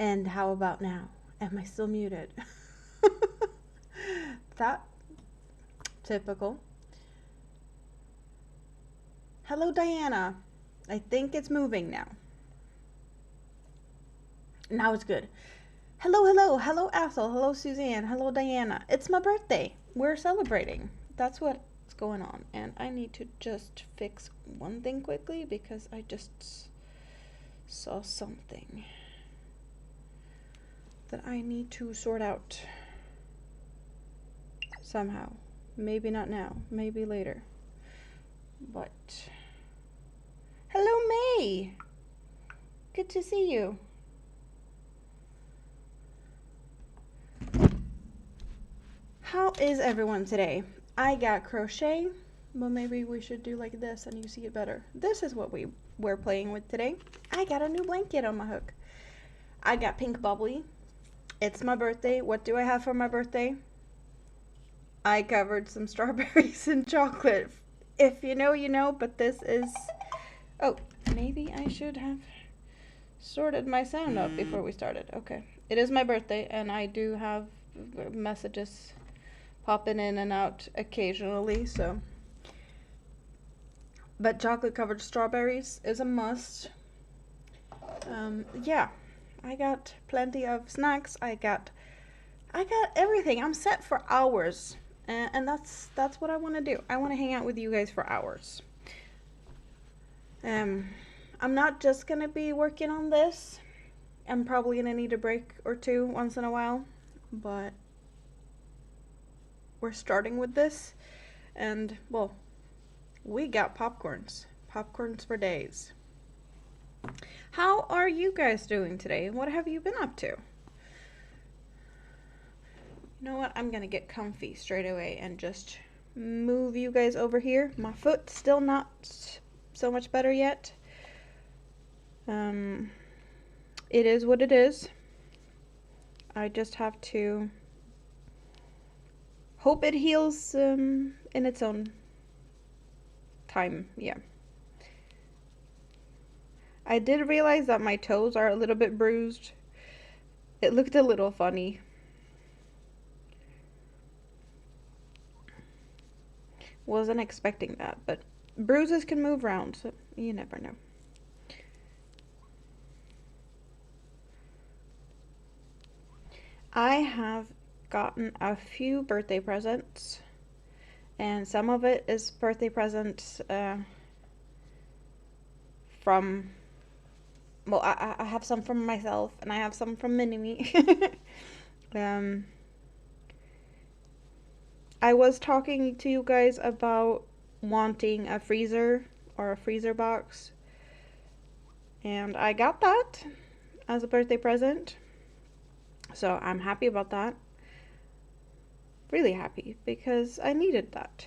And how about now? Am I still muted? That typical. Hello, Diana. I think it's moving now. Now it's good. Hello, hello, hello, Ethel. Hello, Suzanne. Hello, Diana. It's my birthday. We're celebrating. That's what's going on. And I need to just fix one thing quickly because I just saw something that I need to sort out somehow. Maybe not now, maybe later. But hello, May. Good to see you. How is everyone today? I got crochet, but maybe we should do like this and you see it better. This is what we're playing with today. I got a new blanket on my hook. I got pink bubbly. It's my birthday. What do I have for my birthday? I covered some strawberries in chocolate. If you know, you know, but this is... Oh, maybe I should have sorted my sound out before we started. Okay. It is my birthday, and I do have messages popping in and out occasionally, so... But chocolate covered strawberries is a must. Yeah. I got plenty of snacks. I got everything. I'm set for hours. And that's what I want to do. I want to hang out with you guys for hours. I'm not just going to be working on this. I'm probably going to need a break or two once in a while. But we're starting with this. And, well, we got popcorns. Popcorns for days. How are you guys doing today? What have you been up to? You know what? I'm gonna get comfy straight away and just move you guys over here. My foot's still not so much better yet. It is what it is. I just have to hope it heals in its own time. Yeah. I did realize that my toes are a little bit bruised. It looked a little funny. Wasn't expecting that, but bruises can move around, so you never know. I have gotten a few birthday presents, and some of it is birthday presents from... Well, I have some from myself, and I have some from Mini-Me. I was talking to you guys about wanting a freezer or a freezer box, and I got that as a birthday present, so I'm happy about that. Really happy, because I needed that.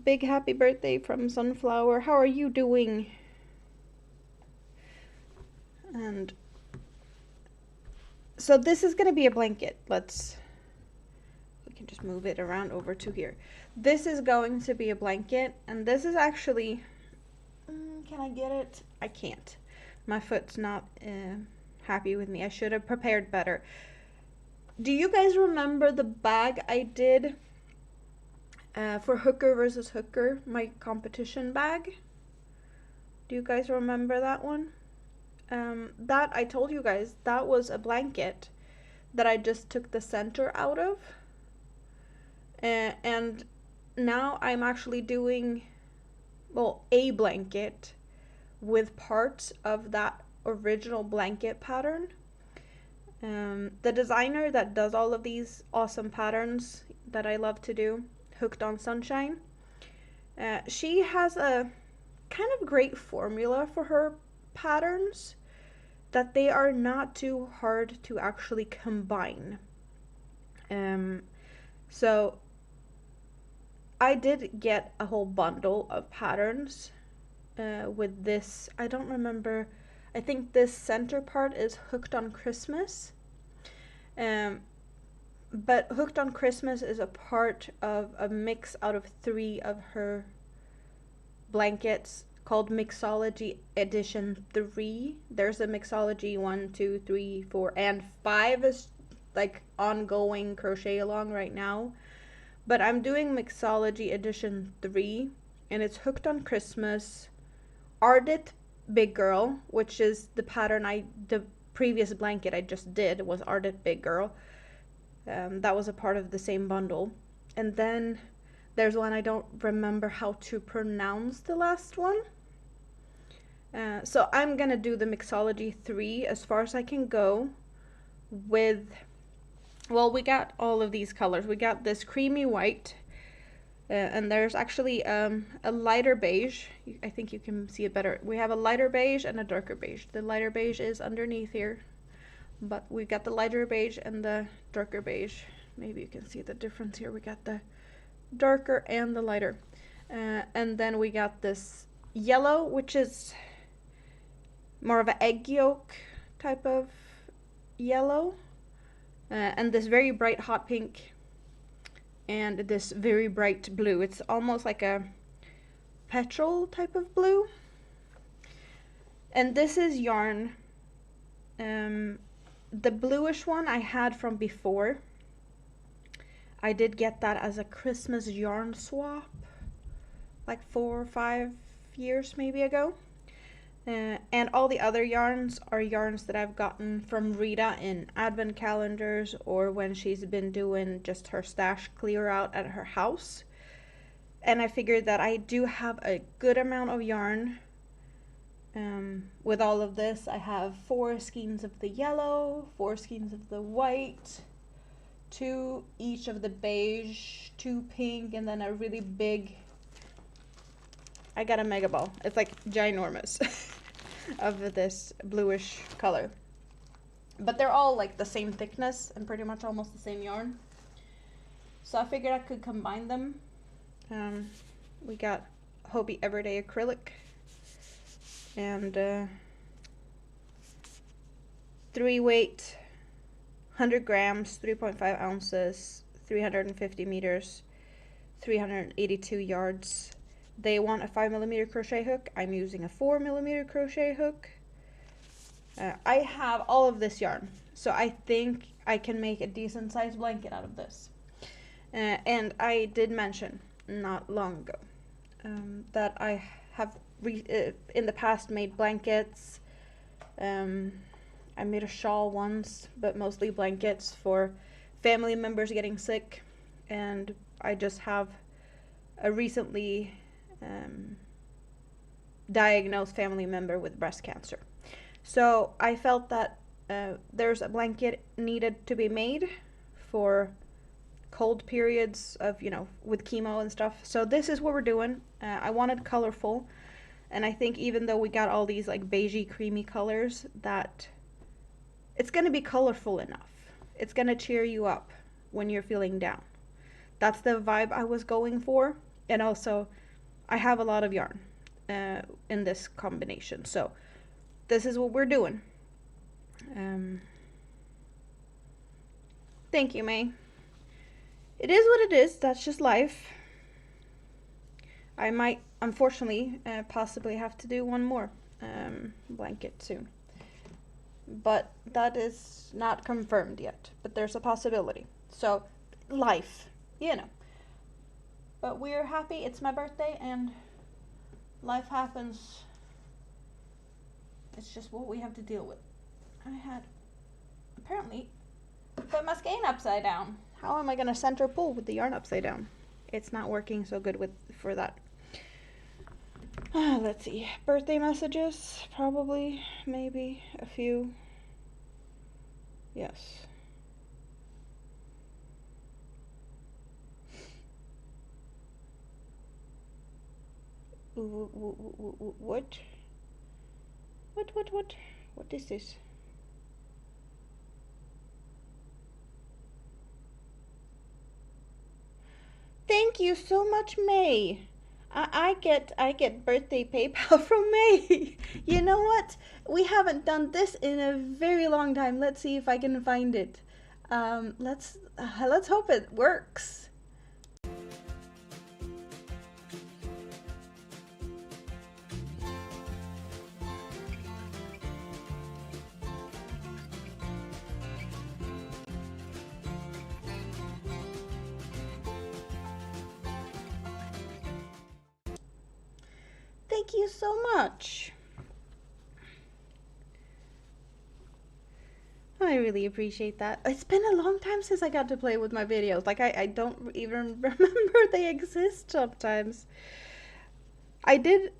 Big happy birthday from Sunflower. How are you doing? And so this is going to be a blanket. We can just move it around over to here. This is going to be a blanket, and this is actually, can I get it? I can't. My foot's not happy with me. I should have prepared better. Do you guys remember the bag I did for Hooker versus Hooker, my competition bag? Do you guys remember that one? That I told you guys, that was a blanket that I just took the center out of. And now I'm actually doing, well, a blanket with parts of that original blanket pattern. The designer that does all of these awesome patterns that I love to do, Hooked on Sunshine, she has a kind of great formula for her patterns that they are not too hard to actually combine. So I did get a whole bundle of patterns with this. I don't remember. I think this center part is Hooked on Christmas. But Hooked on Christmas is a part of a mix out of 3 of her blankets called Mixology Edition 3. There's a Mixology 1, 2, 3, 4, and 5 is like ongoing crochet along right now. But I'm doing Mixology Edition 3, and it's Hooked on Christmas, Ardit Big Girl, which is the pattern the previous blanket I just did was Ardit Big Girl. That was a part of the same bundle. And then there's one I don't remember how to pronounce the last one. So I'm gonna do the Mixology 3 as far as I can go with, well, we got all of these colors. We got this creamy white, and there's actually a lighter beige. I think you can see it better. We have a lighter beige and a darker beige. The lighter beige is underneath here, but we've got the lighter beige and the darker beige. Maybe you can see the difference here. We got the darker and the lighter. And then we got this yellow, which is more of an egg yolk type of yellow, and this very bright hot pink, and this very bright blue. It's almost like a petrol type of blue. And this is yarn. The bluish one I had from before. I did get that as a Christmas yarn swap like 4 or 5 years maybe ago. And all the other yarns are yarns that I've gotten from Rita in advent calendars, or when she's been doing just her stash clear out at her house. And I figured that I do have a good amount of yarn. With all of this, I have 4 skeins of the yellow, 4 skeins of the white, 2 each of the beige, 2 pink, and then a really big, I got a mega ball. It's like ginormous of this bluish color. But they're all like the same thickness and pretty much almost the same yarn. So I figured I could combine them. We got Hobie Everyday Acrylic and 3 weight, 100 grams, 3.5 ounces, 350 meters, 382 yards. They want a 5mm crochet hook. I'm using a 4mm crochet hook. I have all of this yarn, so I think I can make a decent sized blanket out of this. And I did mention not long ago that I have in the past made blankets. I made a shawl once, but mostly blankets for family members getting sick. And I just have a recently diagnosed family member with breast cancer. So I felt that there's a blanket needed to be made for cold periods of, with chemo and stuff. So this is what we're doing. I wanted colorful, and I think even though we got all these like beigey creamy colors, that it's going to be colorful enough. It's going to cheer you up when you're feeling down. That's the vibe I was going for. And also, I have a lot of yarn in this combination, so this is what we're doing. Thank you, May. It is what it is. That's just life. I might, unfortunately, possibly have to do one more blanket soon, but that is not confirmed yet, but there's a possibility. So life, but we're happy. It's my birthday and life happens. It's just what we have to deal with. I had apparently put my skein upside down. How am I going to center pull with the yarn upside down? It's not working so good for that. Let's see. Birthday messages, probably, maybe a few. Yes. What? What is this? Thank you so much, May. I get birthday PayPal from May. You know what? We haven't done this in a very long time. Let's see if I can find it. Let's hope it works. Thank you so much. I really appreciate that. It's been a long time since I got to play with my videos. Like, I don't even remember they exist sometimes. I did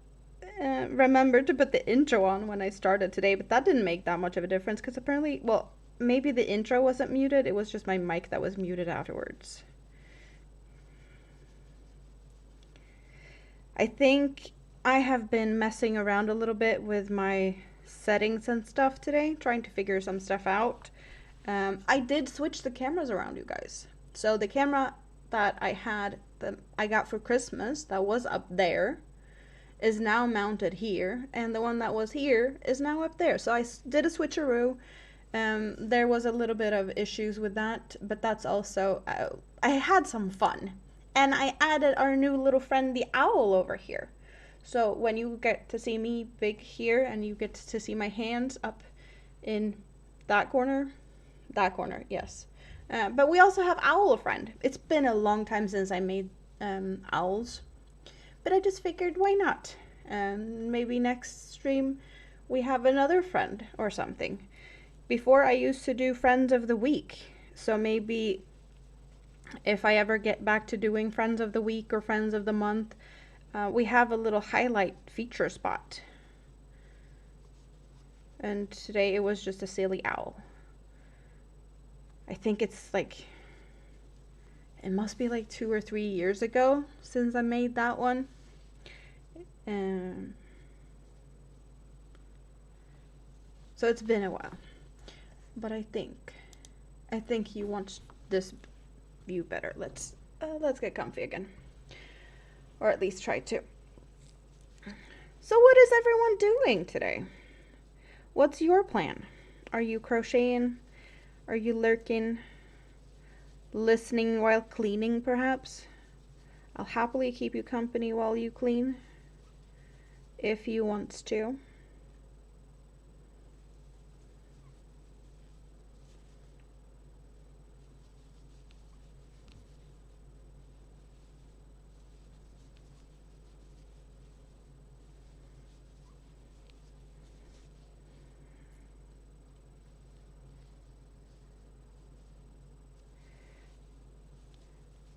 remember to put the intro on when I started today, but that didn't make that much of a difference because apparently, well, maybe the intro wasn't muted. It was just my mic that was muted afterwards. I think I have been messing around a little bit with my settings and stuff today, trying to figure some stuff out. I did switch the cameras around, you guys. So the camera that I had, that I got for Christmas, that was up there, is now mounted here, and the one that was here is now up there. So I did a switcheroo. There was a little bit of issues with that, but that's also, I had some fun. And I added our new little friend, the owl, over here. So when you get to see me big here, and you get to see my hands up in that corner, yes. But we also have Owl Friend. It's been a long time since I made owls, but I just figured, why not? Maybe next stream we have another friend or something. Before I used to do Friends of the Week, so maybe if I ever get back to doing Friends of the Week or Friends of the Month, we have a little highlight feature spot. And today it was just a silly owl. I think it's like, it must be like 2 or 3 years ago since I made that one. So it's been a while. But I think you want this view better. Let's get comfy again. Or at least try to. So what is everyone doing today? What's your plan? Are you crocheting? Are you lurking? Listening while cleaning, perhaps? I'll happily keep you company while you clean, if you want to.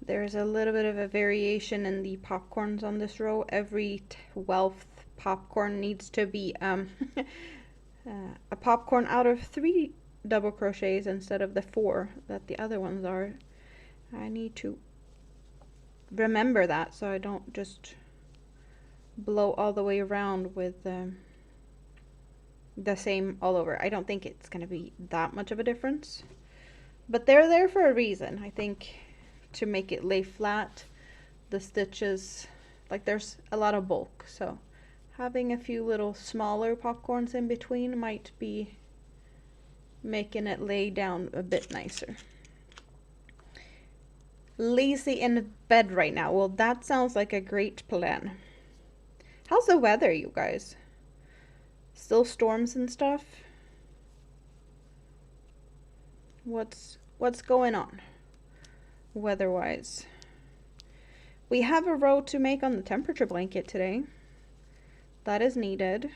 There's a little bit of a variation in the popcorns on this row. Every 12th popcorn needs to be a popcorn out of 3 double crochets instead of the 4 that the other ones are. I need to remember that so I don't just blow all the way around with the same all over. I don't think it's going to be that much of a difference, but they're there for a reason. I think to make it lay flat, the stitches, like there's a lot of bulk, so having a few little smaller popcorns in between might be making it lay down a bit nicer. Lazy in bed right now. Well, that sounds like a great plan. How's the weather, you guys? Still storms and stuff? What's going on weather-wise? We have a row to make on the temperature blanket today. That is needed.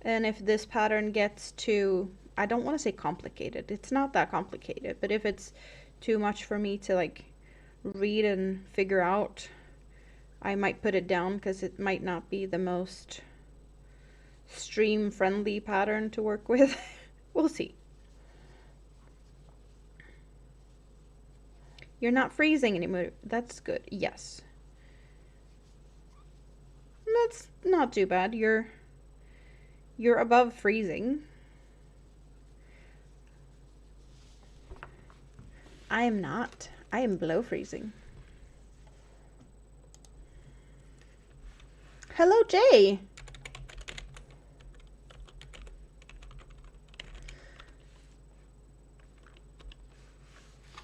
And if this pattern gets too, I don't want to say complicated, it's not that complicated, but if it's too much for me to like read and figure out, I might put it down because it might not be the most stream friendly pattern to work with. We'll see. You're not freezing anymore. That's good. Yes. That's not too bad. You're above freezing. I am not. I am below freezing. Hello, Jay.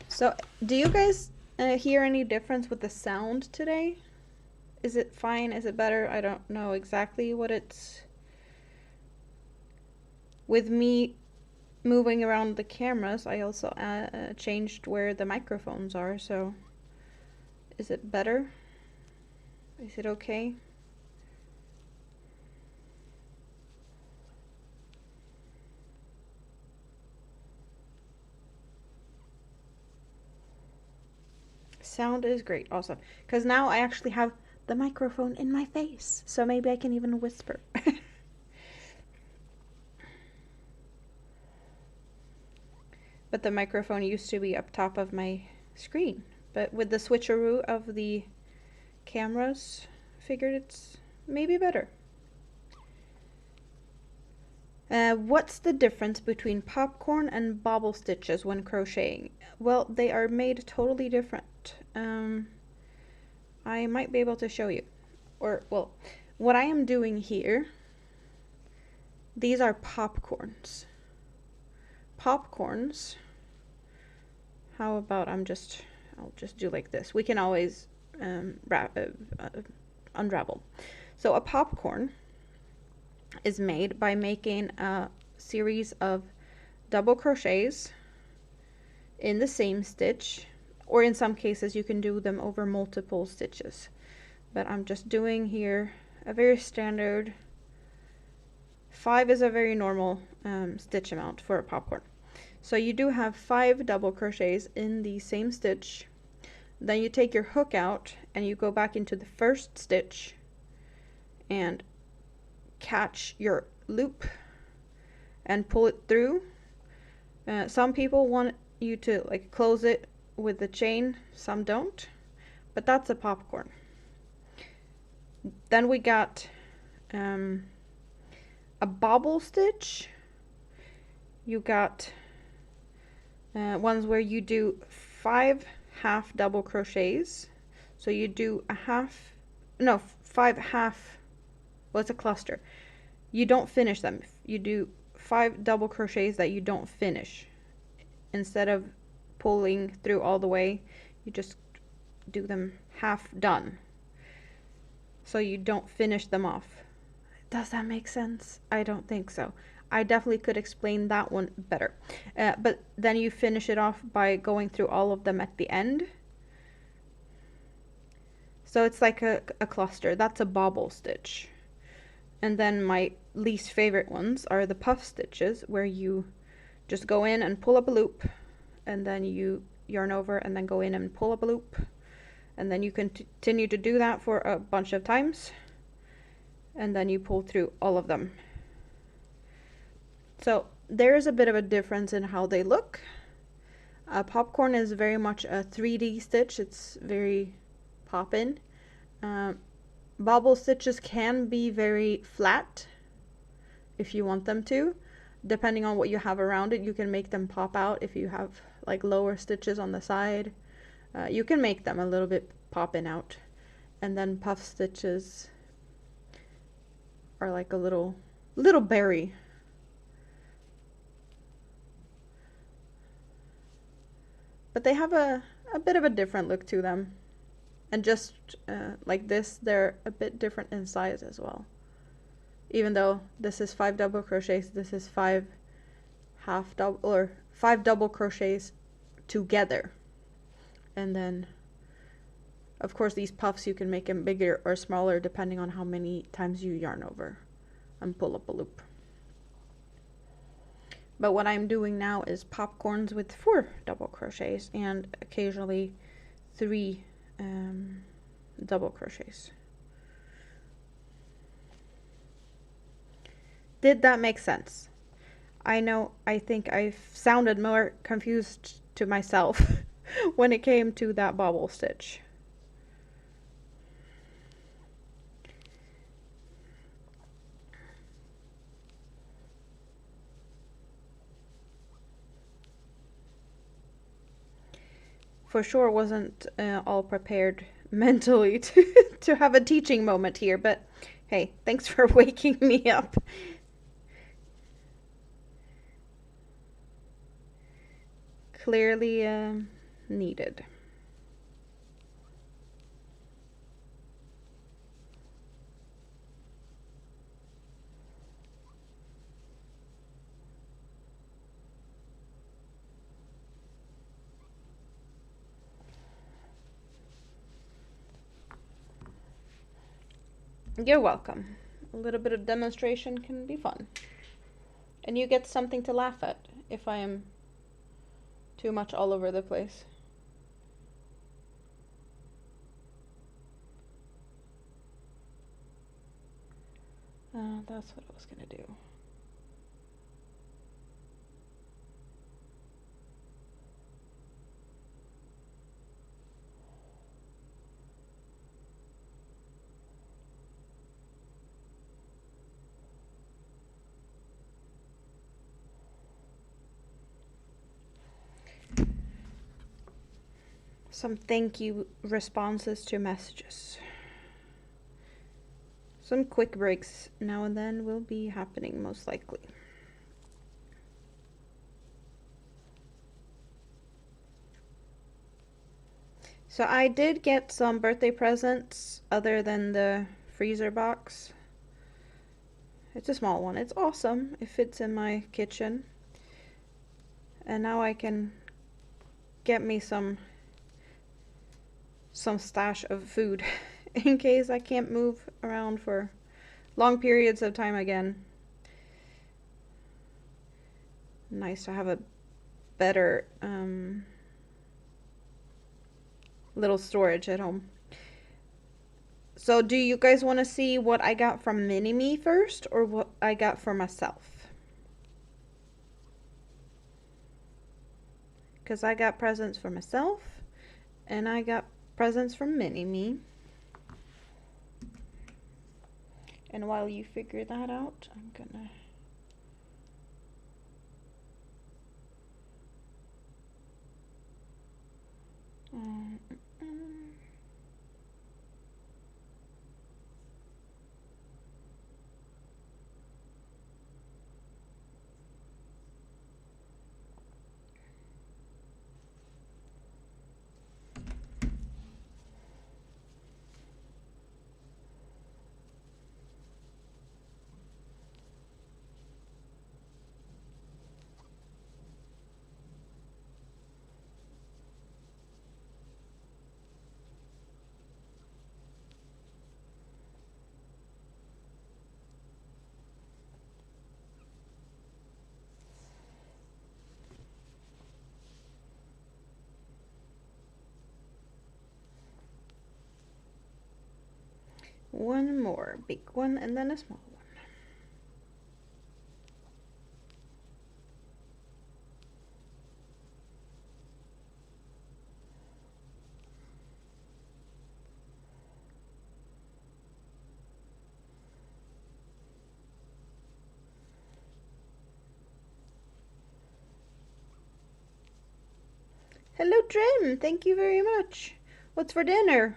So, do you guys hear any difference with the sound today? Is it fine? Is it better? I don't know exactly what it's... With me moving around the cameras, I also changed where the microphones are, so is it better? Is it okay? Sound is great. Awesome. Because now I actually have the microphone in my face, so maybe I can even whisper. But the microphone used to be up top of my screen. But with the switcheroo of the cameras, figured it's maybe better. What's the difference between popcorn and bobble stitches when crocheting? Well, they are made totally different. I might be able to show you. Or, well, what I am doing here, these are popcorns. Popcorns, how about I'll just do like this. We can always unravel. So a popcorn is made by making a series of double crochets in the same stitch, or in some cases you can do them over multiple stitches, but I'm just doing here a very standard 5 is a very normal stitch amount for a popcorn. So you do have 5 double crochets in the same stitch, then you take your hook out and you go back into the first stitch and catch your loop and pull it through. Some people want you to like close it with the chain, some don't, but that's a popcorn. Then we got a bobble stitch. You got ones where you do 5 half double crochets. So you do a half, no, 5 half, well, it's a cluster. You don't finish them. You do 5 double crochets that you don't finish. Instead of pulling through all the way, you just do them half done. So you don't finish them off. Does that make sense? I don't think so. I definitely could explain that one better. But then you finish it off by going through all of them at the end. So it's like a cluster. That's a bobble stitch. And then my least favorite ones are the puff stitches, where you just go in and pull up a loop, and then you yarn over and then go in and pull up a loop, and then you continue to do that for a bunch of times, and then you pull through all of them. So there is a bit of a difference in how they look. Popcorn is very much a 3D stitch. It's very pop-in. Bobble stitches can be very flat if you want them to. Depending on what you have around it, you can make them pop out. If you have like lower stitches on the side, you can make them a little bit popping out. And then puff stitches are like a little berry. But they have a bit of a different look to them. And just like this, they're a bit different in size as well. Even though this is 5 double crochets, this is 5 half double, or 5 double crochets together. And then, of course, these puffs, you can make them bigger or smaller depending on how many times you yarn over and pull up a loop. But what I'm doing now is popcorns with 4 double crochets and occasionally 3 double crochets. Did that make sense? I know, I think I sounded more confused to myself when it came to that bobble stitch. For sure wasn't all prepared mentally to have a teaching moment here, but hey, thanks for waking me up. Clearly needed. You're welcome. A little bit of demonstration can be fun. And you get something to laugh at if I am too much all over the place. That's what I was gonna do. Some thank you responses to messages. Some quick breaks now and then will be happening, most likely. So I did get some birthday presents other than the freezer box. It's a small one. It's awesome. It fits in my kitchen. And now I can get me some stash of food in case I can't move around for long periods of time again. Nice to have a better little storage at home. So do you guys want to see what I got from Mini-Me first, or what I got for myself? Because I got presents for myself, and I got presents from Mini-Me. And while you figure that out, I'm gonna... One more big one and then a small one. Hello, Trim. Thank you very much. What's for dinner?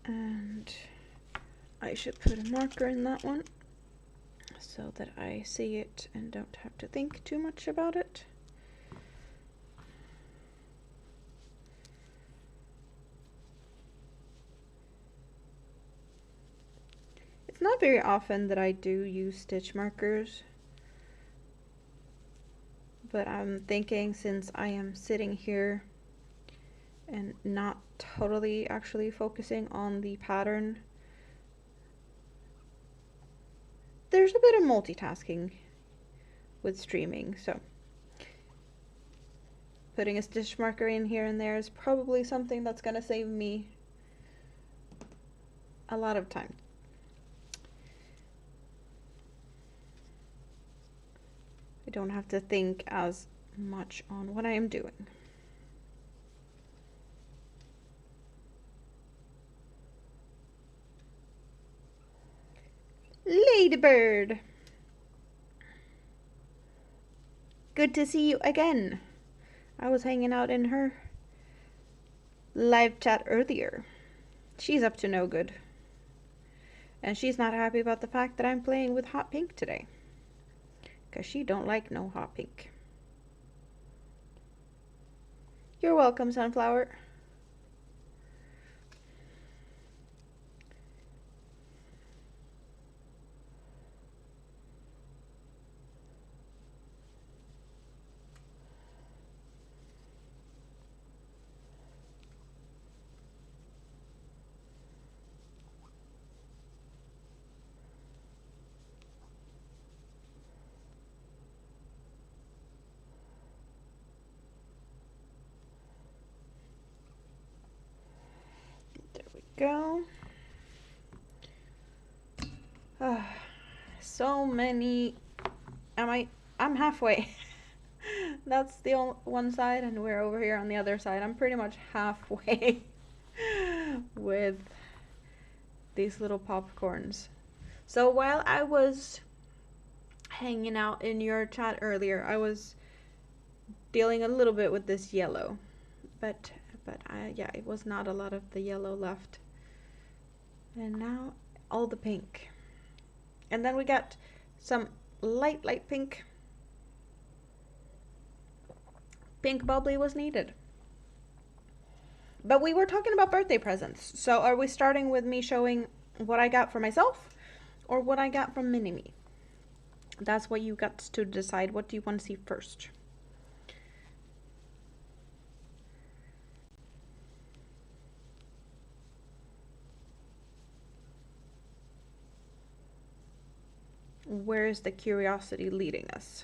And I should put a marker in that one so that I see it and don't have to think too much about it. It's not very often that I do use stitch markers, but I'm thinking since I am sitting here and not totally actually focusing on the pattern, there's a bit of multitasking with streaming, so putting a stitch marker in here and there is probably something that's going to save me a lot of time. I don't have to think as much on what I am doing. Ladybird. Good to see you again. I was hanging out in her live chat earlier. She's up to no good. And she's not happy about the fact that I'm playing with hot pink today. Because she don't like no hot pink. You're welcome, Sunflower. Go. So many. I'm halfway. That's the one side, and we're over here on the other side. I'm pretty much halfway with these little popcorns. So while I was hanging out in your chat earlier, I was dealing a little bit with this yellow, but yeah, it was not a lot of the yellow left. And now all the pink. And then we got some light pink. Pink bubbly was needed. But we were talking about birthday presents. So are we starting with me showing what I got for myself or what I got from Mini-Me? That's what you got to decide. What do you want to see first? Where is the curiosity leading us?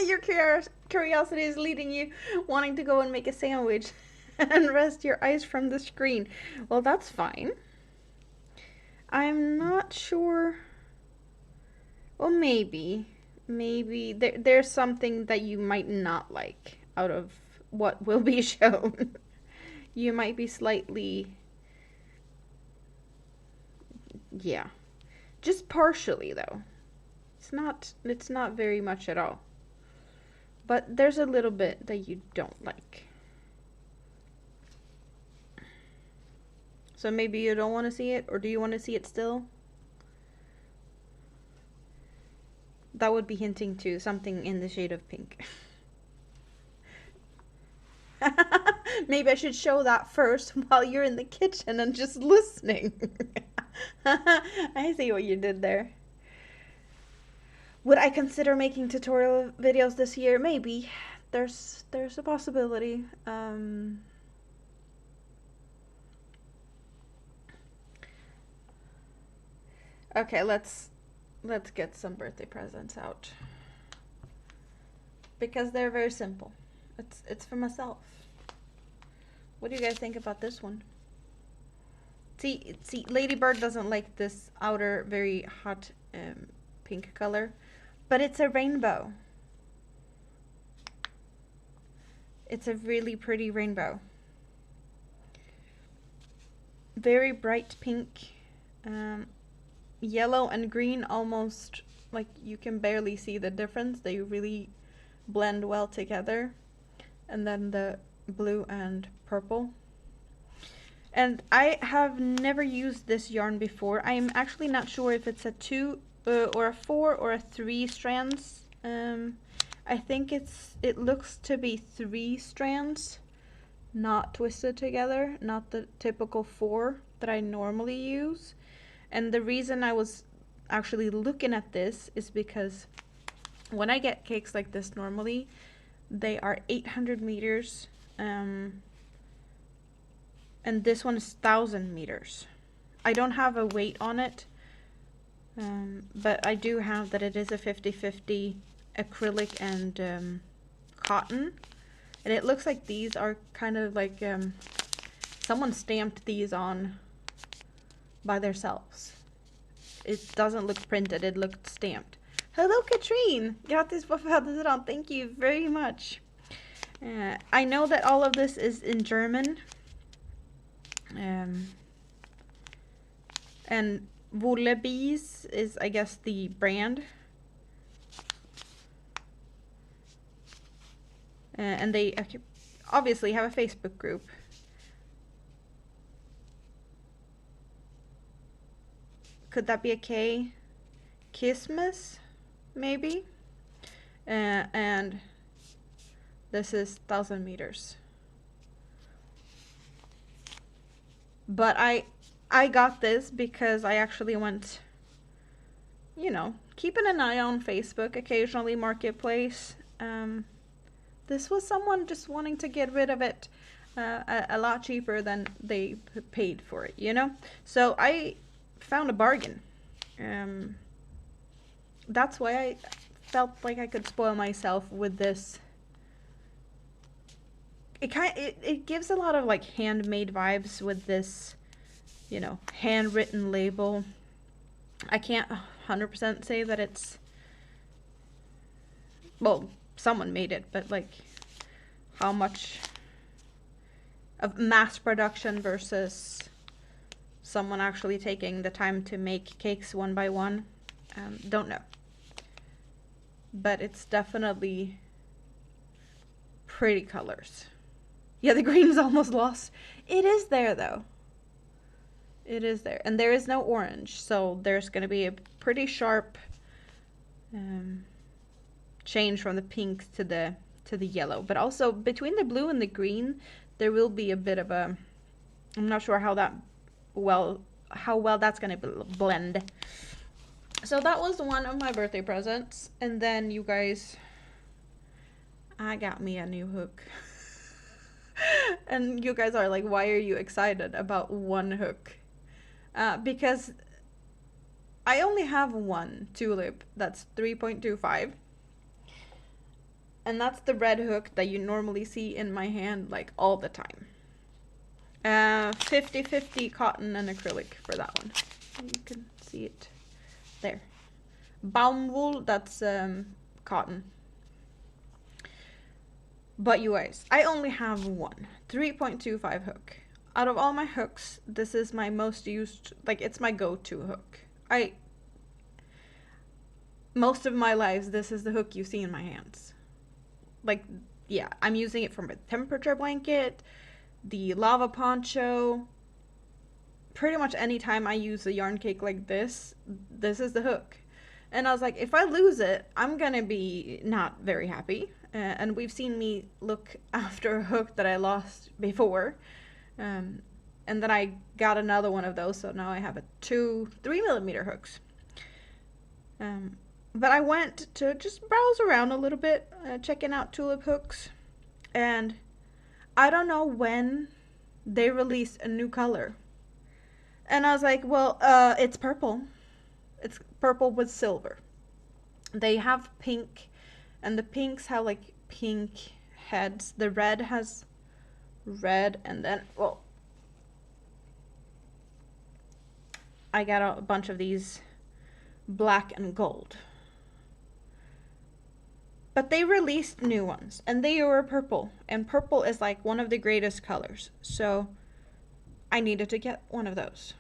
Your curiosity is leading you wanting to go and make a sandwich and rest your eyes from the screen. Well, that's fine. I'm not sure. Well, maybe there's something that you might not like out of what will be shown. You might be slightly, yeah, just partially though. It's not very much at all. But there's a little bit that you don't like. So maybe you don't want to see it, or do you want to see it still? That would be hinting to something in the shade of pink. Maybe I should show that first while you're in the kitchen and just listening. I see what you did there. Would I consider making tutorial videos this year? Maybe. There's a possibility. Okay, let's get some birthday presents out. Because they're very simple. It's for myself. What do you guys think about this one? See, Ladybird doesn't like this outer very hot pink color, but it's a rainbow. It's a really pretty rainbow. Very bright pink. Yellow and green, almost like you can barely see the difference. They really blend well together. And then the blue and purple. And I have never used this yarn before. I'm actually not sure if it's a 2 or a 4 or a 3 strands. I think it looks to be 3 strands, not twisted together, not the typical 4 that I normally use. And the reason I was actually looking at this is because when I get cakes like this normally, they are 800 meters, and this one is 1,000 meters. I don't have a weight on it, but I do have that it is a 50-50 acrylic and cotton. And it looks like these are kind of like someone stamped these on by themselves. It doesn't look printed, it looked stamped. Hello, Katrine! Grattis på födelsedagen, thank you very much. I know that all of this is in German. And Wollebis is, I guess, the brand. And they obviously have a Facebook group. Could that be a K? Christmas, maybe? And this is 1,000 meters. But I got this because I actually went, you know, keeping an eye on Facebook, occasionally Marketplace. This was someone just wanting to get rid of it a lot cheaper than they paid for it, you know? So I found a bargain. That's why I felt like I could spoil myself with this. It gives a lot of like handmade vibes with this, you know, handwritten label. I can't 100% say that it's, well, someone made it, but like how much of mass production versus someone actually taking the time to make cakes one by one, don't know. But it's definitely pretty colors. Yeah, the green is almost lost. It is there though. It is there. And there is no orange, so there's going to be a pretty sharp change from the pink to the yellow. But also between the blue and the green, there will be a bit of a, I'm not sure how well that's going to blend. So that was one of my birthday presents. And then you guys, I got me a new hook. And you guys are like, why are you excited about one hook? Because I only have one tulip that's 3.25. And that's the red hook that you normally see in my hand like all the time. 50-50 cotton and acrylic for that one. You can see it there. Baumwool, that's cotton. But you guys, I only have one 3.25 hook. Out of all my hooks, this is my most used, like it's my go-to hook. Most of my lives, this is the hook you see in my hands. Like, yeah, I'm using it for my temperature blanket, the lava poncho. Pretty much anytime I use a yarn cake like this is the hook. And I was like, if I lose it, I'm gonna be not very happy. And we've seen me look after a hook that I lost before. And then I got another one of those, so now I have 3mm hooks. But I went to just browse around a little bit, checking out tulip hooks. And I don't know when they released a new color. And I was like, well, it's purple. It's purple with silver. They have pink. And the pinks have like pink heads. The red has red, and then, well, I got a bunch of these black and gold. But they released new ones, and they were purple. And purple is like one of the greatest colors. So I needed to get one of those.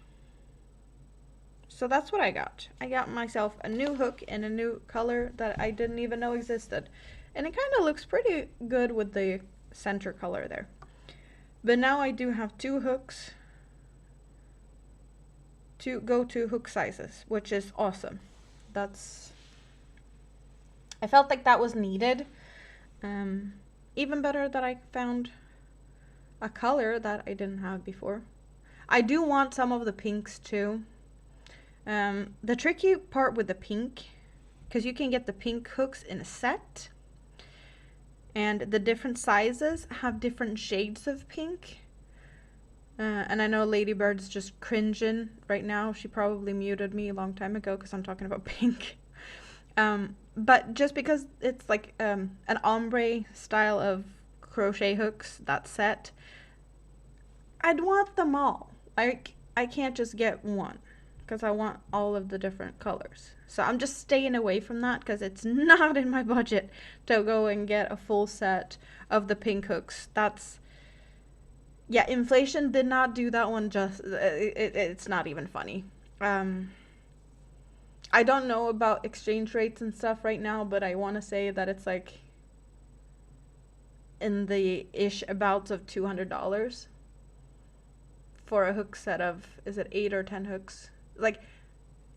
So that's what I got. I got myself a new hook in a new color that I didn't even know existed. And it kind of looks pretty good with the center color there. But now I do have two hooks to go to hook sizes, which is awesome. I felt like that was needed. Even better that I found a color that I didn't have before. I do want some of the pinks too. The tricky part with the pink, because you can get the pink hooks in a set, and the different sizes have different shades of pink. And I know Ladybird's just cringing right now. She probably muted me a long time ago because I'm talking about pink. But just because it's like an ombre style of crochet hooks, that set, I'd want them all. I can't just get one because I want all of the different colors. So I'm just staying away from that because it's not in my budget to go and get a full set of the pink hooks. That's, yeah, inflation did not do that one just, it's not even funny. I don't know about exchange rates and stuff right now, but I want to say that it's like in the ish abouts of $200 for a hook set of, is it 8 or 10 hooks? Like,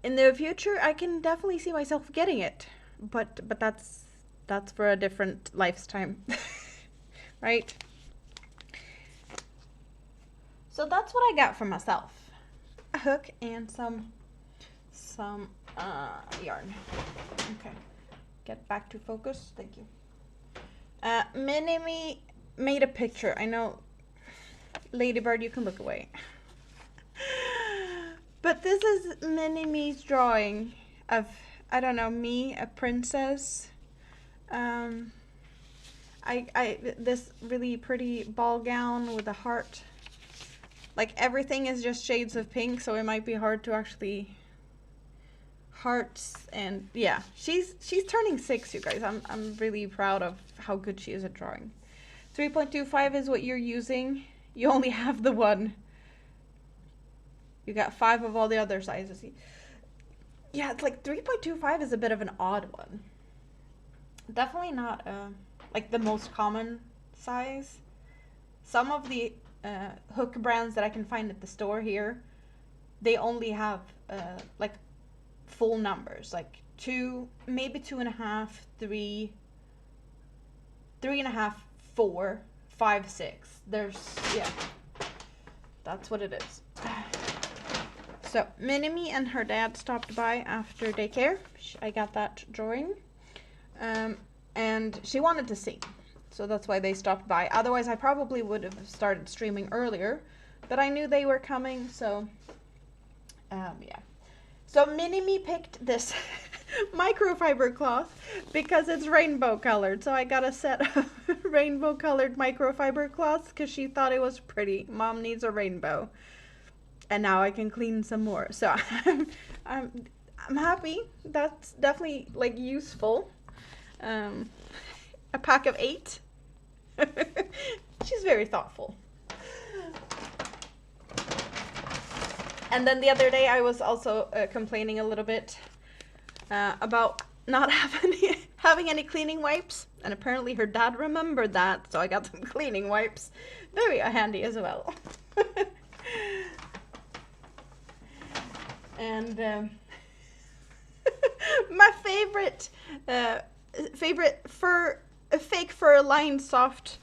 in the future, I can definitely see myself getting it, but that's for a different lifetime, right? So that's what I got for myself: a hook and some yarn. Okay, get back to focus. Thank you. Minnie made a picture. I know, Ladybird, you can look away. But this is Minnie-Me's drawing of, I don't know, me, a princess. This really pretty ball gown with a heart. Like, everything is just shades of pink, so it might be hard to actually hearts. And yeah, she's turning 6, you guys. I'm really proud of how good she is at drawing. 3.25 is what you're using. You only have the one. You got 5 of all the other sizes. Yeah, it's like 3.25 is a bit of an odd one. Definitely not like the most common size. Some of the hook brands that I can find at the store here, they only have like full numbers, like 2, maybe 2.5, 3, 3.5, 4, 5, 6. There's, yeah, that's what it is. So Minnie and her dad stopped by after daycare. I got that drawing, and she wanted to see, so that's why they stopped by. Otherwise, I probably would have started streaming earlier, but I knew they were coming, so yeah. So Minnie picked this microfiber cloth because it's rainbow colored. So I got a set of rainbow colored microfiber cloths because she thought it was pretty. Mom needs a rainbow. And now I can clean some more. So I'm happy. That's definitely like useful. A pack of 8. She's very thoughtful. And then the other day I was also complaining a little bit about not having any cleaning wipes. And apparently her dad remembered that, so I got some cleaning wipes. Very handy as well. And my favorite fake fur lined soft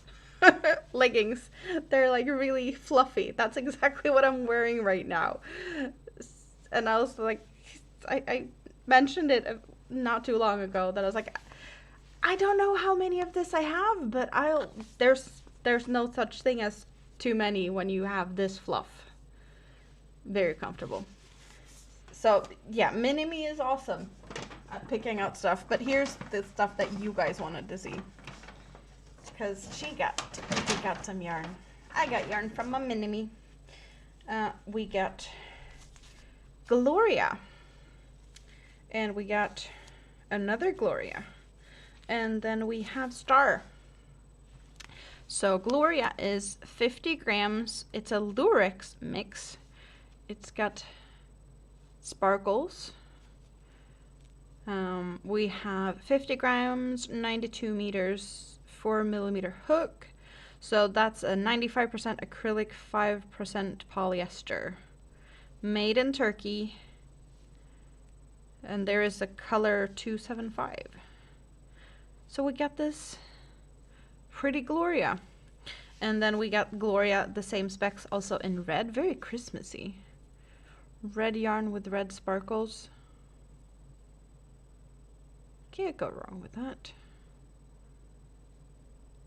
leggings. They're like really fluffy. That's exactly what I'm wearing right now. And I was like, I mentioned it not too long ago that I was like, I don't know how many of this I have, but there's no such thing as too many when you have this fluff. Very comfortable. So yeah, Minnie is awesome at picking out stuff, but here's the stuff that you guys wanted to see. Because she got to pick out some yarn. I got yarn from my Minnie. We got Gloria. And we got another Gloria. And then we have Star. So Gloria is 50 grams. It's a Lurex mix. It's got sparkles. We have 50 grams, 92 meters, 4mm hook. So that's a 95% acrylic, 5% polyester. Made in Turkey. And there is a color 275. So we got this pretty Gloria. And then we got Gloria, the same specs, also in red. Very Christmassy. Red yarn with red sparkles. Can't go wrong with that.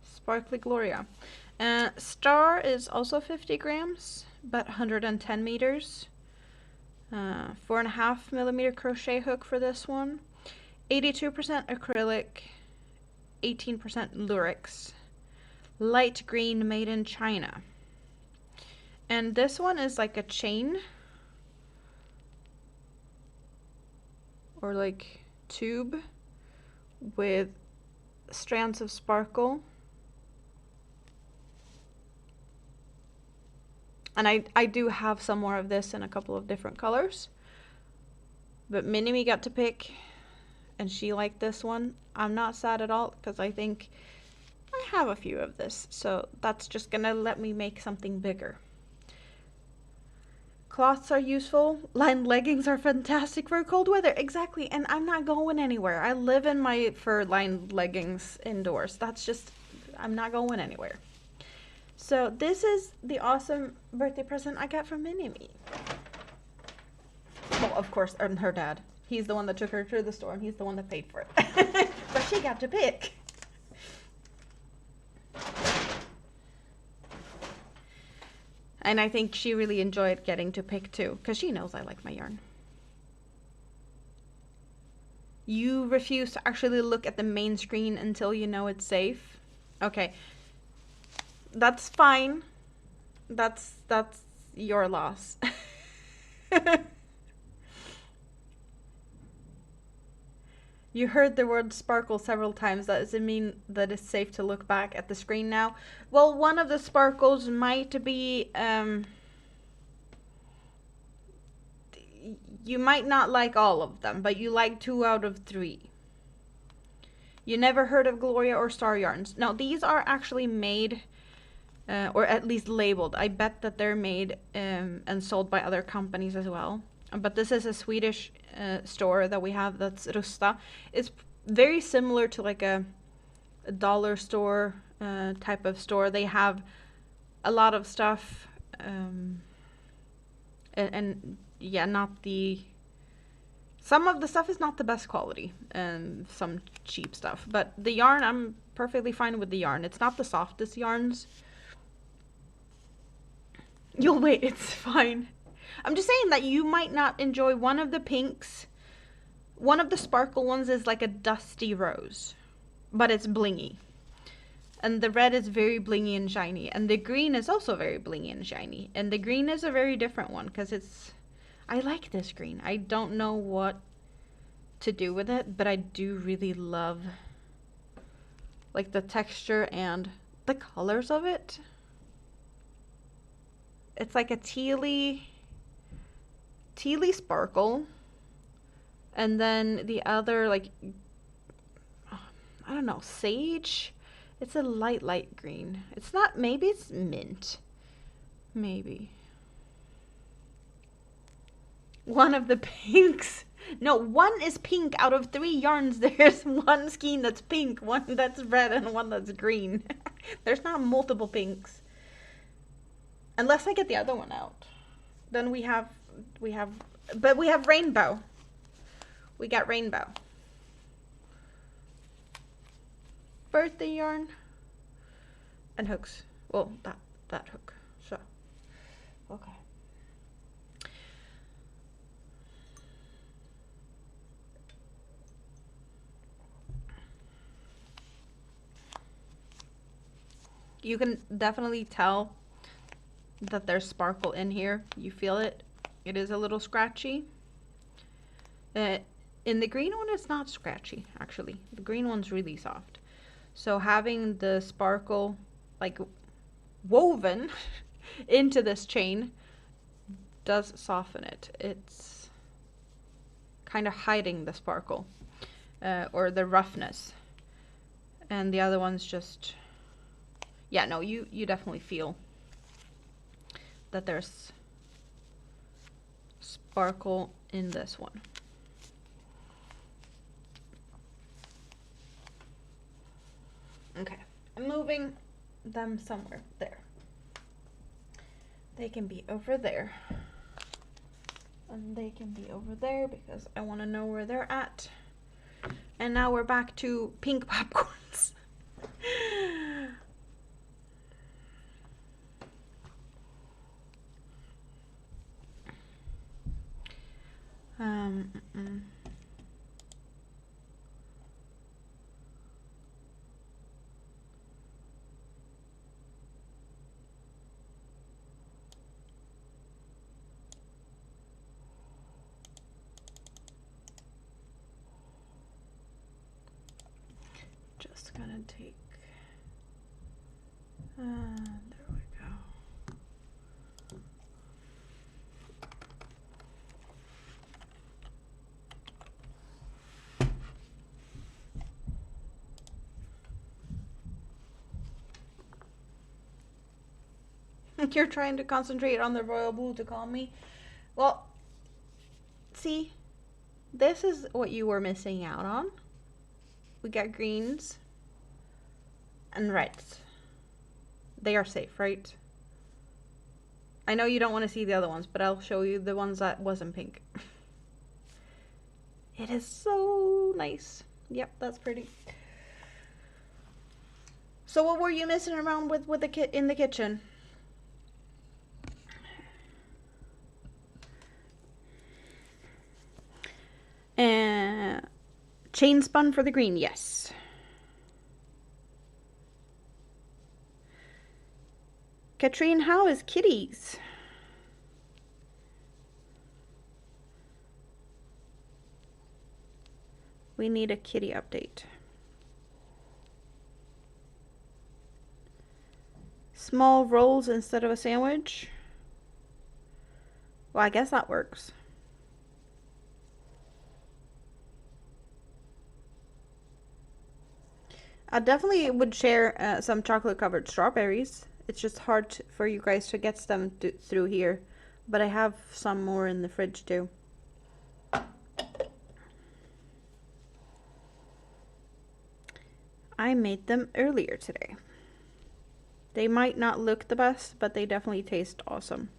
Sparkly Gloria. Star is also 50 grams, but 110 meters. 4.5mm crochet hook for this one. 82% acrylic, 18% Lurex. light green made in China. And this one is like a chain or like tube with strands of sparkle. And I do have some more of this in a couple of different colors. But Minnie got to pick, and she liked this one. I'm not sad at all, because I think I have a few of this. So that's just gonna let me make something bigger. Cloths are useful. Lined leggings are fantastic for cold weather. Exactly, and I'm not going anywhere. I live in my fur-lined leggings indoors. That's just, I'm not going anywhere. So this is the awesome birthday present I got from Minnie. Well, of course, and her dad. He's the one that took her to the store, and he's the one that paid for it. But she got to pick. And I think she really enjoyed getting to pick too, because she knows I like my yarn. You refuse to actually look at the main screen until you know it's safe. Okay. That's fine. That's your loss. You heard the word sparkle several times. Does it mean that it's safe to look back at the screen now? Well, one of the sparkles might be, you might not like all of them, but you like 2 out of 3. You never heard of Gloria or Star Yarns. No, these are actually made, or at least labeled. I bet that they're made and sold by other companies as well. But this is a Swedish store that we have that's Rusta. It's very similar to like a dollar store type of store. They have a lot of stuff and yeah, not the... Some of the stuff is not the best quality and some cheap stuff. But the yarn, I'm perfectly fine with the yarn. It's not the softest yarns. You'll wait, it's fine. I'm just saying that you might not enjoy one of the pinks. One of the sparkle ones is like a dusty rose, but it's blingy. And the red is very blingy and shiny. And the green is also very blingy and shiny. And the green is a very different one because it's... I like this green. I don't know what to do with it, but I do really love like the texture and the colors of it. It's like a tealy sparkle, and then the other, like, I don't know, sage. It's a light green. It's not, maybe it's mint, maybe. One of the pinks, no, one is pink out of 3 yarns. There's one skein that's pink, one that's red, and one that's green. There's not multiple pinks, unless I get the other one out. Then we have rainbow. We got rainbow. Birthday yarn and hooks. Well, that hook. So, okay. You can definitely tell that there's sparkle in here. You feel it. It is a little scratchy. In the green one, it's not scratchy, actually. The green one's really soft. So having the sparkle, like, woven into this chain does soften it. It's kind of hiding the sparkle, or the roughness. And the other one's just... Yeah, no, you definitely feel that there's sparkle in this one. Okay, I'm moving them somewhere there. They can be over there. And they can be over there because I want to know where they're at. And now we're back to pink popcorns. just gonna take, there we go. You're trying to concentrate on the royal blue to calm me. Well, see, this is what you were missing out on. We got greens and reds. They are safe, right? I know you don't want to see the other ones, but I'll show you the ones that wasn't pink. It is so nice. Yep, that's pretty. So what were you messing around with the in the kitchen? Chain spun for the green, yes. Katrine, how is kitties? We need a kitty update. Small rolls instead of a sandwich. Well, I guess that works. I definitely would share some chocolate covered strawberries. It's just hard for you guys to get them through here. But I have some more in the fridge too. I made them earlier today. They might not look the best, but they definitely taste awesome.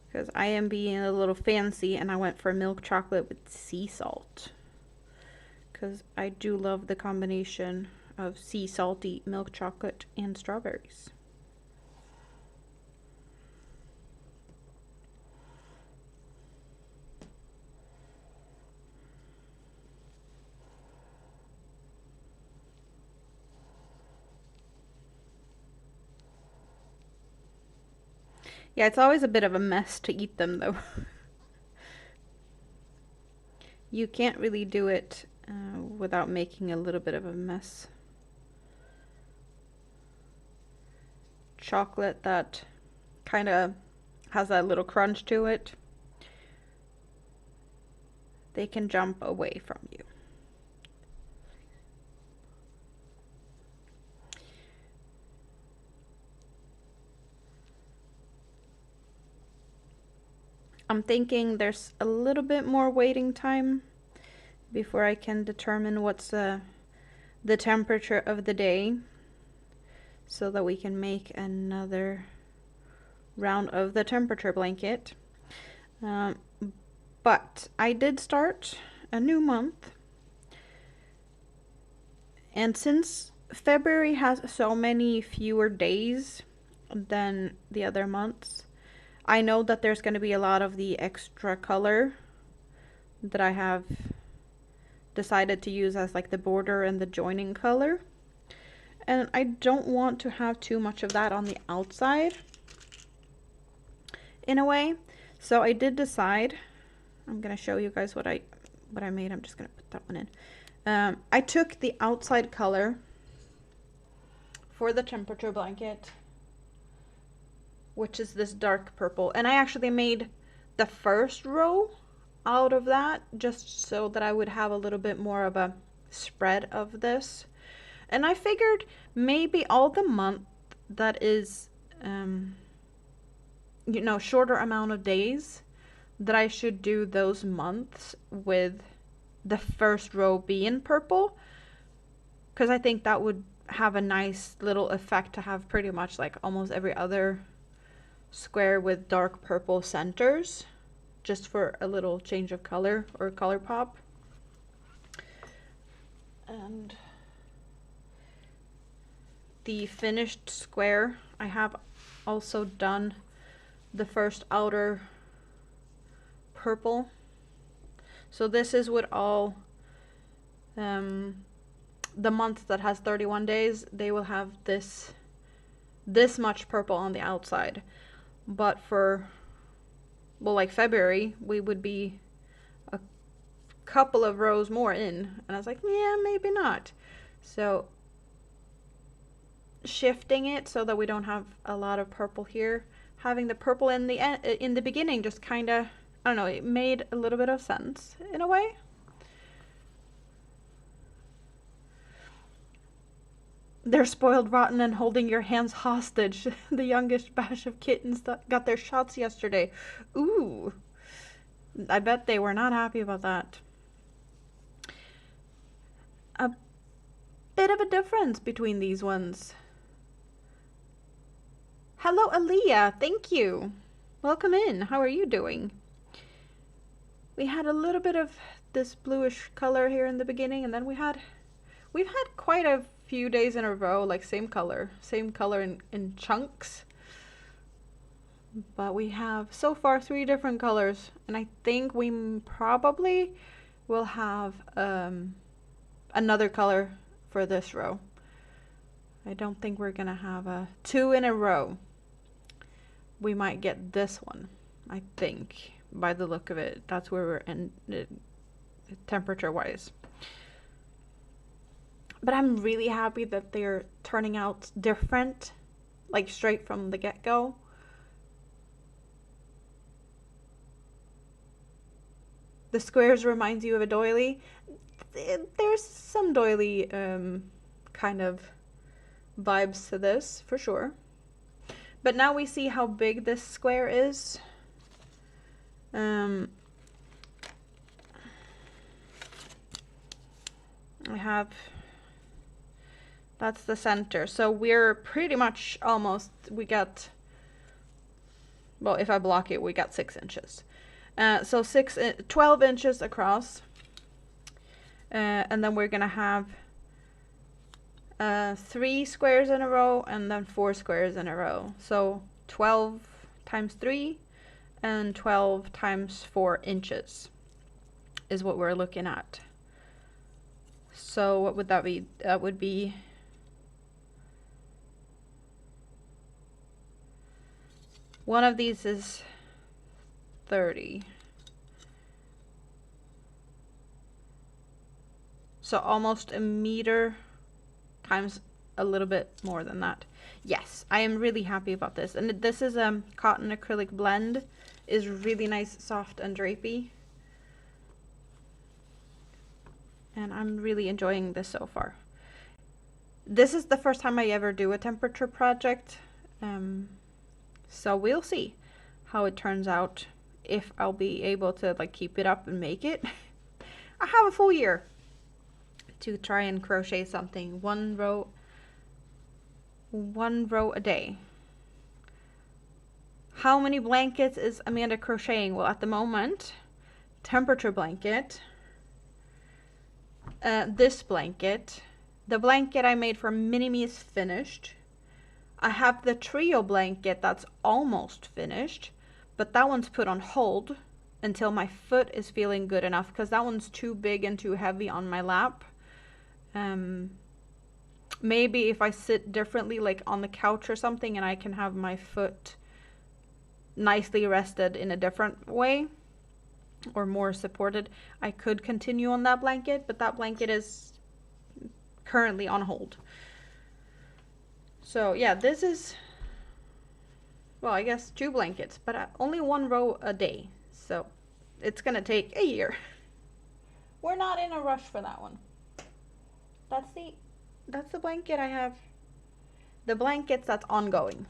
Because I am being a little fancy and I went for milk chocolate with sea salt. Because I do love the combination of sea salty milk chocolate and strawberries. Yeah, it's always a bit of a mess to eat them though. You can't really do it without making a little bit of a mess. Chocolate that kind of has that little crunch to it, they can jump away from you. I'm thinking there's a little bit more waiting time before I can determine what's the temperature of the day, so that we can make another round of the temperature blanket. But I did start a new month, and since February has so many fewer days than the other months, I know that there's going to be a lot of the extra color that I have decided to use as like the border and the joining color. And I don't want to have too much of that on the outside in a way. So I did decide, I'm going to show you guys what I made. I'm just going to put that one in. I took the outside color for the temperature blanket, which is this dark purple. And I actually made the first row out of that just so that I would have a little bit more of a spread of this. And I figured maybe all the month that is, you know, shorter amount of days, that I should do those months with the first row being purple. Because I think that would have a nice little effect to have pretty much like almost every other square with dark purple centers, just for a little change of color or color pop. And the finished square, I have also done the first outer purple. So this is with all the month that has 31 days, they will have this much purple on the outside. But for, well, like February, we would be a couple of rows more in. And I was like, yeah, maybe not. So shifting it so that we don't have a lot of purple here. Having the purple in the beginning just kind of, I don't know, it made a little bit of sense in a way. They're spoiled rotten and holding your hands hostage. The youngest batch of kittens that got their shots yesterday. Ooh. I bet they were not happy about that. A bit of a difference between these ones. Hello, Aaliyah. Thank you. Welcome in. How are you doing? We had a little bit of this bluish color here in the beginning, and then we've had quite a few days in a row, like same color in chunks. But we have so far 3 different colors, and I think we probably will have another color for this row. I don't think we're gonna have 2 in a row. We might get this one, I think, by the look of it. That's where we're in temperature wise. But I'm really happy that they're turning out different, like straight from the get-go. The squares reminds you of a doily. There's some doily kind of vibes to this, for sure. But now we see how big this square is. I have, that's the center. So we're pretty much almost, we got, well, if I block it, we got 6 inches. So 12 inches across. And then we're gonna have 3 squares in a row and then 4 squares in a row. So 12 times 3 and 12 times 4 inches is what we're looking at. So what would that be? That would be one of these is 30. So almost a meter times a little bit more than that. Yes, I am really happy about this. And this is a cotton acrylic blend. Is really nice, soft and drapey. And I'm really enjoying this so far. This is the first time I ever do a temperature project. So we'll see how it turns out, if I'll be able to like keep it up and make it. I have a full year to try and crochet something, one row a day. How many blankets is Amanda crocheting? Well, at the moment, temperature blanket, this blanket, the blanket I made for Mini-Me is finished. I have the trio blanket that's almost finished, but that one's put on hold until my foot is feeling good enough, because that one's too big and too heavy on my lap. Maybe if I sit differently, like on the couch or something, and I can have my foot nicely rested in a different way or more supported, I could continue on that blanket, but that blanket is currently on hold. So yeah, this is, well, I guess 2 blankets, but only 1 row a day. So it's gonna take a year. We're not in a rush for that one. That's the blanket I have. The blankets that's ongoing.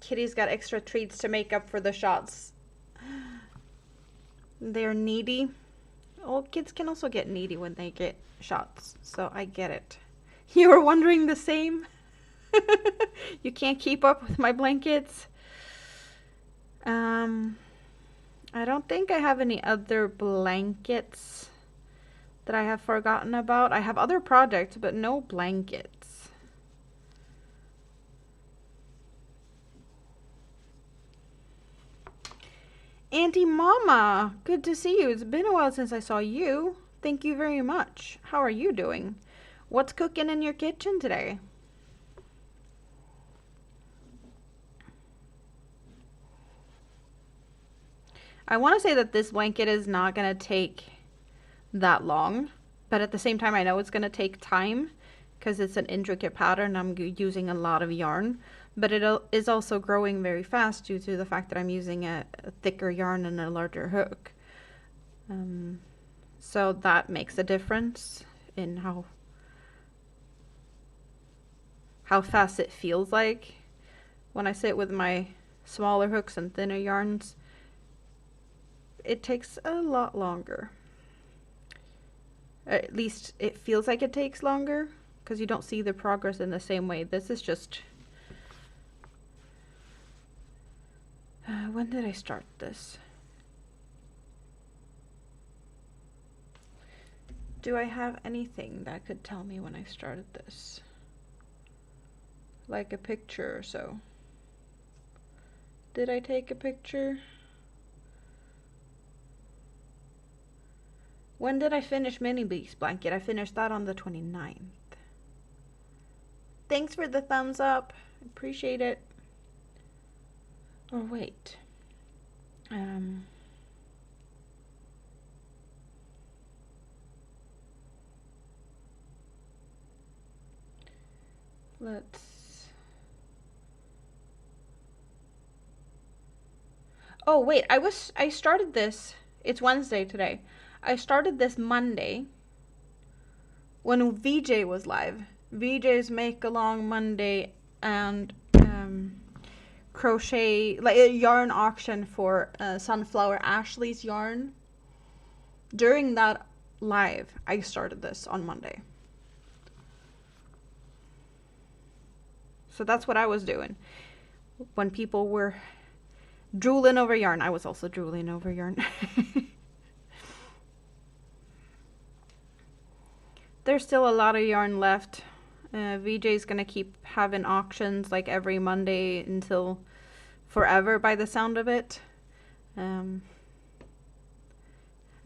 Kitty's got extra treats to make up for the shots. They're needy. Well, kids can also get needy when they get shots, so I get it. You were wondering the same? You can't keep up with my blankets? I don't think I have any other blankets that I have forgotten about. I have other projects, but no blankets. Auntie Mama, good to see you. It's been a while since I saw you. Thank you very much. How are you doing? What's cooking in your kitchen today? I want to say that this blanket is not going to take that long, but at the same time I know it's going to take time because it's an intricate pattern. I'm using a lot of yarn, but it is also growing very fast due to the fact that I'm using a thicker yarn and a larger hook. So that makes a difference in how fast it feels like. When I sit with my smaller hooks and thinner yarns, it takes a lot longer. At least it feels like it takes longer because you don't see the progress in the same way. This is just... when did I start this? Do I have anything that could tell me when I started this? Like a picture or so. Did I take a picture? When did I finish Mini Beast Blanket? I finished that on the 29th. Thanks for the thumbs up. Appreciate it. Or wait. Let's... Oh, wait. I started this. It's Wednesday today. I started this Monday when VJ was live. VJ's Make Along Monday and crochet, like a yarn auction for Sunflower Ashley's yarn. During that live, I started this on Monday. So that's what I was doing. When people were drooling over yarn, I was also drooling over yarn. There's still a lot of yarn left. VJ's gonna keep having auctions like every Monday until forever by the sound of it. I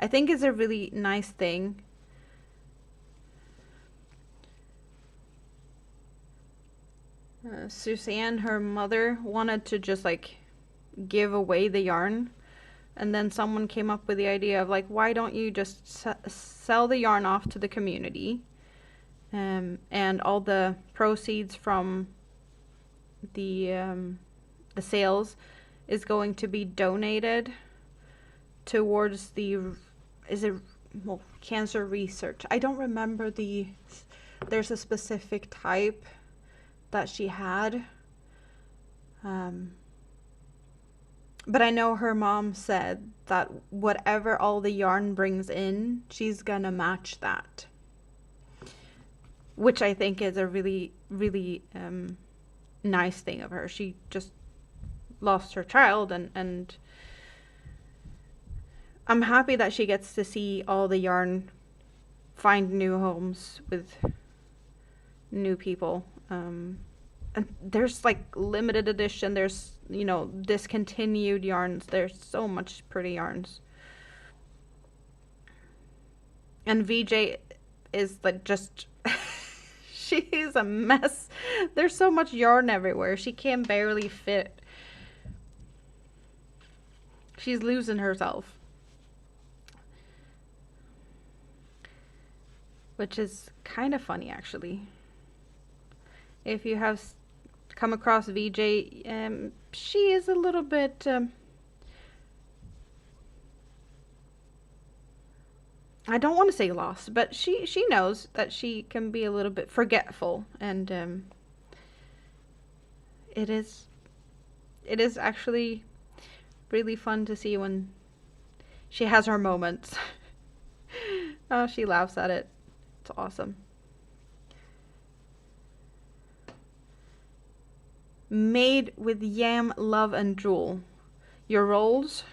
think it's a really nice thing. Suzanne, her mother, wanted to just like give away the yarn. And then someone came up with the idea of like, why don't you just sell the yarn off to the community? And all the proceeds from the sales is going to be donated towards the, cancer research. I don't remember there's a specific type that she had. But I know her mom said that whatever all the yarn brings in, she's gonna match that. Which I think is a really, really nice thing of her. She just lost her child, and I'm happy that she gets to see all the yarn find new homes with new people. And there's like limited edition, there's, you know, discontinued yarns. There's so much pretty yarns. And VJ is like just she's a mess. There's so much yarn everywhere. She can barely fit. She's losing herself. Which is kind of funny, actually. If you have come across VJ, she is a little bit I don't want to say lost, but she knows that she can be a little bit forgetful, and it is actually really fun to see when she has her moments. Oh, she laughs at it. It's awesome. Made with yam, love, and jewel. Your rolls.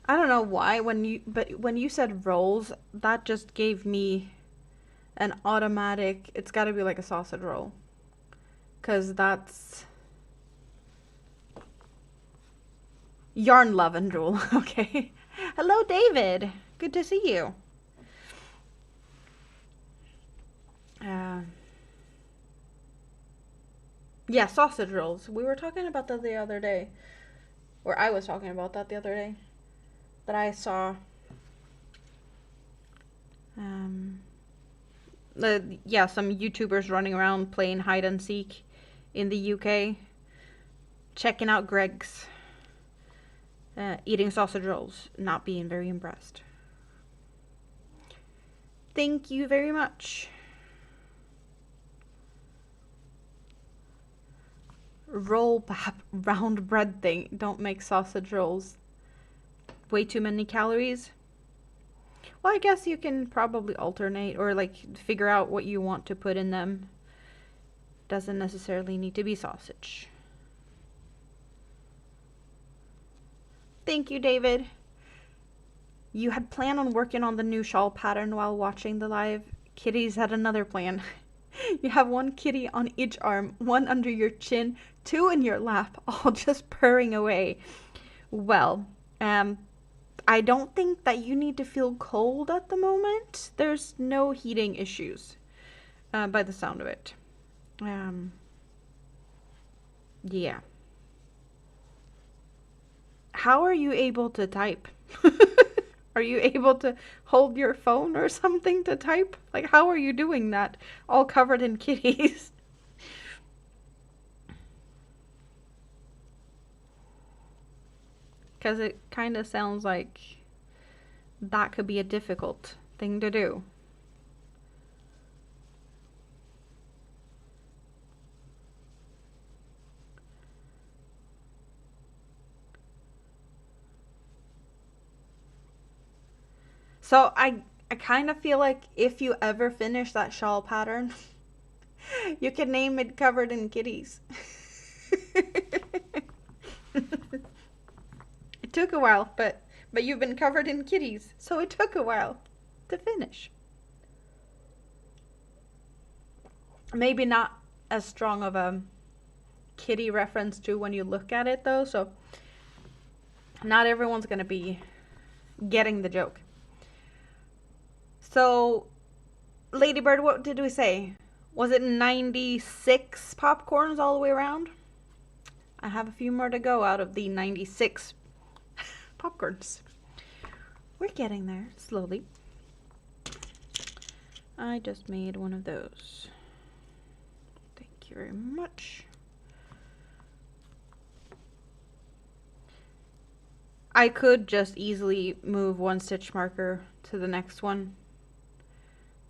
I don't know why when you said rolls, that just gave me an automatic, it's got to be like a sausage roll. 'Cause that's yarn, love, and jewel. Okay. Hello, David. Good to see you. Uh, yeah, sausage rolls. We were talking about that the other day. Or I was talking about that the other day. That I saw. Yeah, some YouTubers running around playing hide and seek in the UK. Checking out Greg's. Eating sausage rolls. Not being very impressed. Thank you very much. Roll pap round bread thing. Don't make sausage rolls. Way too many calories. Well, I guess you can probably alternate or like figure out what you want to put in them. Doesn't necessarily need to be sausage. Thank you, David. You had planned on working on the new shawl pattern while watching the live. Kitty's had another plan. You have one kitty on each arm, one under your chin, two in your lap, all just purring away. Well, I don't think that you need to feel cold at the moment. There's no heating issues, by the sound of it. Yeah. How are you able to type? Are you able to hold your phone or something to type? Like, how are you doing that? All covered in kitties. Because it kind of sounds like that could be a difficult thing to do. So I kind of feel like if you ever finish that shawl pattern, you can name it Covered in Kitties. It took a while, but you've been covered in kitties, so it took a while to finish. Maybe not as strong of a kitty reference to when you look at it though, so not everyone's gonna be getting the joke. So, Ladybird, what did we say? Was it 96 popcorns all the way around? I have a few more to go out of the 96 popcorns. We're getting there, slowly. I just made one of those. Thank you very much. I could just easily move one stitch marker to the next one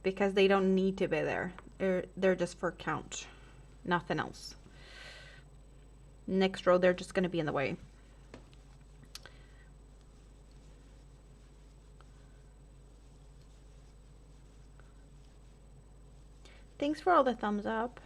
because they don't need to be there. They're just for count, nothing else. Next row, they're just going to be in the way. Thanks for all the thumbs up.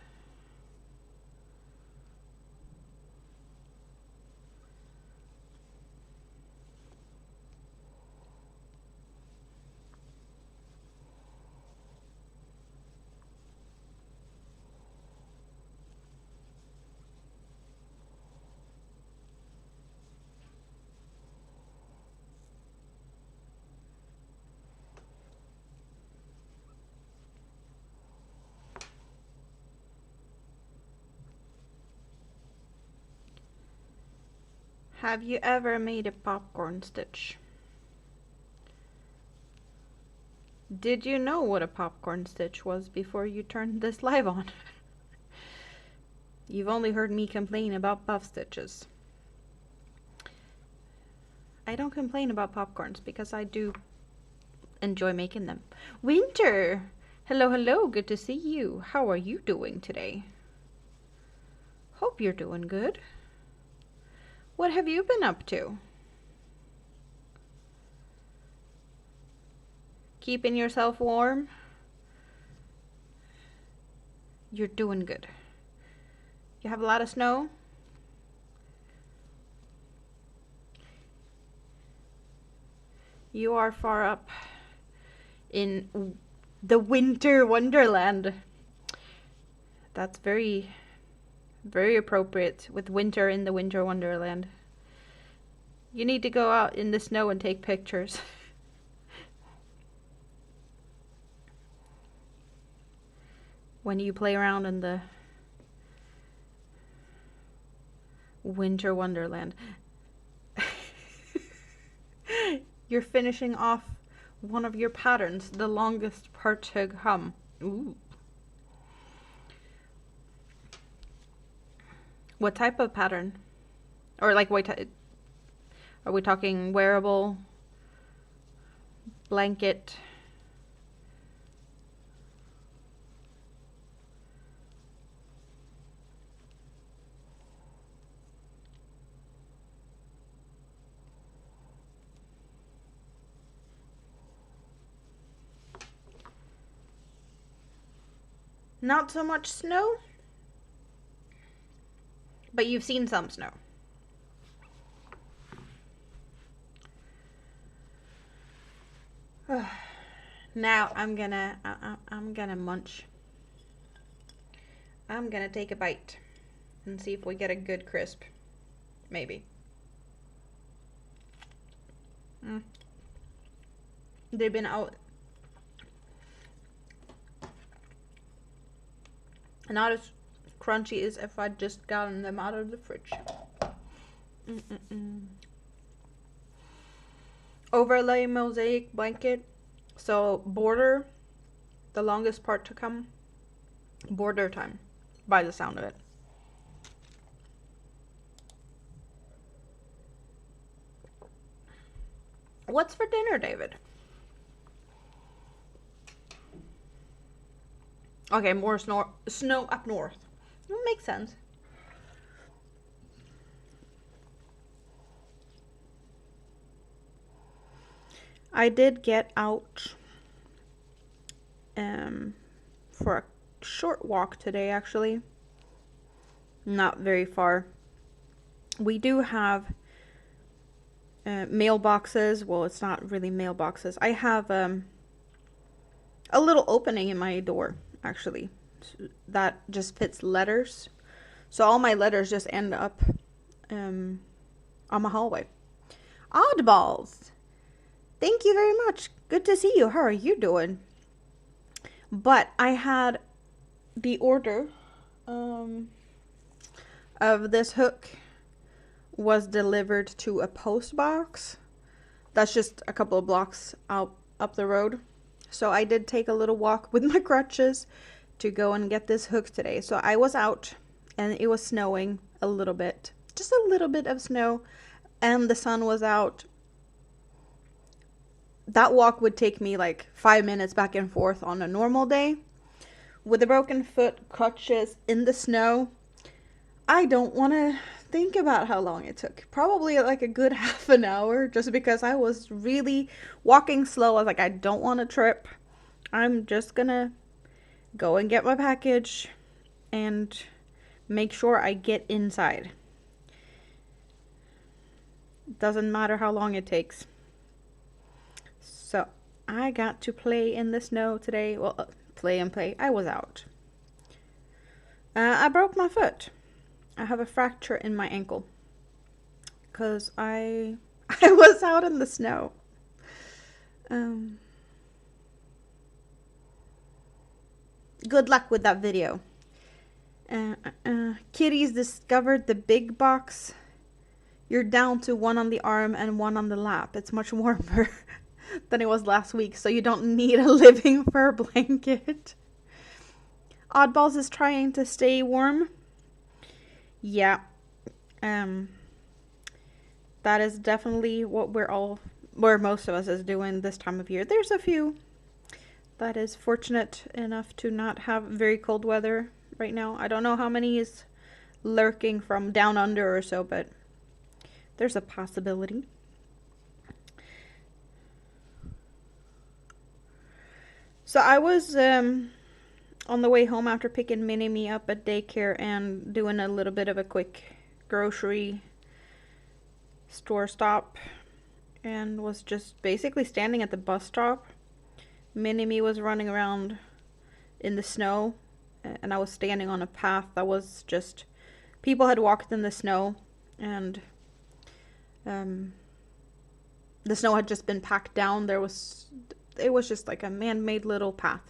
Have you ever made a popcorn stitch? Did you know what a popcorn stitch was before you turned this live on? You've only heard me complain about puff stitches. I don't complain about popcorns because I do enjoy making them. Winter! Hello, hello, good to see you. How are you doing today? Hope you're doing good. What have you been up to? Keeping yourself warm? You're doing good. You have a lot of snow? You are far up in the winter wonderland. That's very, very appropriate with winter in the winter wonderland. You need to go out in the snow and take pictures. when you play around in the winter wonderland. You're finishing off one of your patterns, the longest part to come. Ooh. What type of pattern? Or like what are we talking wearable, blanket? Not so much snow, but you've seen some snow. Now I'm gonna munch. I'm gonna take a bite and see if we get a good crisp. Maybe. They've been out. Not as crunchy as if I'd just gotten them out of the fridge. Overlay mosaic blanket. So border, the longest part to come. Border time, by the sound of it. What's for dinner, David? Okay, more snow up north. That makes sense. I did get out for a short walk today, actually. Not very far. We do have mailboxes. Well, it's not really mailboxes. I have a little opening in my door, actually, that just fits letters. So all my letters just end up on my hallway. Oddballs! Thank you very much. Good to see you. How are you doing? But I had the order of this hook was delivered to a post box. That's just a couple of blocks up the road. So I did take a little walk with my crutches to go and get this hook today. So I was out and it was snowing a little bit. Just a little bit of snow. And the sun was out. That walk would take me like 5 minutes back and forth on a normal day. With a broken foot, crutches, in the snow, I don't want to think about how long it took. Probably like a good half an hour, just because I was really walking slow. I was like, I don't want to trip. I'm just gonna go and get my package and make sure I get inside. Doesn't matter how long it takes. So I got to play in the snow today. Well, play. I was out. I broke my foot. I have a fracture in my ankle because I was out in the snow. Good luck with that video. Kitty's discovered the big box. You're down to one on the arm and one on the lap. It's much warmer than it was last week, so you don't need a living fur blanket. Oddballs is trying to stay warm. Yeah. That is definitely what where most of us is doing this time of year. There's a few that is fortunate enough to not have very cold weather right now. I don't know how many is lurking from down under or so, but there's a possibility. So I was on the way home after picking Mini-Me up at daycare and doing a little bit of a quick grocery store stop, and was just basically standing at the bus stop. Mini-Me was running around in the snow, and I was standing on a path that was just, people had walked in the snow, and the snow had just been packed down. It was just like a man-made little path.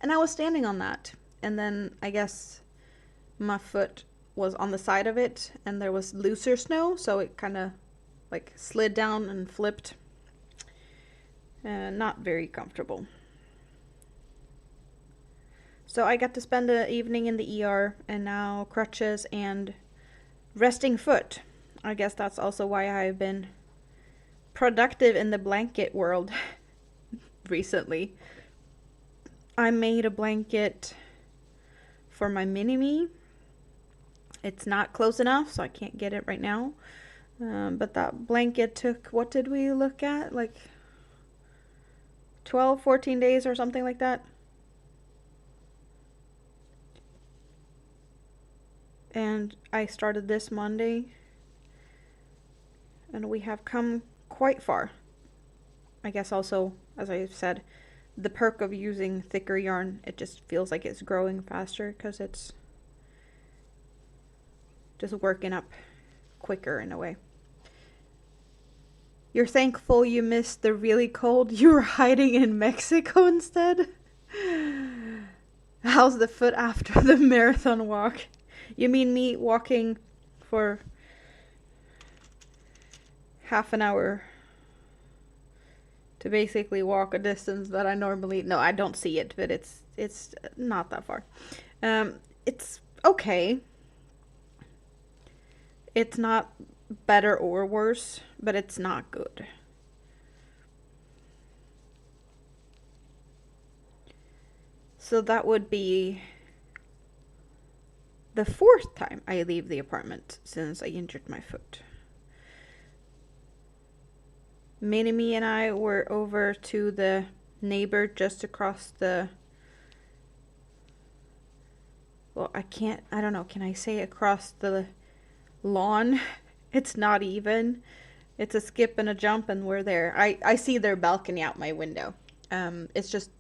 And I was standing on that. and then I guess my foot was on the side of it and there was looser snow, so it kind of like slid down and flipped. Not very comfortable. So I got to spend the evening in the ER, and now crutches and resting foot. I guess that's also why I've been productive in the blanket world recently. I made a blanket for my mini-me. It's not close enough, so I can't get it right now. But that blanket took, what did we look at? Like 12, 14 days or something like that. And I started this Monday. And we have come quite far. I guess also, as I said, the perk of using thicker yarn, it just feels like it's growing faster because it's just working up quicker in a way. You're thankful you missed the really cold. You were hiding in Mexico instead? How's the foot after the marathon walk? You mean me walking for half an hour to basically walk a distance that I normally... No, I don't see it, but it's not that far. It's okay. It's not better or worse, but it's not good. So that would be the 4th time I leave the apartment since I injured my foot. Minnie and I were over to the neighbor just across the... Well, I don't know, can I say across the lawn? It's not even. It's a skip and a jump and we're there. I see their balcony out my window. It's just...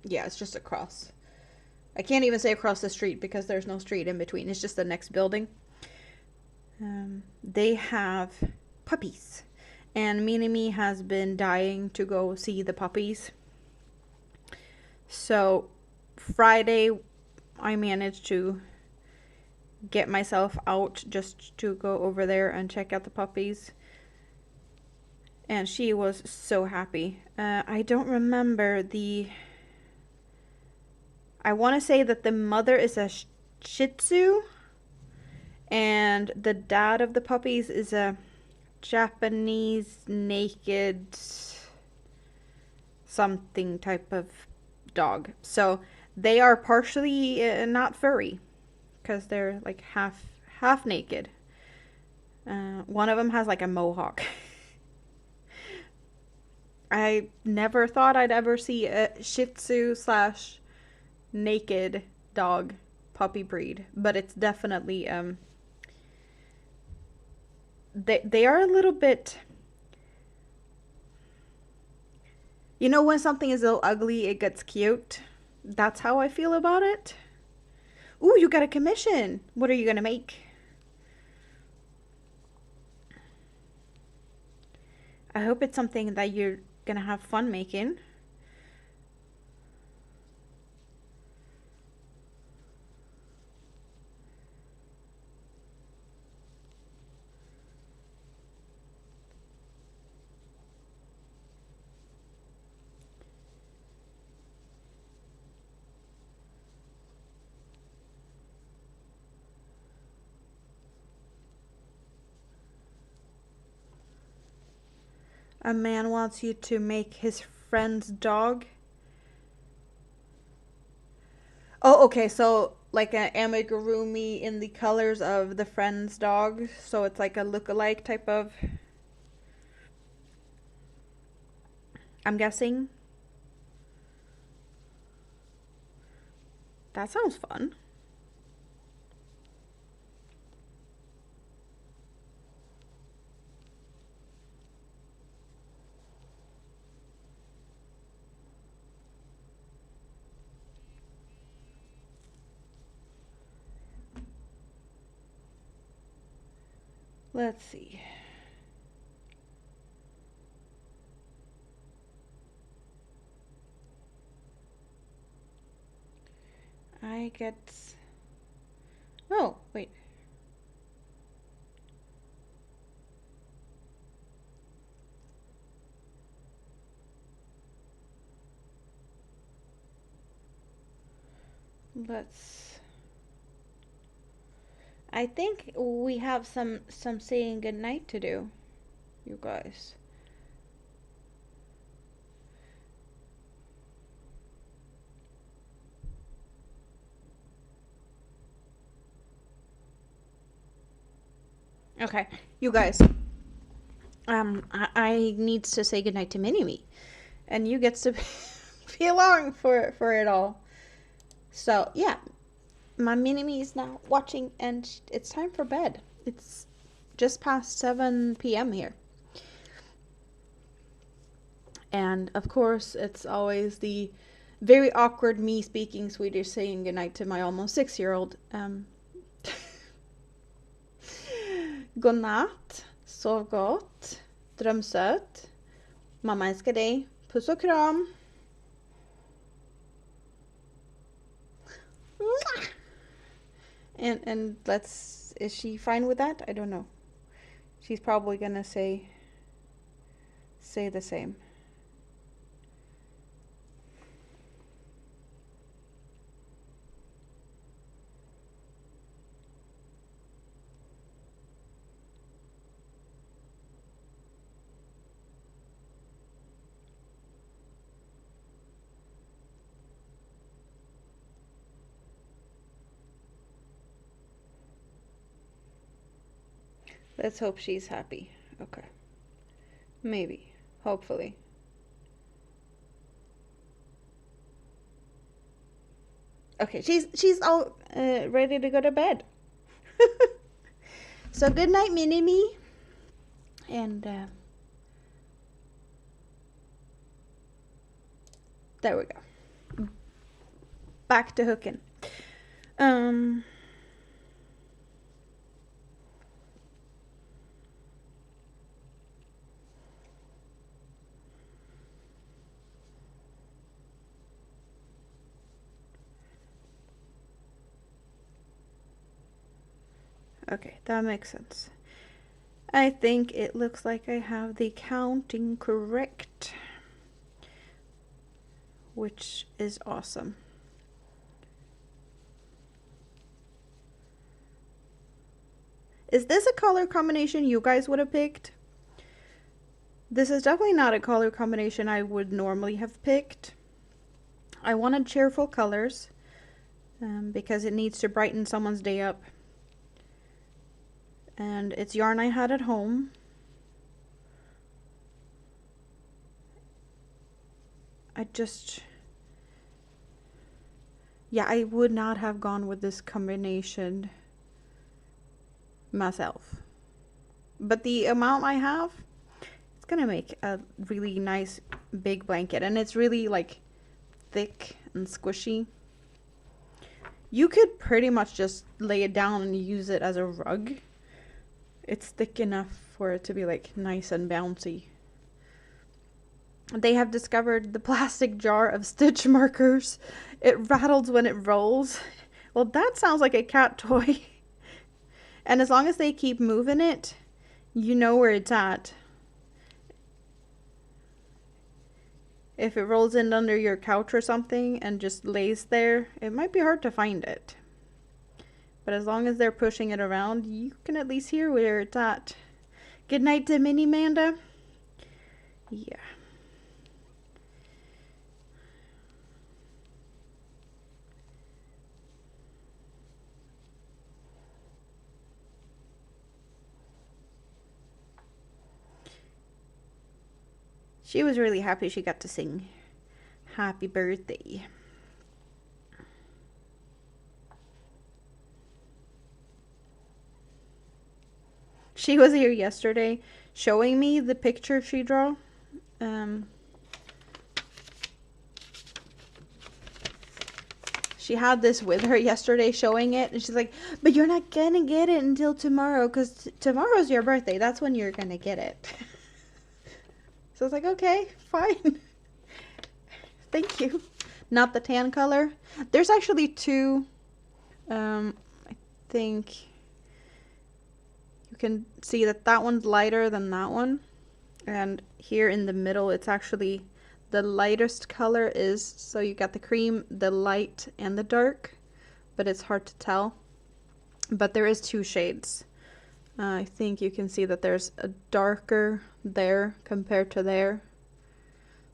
Yeah, it's just across. I can't even say across the street because there's no street in between. It's just the next building. They have puppies. And Minnie has been dying to go see the puppies. So Friday, I managed to get myself out just to go over there and check out the puppies. And she was so happy. I don't remember the... I want to say that the mother is a Shih Tzu. And the dad of the puppies is a Japanese naked something type of dog. So they are partially not furry because they're like half naked. One of them has like a mohawk. I never thought I'd ever see a Shih Tzu / naked dog puppy breed, but it's definitely they are a little bit, you know, when something is so ugly it gets cute. That's how I feel about it. Ooh, you got a commission. What are you gonna make? I hope it's something that you're gonna have fun making. A man wants you to make his friend's dog. Oh, okay, so like an amigurumi in the colors of the friend's dog. So it's like a look-alike type of... I'm guessing. That sounds fun. Let's see. I get... Oh, wait. Let's... I think we have some saying goodnight to do, you guys. Okay, you guys. I needs to say goodnight to Mini-Me, and you gets to be along for it all. So yeah, my Mini-Me is now watching, and it's time for bed. It's just past 7 p.m. here. And of course, it's always the very awkward me speaking Swedish saying goodnight to my almost 6-year-old. Godnatt, sov gott, dröm sött, mamma älskar dig, puss och kram. And is she fine with that? I don't know. She's probably gonna say the same. Let's hope she's happy. Okay. Maybe. Hopefully. Okay, she's all ready to go to bed. So good night, Mini-Me. And there we go. Back to hooking. Okay, that makes sense. I think it looks like I have the counting correct, which is awesome. Is this a color combination you guys would have picked? This is definitely not a color combination I would normally have picked. I wanted cheerful colors because it needs to brighten someone's day up. And it's yarn I had at home. Yeah, I would not have gone with this combination myself. But the amount I have, it's gonna make a really nice big blanket. And it's really like thick and squishy. You could pretty much just lay it down and use it as a rug. It's thick enough for it to be like nice and bouncy. They have discovered the plastic jar of stitch markers. It rattles when it rolls. Well, that sounds like a cat toy. And as long as they keep moving it, you know where it's at. If it rolls in under your couch or something and just lays there, it might be hard to find it. But as long as they're pushing it around, you can at least hear where it's at. Good night to Mini Manda. Yeah. She was really happy she got to sing happy birthday. She was here yesterday showing me the picture she drew. She had this with her yesterday showing it, and she's like, but you're not gonna get it until tomorrow, because tomorrow's your birthday. That's when you're gonna get it. So I was like, okay, fine. Thank you. not the tan color. There's actually two. I think you can see that that one's lighter than that one. And here in the middle, it's actually the lightest color is, so you got the cream, the light, and the dark, but it's hard to tell. But there is two shades. I think you can see that there's a darker there compared to there.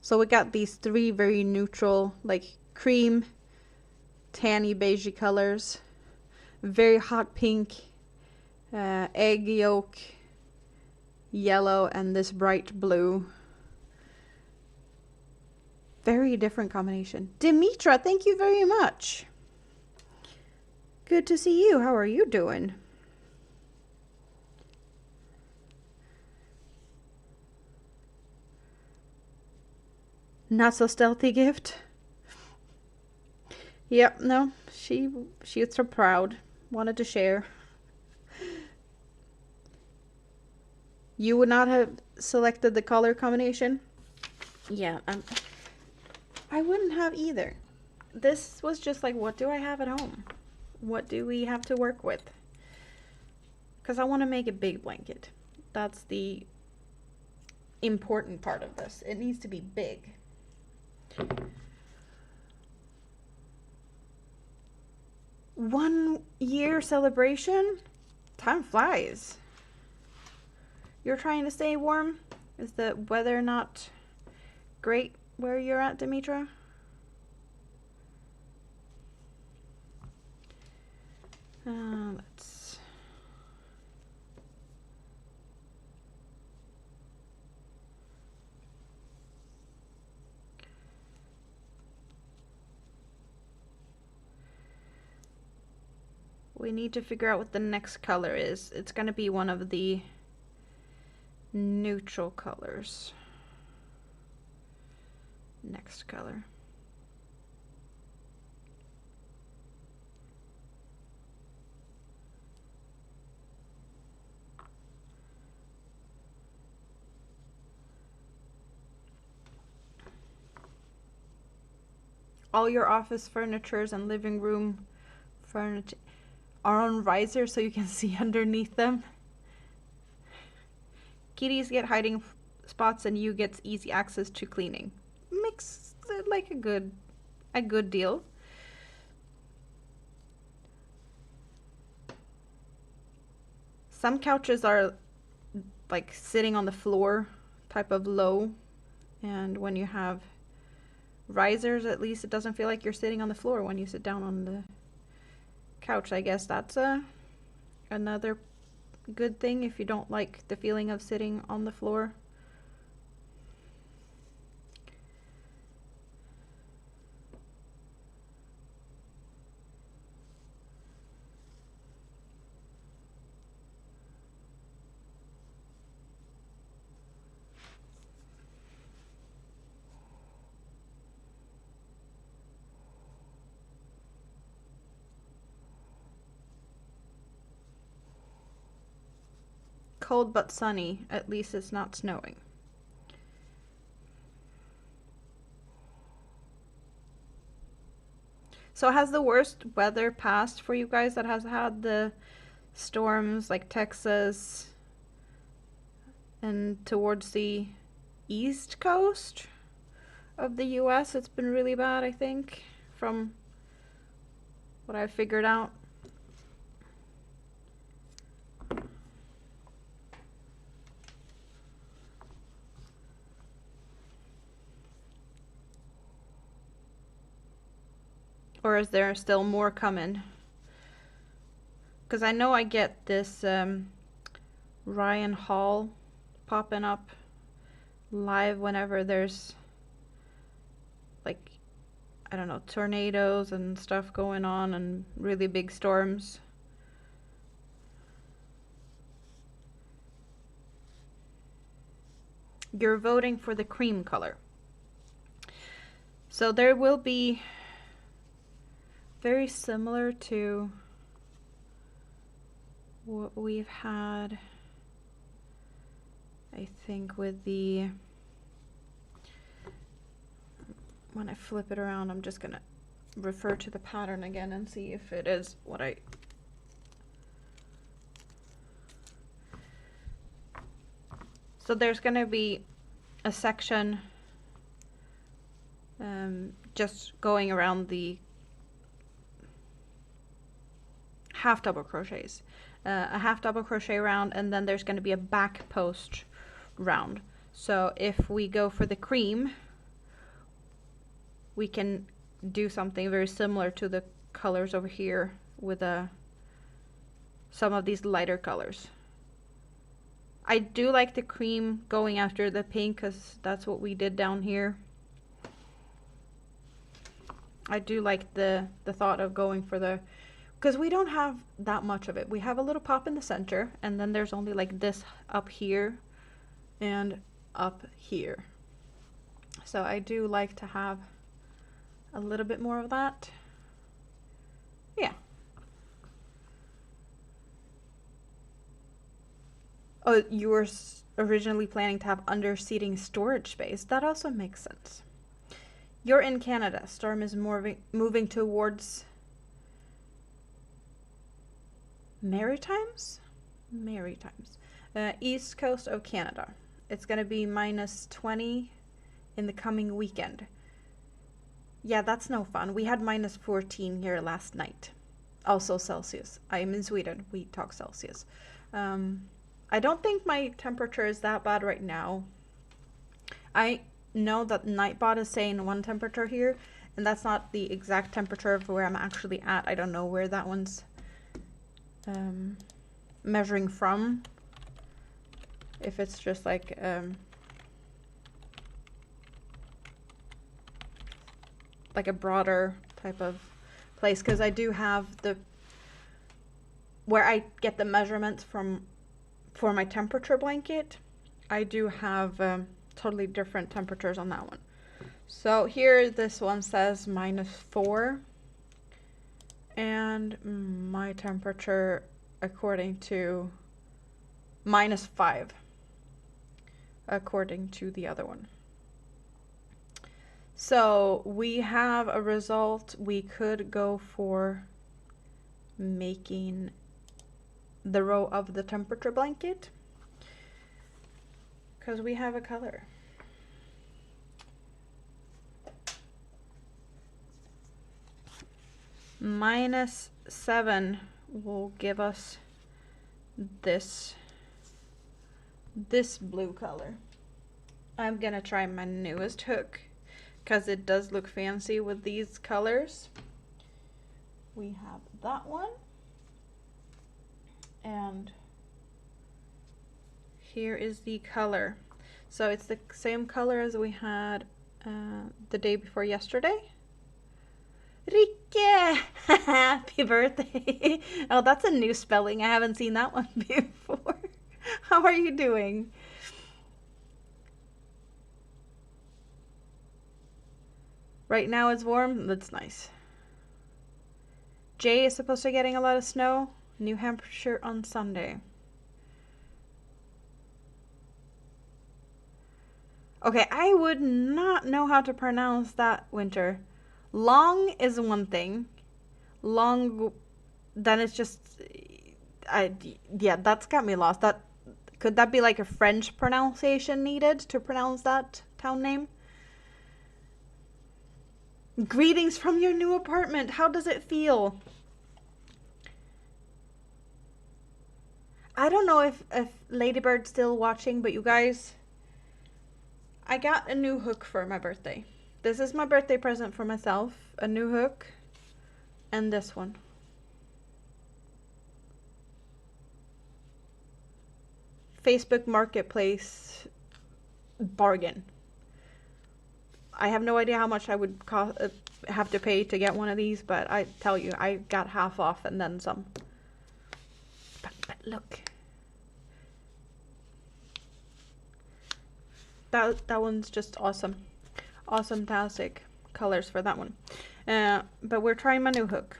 So we got these three very neutral, like cream, tanny, beigey colors. Very hot pink, egg yolk, yellow, and this bright blue. Very different combination. Demetra, thank you very much. Good to see you. How are you doing? Not so stealthy gift. Yep, no, she's so proud. Wanted to share. You would not have selected the color combination? Yeah, I wouldn't have either. This was just like, what do I have at home? What do we have to work with? Because I want to make a big blanket. That's the important part of this. It needs to be big. 1 year celebration? Time flies. You're trying to stay warm? Is the weather not great where you're at, Demetra? Let's... We need to figure out what the next color is. It's going to be one of the neutral colors. Next color. All your office furnitures and living room furniture are on risers so you can see underneath them. Kitties get hiding spots and you get easy access to cleaning. Makes it like a good deal. Some couches are like sitting on the floor, type of low, and when you have risers, at least it doesn't feel like you're sitting on the floor when you sit down on the couch. I guess that's another good thing if you don't like the feeling of sitting on the floor. Cold but sunny. At least it's not snowing. So has the worst weather passed for you guys that has had the storms like Texas and towards the east coast of the US? It's been really bad, I think, from what I've figured out. Or is there still more coming? Because I know I get this Ryan Hall popping up live whenever there's like, I don't know, tornadoes and stuff going on and really big storms. You're voting for the cream color. So there will be very similar to what we've had, I think, with the when I flip it around, I'm just gonna refer to the pattern again and see if it is what I... So there's gonna be a section just going around the half double crochets, a half double crochet round, and then there's going to be a back post round. So if we go for the cream, we can do something very similar to the colors over here with some of these lighter colors. I do like the cream going after the pink because that's what we did down here. I do like the thought of going for the, because we don't have that much of it. We have a little pop in the center, and then there's only like this up here and up here. So I do like to have a little bit more of that. Yeah. Oh, you were originally planning to have under seating storage space. That also makes sense. You're in Canada. Storm is moving towards Maritimes? Maritimes. East coast of Canada. It's going to be -20 in the coming weekend. Yeah, that's no fun. We had -14 here last night. Also Celsius. I am in Sweden. We talk Celsius. I don't think my temperature is that bad right now. I know that Nightbot is saying one temperature here, and that's not the exact temperature of where I'm actually at. I don't know where that one's measuring from. If it's just like a broader type of place, because I do have where I get the measurements from for my temperature blanket. I do have totally different temperatures on that one. So here this one says -4, and my temperature according to -5 according to the other one. So we have a result. We could go for making the row of the temperature blanket because we have a color. -7 will give us this blue color. I'm gonna try my newest hook because it does look fancy with these colors. We have that one, and here is the color. So it's the same color as we had the day before yesterday. Ricke! Happy birthday! Oh, that's a new spelling. I haven't seen that one before. How are you doing? Right now it's warm. That's nice. Jay is supposed to be getting a lot of snow. New Hampshire on Sunday. Okay, I would not know how to pronounce that, Winter. Long is one thing. Long, then it's just, yeah, that's got me lost. Could that be like a French pronunciation needed to pronounce that town name? Greetings from your new apartment. How does it feel? I don't know if Ladybird's still watching, but you guys, I got a new hook for my birthday. This is my birthday present for myself. A new hook. And this one. Facebook Marketplace bargain. I have no idea how much I would have to pay to get one of these, but I tell you, I got half off and then some. But look. That one's just awesome. Awesome-tastic colors for that one. But we're trying my new hook.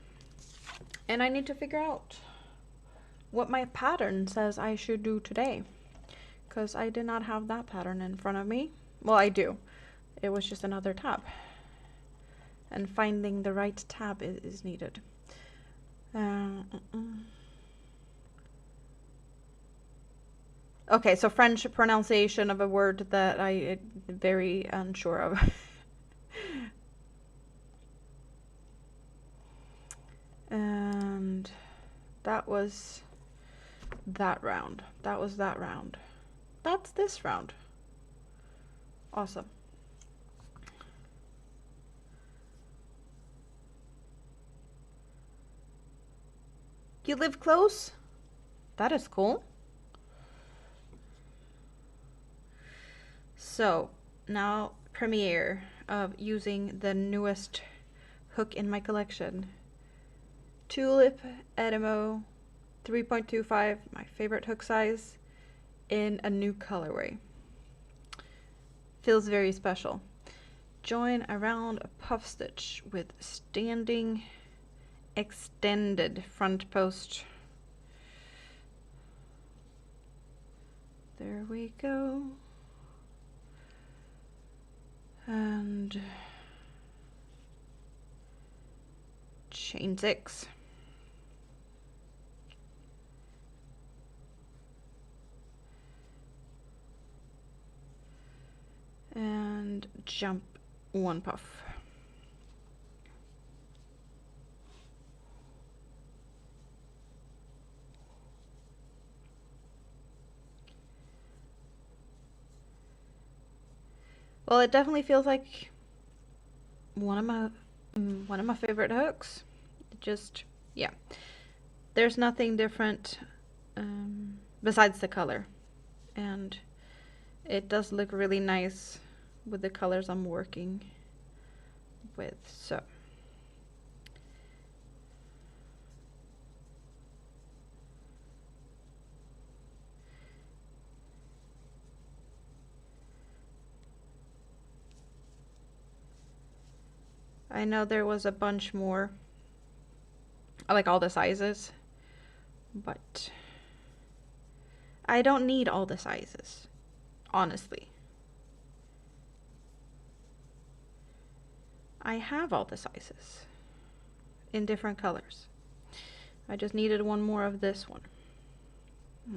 And I need to figure out what my pattern says I should do today. Because I did not have that pattern in front of me. Well, I do. It was just another tab. and finding the right tab is needed. Okay, so French pronunciation of a word that I am very unsure of. And that was that round. That was that round. That's this round. Awesome. You live close? That is cool. So now premiere of using the newest hook in my collection. Tulip Edimo 3.25, my favorite hook size, in a new colorway. Feels very special. Join around a puff stitch with standing extended front post. There we go. And chain 6. And jump 1 puff. Well, it definitely feels like one of my favorite hooks. Just, yeah. There's nothing different besides the color. And it does look really nice with the colors I'm working with. So I know there was a bunch more. I like all the sizes, but I don't need all the sizes, honestly. I have all the sizes in different colors. I just needed one more of this one.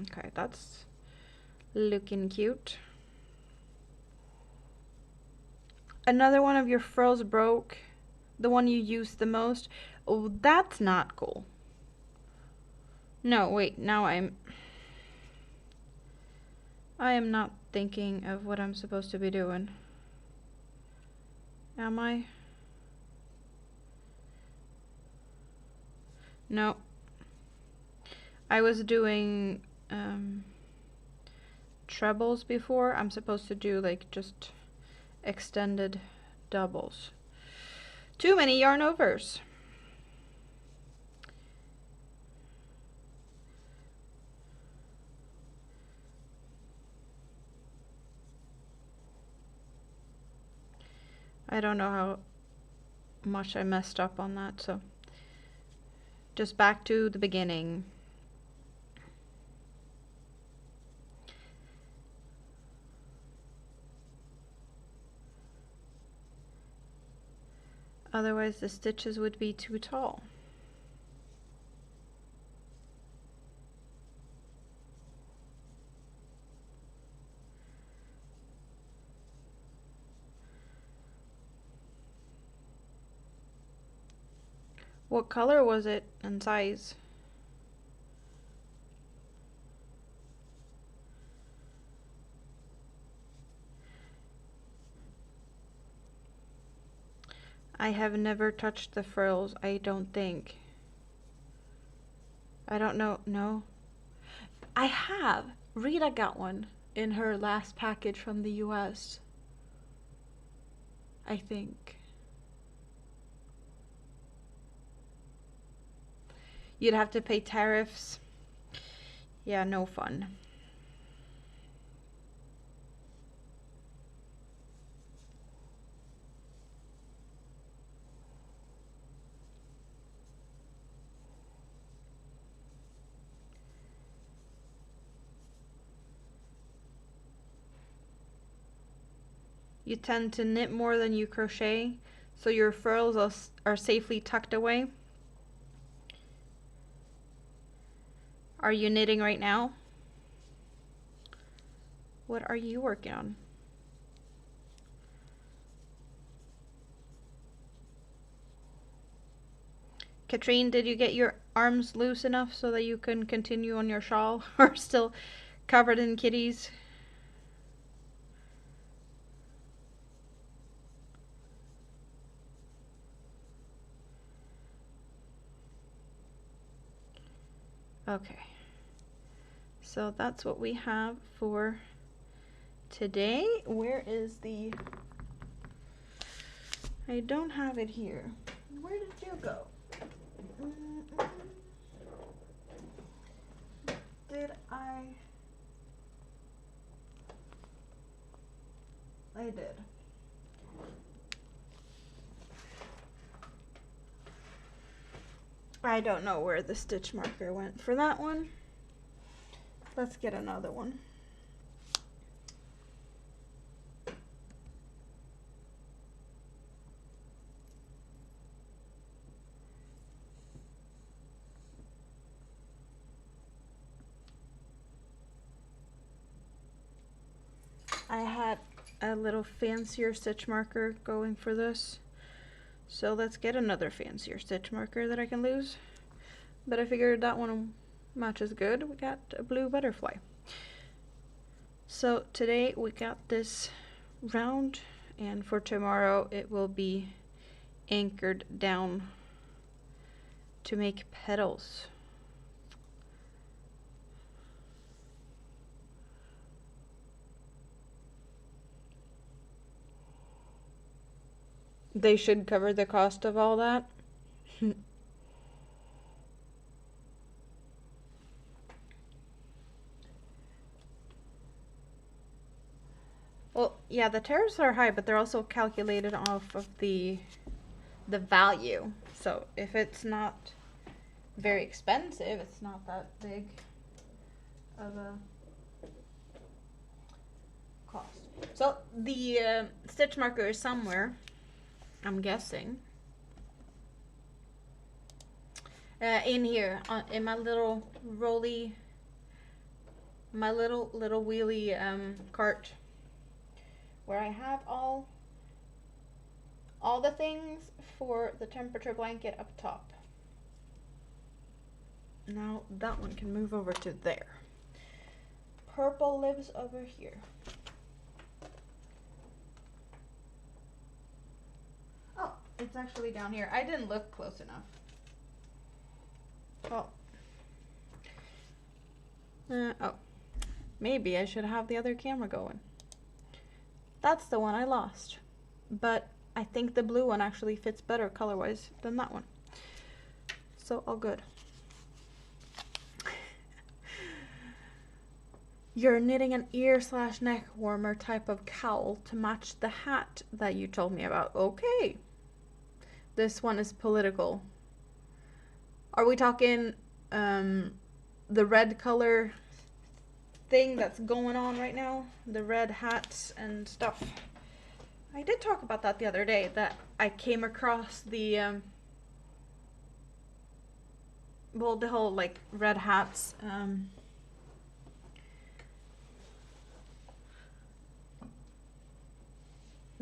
Okay, that's looking cute. Another one of your frills broke. The one you used the most. Oh, that's not cool. No, wait, now I am not thinking of what I'm supposed to be doing. Am I? No. I was doing trebles before. I'm supposed to do like just extended doubles. Too many yarn overs. I don't know how much I messed up on that, so just back to the beginning. Otherwise the stitches would be too tall. What color was it and size? I have never touched the frills, I don't think. I don't know, no. I have. Rita got one in her last package from the US. I think. You'd have to pay tariffs. Yeah, no fun. You tend to knit more than you crochet, so your furls are safely tucked away. Are you knitting right now? What are you working on? Katrine, did you get your arms loose enough so that you can continue on your shawl, or still covered in kitties? Okay, so that's what we have for today. Where is the... I don't have it here. Where did you go? Did I did. I don't know where the stitch marker went for that one. Let's get another one. I had a little fancier stitch marker going for this, so let's get another fancier stitch marker that I can lose. But I figured that one matches good. We got a blue butterfly. So today we got this round, and for tomorrow it will be anchored down to make petals. They should cover the cost of all that. Well, yeah, the tariffs are high, but they're also calculated off of the value. So if it's not very expensive, it's not that big of a cost. So the stitch marker is somewhere, I'm guessing, in here, in my little rolly, my little wheelie cart, where I have all the things for the temperature blanket up top. Now that one can move over to there. Purple lives over here. Oh, it's actually down here. I didn't look close enough. Well, oh, maybe I should have the other camera going. That's the one I lost, but I think the blue one actually fits better color-wise than that one. So all good. You're knitting an ear/neck warmer type of cowl to match the hat that you told me about. Okay. This one is political. Are we talking the red color thing that's going on right now? The red hats and stuff. I did talk about that the other day, that I came across the well, the whole like red hats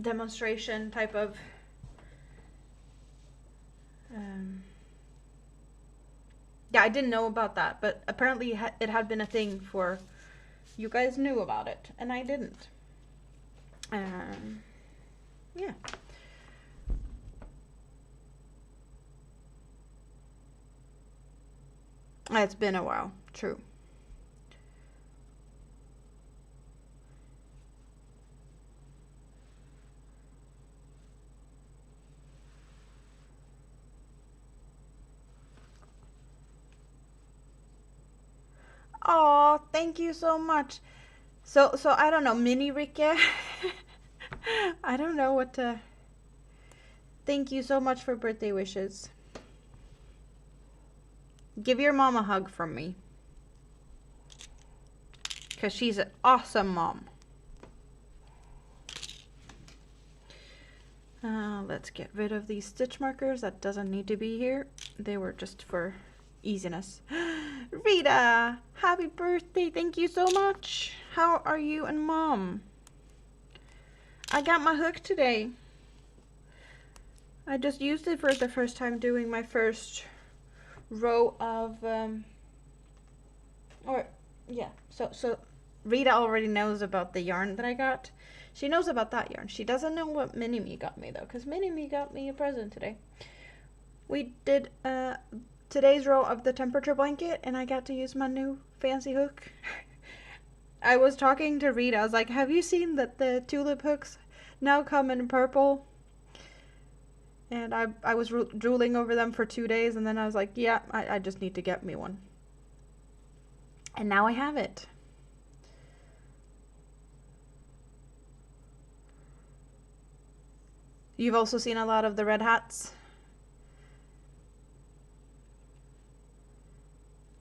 demonstration type of yeah, I didn't know about that, but apparently it had been a thing for... You guys knew about it, and I didn't. Yeah. It's been a while, true. Oh, thank you so much. So I don't know, Mini Rike. I don't know what to... Thank you so much for birthday wishes. Give your mom a hug from me, because she's an awesome mom. Let's get rid of these stitch markers. That doesn't need to be here. They were just for easiness. Rita, happy birthday. Thank you so much. How are you and Mom? I got my hook today. I just used it for the first time doing my first row of, so Rita already knows about the yarn that I got. She knows about that yarn. She doesn't know what Mini-Me got me though, because Mini-Me got me a present today. We did today's row of the temperature blanket, and I got to use my new fancy hook. I was talking to Rita. I was like, have you seen that the tulip hooks now come in purple? And I was drooling over them for 2 days, and then I was like, yeah, I just need to get me one. And now I have it. You've also seen a lot of the red hats.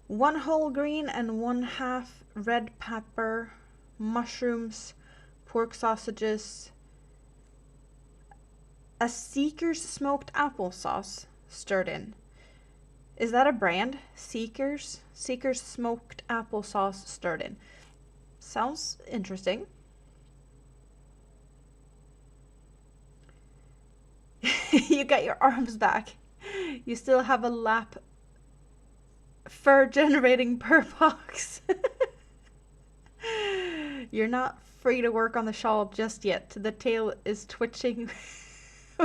1 whole green and 1/2 red pepper, mushrooms, pork sausages, a Seeker's smoked applesauce stirred in. Is that a brand? Seeker's smoked applesauce stirred in. Sounds interesting. You got your arms back. You still have a lap fur generating purr box. You're not free to work on the shawl just yet. The tail is twitching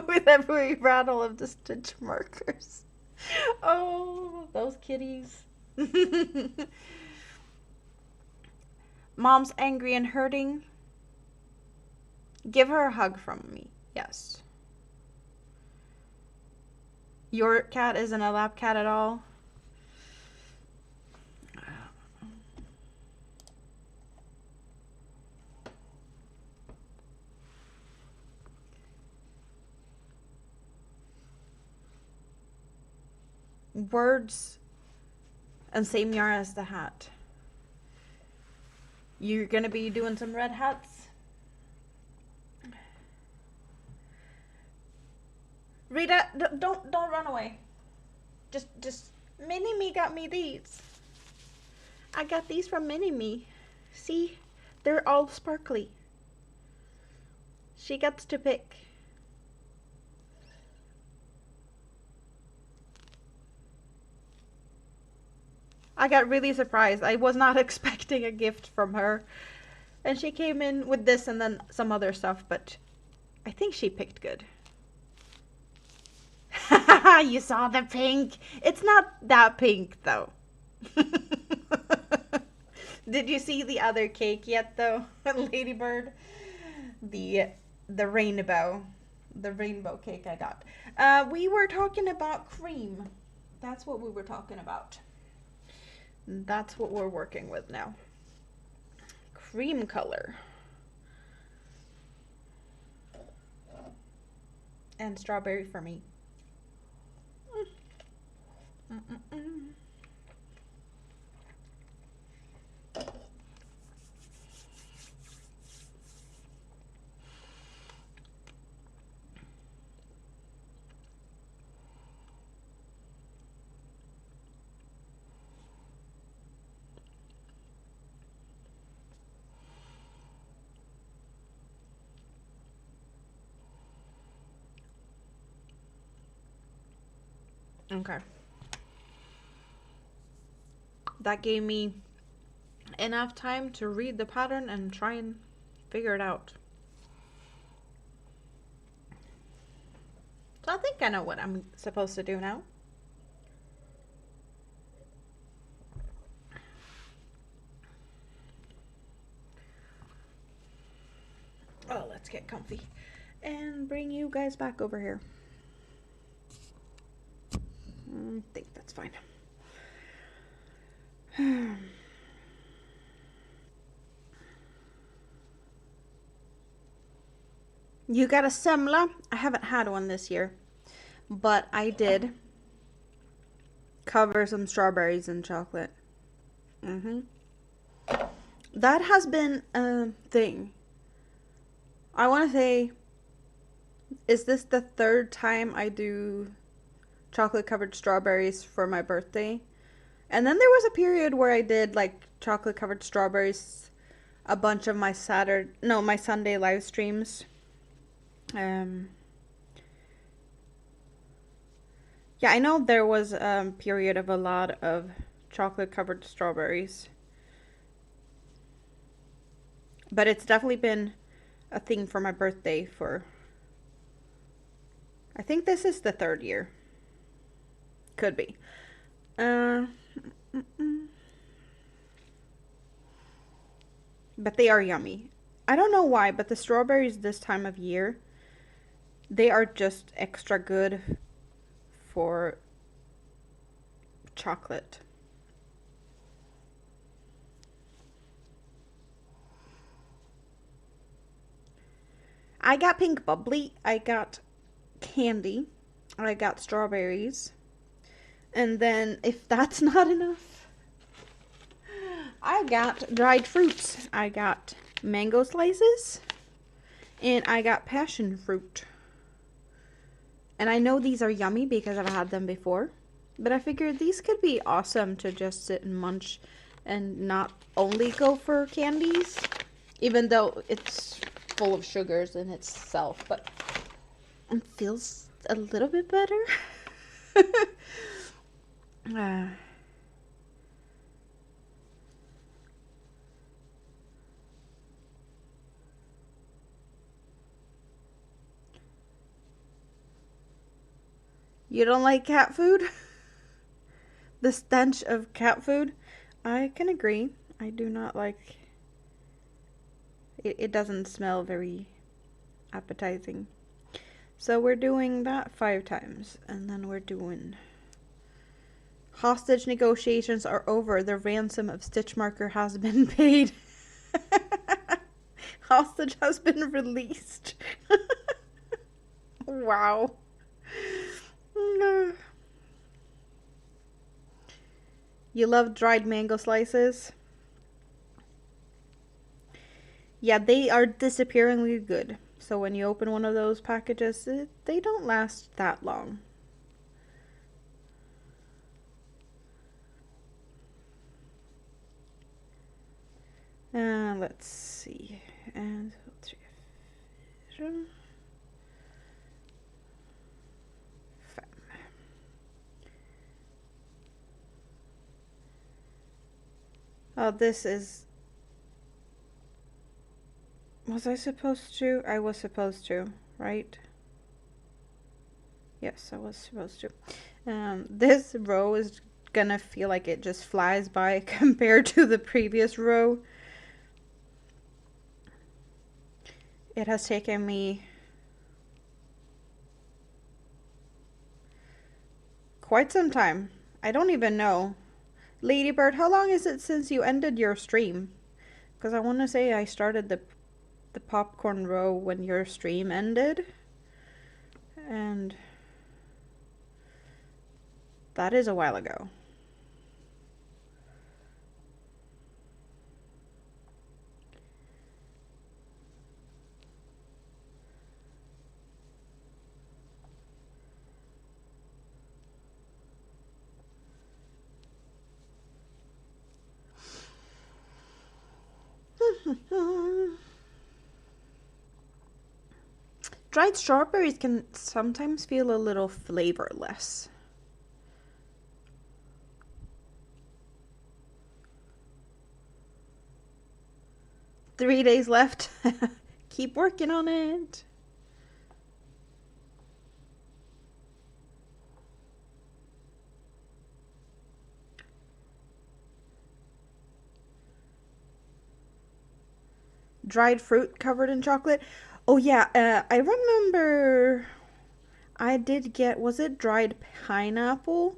with every rattle of the stitch markers. Oh, those kitties. Mom's angry and hurting. Give her a hug from me. Yes. Your cat isn't a lap cat at all. Words and same yarn as the hat. You're gonna be doing some red hats. Rita, don't run away. Just Mini-Me got me these. I got these from Mini-Me. See, they're all sparkly. She gets to pick. I got really surprised. I was not expecting a gift from her. And she came in with this and then some other stuff, but I think she picked good. You saw the pink. It's not that pink though. Did you see the other cake yet though? Ladybird? The rainbow. The rainbow cake I got. We were talking about cream. That's what we were talking about. That's what we're working with now. Cream color. And strawberry for me. Okay. That gave me enough time to read the pattern and try and figure it out. So I think I know what I'm supposed to do now. Oh, let's get comfy and bring you guys back over here. I think that's fine. You got a semla? I haven't had one this year, but I did cover some strawberries in chocolate. That has been a thing. I want to say Is this the third time I do chocolate covered strawberries for my birthday? And then there was a period where I did like chocolate covered strawberries a bunch of my my Sunday live streams. Um yeah, I know there was a period of a lot of chocolate covered strawberries. But it's definitely been a thing for my birthday for I think this is the third year. Could be. Uh But they are yummy. I don't know why, but the strawberries this time of year, they are just extra good for chocolate. I got pink bubbly, I got candy, I got strawberries, and then if that's not enough, I got dried fruits. I got mango slices, and I got passion fruit. And I know these are yummy because I've had them before, but I figured these could be awesome to just sit and munch and not only go for candies, even though it's full of sugars in itself, but it feels a little bit better. uh, you don't like cat food? The stench of cat food? I can agree. I do not like it. It doesn't smell very appetizing. So we're doing that 5 times, and then we're doing hostage negotiations are over. The ransom of Stitch Marker has been paid. Hostage has been released. Wow. You love dried mango slices? Yeah, they are disappearingly good. So when you open one of those packages, they don't last that long. Let's see. And 3, 4, 5. Oh, this is... Was I supposed to? I was supposed to, right? Yes, I was supposed to. This row is gonna feel like it just flies by compared to the previous row. It has taken me quite some time. I don't even know. Ladybird, how long is it since you ended your stream? Because I want to say I started the popcorn row when your stream ended. And that is a while ago. Dried strawberries can sometimes feel a little flavorless. Three days left. Keep working on it. Dried fruit covered in chocolate. Oh yeah, I remember I did get, was it dried pineapple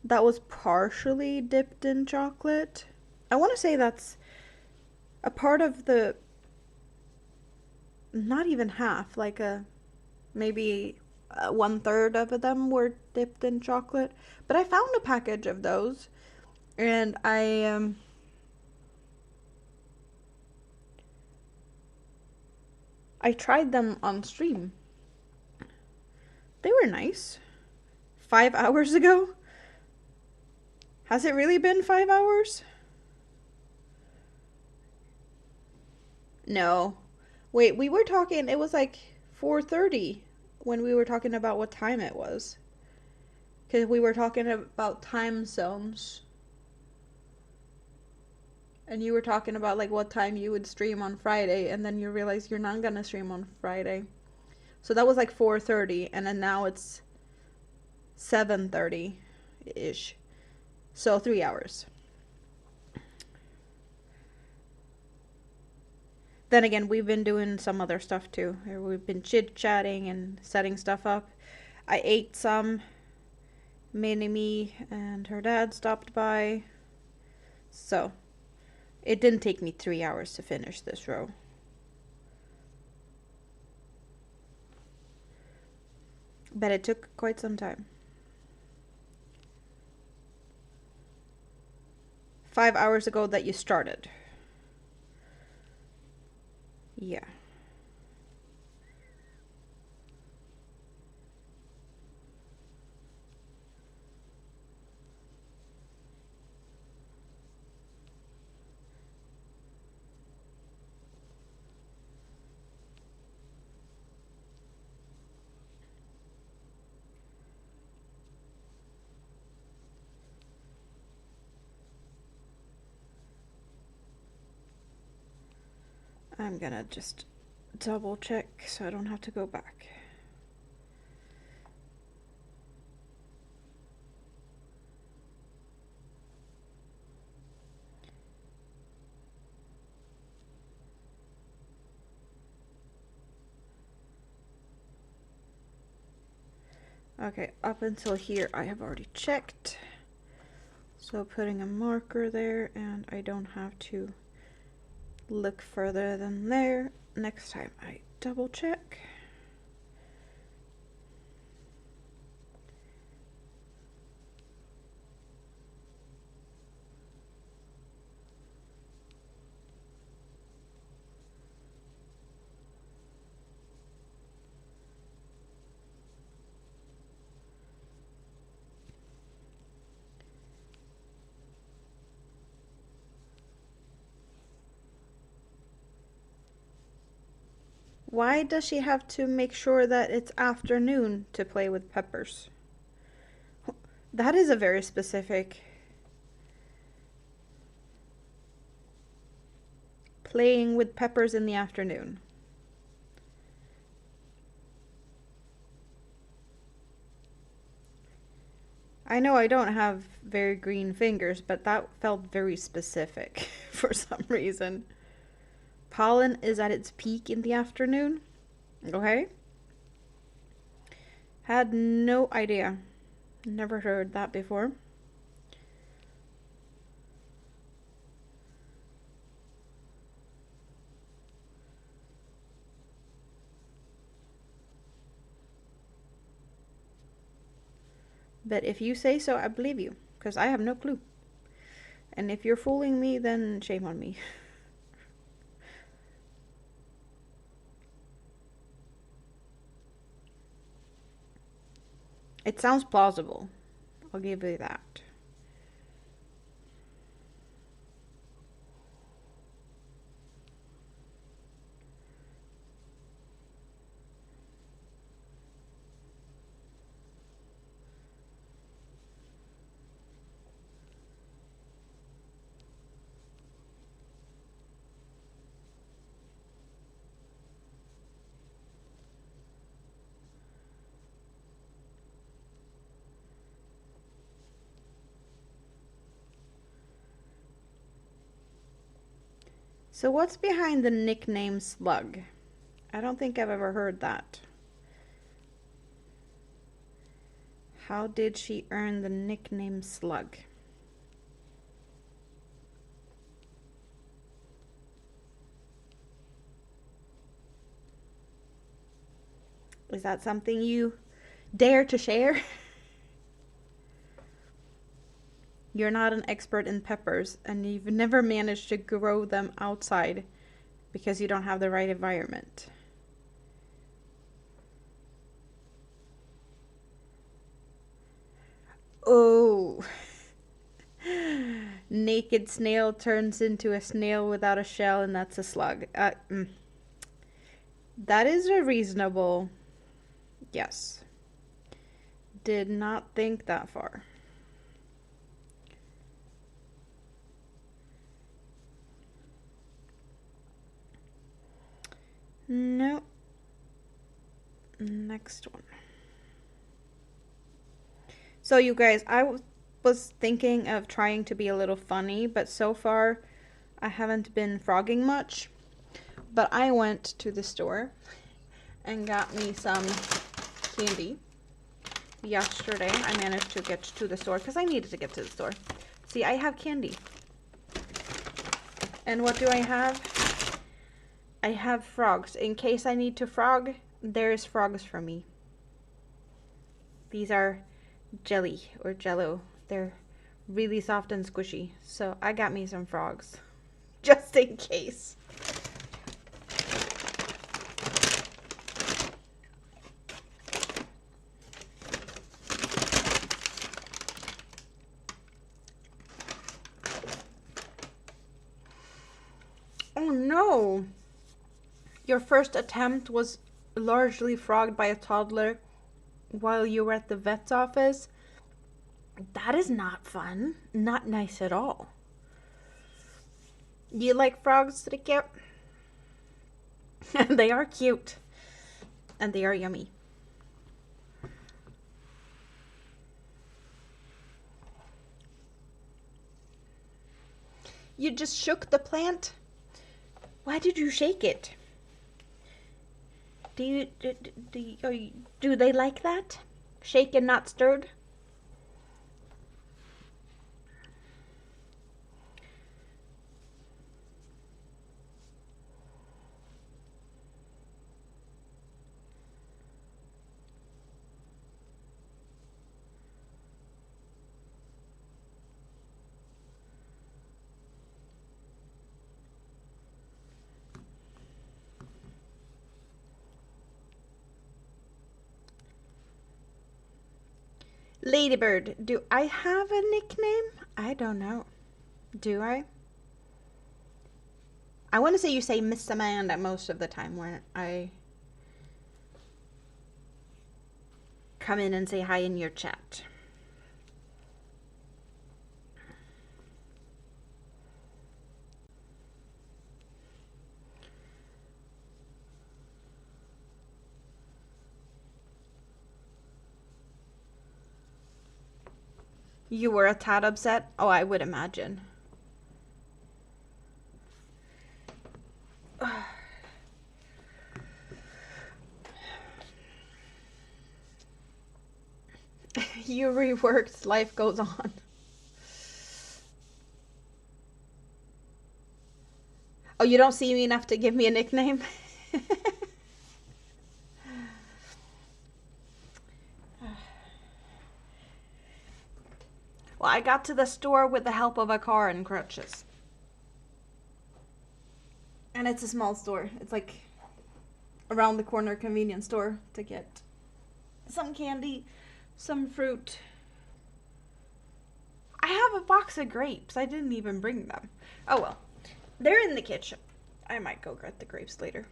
that was partially dipped in chocolate? I want to say that's a part of the, not even half, like maybe 1/3 of them were dipped in chocolate. But I found a package of those, and I tried them on stream. They were nice. 5 hours ago? Has it really been 5 hours? No. Wait, we were talking, it was like 4:30 when we were talking about what time it was. Because we were talking about time zones. And you were talking about like what time you would stream on Friday, and then you realize you're not gonna stream on Friday. So that was like 4:30, and then now it's 7:30-ish. So 3 hours. Then again, we've been doing some other stuff too. We've been chit-chatting and setting stuff up. I ate some. Mini-Me and her dad stopped by. So, it didn't take me 3 hours to finish this row. But it took quite some time. 5 hours ago that you started. Yeah. I'm gonna just double check so I don't have to go back. Okay, up until here I have already checked. So putting a marker there, and I don't have to look further than there. Next time I double check. Why does she have to make sure that it's afternoon to play with peppers? That is a very specific. Playing with peppers in the afternoon. I know I don't have very green fingers, but that felt very specific for some reason. Pollen is at its peak in the afternoon. Okay. Had no idea. Never heard that before. But if you say so, I believe you, because I have no clue. And if you're fooling me, then shame on me. It sounds plausible. I'll give you that. So what's behind the nickname Slug? I don't think I've ever heard that. How did she earn the nickname Slug? Is that something you dare to share? You're not an expert in peppers, and you've never managed to grow them outside because you don't have the right environment. Oh. Naked snail turns into a snail without a shell, and that's a slug. That is a reasonable. Yes. Did not think that far. Nope. Next one. So you guys, was thinking of trying to be a little funny, but so far I haven't been frogging much. But I went to the store and got me some candy. Yesterday I managed to get to the store because I needed to get to the store. See, I have candy. And what do I have? I have frogs. In case I need to frog, there's frogs for me. These are jelly or jello. They're really soft and squishy. So I got me some frogs. Just in case. Oh no! Your first attempt was largely frogged by a toddler while you were at the vet's office. That is not fun. Not nice at all. You like frogs, Rikke? They are cute. And they are yummy. You just shook the plant? Why did you shake it? Do they like that? Shaken, not stirred? Ladybird, do I have a nickname? I don't know. Do I? I want to say you say Miss Amanda most of the time when I come in and say hi in your chat. You were a tad upset? Oh, I would imagine. You reworked, life goes on. Oh, you don't see me enough to give me a nickname? Well, I got to the store with the help of a car and crutches. And it's a small store. It's like around the corner convenience store to get some candy, some fruit. I have a box of grapes. I didn't even bring them. Oh well. They're in the kitchen. I might go get the grapes later.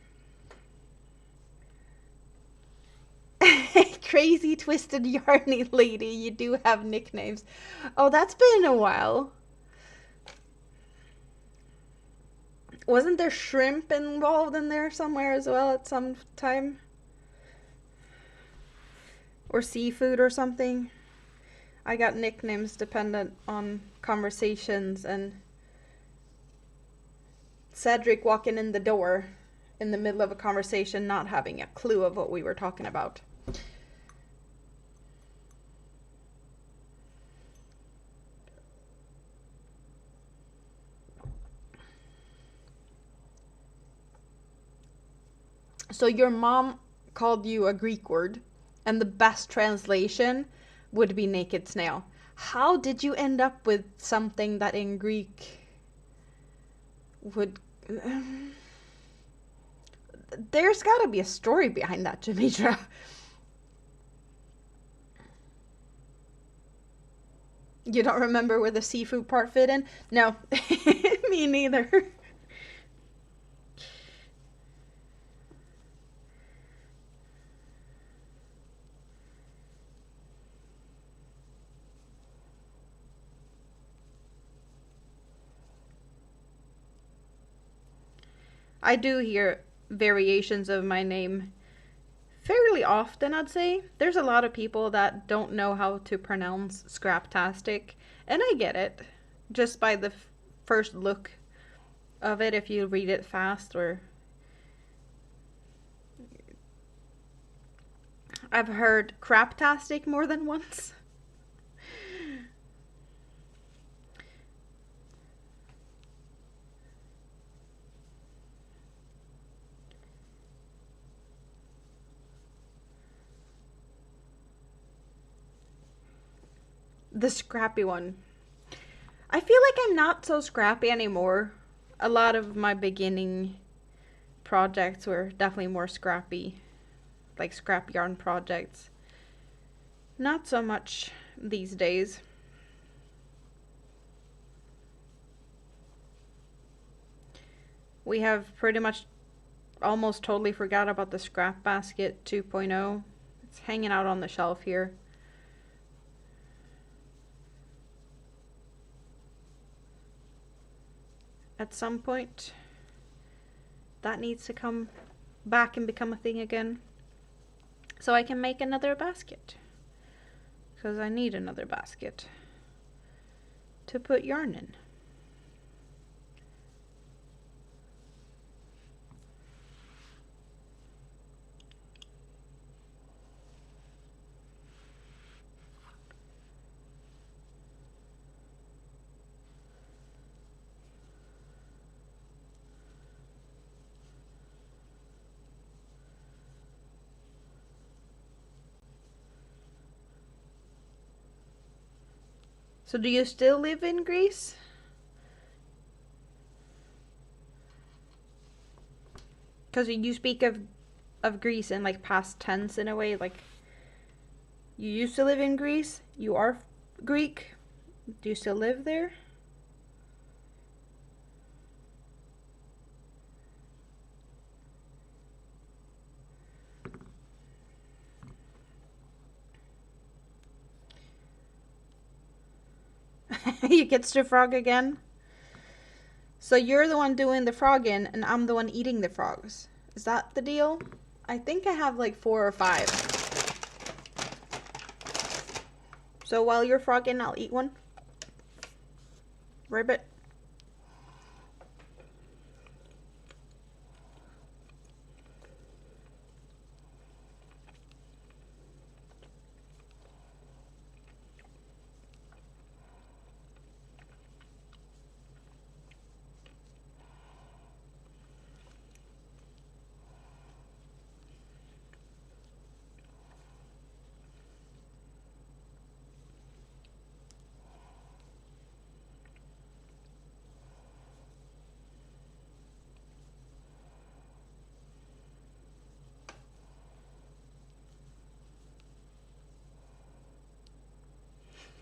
Crazy twisted yarny lady, you do have nicknames. Oh, that's been a while. Wasn't there shrimp involved in there somewhere as well at some time? Or seafood or something? I got nicknames dependent on conversations and Cedric walking in the door in the middle of a conversation not having a clue of what we were talking about. So your mom called you a Greek word, and the best translation would be naked snail. How did you end up with something that in Greek would... There's gotta be a story behind that, Jamitra. You don't remember where the seafood part fit in? No, me neither. I do hear variations of my name fairly often, I'd say. There's a lot of people that don't know how to pronounce Scraptastic, and I get it. Just by the first look of it, if you read it fast, or I've heard Craptastic more than once. The scrappy one. I feel like I'm not so scrappy anymore. A lot of my beginning projects were definitely more scrappy, like scrap yarn projects. Not so much these days. We have pretty much almost totally forgot about the scrap basket 2.0. It's hanging out on the shelf here. At some point, that needs to come back and become a thing again, so I can make another basket, because I need another basket to put yarn in. So do you still live in Greece? Because you speak of Greece in like past tense in a way, like you used to live in Greece, you are Greek. Do you still live there? You get to frog again? So you're the one doing the frogging and I'm the one eating the frogs. Is that the deal? I think I have like 4 or 5. So while you're frogging, I'll eat one. Ribbit.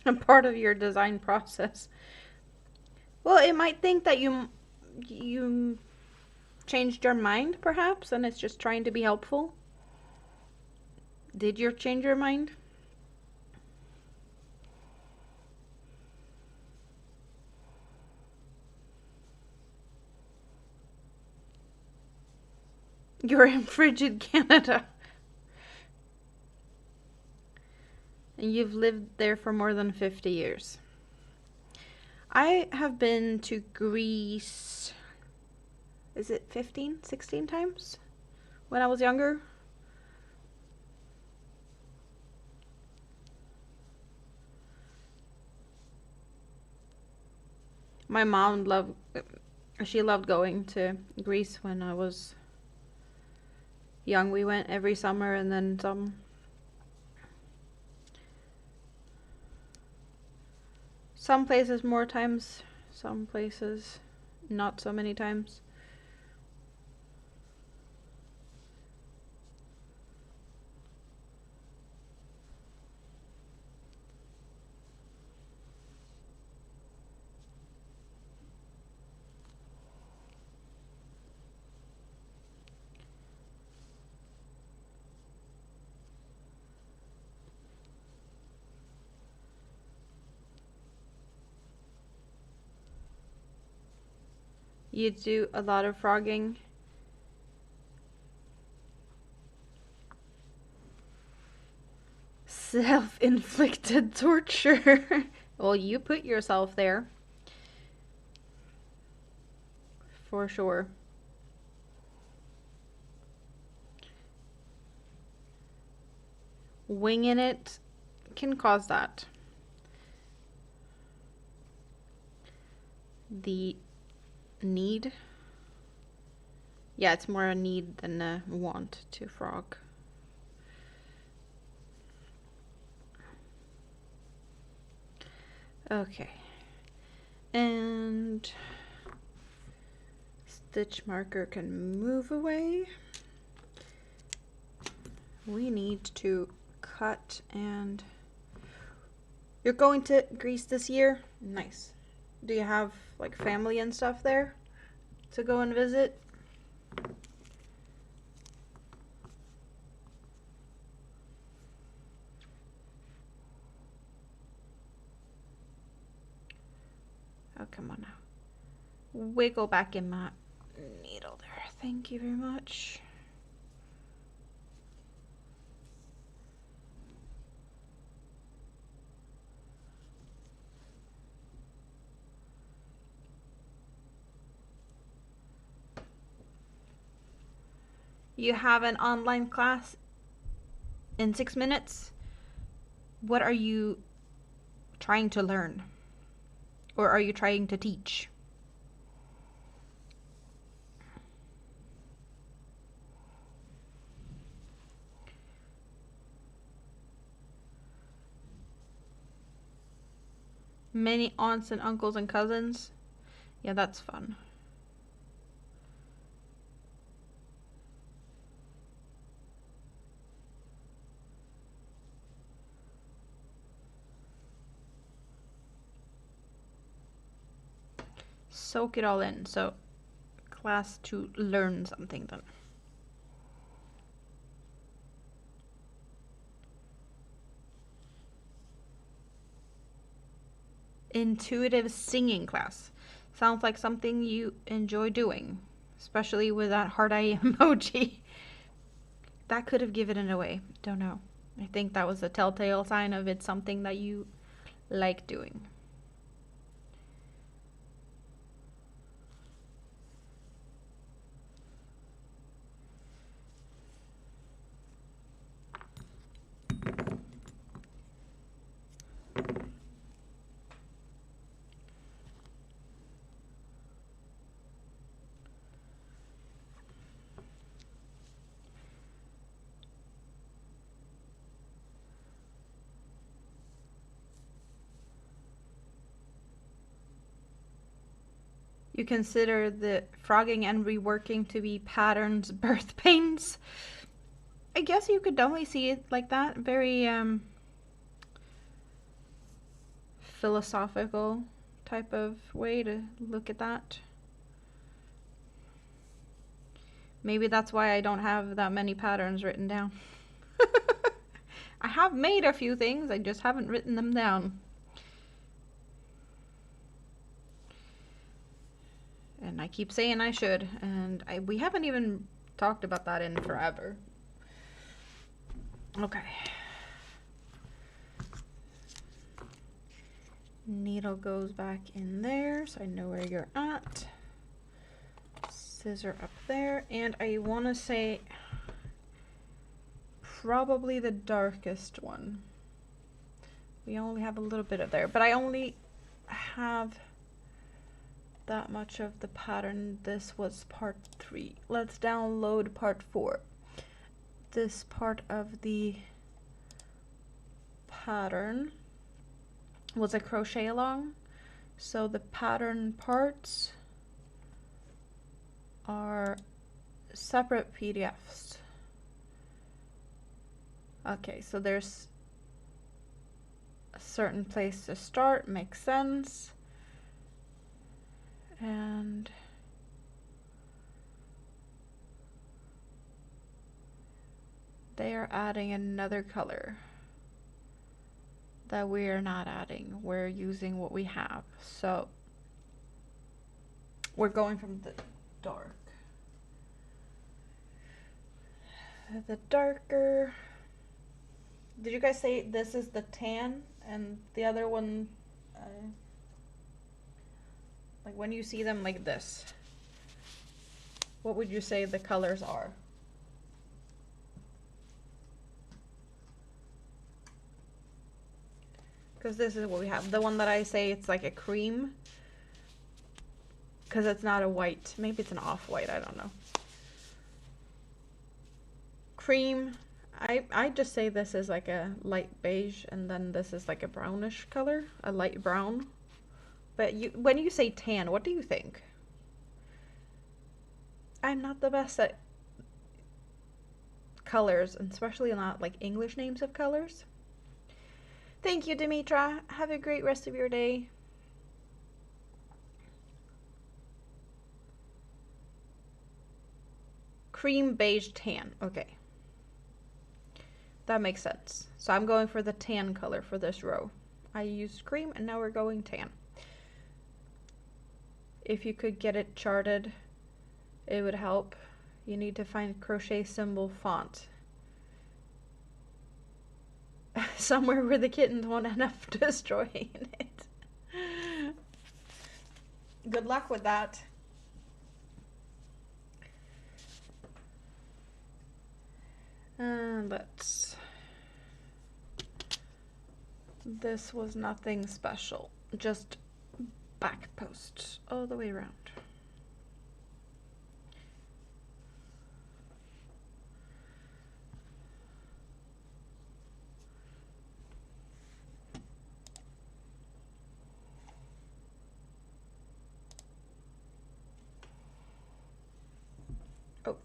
A part of your design process. Well, it might think that you changed your mind, perhaps, and it's just trying to be helpful. Did you change your mind? You're in frigid Canada. And you've lived there for more than 50 years. I have been to Greece, is it 15, 16 times? When I was younger. My mom she loved going to Greece when I was young. We went every summer and then some. Some places more times, some places not so many times. You do a lot of frogging. Self-inflicted torture. Well, you put yourself there. For sure. Winging it can cause that. The need. Yeah, it's more a need than a want to frog. Okay. And stitch marker can move away. We need to cut, and you're going to Greece this year? Nice. Do you have like family and stuff there to go and visit? Oh, come on now. Wiggle back in my needle there. Thank you very much. You have an online class in 6 minutes? What are you trying to learn? Or are you trying to teach? Many aunts and uncles and cousins? Yeah, that's fun. Soak it all in. So, class to learn something then. Intuitive singing class. Sounds like something you enjoy doing, especially with that heart eye emoji. That could have given it away. Don't know. I think that was a telltale sign of it's something that you like doing. You consider the frogging and reworking to be patterns, birth pains? I guess you could definitely see it like that. Very philosophical type of way to look at that. Maybe that's why I don't have that many patterns written down. I have made a few things, I just haven't written them down. And I keep saying I should, and we haven't even talked about that in forever. Okay. Needle goes back in there, so I know where you're at. Scissor up there, and I want to say probably the darkest one. We only have a little bit of there, but I only have that much of the pattern. This was part 3. Let's download part 4. This part of the pattern was a crochet along, so the pattern parts are separate PDFs. Okay, so there's a certain place to start, makes sense. And they are adding another color that we are not adding. We're using what we have. So We're going from the dark. The darker. Did you guys say this is the tan and the other one, like when you see them like this, what would you say the colors are? Because this is what we have. The one that I say it's like a cream, because it's not a white. Maybe it's an off-white, I don't know. Cream. I just say this is like a light beige, and then this is like a brownish color, a light brown. But when you say tan, what do you think? I'm not the best at colors, and especially not like English names of colors. Thank you, Dimitra. Have a great rest of your day. Cream, beige, tan. Okay. That makes sense. So I'm going for the tan color for this row. I used cream and now we're going tan. If you could get it charted, it would help. You need to find crochet symbol font. Somewhere where the kittens won't end up destroying it. Good luck with that. This was nothing special, just back posts all the way around. Oh.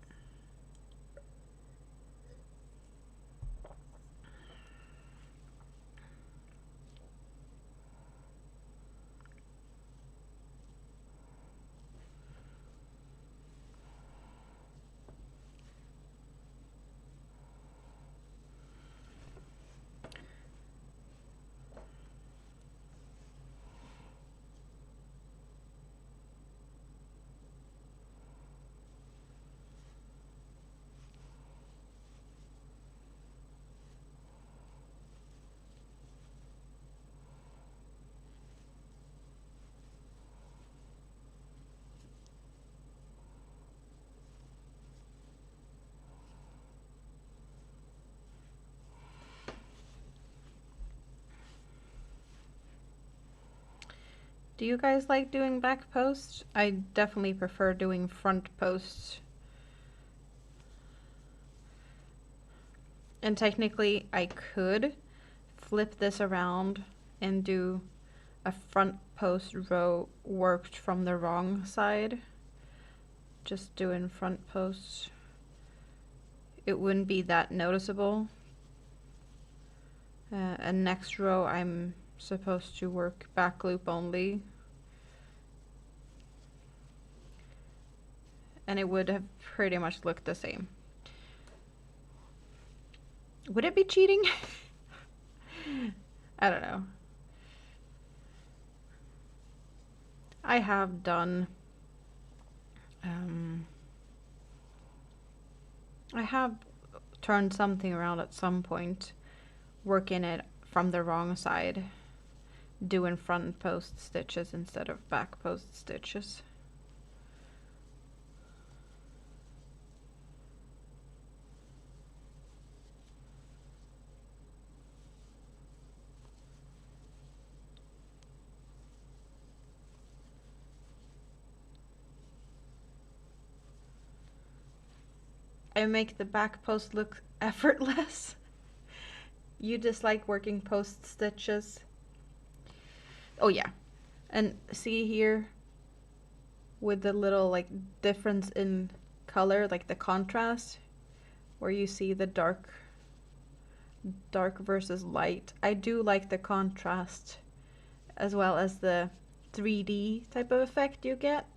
Do you guys like doing back posts? I definitely prefer doing front posts. And technically I could flip this around and do a front post row worked from the wrong side. Just doing front posts. It wouldn't be that noticeable. And next row I'm supposed to work back loop only. And it would have pretty much looked the same. Would it be cheating? I don't know. I have done I have turned something around at some point, working it from the wrong side, doing front post stitches instead of back post stitches. I make the back post look effortless. You dislike working post stitches. Oh yeah. And see here with the little like difference in color, like the contrast, where you see the dark versus light. I do like the contrast as well as the 3D type of effect you get.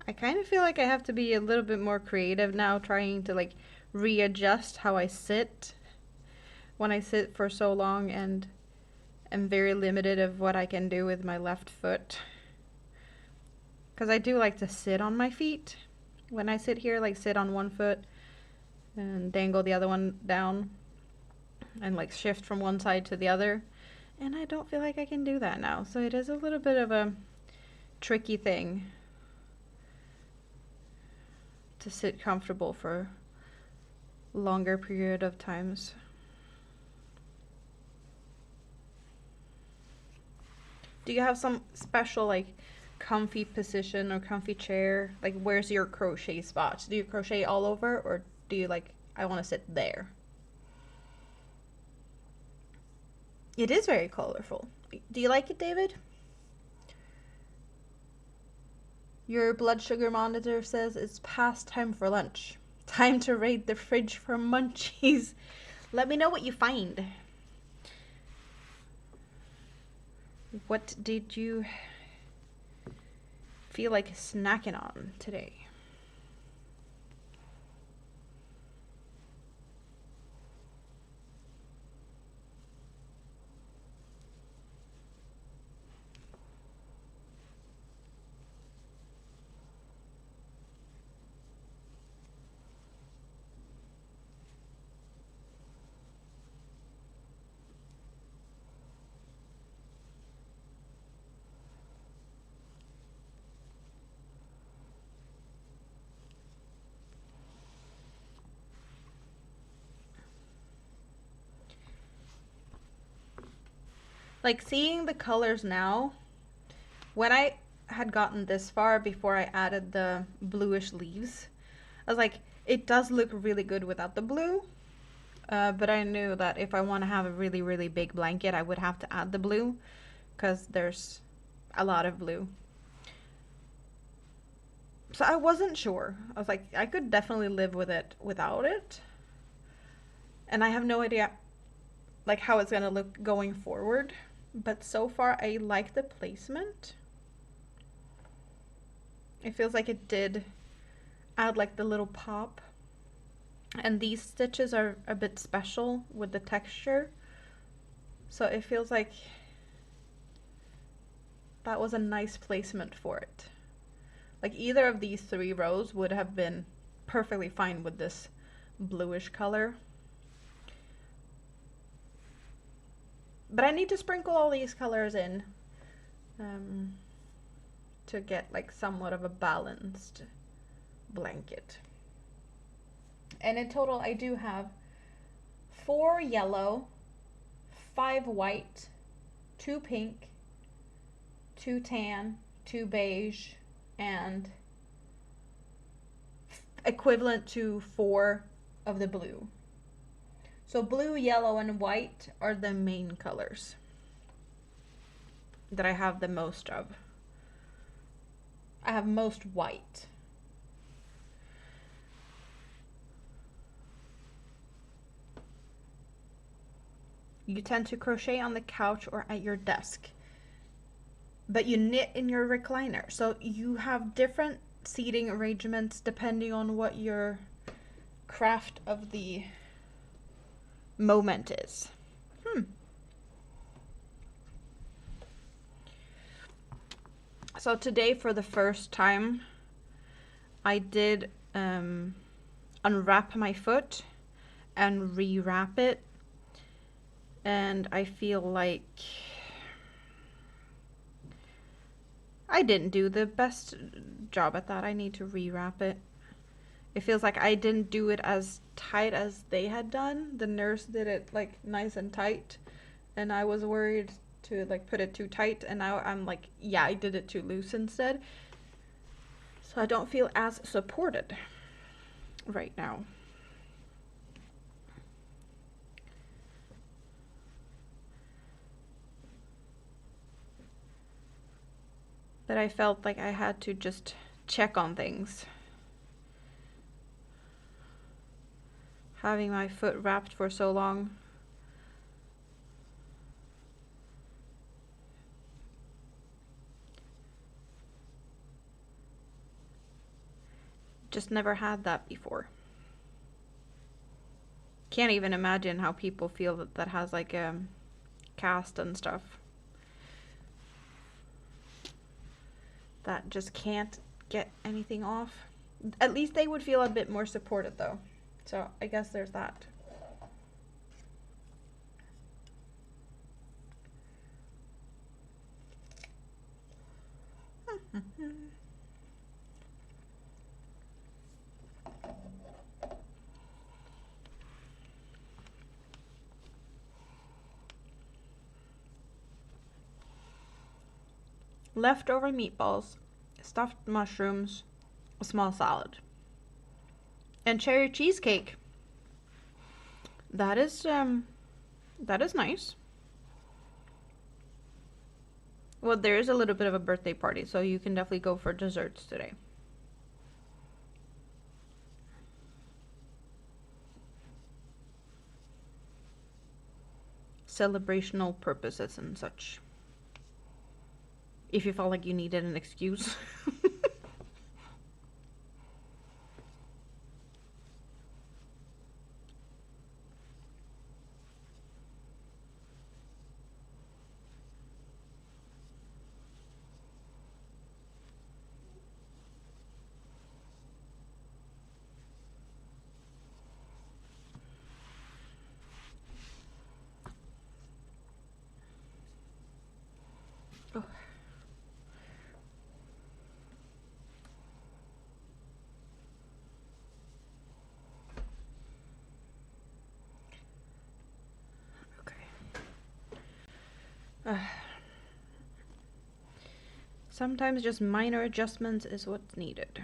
I kind of feel like I have to be a little bit more creative now, trying to like readjust how I sit when I sit for so long and am very limited of what I can do with my left foot. Because I do like to sit on my feet when I sit here, like sit on one foot and dangle the other one down and like shift from one side to the other. And I don't feel like I can do that now. So it is a little bit of a tricky thing to sit comfortable for longer period of times. Do you have some special like comfy position or comfy chair? Like where's your crochet spots? Do you crochet all over, or do you like, I want to sit there? It is very colorful. Do you like it, David? Your blood sugar monitor says it's past time for lunch. Time to raid the fridge for munchies. Let me know what you find. What did you feel like snacking on today? Like seeing the colors now, when I had gotten this far before I added the bluish leaves, I was like, it does look really good without the blue. But I knew that if I want to have a really, really big blanket, I would have to add the blue because there's a lot of blue. So I wasn't sure. I was like, I could definitely live with it without it. And I have no idea like how it's gonna look going forward. But so far I like the placement. It feels like it did add like the little pop. And these stitches are a bit special with the texture. So it feels like that was a nice placement for it. Like either of these 3 rows would have been perfectly fine with this bluish color. But I need to sprinkle all these colors in to get like somewhat of a balanced blanket. And in total I do have 4 yellow, 5 white, 2 pink, 2 tan, 2 beige, and equivalent to 4 of the blue. So blue, yellow, and white are the main colors that I have the most of. I have most white. You tend to crochet on the couch or at your desk, but you knit in your recliner. So you have different seating arrangements depending on what your craft of the moment is. So today, for the first time, I did unwrap my foot and rewrap it, and I feel like I didn't do the best job at that. I need to rewrap it. It feels like I didn't do it as tight as they had done. The nurse did it like nice and tight, and I was worried to like put it too tight, and now I'm like, yeah, I did it too loose instead. So I don't feel as supported right now. But I felt like I had to just check on things. Having my foot wrapped for so long. Just never had that before. Can't even imagine how people feel that has like cast and stuff. That just can't get anything off. At least they would feel a bit more supported though. So I guess there's that. Leftover meatballs, stuffed mushrooms, a small salad, and cherry cheesecake. That is nice. Well, there is a little bit of a birthday party, so you can definitely go for desserts today. Celebrational purposes and such. If you felt like you needed an excuse. Oh. Sometimes just minor adjustments is what's needed.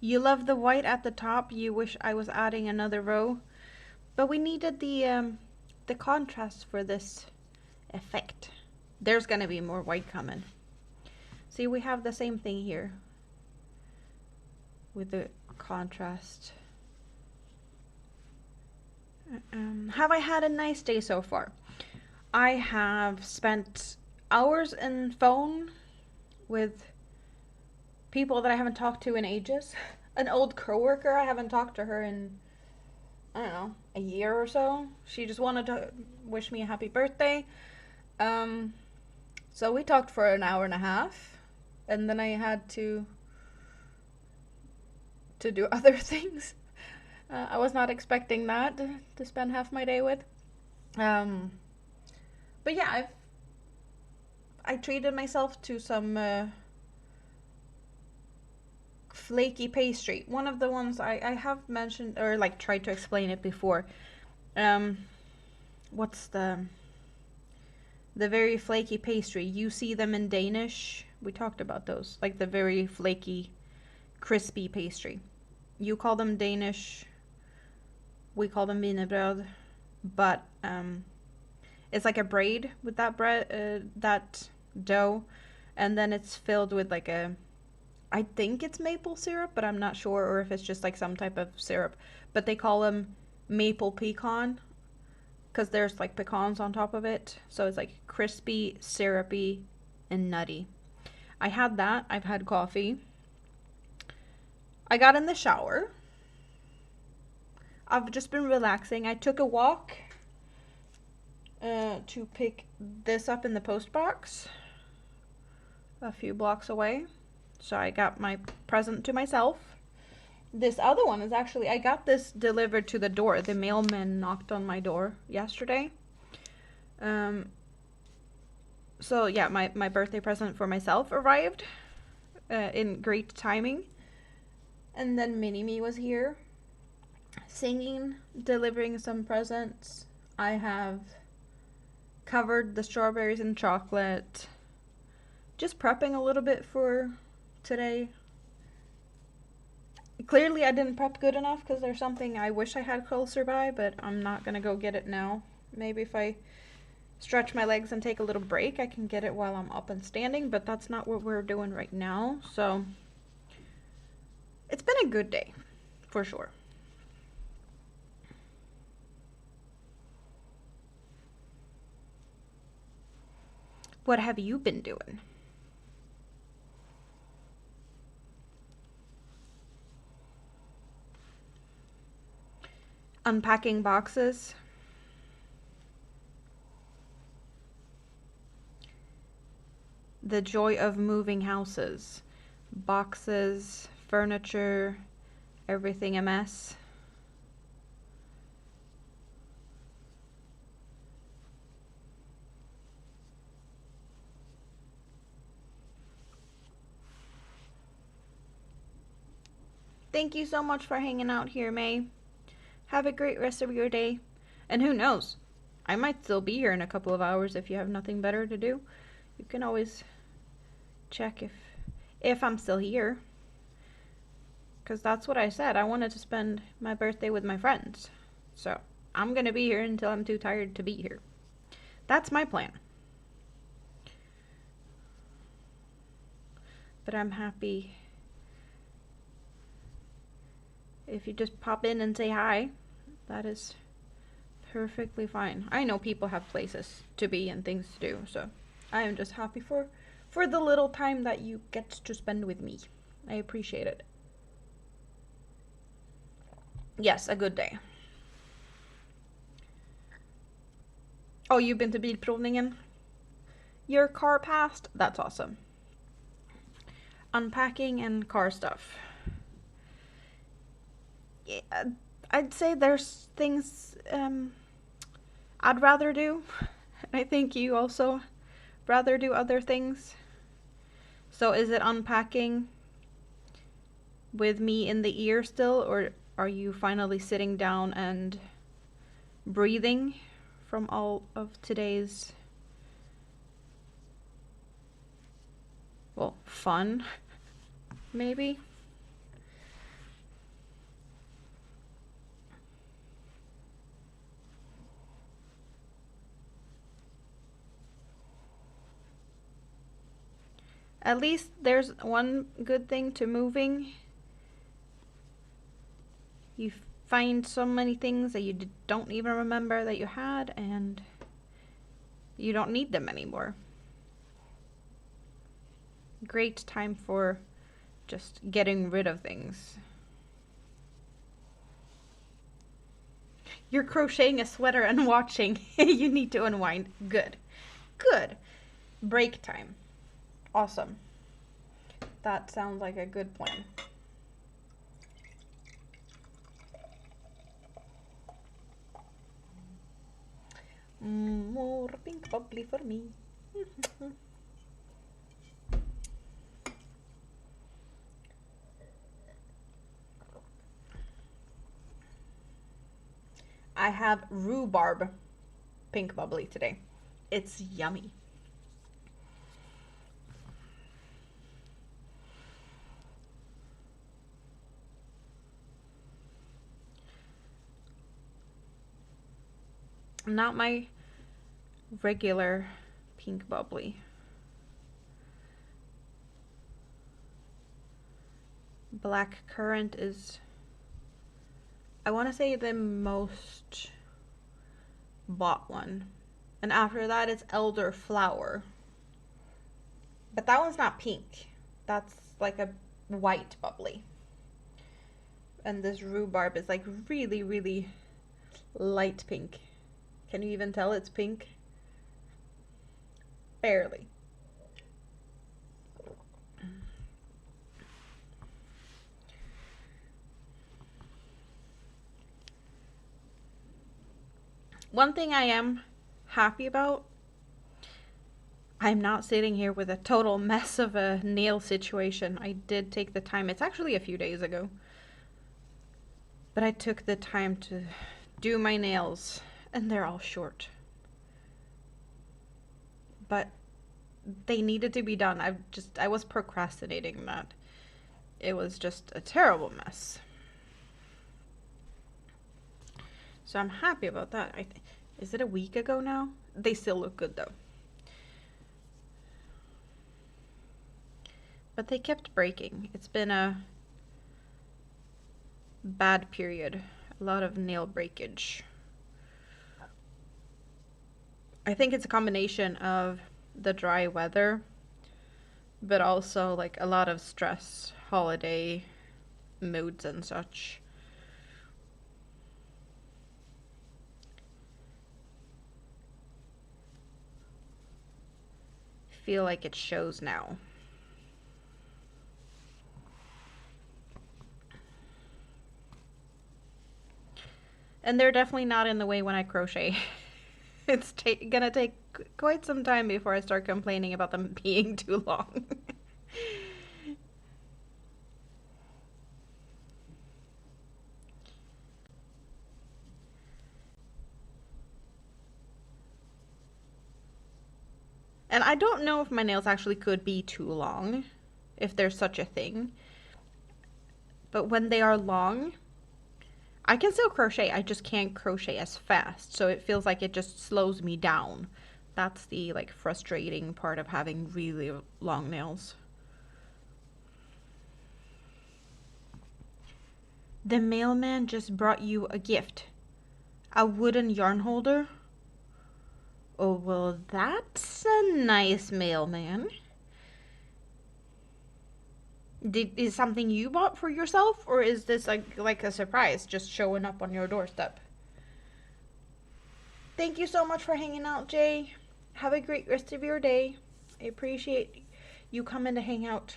You love the white at the top. You wish I was adding another row, but we needed the contrast for this effect. There's gonna be more white coming. See, we have the same thing here with the contrast. Have I had a nice day so far? I have spent hours in phone with people that I haven't talked to in ages. An old coworker, I haven't talked to her in, I don't know, a year or so. She just wanted to wish me a happy birthday. So we talked for an hour and a half, and then I had to do other things. I was not expecting that to spend half my day with. But yeah, I treated myself to some flaky pastry. One of the ones I have mentioned or like tried to explain it before. What's the very flaky pastry? You see them in Danish. We talked about those, like the very flaky, crispy pastry. You call them Danish. We call them wienerbröd, but it's like a braid with that bread, that dough, and then it's filled with like I think it's maple syrup, but I'm not sure, or if it's just like some type of syrup. But they call them maple pecan because there's like pecans on top of it, so it's like crispy, syrupy, and nutty. I had that. I've had coffee. I got in the shower. I've just been relaxing. I took a walk to pick this up in the post box a few blocks away. So I got my present to myself. This other one is actually, I got this delivered to the door. The mailman knocked on my door yesterday. So yeah, my birthday present for myself arrived in great timing. And then Mini-Me was here singing, delivering some presents. I have covered the strawberries in chocolate. Just prepping a little bit for today. Clearly I didn't prep good enough because there's something I wish I had closer by, but I'm not gonna go get it now. Maybe if I stretch my legs and take a little break, I can get it while I'm up and standing, but that's not what we're doing right now. So it's been a good day, for sure. What have you been doing? Unpacking boxes. The joy of moving houses. Boxes, furniture, everything a mess. Thank you so much for hanging out here, May. Have a great rest of your day. And who knows? I might still be here in a couple of hours if you have nothing better to do. You can always check if I'm still here. Because that's what I said. I wanted to spend my birthday with my friends. So I'm going to be here until I'm too tired to be here. That's my plan. But I'm happy if you just pop in and say hi. That is perfectly fine. I know people have places to be and things to do, so I am just happy for the little time that you get to spend with me. I appreciate it. Yes, a good day. Oh, you've been to Bilprovningen? Your car passed? That's awesome. Unpacking and car stuff. Yeah, I'd say there's things I'd rather do. I think you also rather do other things. So is it unpacking with me in the ear still, or are you finally sitting down and breathing from all of today's, well, fun, maybe? At least there's one good thing to moving. You find so many things that you don't even remember that you had, and you don't need them anymore. Great time for just getting rid of things. You're crocheting a sweater and watching. You need to unwind. Good. Good. Break time. Awesome. That sounds like a good plan. More pink bubbly for me. I have rhubarb pink bubbly today. It's yummy. Not my regular pink bubbly. Black currant is, I want to say, the most bought one. And after that it's elderflower. But that one's not pink. That's like a white bubbly. And this rhubarb is like really, really light pink. Can you even tell it's pink? Barely. One thing I am happy about, I'm not sitting here with a total mess of a nail situation. I did take the time. It's actually a few days ago. But I took the time to do my nails, and they're all short. But they needed to be done. I was procrastinating that. It was just a terrible mess. So I'm happy about that. Is it a week ago now? They still look good though. But they kept breaking. It's been a bad period. A lot of nail breakage. I think it's a combination of the dry weather, but also like a lot of stress, holiday moods and such. Feel like it shows now. And they're definitely not in the way when I crochet. It's gonna take quite some time before I start complaining about them being too long. And I don't know if my nails actually could be too long, if there's such a thing. But when they are long, I can still crochet, I just can't crochet as fast. So it feels like it just slows me down. That's the like frustrating part of having really long nails. The mailman just brought you a gift. A wooden yarn holder? Oh, well, that's a nice mailman. Is something you bought for yourself, or is this like a surprise just showing up on your doorstep? Thank you so much for hanging out, Jay. Have a great rest of your day. I appreciate you coming to hang out.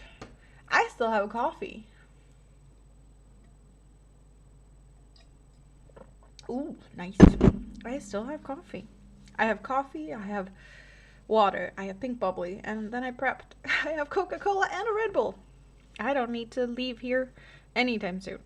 I still have coffee. Ooh, nice. I still have coffee. I have coffee, I have water, I have pink bubbly, and then I prepped. I have Coca-Cola and a Red Bull. I don't need to leave here anytime soon.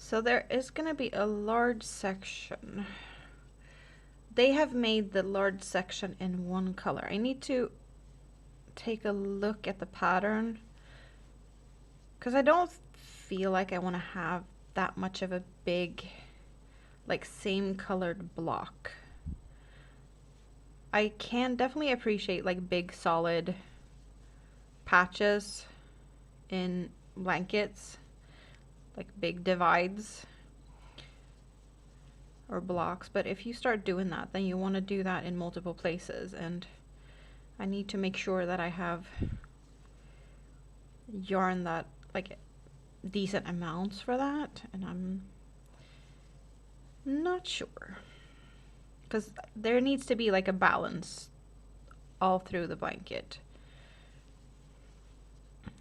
So there is going to be a large section. They have made the large section in one color. I need to take a look at the pattern because I don't feel like I want to have that much of a big, like, same colored block. I can definitely appreciate like big solid patches in blankets, like big divides or blocks, but if you start doing that, then you want to do that in multiple places, and I need to make sure that I have yarn that like decent amounts for that, and I'm not sure because there needs to be like a balance all through the blanket.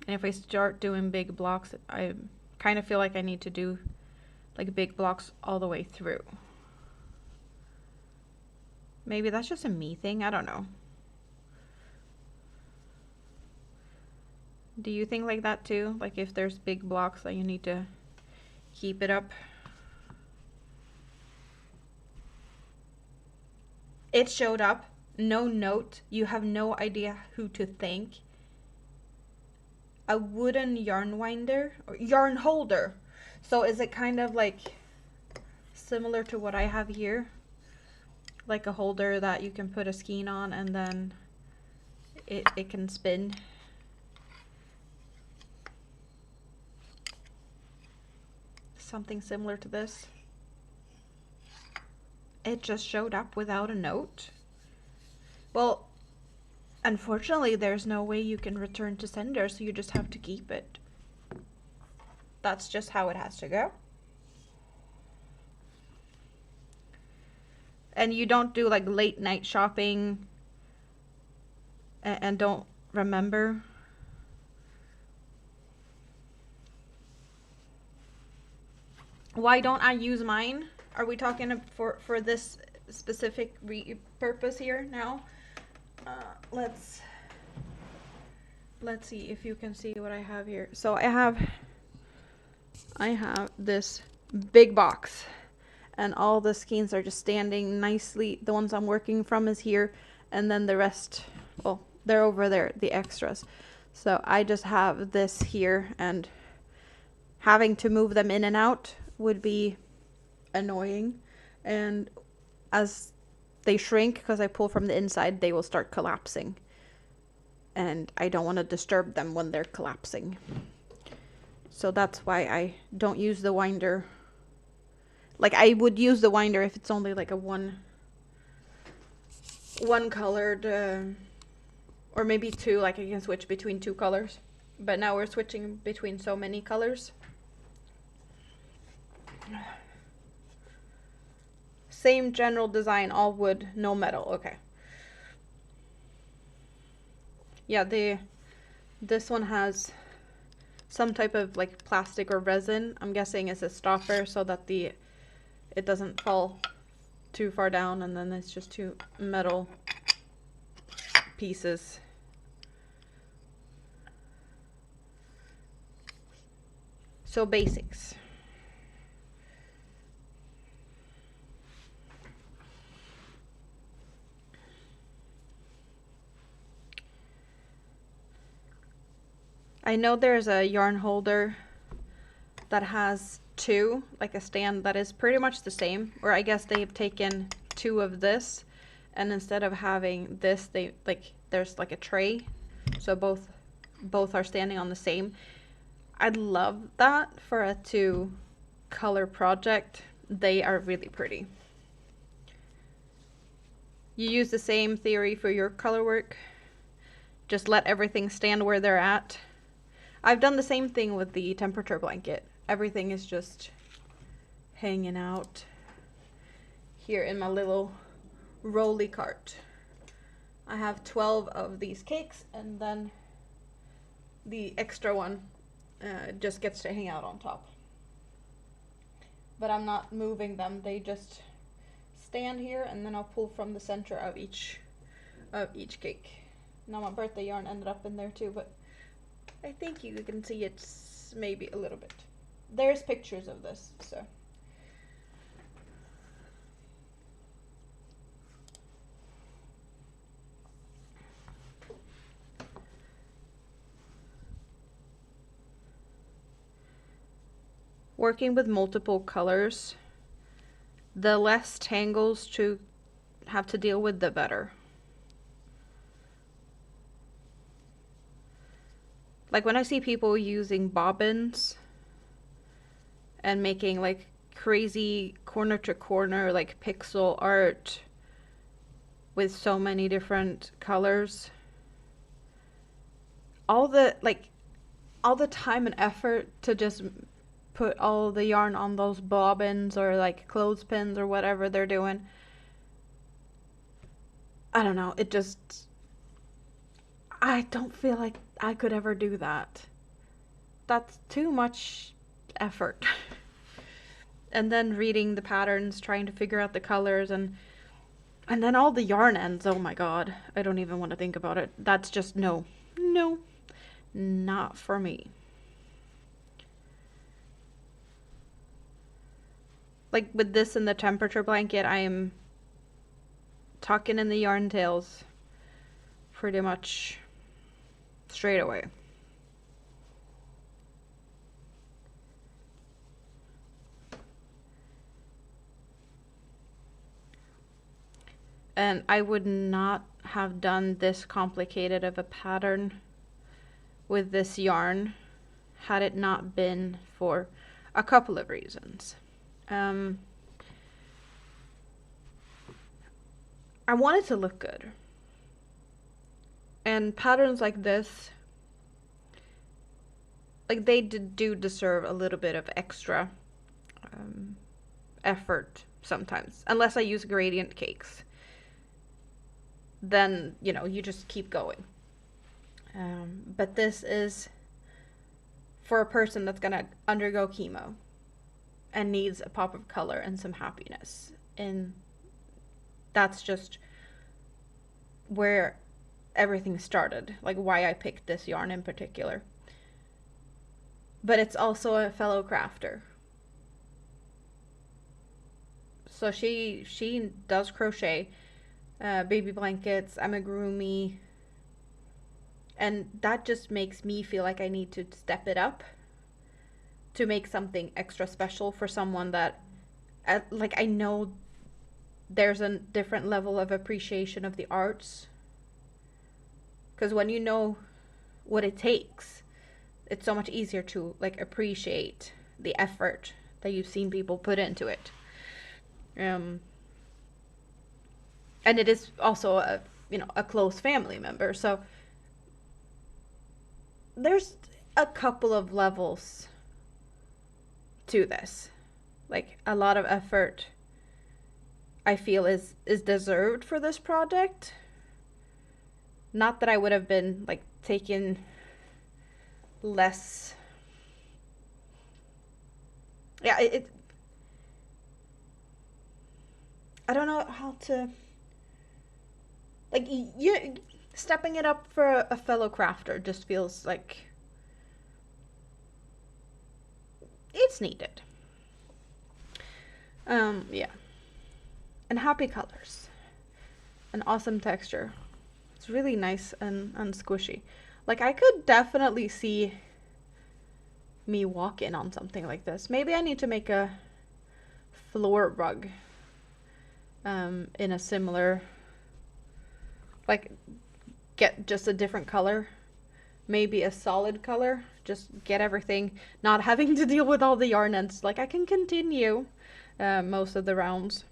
And if I start doing big blocks, I kind of feel like I need to do like big blocks all the way through. Maybe that's just a me thing, I don't know. Do you think like that too? Like if there's big blocks that you need to keep it up? It showed up, no note, you have no idea who to thank. A wooden yarn winder or yarn holder. So is it kind of like similar to what I have here? Like a holder that you can put a skein on and then it can spin. Something similar to this. It just showed up without a note. Well, unfortunately, there's no way you can return to sender, so you just have to keep it. That's just how it has to go. And you don't do like late night shopping and don't remember. Why don't I use mine? Are we talking for this specific purpose here now? Let's see if you can see what I have here. So I have this big box, and all the skeins are just standing nicely. The ones I'm working from is here, and then the rest, well, they're over there, the extras. So I just have this here, and having to move them in and out would be annoying. And as they shrink, because I pull from the inside, they will start collapsing. And I don't want to disturb them when they're collapsing. So that's why I don't use the winder. Like, I would use the winder if it's only like a one colored, or maybe two, like I can switch between two colors. But now we're switching between so many colors. Same general design, all wood, no metal. Okay. Yeah, this one has some type of like plastic or resin. I'm guessing it's a stopper so that it doesn't fall too far down, and then it's just two metal pieces. So basics. I know there's a yarn holder that has two, like a stand that is pretty much the same, or I guess they've taken two of this, and instead of having this, there's like a tray, so both are standing on the same. I'd love that for a 2-color project. They are really pretty. You use the same theory for your color work. Just let everything stand where they're at. I've done the same thing with the temperature blanket. Everything is just hanging out here in my little rolly cart. I have 12 of these cakes, and then the extra one just gets to hang out on top. But I'm not moving them, they just stand here, and then I'll pull from the center of each cake. Now my birthday yarn ended up in there too, but I think you can see it's maybe a little bit. There's pictures of this, so. Working with multiple colors, the less tangles to have to deal with, the better. Like when I see people using bobbins and making like crazy corner to corner like pixel art with so many different colors, all the time and effort to just put all the yarn on those bobbins or like clothespins or whatever they're doing, I don't know, I don't feel like I could ever do that. That's too much effort. And then reading the patterns, trying to figure out the colors, and then all the yarn ends. Oh my god, I don't even want to think about it. That's just no, not for me. Like with this and the temperature blanket, I am tucking in the yarn tails pretty much straight away. And I would not have done this complicated of a pattern with this yarn had it not been for a couple of reasons. I want it to look good. And patterns like this, like they do deserve a little bit of extra effort sometimes. Unless I use gradient cakes. Then, you know, you just keep going. But this is for a person that's gonna undergo chemo and needs a pop of color and some happiness. And that's just where everything started, like why I picked this yarn in particular. But it's also a fellow crafter. So she does crochet baby blankets, amigurumi, and that just makes me feel like I need to step it up to make something extra special for someone that, like, I know there's a different level of appreciation of the arts. Because when you know what it takes, it's so much easier to, like, appreciate the effort that you've seen people put into it. And it is also a close family member. So there's a couple of levels to this. Like, a lot of effort I feel is deserved for this project. Not that I would have been, like, taking less. Yeah, I don't know how to, like, you stepping it up for a fellow crafter just feels like it's needed. Yeah. And happy colors. An awesome texture. It's really nice and squishy. Like, I could definitely see me walk in on something like this. Maybe I need to make a floor rug in a similar, like, get just a different color. Maybe a solid color. Just get everything, not having to deal with all the yarn ends. Like, I can continue most of the rounds.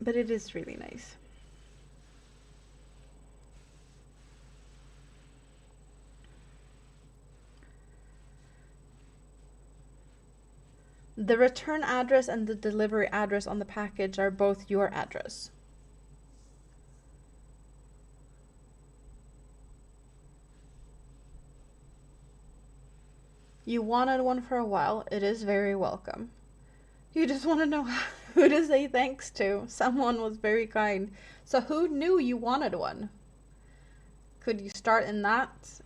But it is really nice. The return address and the delivery address on the package are both your address. You wanted one for a while. It is very welcome. You just want to know who to say thanks to. Someone was very kind. So who knew you wanted one? Could you start in that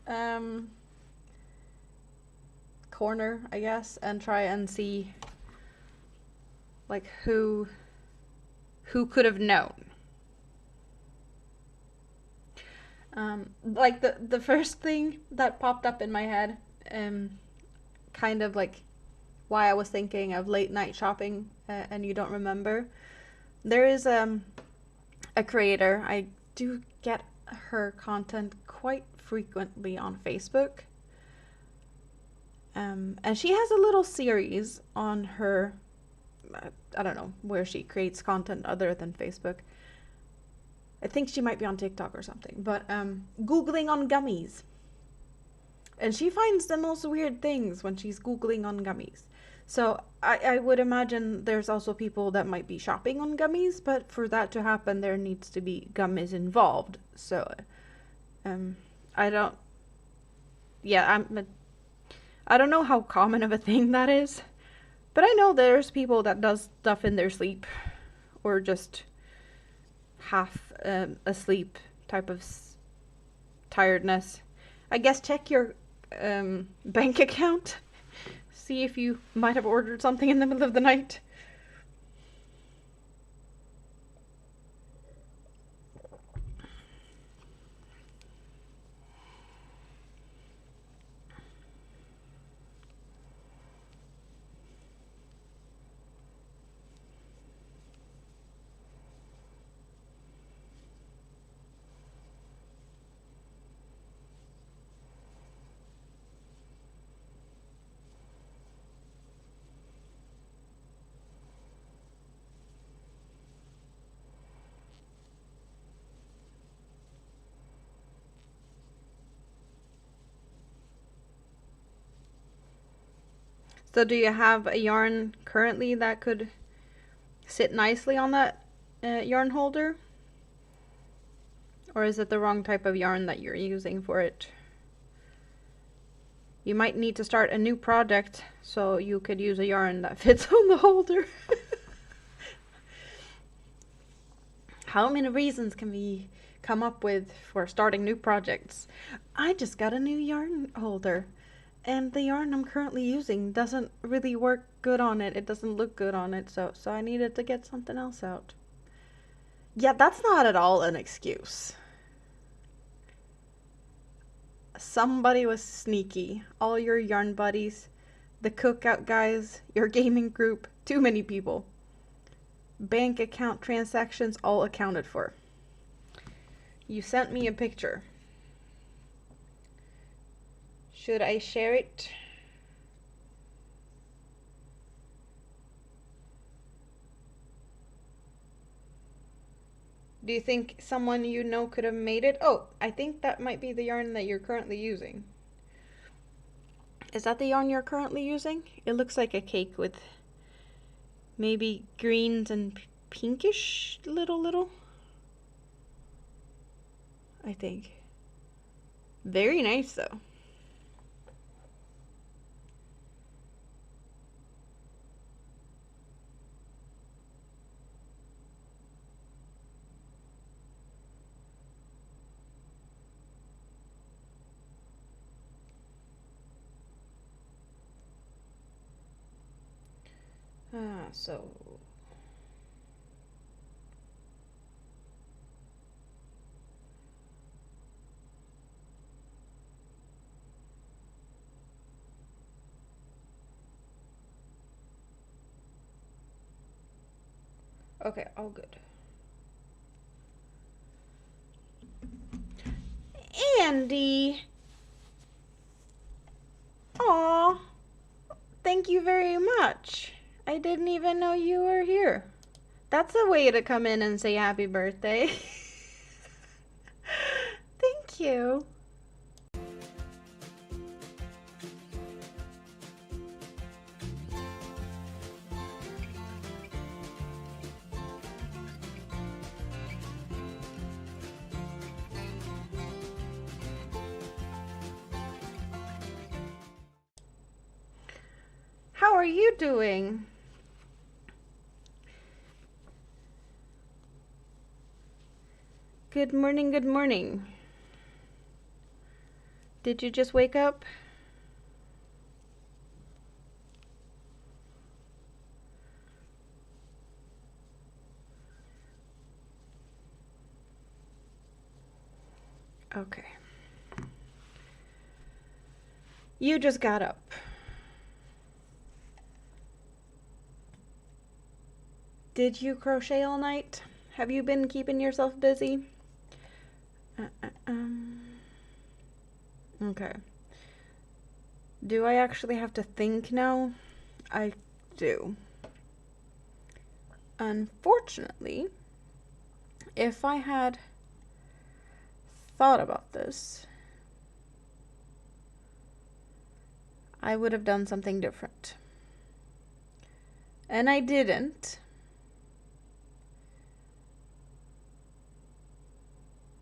corner, I guess, and try and see, like, who could have known? Like, the first thing that popped up in my head, kind of like why I was thinking of late night shopping, and you don't remember. There is a creator. I do get her content quite frequently on Facebook. And she has a little series on her, I don't know where she creates content other than Facebook. I think she might be on TikTok or something, but Googling on gummies. And she finds the most weird things when she's Googling on gummies. So I would imagine there's also people that might be shopping on gummies, but for that to happen, there needs to be gummies involved. So I don't know how common of a thing that is, but I know there's people that does stuff in their sleep, or just half asleep type of tiredness. I guess check your bank account, see if you might have ordered something in the middle of the night. So do you have a yarn currently that could sit nicely on that yarn holder? Or is it the wrong type of yarn that you're using for it? You might need to start a new project so you could use a yarn that fits on the holder. How many reasons can we come up with for starting new projects? I just got a new yarn holder. and the yarn I'm currently using doesn't really work good on it. It doesn't look good on it, so I needed to get something else out. Yeah, that's not at all an excuse. Somebody was sneaky. All your yarn buddies, the cookout guys, your gaming group, too many people. Bank account transactions all accounted for. You sent me a picture. Should I share it? Do you think someone you know could have made it? Oh, I think that might be the yarn that you're currently using. Is that the yarn you're currently using? It looks like a cake with maybe greens and pinkish little. I think. Very nice though. So okay, all good. Andy. Aw. Thank you very much. I didn't even know you were here. That's a way to come in and say happy birthday. Thank you. How are you doing? Good morning, good morning. Did you just wake up? Okay. You just got up. Did you crochet all night? Have you been keeping yourself busy? Okay. Do I actually have to think now? I do. Unfortunately, if I had thought about this, I would have done something different. And I didn't.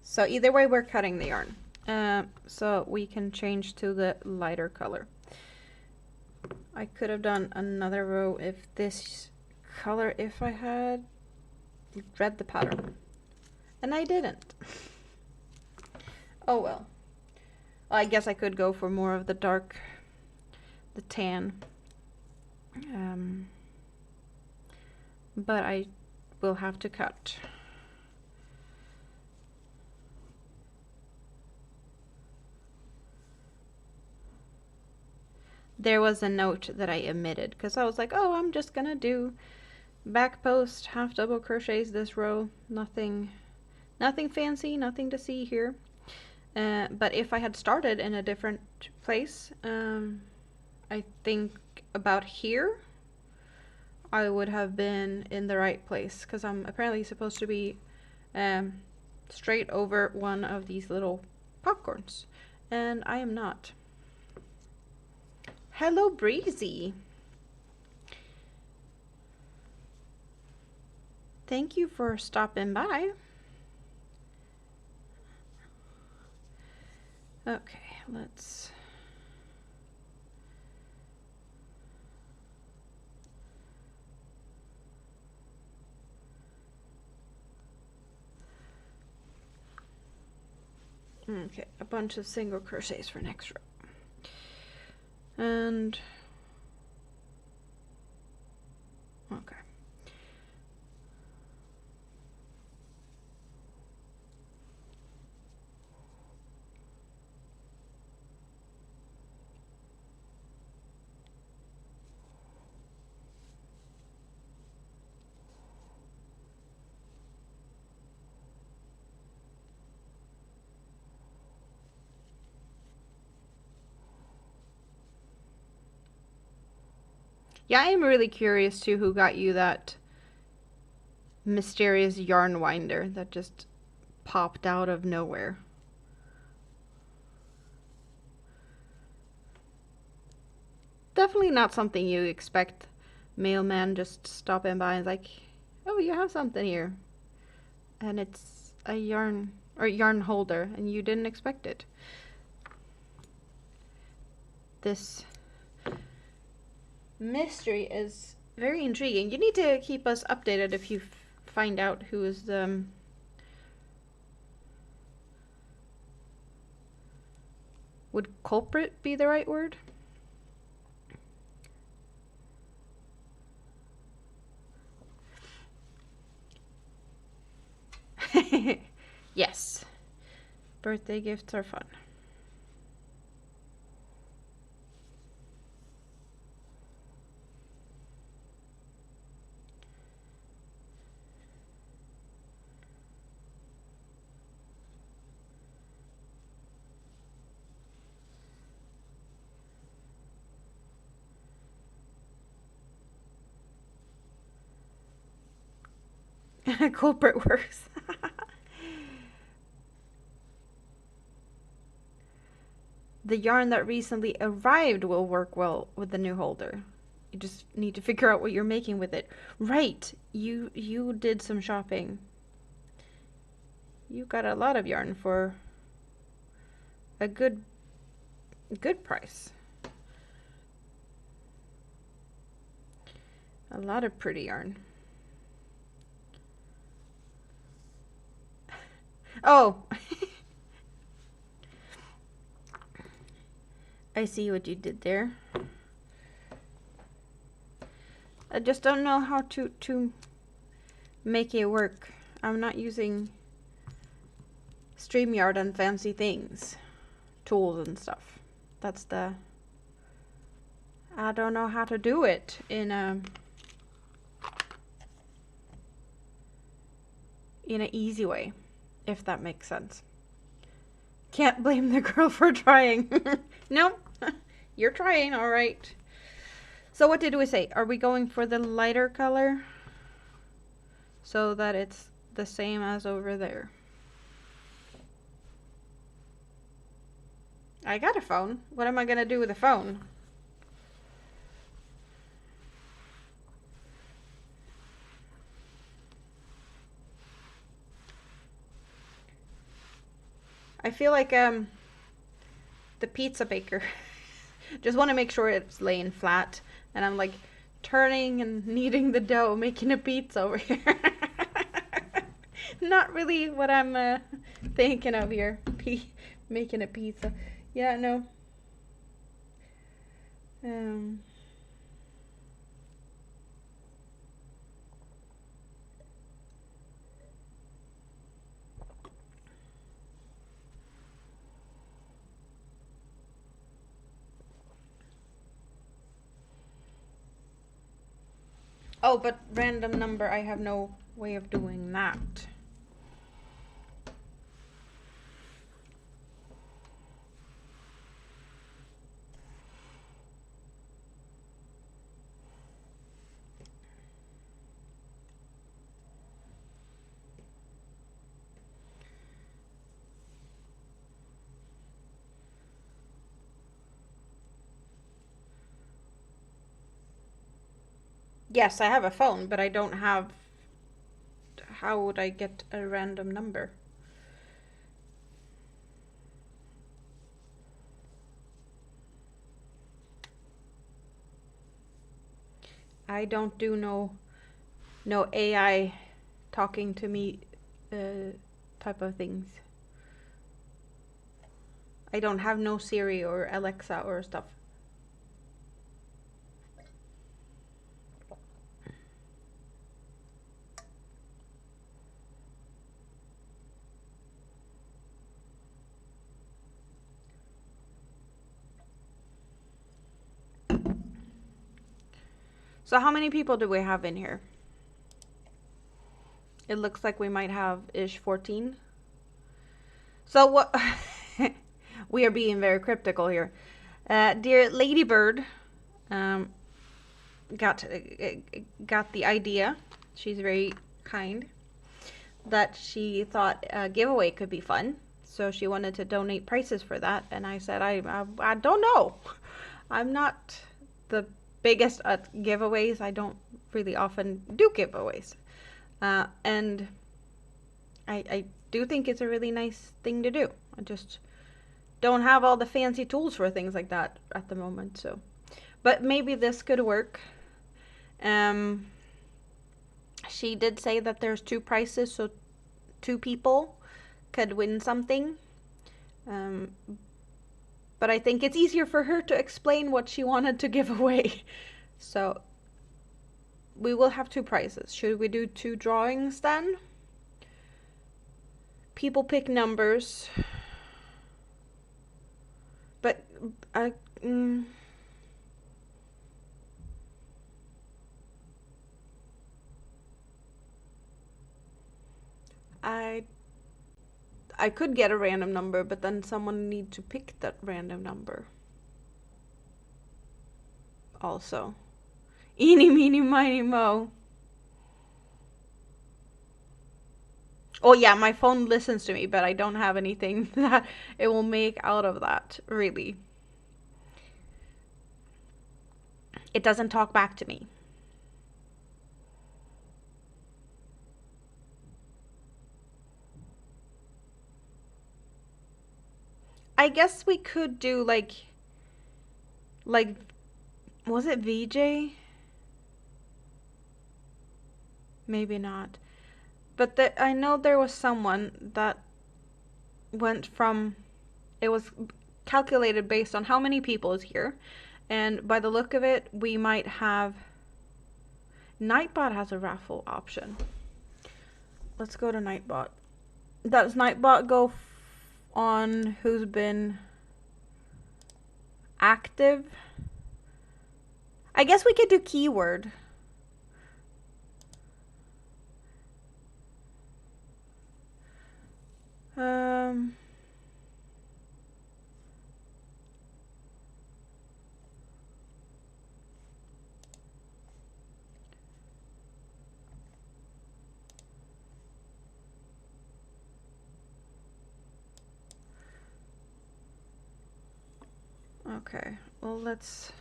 So either way, we're cutting the yarn. So we can change to the lighter color. I could have done another row if this color, if I had read the pattern. And I didn't. Oh well. I guess I could go for more of the dark, the tan. But I will have to cut. There was a note that I omitted because I was like, oh, I'm just gonna do back post, half double crochets this row, nothing fancy, nothing to see here. But if I had started in a different place, I think about here, I would have been in the right place because I'm apparently supposed to be straight over one of these little popcorns, and I am not. Hello, Breezy. Thank you for stopping by. Okay, let's... Okay, a bunch of single crochets for next row. And okay. Yeah, I'm really curious too who got you that mysterious yarn winder that just popped out of nowhere. Definitely not something you expect mailman just stopping by and like, oh, you have something here. And it's a yarn or yarn holder and you didn't expect it. This mystery is very intriguing. You need to keep us updated if you find out who is the would culprit be the right word? Yes. Birthday gifts are fun. Culprit works. The yarn that recently arrived will work well with the new holder. You just need to figure out what you're making with it. Right, you did some shopping. You got a lot of yarn for a good price. A lot of pretty yarn. Oh, I see what you did there. I just don't know how to make it work. I'm not using StreamYard and fancy things, tools and stuff. That's the... I don't know how to do it in an easy way, if that makes sense. Can't blame the girl for trying. No, you're trying, all right. So what did we say? Are we going for the lighter color so that it's the same as over there? I got a phone. What am I gonna do with a phone? I feel like the pizza baker. Just want to make sure it's laying flat, and I'm like turning and kneading the dough, making a pizza over here. Not really what I'm thinking of here. Making a pizza. Yeah, no. Oh, but random number, I have no way of doing that. Yes, I have a phone, but I don't have... How would I get a random number? I don't do no AI talking to me type of things. I don't have no Siri or Alexa or stuff. So how many people do we have in here? It looks like we might have ish 14. So what? We are being very cryptical here. Dear Ladybird got the idea. She's very kind. That she thought a giveaway could be fun. So she wanted to donate prices for that. And I said, I don't know. I'm not the biggest at giveaways. I don't really often do giveaways. And I do think it's a really nice thing to do. I just don't have all the fancy tools for things like that at the moment. So, but maybe this could work. She did say that there's 2 prizes, so 2 people could win something. But I think it's easier for her to explain what she wanted to give away. So we will have 2 prizes. Should we do 2 drawings then? People pick numbers. But I could get a random number, but then someone need to pick that random number. Also. Eeny, meeny, miny, mo. Oh yeah, my phone listens to me, but I don't have anything that it will make out of that, really. It doesn't talk back to me. I guess we could do like, was it VJ? Maybe not. But I know there was someone that went from, it was calculated based on how many people is here. And by the look of it, we might have, Nightbot has a raffle option. Let's go to Nightbot. Does Nightbot go on who's been active? I guess we could do keyword. Okay, well let's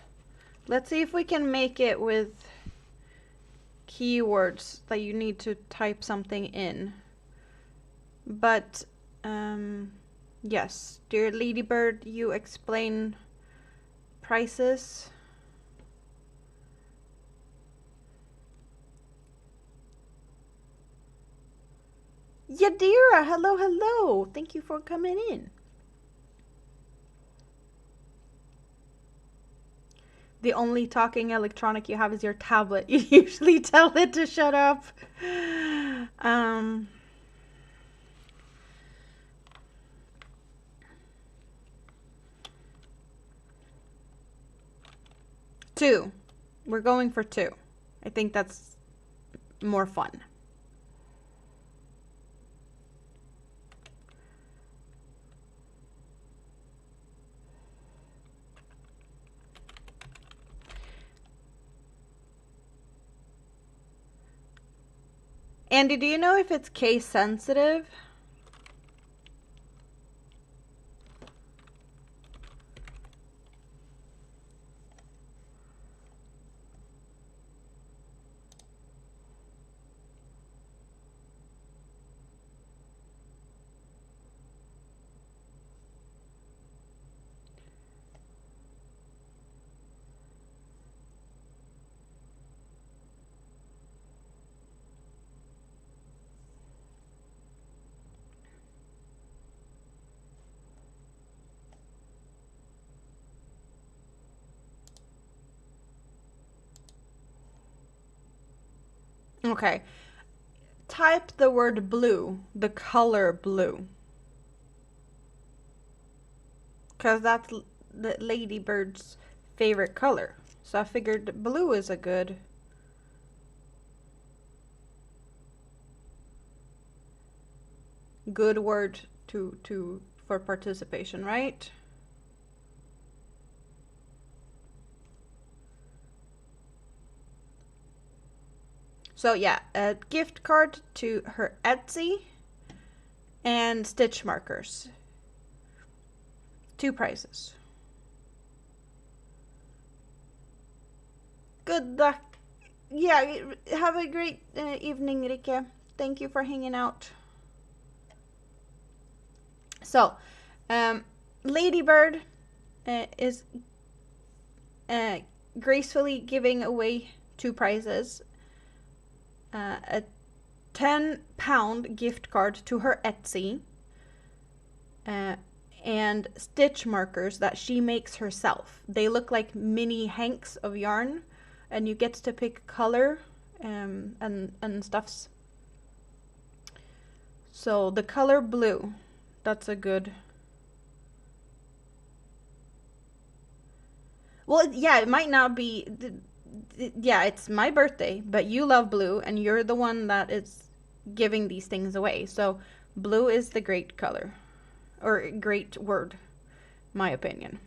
see if we can make it with keywords that you need to type something in. But yes, dear Ladybird, you explain prices. Yadira, hello, hello. Thank you for coming in. The only talking electronic you have is your tablet. You usually tell it to shut up. 2. We're going for 2. I think that's more fun. Andy, do you know if it's case sensitive? Okay. Type the word blue, the color blue. Because that's the Ladybird's favorite color. So I figured blue is a good good word for participation, right? So yeah, a gift card to her Etsy and stitch markers. 2 prizes. Good luck. Yeah, have a great evening, Rike. Thank you for hanging out. So, Ladybird is gracefully giving away 2 prizes. A £10 gift card to her Etsy. And stitch markers that she makes herself. They look like mini hanks of yarn, and you get to pick color and stuffs. So the color blue, that's a good. Well, yeah, it might not be. Yeah, it's my birthday, but you love blue, and you're the one that is giving these things away. So blue is the great color, or great word, my opinion.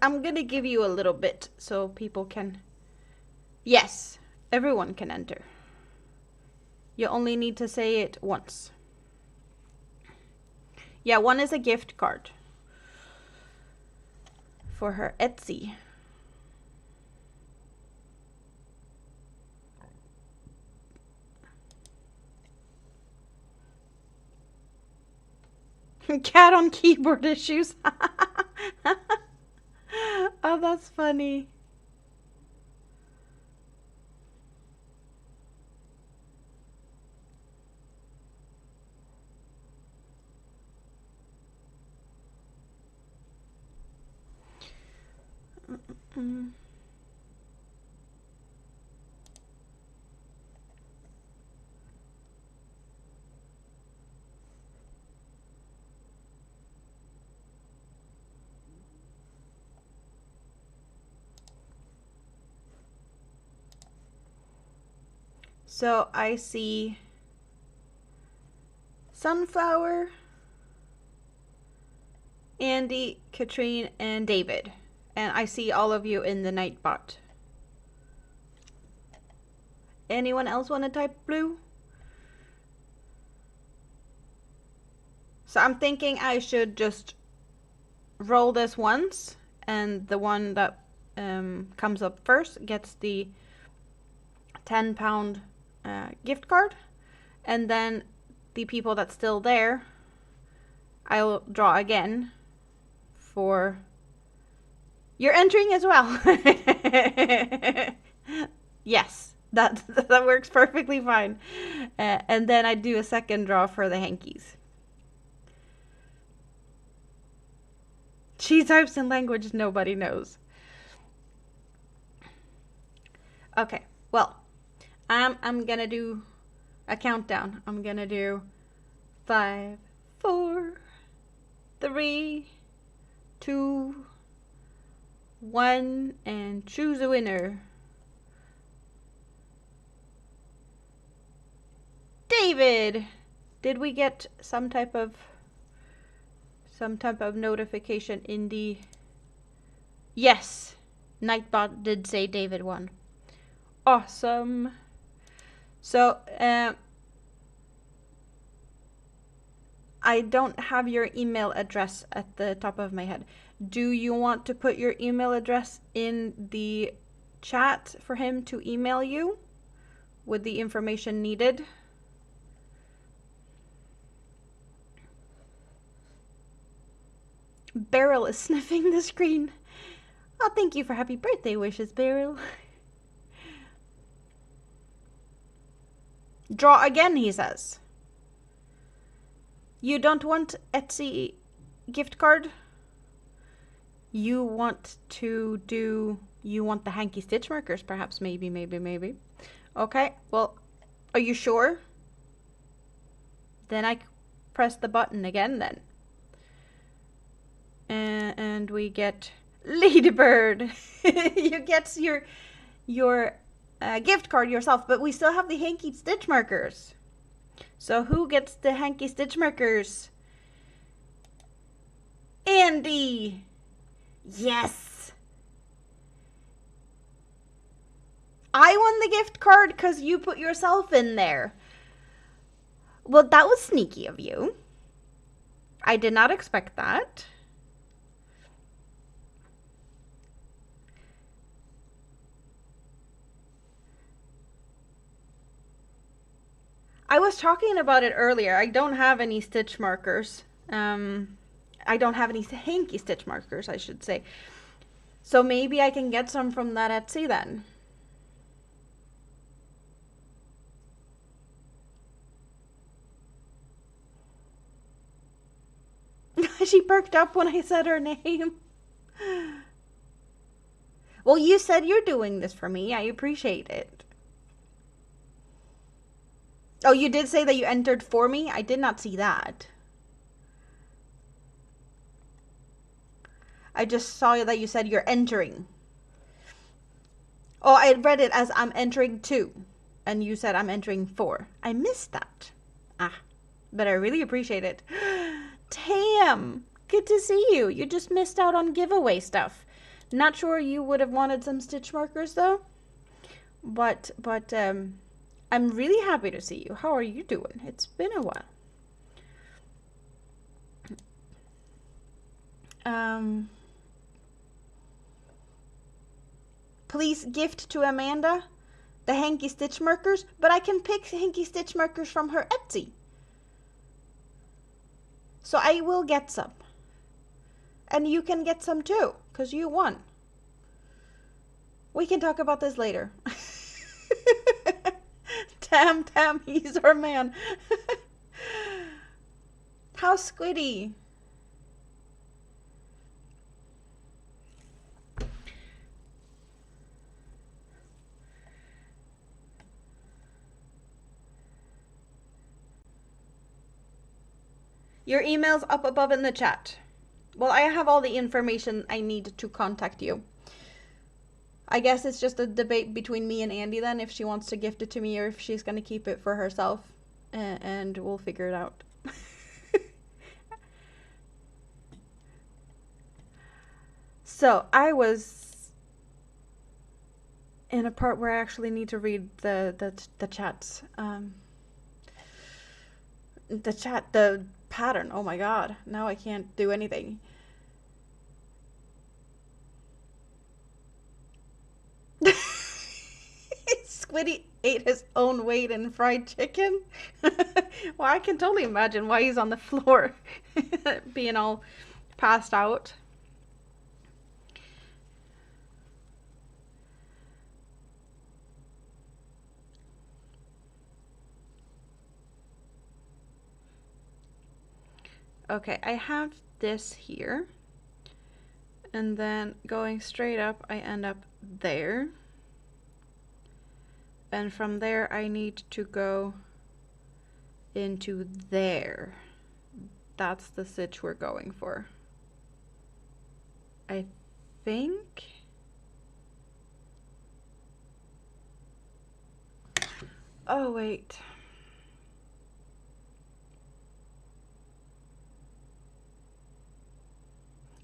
I'm gonna give you a little bit so people can. Yes, everyone can enter. You only need to say it once. Yeah, one is a gift card for her Etsy. Cat on keyboard issues. Oh, that's funny. So I see Sunflower, Andy, Katrine, and David. And I see all of you in the Nightbot. Anyone else want to type blue? So I'm thinking I should just roll this once, and the one that comes up first gets the £10 gift card, and then the people that's still there, I'll draw again for. You're entering as well. Yes, that works perfectly fine. And then I do a second draw for the hankies. She types in language nobody knows. Okay, well, I'm gonna do a countdown. I'm gonna do 5, 4, 3, 2, 1, and choose a winner. David! Did we get some type of notification in the. Yes, Nightbot did say David won. Awesome. So I don't have your email address at the top of my head. Do you want to put your email address in the chat for him to email you with the information needed? Beryl is sniffing the screen. Oh, thank you for happy birthday wishes, Beryl. Draw again, he says. You don't want Etsy gift card? You want to do. You want the hanky stitch markers, perhaps, maybe. Okay, well, are you sure? Then I press the button again then. And we get Ladybird. You get your gift card yourself, but we still have the hanky stitch markers. So who gets the hanky stitch markers? Andy! Yes! I won the gift card because you put yourself in there. Well, that was sneaky of you. I did not expect that. I was talking about it earlier. I don't have any stitch markers. I don't have any hanky stitch markers, I should say. So maybe I can get some from that Etsy then. She perked up when I said her name. Well, you said you're doing this for me. I appreciate it. Oh, you did say that you entered for me? I did not see that. I just saw that you said you're entering. Oh, I read it as I'm entering 2. And you said I'm entering 4. I missed that. Ah, but I really appreciate it. Tam, good to see you. You just missed out on giveaway stuff. Not sure you would have wanted some stitch markers though. But I'm really happy to see you. How are you doing? It's been a while. Please gift to Amanda the hanky stitch markers, but I can pick hanky stitch markers from her Etsy. So I will get some. And you can get some too, because you won. We can talk about this later. Tam, he's our man. How's Squiddy? Your email's up above in the chat. Well, I have all the information I need to contact you. I guess it's just a debate between me and Andy then, if she wants to gift it to me or if she's going to keep it for herself. And we'll figure it out. So, I was in a part where I actually need to read the chats. The pattern. Oh my god. Now I can't do anything. Squiddy ate his own weight in fried chicken. Well, I can totally imagine why he's on the floor being all passed out. Okay, I have this here. And then going straight up, I end up there. And from there, I need to go into there. That's the stitch we're going for. I think. Oh, wait.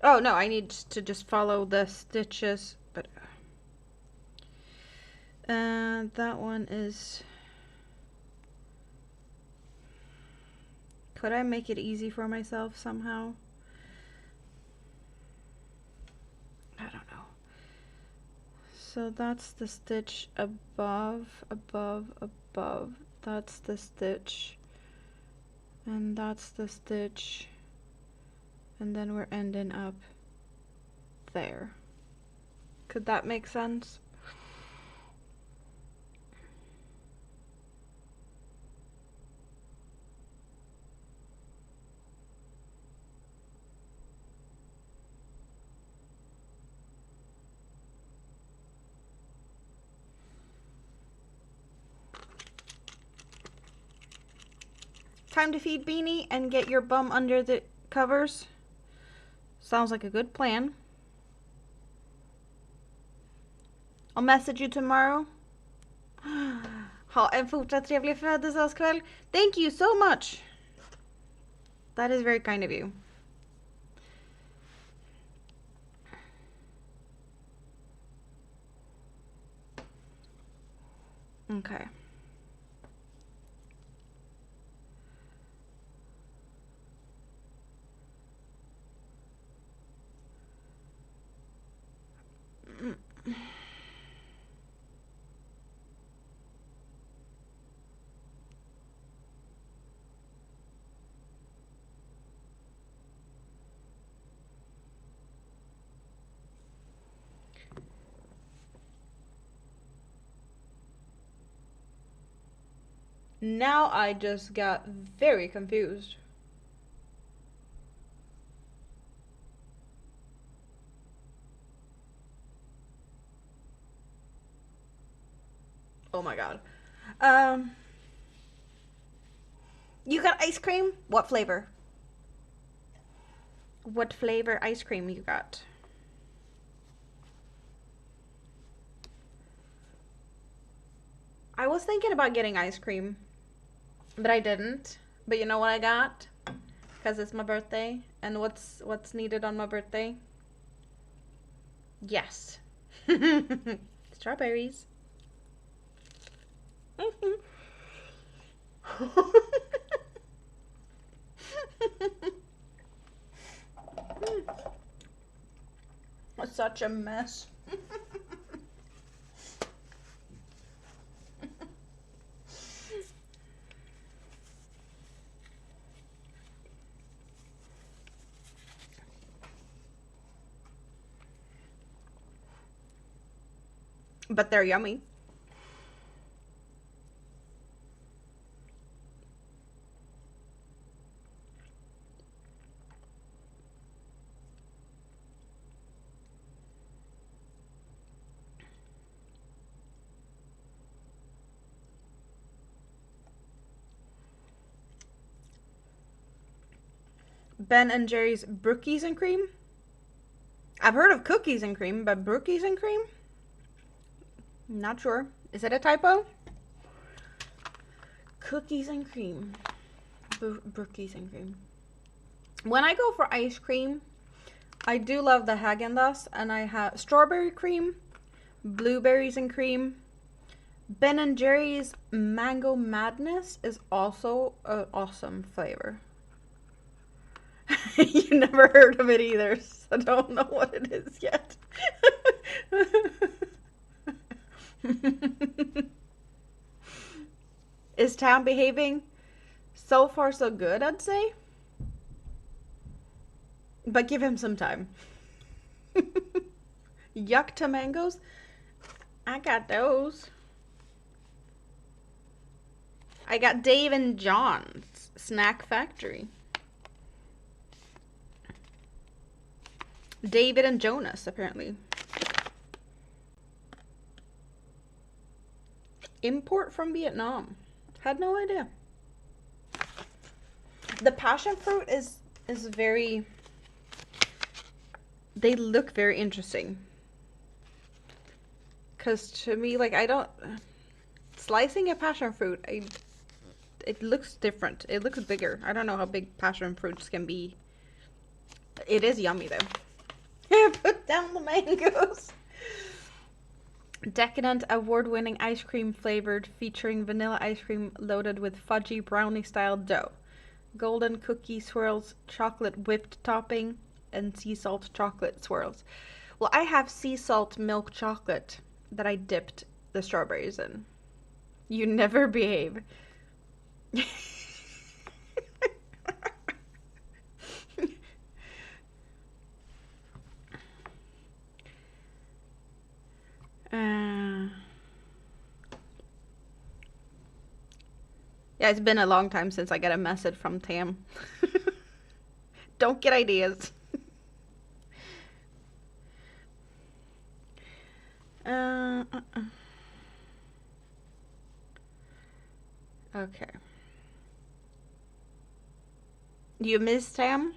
Oh, no, I need to just follow the stitches, but that one is... Could I make it easy for myself somehow? I don't know. So that's the stitch above. That's the stitch. And that's the stitch. And then we're ending up there. Could that make sense? Time to feed Beanie and get your bum under the covers. Sounds like a good plan. I'll message you tomorrow. Ha en fortsatt trevlig födelsedagskväll. Thank you so much. That is very kind of you. Okay. Now I just got very confused. Oh my god. You got ice cream? What flavor? What flavor ice cream you got? I was thinking about getting ice cream, but I didn't. But you know what I got? Because it's my birthday. And what's needed on my birthday? Yes. Strawberries. It's such a mess. But they're yummy. Ben and Jerry's Brookies and Cream. I've heard of cookies and cream, but Brookies and Cream? Not sure. Is it a typo? Cookies and cream. Brookies and cream. When I go for ice cream, I do love the Häagen-Dazs, and I have strawberry cream, blueberries and cream. Ben and Jerry's Mango Madness is also an awesome flavor. You never heard of it either, so I don't know what it is yet. Is Tam behaving? So far so good, I'd say. But give him some time. Yuck to mangoes? I got those. I got Dave and John's Snack Factory. David and Jonas, apparently. Import from Vietnam. Had no idea. The passion fruit is very... They look very interesting. Because to me, like, I don't... Slicing a passion fruit, it looks different. It looks bigger. I don't know how big passion fruits can be. It is yummy, though. Put down the mangoes. Decadent award-winning ice cream flavored, featuring vanilla ice cream loaded with fudgy brownie style dough, golden cookie swirls, chocolate whipped topping, and sea salt chocolate swirls. Well, I have sea salt milk chocolate that I dipped the strawberries in. You never behave. Yeah, it's been a long time since I got a message from Tam. Don't get ideas. Okay. You missed him?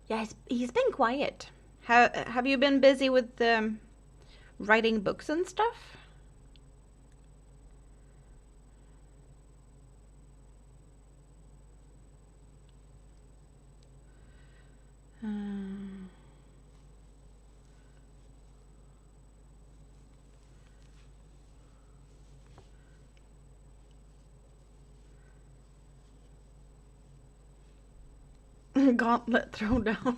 Yeah, he's been quiet. Have you been busy with writing books and stuff? Gauntlet throwdown.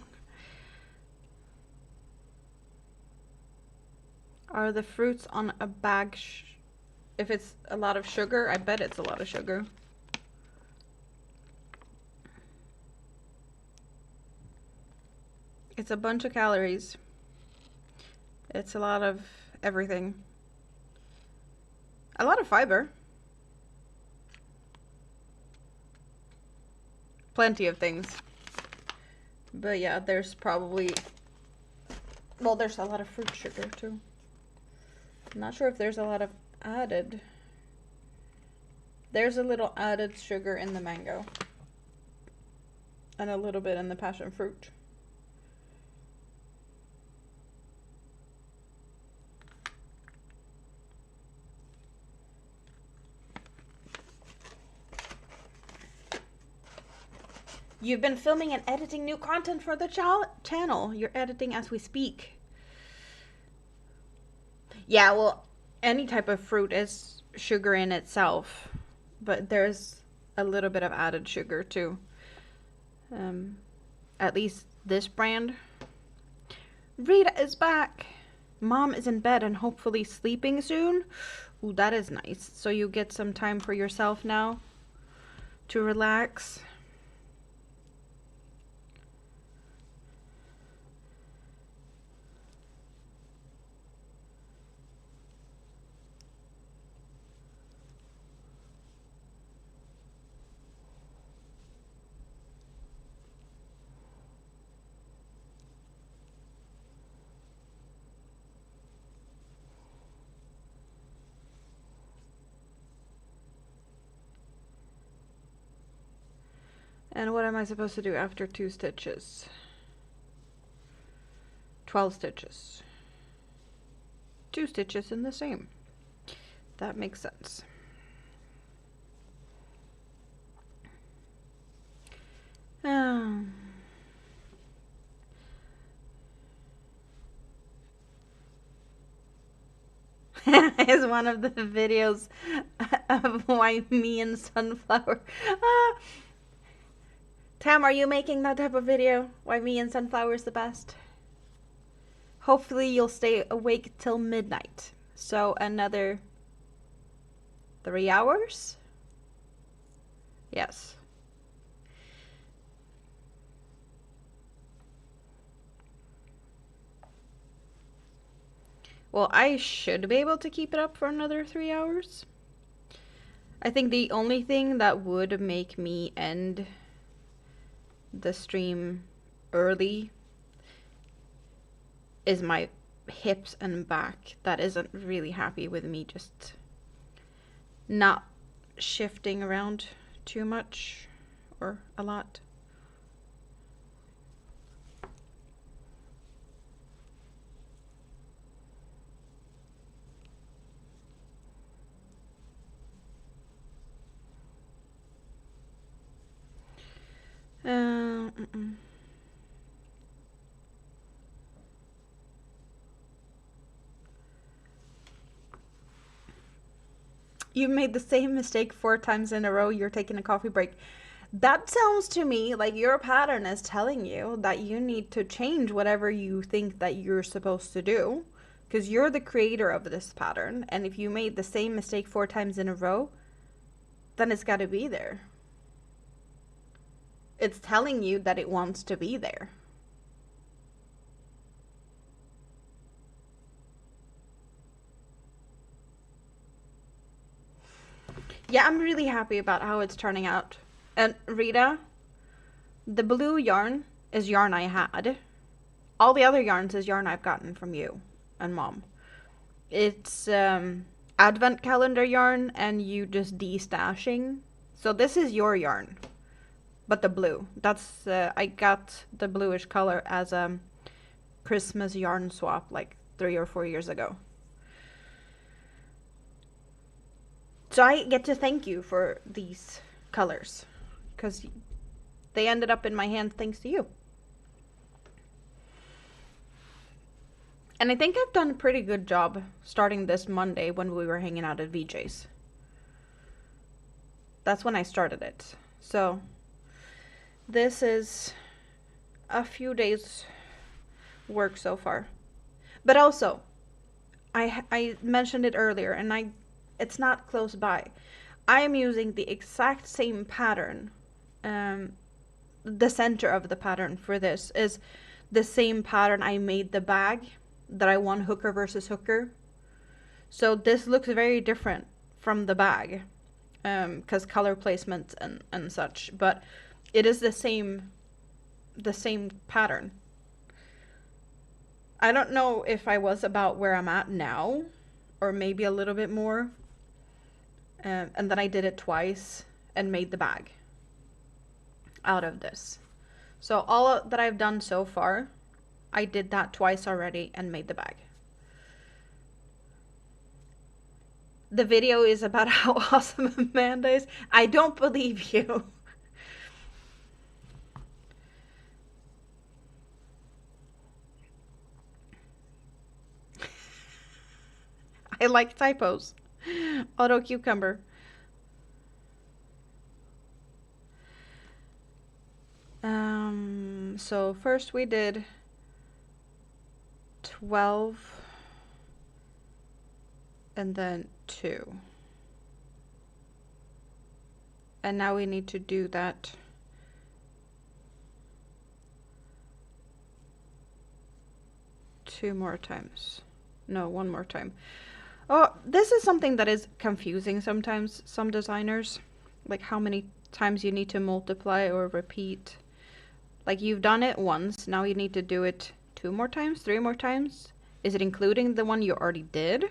Are the fruits on a bag? If it's a lot of sugar, I bet it's a lot of sugar. It's a bunch of calories. It's a lot of everything. A lot of fiber. Plenty of things. But yeah, there's probably... Well, there's a lot of fruit sugar too. I'm not sure if there's a lot of added. There's a little added sugar in the mango. And a little bit in the passion fruit. You've been filming and editing new content for the channel. You're editing as we speak. Yeah, well, any type of fruit is sugar in itself, but there's a little bit of added sugar too. At least this brand. Rita is back. Mom is in bed and hopefully sleeping soon. Ooh, that is nice. So you get some time for yourself now to relax. And what am I supposed to do after 2 stitches? 12 stitches. 2 stitches in the same. That makes sense. Is one of the videos of why me and sunflower. Tam, are you making that type of video? Why me and sunflower is the best? Hopefully you'll stay awake till midnight. So another 3 hours? Yes. Well, I should be able to keep it up for another 3 hours. I think the only thing that would make me end the stream early is my hips and back. That isn't really happy with me just not shifting around too much or a lot. You made the same mistake 4 times in a row. You're taking a coffee break. That sounds to me like your pattern is telling you that you need to change whatever you think that you're supposed to do, because you're the creator of this pattern. And if you made the same mistake 4 times in a row, then it's got to be there. It's telling you that it wants to be there. Yeah, I'm really happy about how it's turning out. And Rita, the blue yarn is yarn I had. All the other yarns is yarn I've gotten from you and Mom. It's advent calendar yarn and you just de-stashing. So this is your yarn. but the blue. That's I got the bluish color as a Christmas yarn swap like 3 or 4 years ago. So I get to thank you for these colors because they ended up in my hand thanks to you. And I think I've done a pretty good job starting this Monday when we were hanging out at VJ's. That's when I started it. So this is a few days work so far. But also, I mentioned it earlier and it's not close by. I am using the exact same pattern. The center of the pattern for this is the same pattern I made the bag that I won hooker versus hooker. So this looks very different from the bag because color placement and such, but it is the same pattern. I don't know if I was about where I'm at now or maybe a little bit more, and then I did it twice and made the bag out of this. So all that I've done so far, I did that twice already and made the bag. The video is about how awesome Amanda is. I don't believe you. I like typos. Auto cucumber. So first we did 12 and then 2. And now we need to do that 2 more times. No, 1 more time. Oh, this is something that is confusing sometimes, some designers. Like how many times you need to multiply or repeat. Like you've done it once, now you need to do it 2 more times, 3 more times. Is it including the one you already did?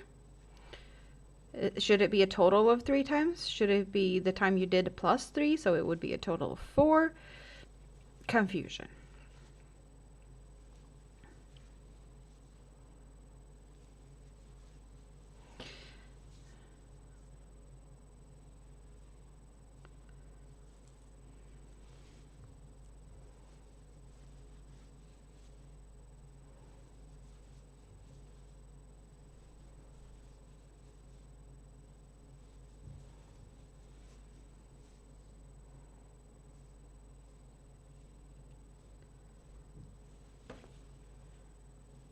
Should it be a total of 3 times? Should it be the time you did plus 3, so it would be a total of 4? Confusion.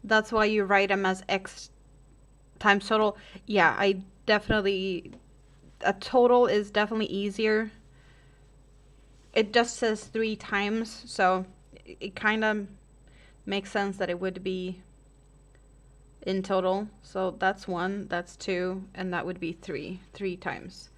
That's why you write them as X times total. Yeah, I definitely, a total is definitely easier. It just says 3 times, so it kind of makes sense that it would be in total. So that's 1, that's 2, and that would be 3 times.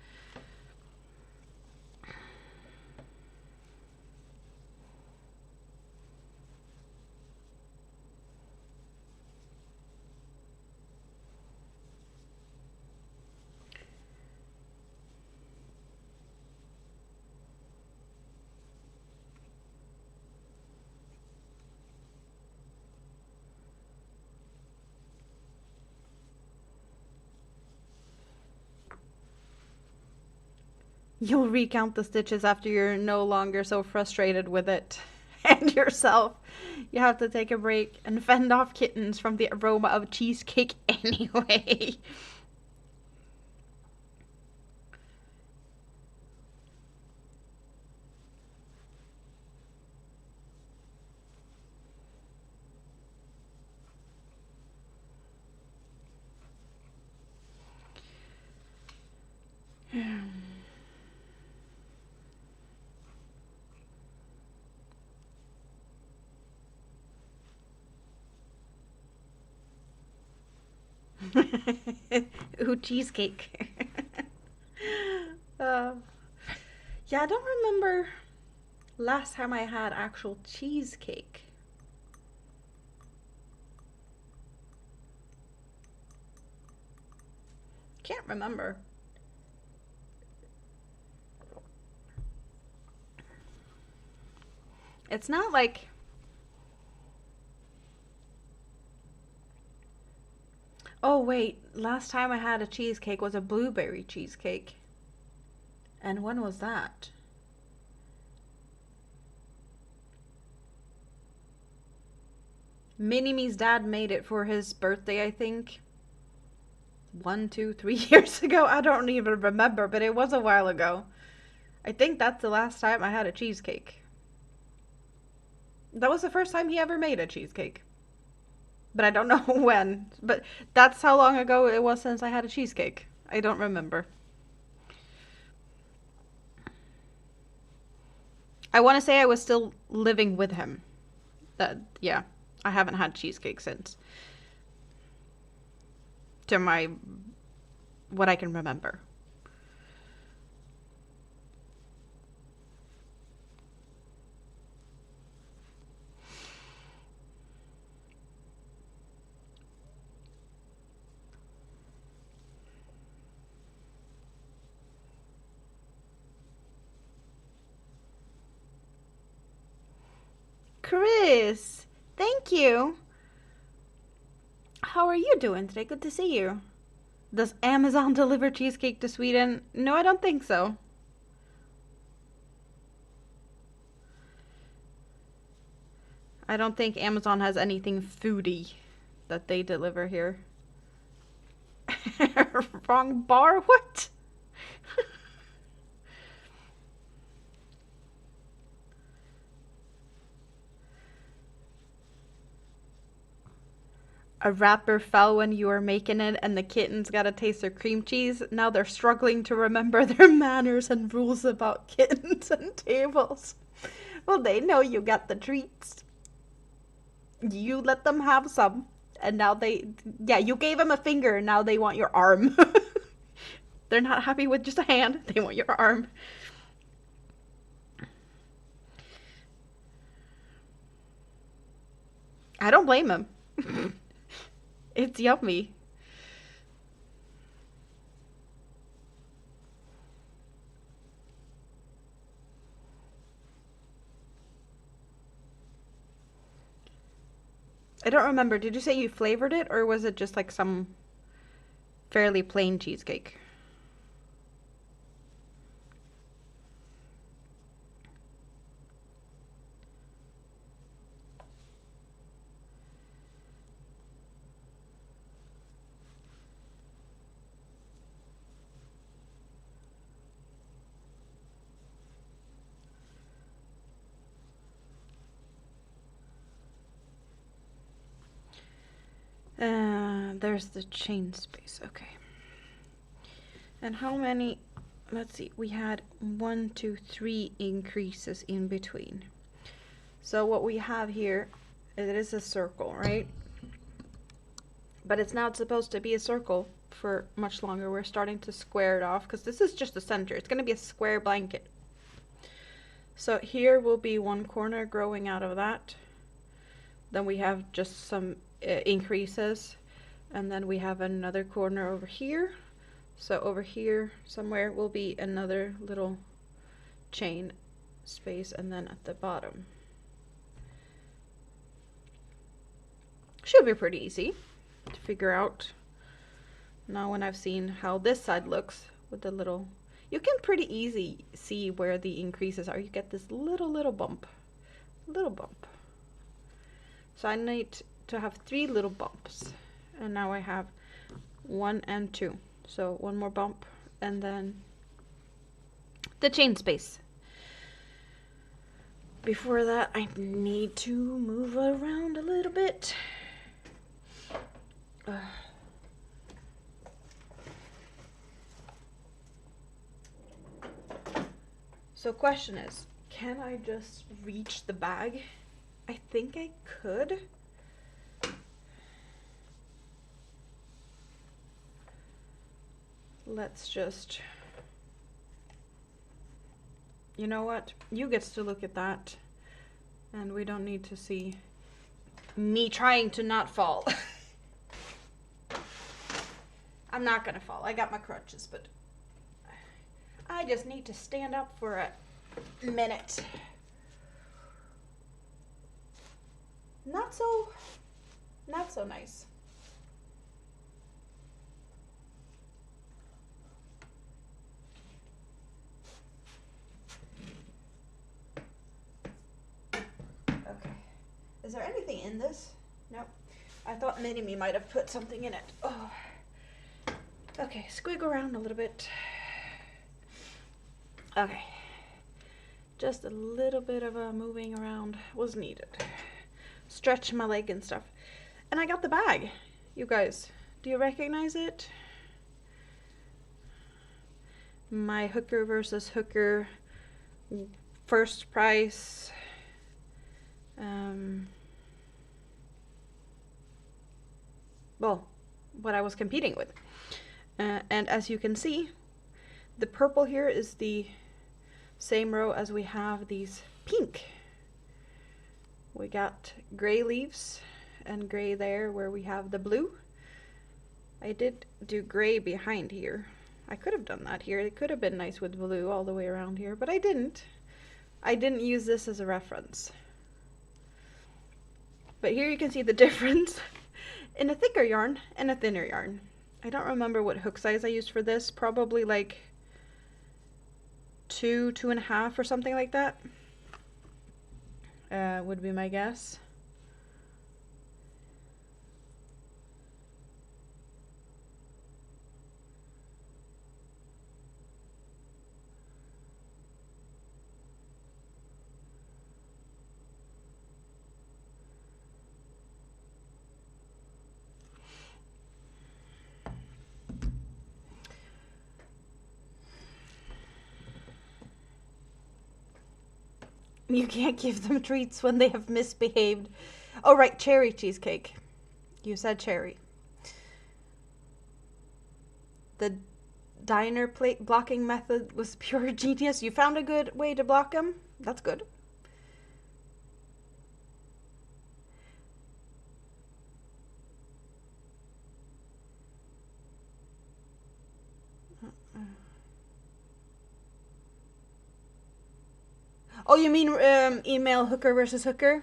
You'll recount the stitches after you're no longer so frustrated with it and yourself. You have to take a break and fend off kittens from the aroma of cheesecake anyway. Ooh, cheesecake. uh, yeah, I don't remember last time I had actual cheesecake. Can't remember. It's not like... Oh, wait. Last time I had a cheesecake was a blueberry cheesecake. And when was that? Mini-Me's dad made it for his birthday, I think. 1, 2, 3 years ago. I don't even remember, but it was a while ago. I think that's the last time I had a cheesecake. That was the first time he ever made a cheesecake. But I don't know when. But that's how long ago it was since I had a cheesecake. I don't remember. I want to say I was still living with him. Yeah, I haven't had cheesecake since. To what I can remember. Chris, thank you. How are you doing today? Good to see you. Does Amazon deliver cheesecake to Sweden? No, I don't think so. I don't think Amazon has anything foodie that they deliver here. Wrong bar? What? A wrapper fell when you were making it and the kittens got a taste of cream cheese. Now they're struggling to remember their manners and rules about kittens and tables. Well, they know you got the treats. You let them have some. And now yeah, you gave them a finger and now they want your arm. They're not happy with just a hand. They want your arm. I don't blame them. It's yummy. I don't remember. Did you say you flavored it or was it just like some fairly plain cheesecake? There's the chain space. Okay. And how many? Let's see. We had 1, 2, 3 increases in between. So what we have here, it is a circle, right? But it's not supposed to be a circle for much longer. We're starting to square it off because this is just the center. It's going to be a square blanket. So here will be one corner growing out of that. Then we have just some increases. And then we have another corner over here. So over here somewhere will be another little chain space, and then at the bottom. Should be pretty easy to figure out. Now when I've seen how this side looks with the little, you can pretty easy see where the increases are. You get this little bump. So I need to have 3 little bumps. And now I have 1 and 2. So 1 more bump and then the chain space. Before that, I need to move around a little bit. So question is, can I just reach the bag? I think I could. Let's just, you know what? You get to look at that. And we don't need to see me trying to not fall. I'm not gonna fall. I got my crutches, but I just need to stand up for a minute. not so nice. Okay. Is there anything in this? Nope. I thought Mini-Me might have put something in it. Oh. Okay, squig around a little bit. Okay. Just a little bit of a moving around was needed. Stretch my leg and stuff. And I got the bag. You guys, do you recognize it? My hooker versus hooker first price. Well, what I was competing with. And as you can see, the purple here is the same row as we have these pink. We got gray leaves and gray there where we have the blue. I did do gray behind here. I could have done that here. It could have been nice with blue all the way around here, but I didn't. I didn't use this as a reference. But here you can see the difference in a thicker yarn and a thinner yarn. I don't remember what hook size I used for this. Probably like 2.5 or something like that. Would be my guess. You can't give them treats when they have misbehaved. Oh, right, cherry cheesecake. You said cherry. The diner plate blocking method was pure genius. You found a good way to block them? That's good. Oh, you mean email hooker versus hooker?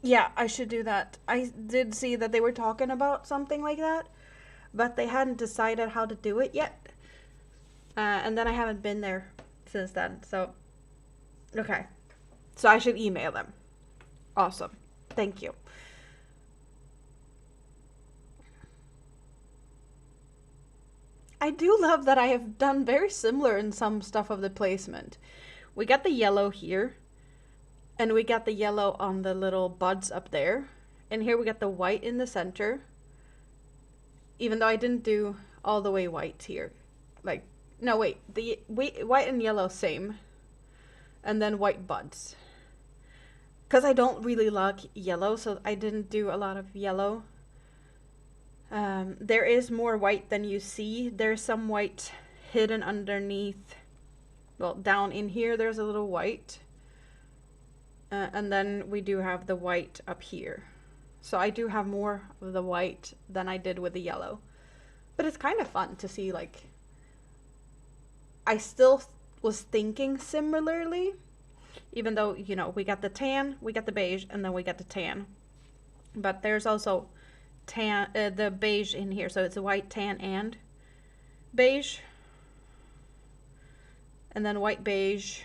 Yeah, I should do that. I did see that they were talking about something like that, but they hadn't decided how to do it yet. And then I haven't been there since then, so... Okay. So I should email them. Awesome. Thank you. I do love that I have done very similar in some stuff of the placement. We got the yellow here, and we got the yellow on the little buds up there. And here we got the white in the center, even though I didn't do all the way white here. Like, no, wait, the white and yellow same, and then white buds. Because I don't really like yellow, so I didn't do a lot of yellow. There is more white than you see. There's some white hidden underneath. Well, down in here, there's a little white. And then we do have the white up here. So I do have more of the white than I did with the yellow. But it's kind of fun to see, like... I still was thinking similarly. Even though, you know, we got the tan, we got the beige, and then we got the tan. But there's also tan, the beige in here. So it's a white, tan, and beige. And then white, beige,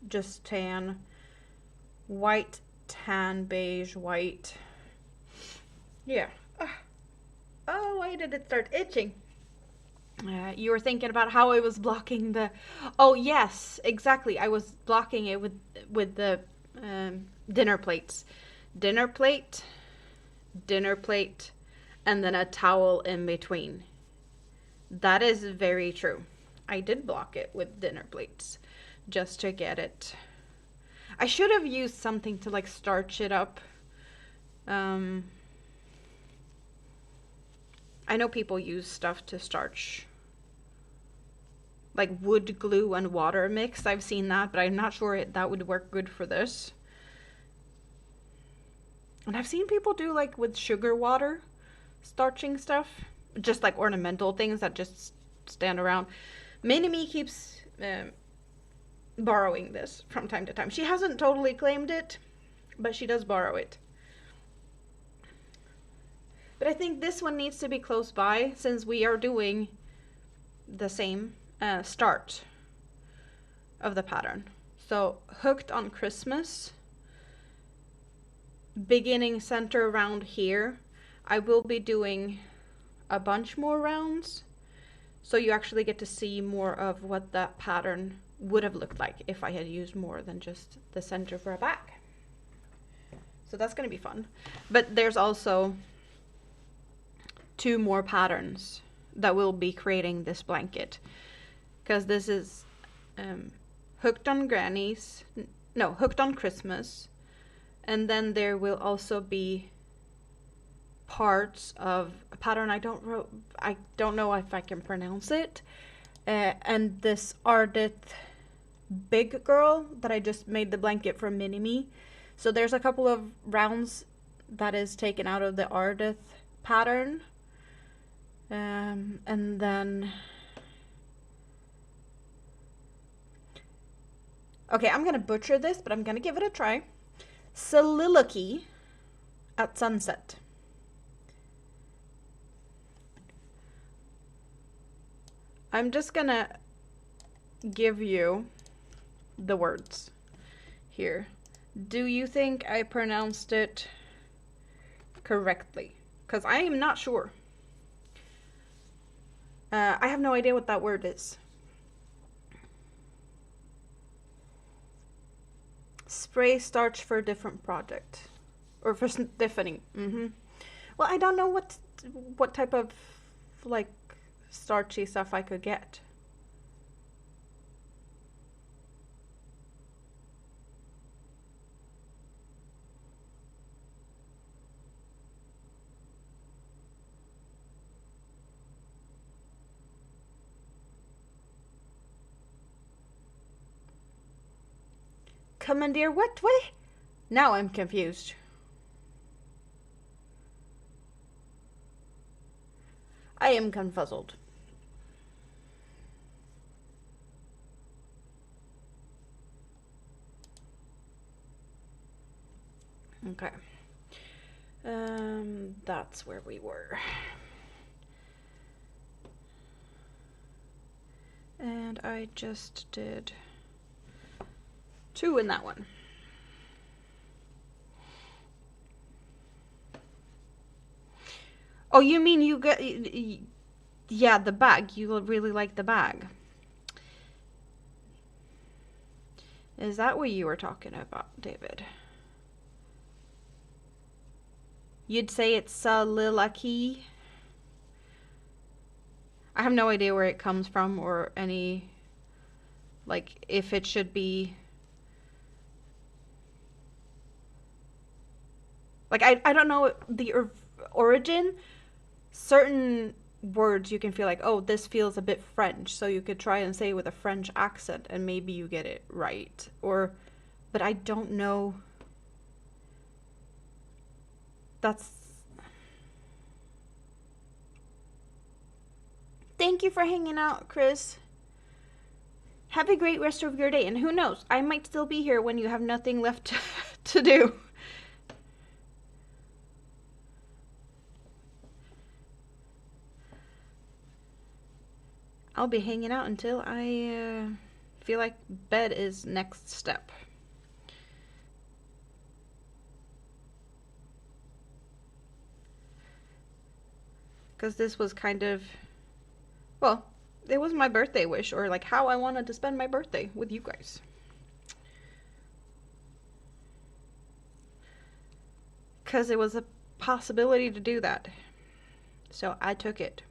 just tan, white, tan, beige, white. Yeah. Oh, why did it start itching? You were thinking about how I was blocking the... Oh, yes, exactly. I was blocking it with the dinner plates. Dinner plate, and then a towel in between. That is very true. I did block it with dinner plates just to get it. I should have used something to like starch it up. I know people use stuff to starch, like wood glue and water mix. I've seen that, but I'm not sure that would work good for this. And I've seen people do like with sugar water starching stuff, just like ornamental things that just stand around. Mini-Me keeps borrowing this from time to time. She hasn't totally claimed it. but she does borrow it. But I think this one needs to be close by since we are doing the same start of the pattern. So hooked on Christmas, beginning center around here. I will be doing a bunch more rounds, so you actually get to see more of what that pattern would have looked like if I had used more than just the center for a back. So that's going to be fun. But there's also 2 more patterns that will be creating this blanket, because this is hooked on hooked on Christmas, and then there will also be parts of a pattern I don't know if I can pronounce it, and this Ardith big girl that I just made the blanket for Mini-Me. So there's a couple of rounds that is taken out of the Ardith pattern, and then okay, I'm gonna butcher this, but I'm gonna give it a try. Soliloquy at Sunset. I'm just gonna give you the words here. Do you think I pronounced it correctly? Because I am not sure. I have no idea what that word is. Spray starch for a different project. Or for stiffening. Well, I don't know what type of, like, starchy stuff I could get. Commandeer what way? Now I'm confused. I am confuzzled. Okay. That's where we were. And I just did 2 in that one. Oh, you mean you got, yeah, the bag. You really like the bag. Is that what you were talking about, David? You'd say it's soliloquy. I have no idea where it comes from or any, like, if it should be, like, I don't know the origin. Certain words you can feel like, oh, this feels a bit French, so you could try and say it with a French accent and maybe you get it right. Or, but I don't know. That's... Thank you for hanging out, Chris. Have a great rest of your day, and who knows, I might still be here when you have nothing left to do. I'll be hanging out until I feel like bed is next step. Because this was kind of, well, it was my birthday wish, or like how I wanted to spend my birthday with you guys. Because it was a possibility to do that. So I took it.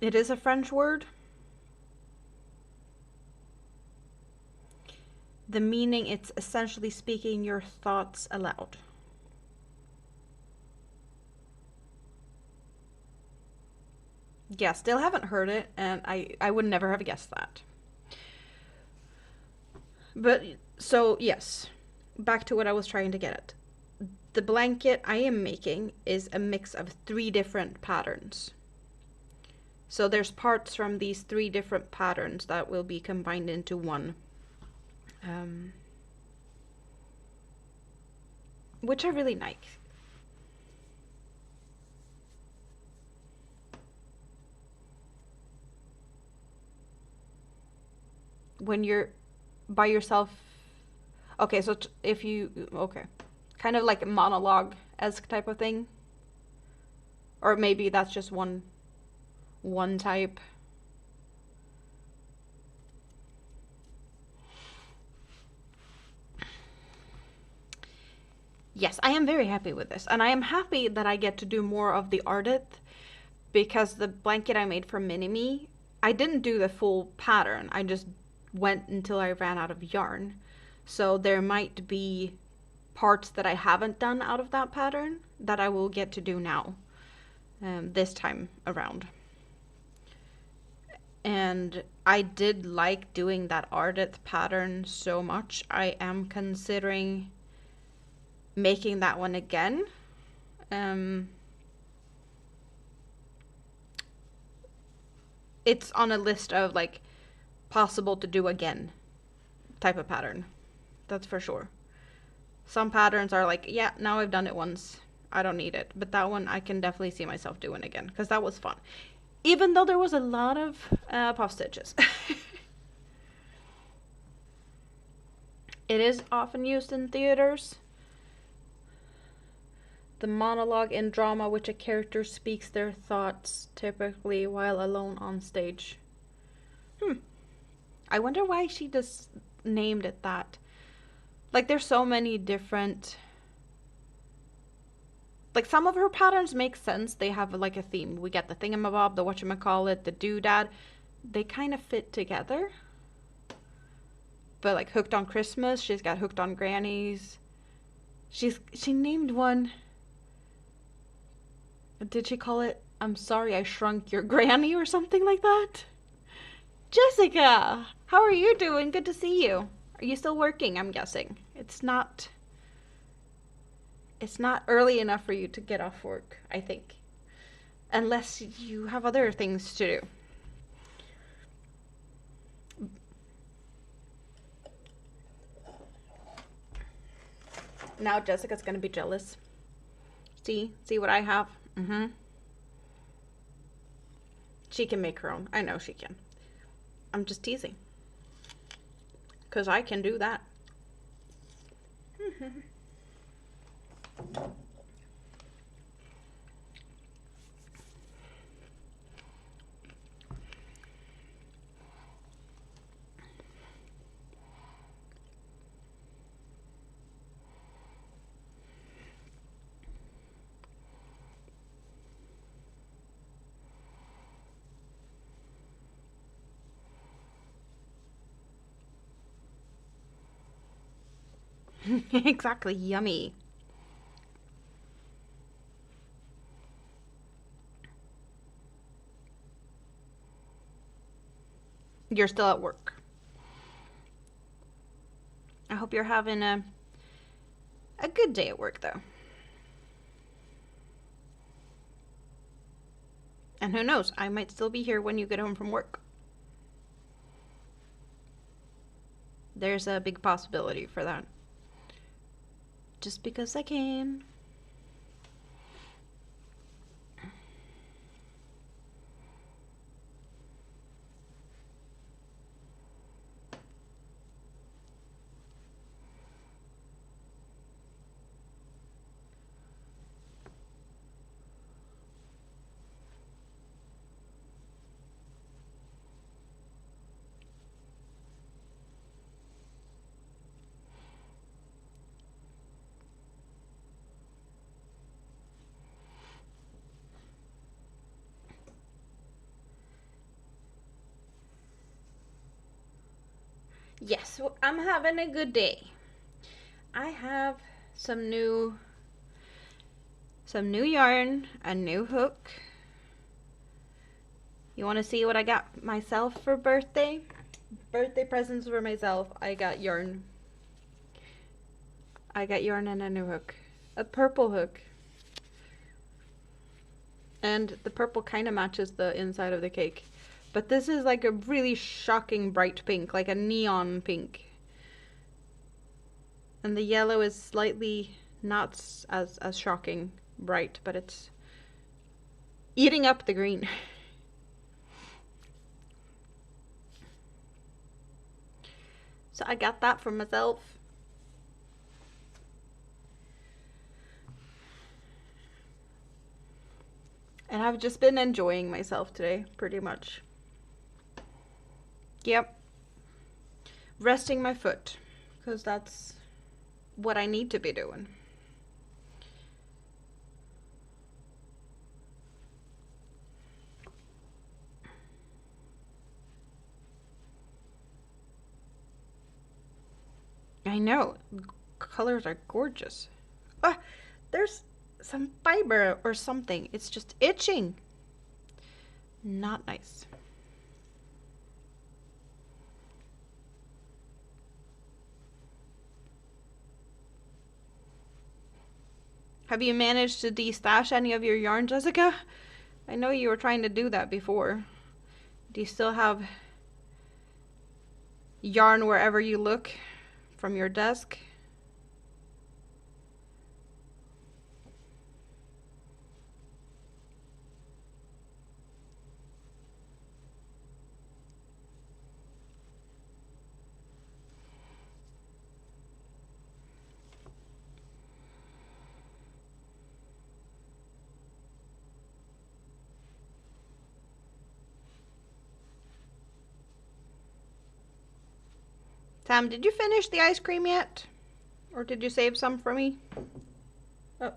It is a French word. The meaning, it's essentially speaking your thoughts aloud. Yeah, still haven't heard it, and I would never have guessed that. But, so, yes. Back to what I was trying to get at. The blanket I am making is a mix of 3 different patterns. So there's parts from these 3 different patterns that will be combined into one. Which I really like. When you're by yourself, okay, so if you, okay, kind of like a monologue-esque type of thing, or maybe that's just one type. Yes, I am very happy with this, and I am happy that I get to do more of the ardith, because the blanket I made for Mini-Me, I didn't do the full pattern. I just went until I ran out of yarn. So there might be parts that I haven't done out of that pattern that I will get to do now, this time around. And I did like doing that ardith pattern so much. I am considering making that one again. It's on a list of like possible to do again type of pattern. That's for sure. Some patterns are like, yeah, now I've done it once, I don't need it. But that one I can definitely see myself doing again, because that was fun. Even though there was a lot of puff stitches. It is often used in theaters. The monologue in drama, which a character speaks their thoughts, typically while alone on stage. I wonder why she just named it that. Like, there's so many different... Like, some of her patterns make sense. They have, like, a theme. We get the thingamabob, the whatchamacallit, the doodad. They kind of fit together. But, like, Hooked on Christmas, she's got Hooked on Grannies. She named one... Did she call it, I'm sorry I shrunk your granny or something like that? Jessica, how are you doing? Good to see you. Are you still working, I'm guessing? It's not early enough for you to get off work, I think. Unless you have other things to do. Now Jessica's gonna be jealous. See what I have? She can make her own. I know she can. I'm just teasing. Because I can do that. Exactly, yummy. You're still at work. I hope you're having a good day at work, though. And who knows, I might still be here when you get home from work. There's a big possibility for that. Just because I can. Yes, well, I'm having a good day. I have some new yarn, a new hook. You want to see what I got myself for birthday? Birthday presents for myself. I got yarn. I got yarn and a new hook. a purple hook. And the purple kind of matches the inside of the cake. But this is like a really shocking bright pink, like a neon pink. And the yellow is slightly not as shocking bright, but it's eating up the green. So I got that for myself. And I've just been enjoying myself today, pretty much. Yep. Resting my foot, because that's what I need to be doing. I know. Colors are gorgeous. Ah, there's some fiber or something. It's just itching. Not nice. Have you managed to de-stash any of your yarn, Jessica? I know you were trying to do that before. Do you still have yarn wherever you look from your desk? Sam, did you finish the ice cream yet? Or did you save some for me? Oh.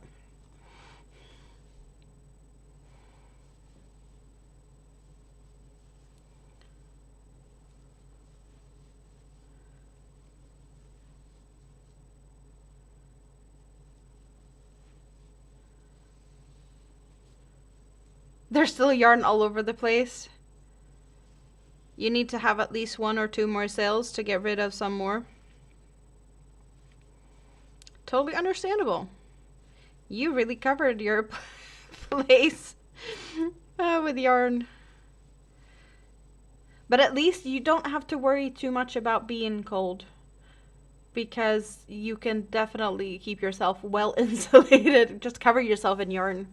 There's still yarn all over the place. You need to have at least 1 or 2 more sales to get rid of some more. Totally understandable. You really covered your place with yarn. But at least you don't have to worry too much about being cold, because you can definitely keep yourself well insulated. Just cover yourself in yarn.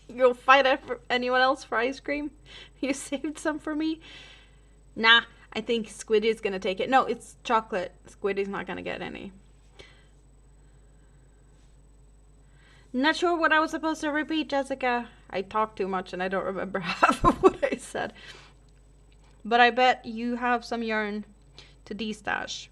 You'll fight anyone else for ice cream? You saved some for me? Nah, I think Squiddy's gonna take it. No, it's chocolate. Squiddy's not gonna get any. Not sure what I was supposed to repeat, Jessica. I talked too much and I don't remember half of what I said. But I bet you have some yarn to de-stash.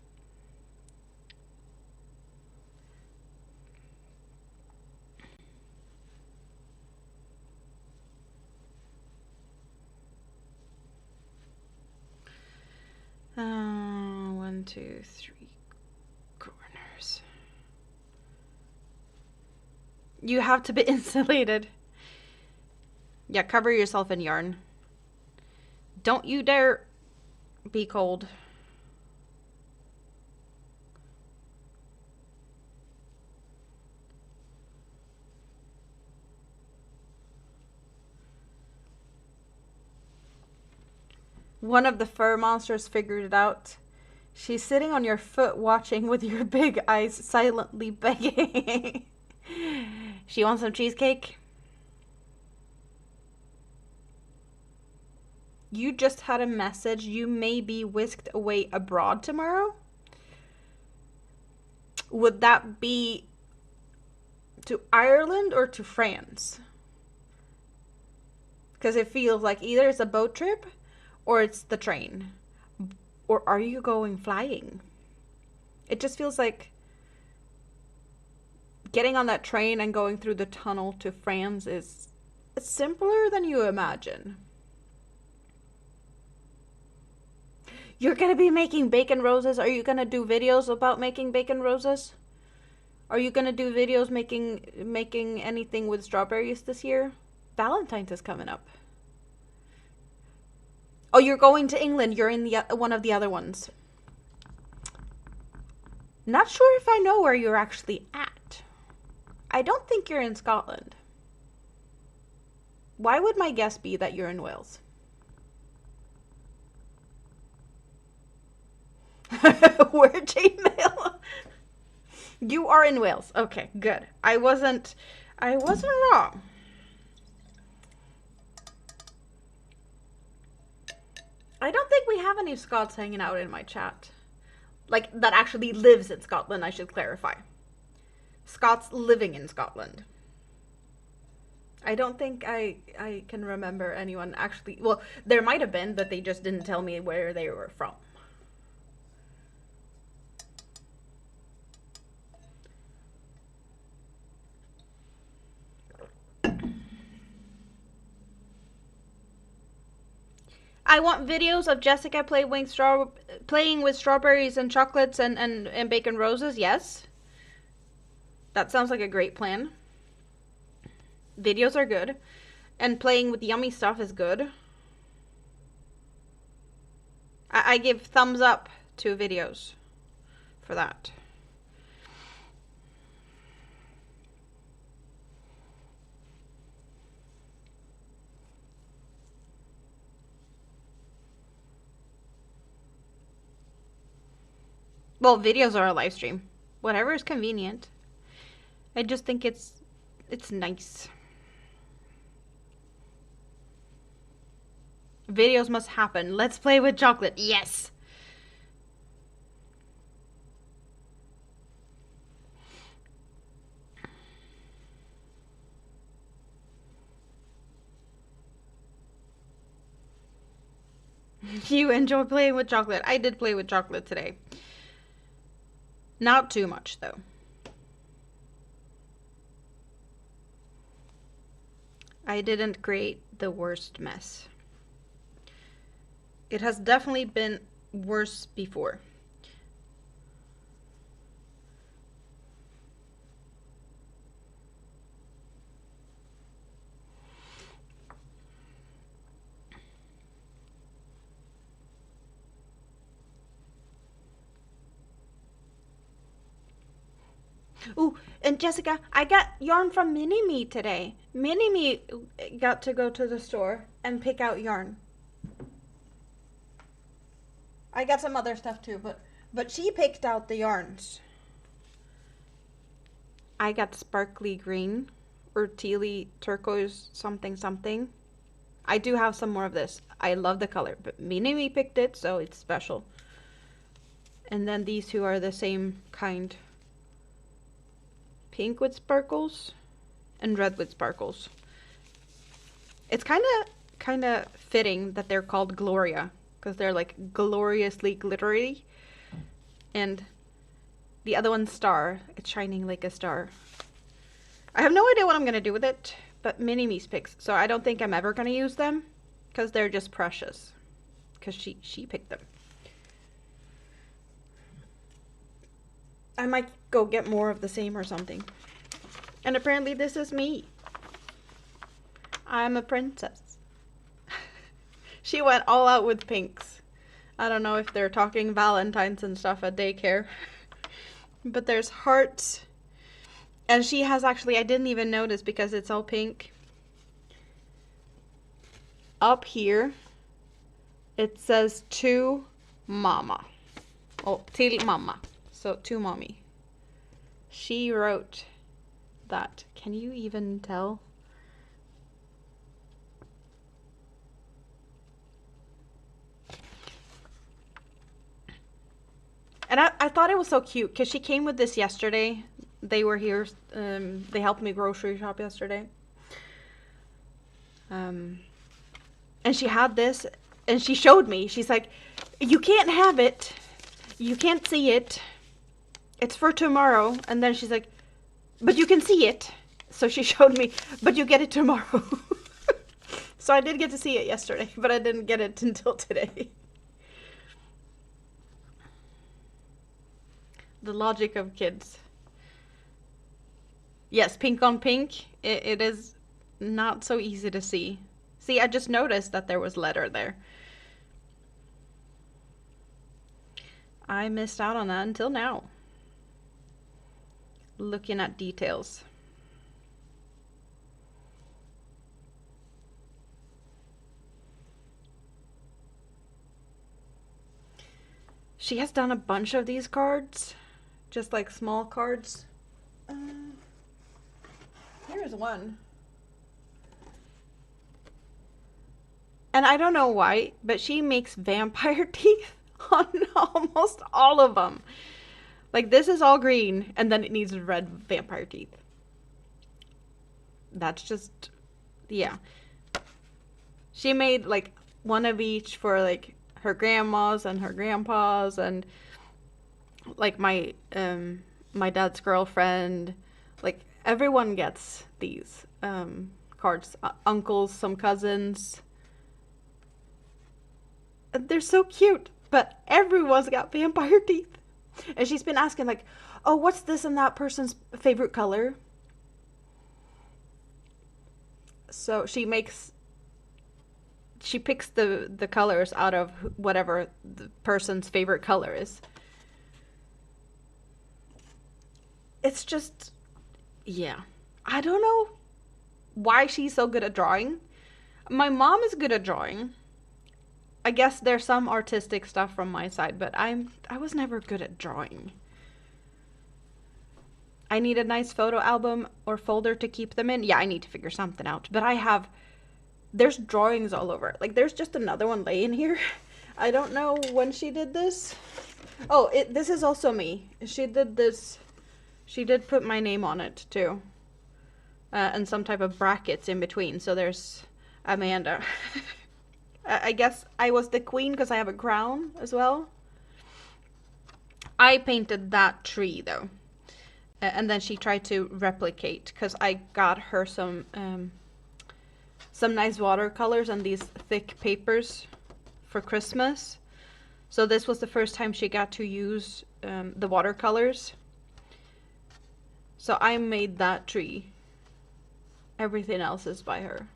One, two, three corners. You have to be insulated. Yeah, cover yourself in yarn. Don't you dare be cold. One of the fur monsters figured it out. She's sitting on your foot watching with your big eyes, silently begging. She wants some cheesecake? You just had a message. You may be whisked away abroad tomorrow? Would that be to Ireland or to France? Because it feels like either it's a boat trip or it's the train. Or are you going flying? It just feels like getting on that train and going through the tunnel to France is simpler than you imagine. You're gonna be making bacon roses? Are you gonna do videos about making bacon roses? Are you gonna do videos making anything with strawberries this year? Valentine's is coming up. Oh, you're going to England. You're in the one of the other ones. Not sure if I know where you're actually at. I don't think you're in Scotland. Why would my guess be that you're in Wales? Where chainmail? You are in Wales. Okay, good. I wasn't wrong. I don't think we have any Scots hanging out in my chat. Like, that actually lives in Scotland, I should clarify. Scots living in Scotland. I don't think I can remember anyone actually... Well, there might have been, but they just didn't tell me where they were from. I want videos of Jessica playing with strawberries and chocolates and bacon roses. Yes. That sounds like a great plan. Videos are good. And playing with yummy stuff is good. I give thumbs up to videos for that. Well, videos are a live stream. Whatever is convenient. I just think it's nice. Videos must happen. Let's play with chocolate. Yes! You enjoy playing with chocolate. I did play with chocolate today. Not too much, though. I didn't create the worst mess. It has definitely been worse before. Ooh, and Jessica, I got yarn from Mini-Me today. Mini-Me got to go to the store and pick out yarn. I got some other stuff too, but she picked out the yarns. I got sparkly green or tealy turquoise something something. I do have some more of this. I love the color, but Mini-Me picked it, so it's special. And then these two are the same kind. Pink with sparkles and red with sparkles. It's kind of fitting that they're called Gloria, because they're like gloriously glittery. And the other one's Star. It's shining like a star. I have no idea what I'm going to do with it, but Mini-Me's picks. So I don't think I'm ever going to use them, because they're just precious. Because she picked them. I might go get more of the same or something. And apparently this is me. I'm a princess. She went all out with pinks. I don't know if they're talking Valentine's and stuff at daycare. But there's hearts. And she has actually, I didn't even notice because it's all pink. Up here, it says to mama. Oh, till mama. So, to mommy. She wrote that. Can you even tell? And I thought it was so cute because she came with this yesterday. They were here. They helped me grocery shop yesterday. And she had this and she showed me. She's like, you can't have it. You can't see it. It's for tomorrow. And then she's like, but you can see it. So she showed me, but you get it tomorrow. So I did get to see it yesterday, but I didn't get it until today. The logic of kids. Yes, pink on pink. It is not so easy to see. See, I just noticed that there was letter there. I missed out on that until now. Looking at details. She has done a bunch of these cards, just like small cards. Here's one. And I don't know why, but she makes vampire teeth on almost all of them. Like, this is all green, and then it needs red vampire teeth. That's just, yeah. She made, like, one of each for, like, her grandmas and her grandpas, and, like, my dad's girlfriend. Like, everyone gets these cards. Uncles, some cousins. They're so cute, but everyone's got vampire teeth. And she's been asking, like, oh, what's this and that person's favorite color? So she picks the colors out of whatever the person's favorite color is. It's just, yeah. I don't know why she's so good at drawing. My mom is good at drawing. I guess there's some artistic stuff from my side, but I was never good at drawing. I need a nice photo album or folder to keep them in. Yeah, I need to figure something out. But there's drawings all over. Like, there's just another one laying here. I don't know when she did this. Oh, this is also me. She did this. She did put my name on it, too. And some type of brackets in between. So there's Amanda. I guess I was the queen because I have a crown as well. I painted that tree, though. And then she tried to replicate, because I got her some nice watercolors and these thick papers for Christmas. So this was the first time she got to use the watercolors. So I made that tree. Everything else is by her.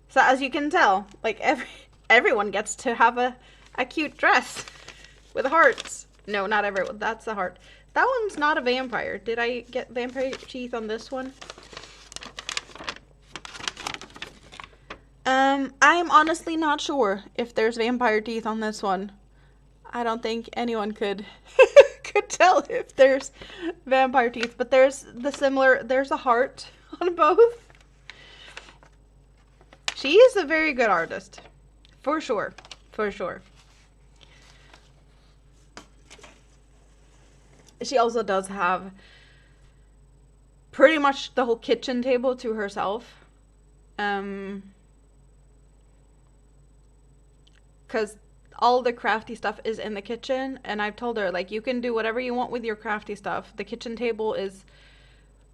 So as you can tell, like, everyone gets to have a cute dress with hearts. No, not everyone. That's a heart. That one's not a vampire. Did I get vampire teeth on this one? I'm honestly not sure if there's vampire teeth on this one. I don't think anyone could could tell if there's vampire teeth, but there's a heart on both. She is a very good artist. For sure. For sure. She also does have pretty much the whole kitchen table to herself. Because all the crafty stuff is in the kitchen, and I've told her, like, you can do whatever you want with your crafty stuff. The kitchen table is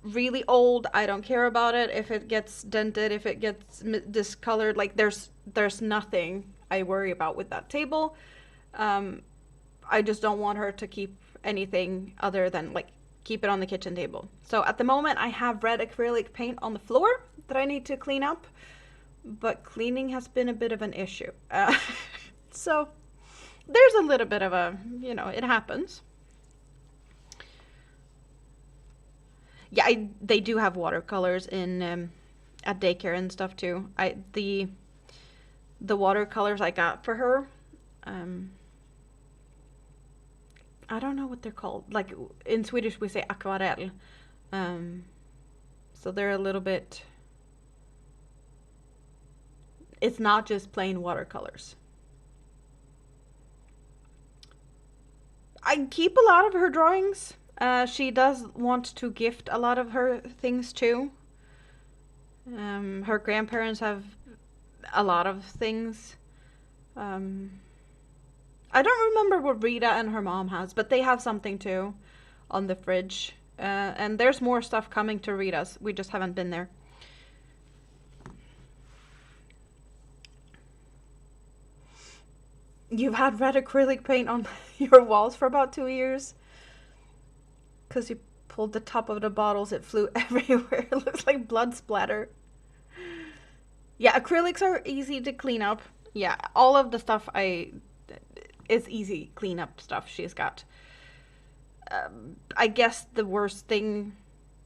really old. I don't care about it. If it gets dented, if it gets discolored, like, there's nothing I worry about with that table. I just don't want her to keep anything other than, like, keep it on the kitchen table. So at the moment I have red acrylic paint on the floor that I need to clean up, but cleaning has been a bit of an issue. So there's a little bit of a, it happens. Yeah, they do have watercolors in at daycare and stuff too. The watercolors I got for her, I don't know what they're called. Like, in Swedish we say aquarell. So they're a little bit, it's not just plain watercolors. I keep a lot of her drawings. She does want to gift a lot of her things too. Her grandparents have a lot of things. I don't remember what Rita and her mom has, but they have something too on the fridge. And there's more stuff coming to Rita's. We just haven't been there. You've had red acrylic paint on your walls for about 2 years? Because you pulled the top of the bottles, it flew everywhere. It looks like blood splatter. Yeah, acrylics are easy to clean up. Yeah, all of the stuff it's easy cleanup stuff. She's got, I guess the worst thing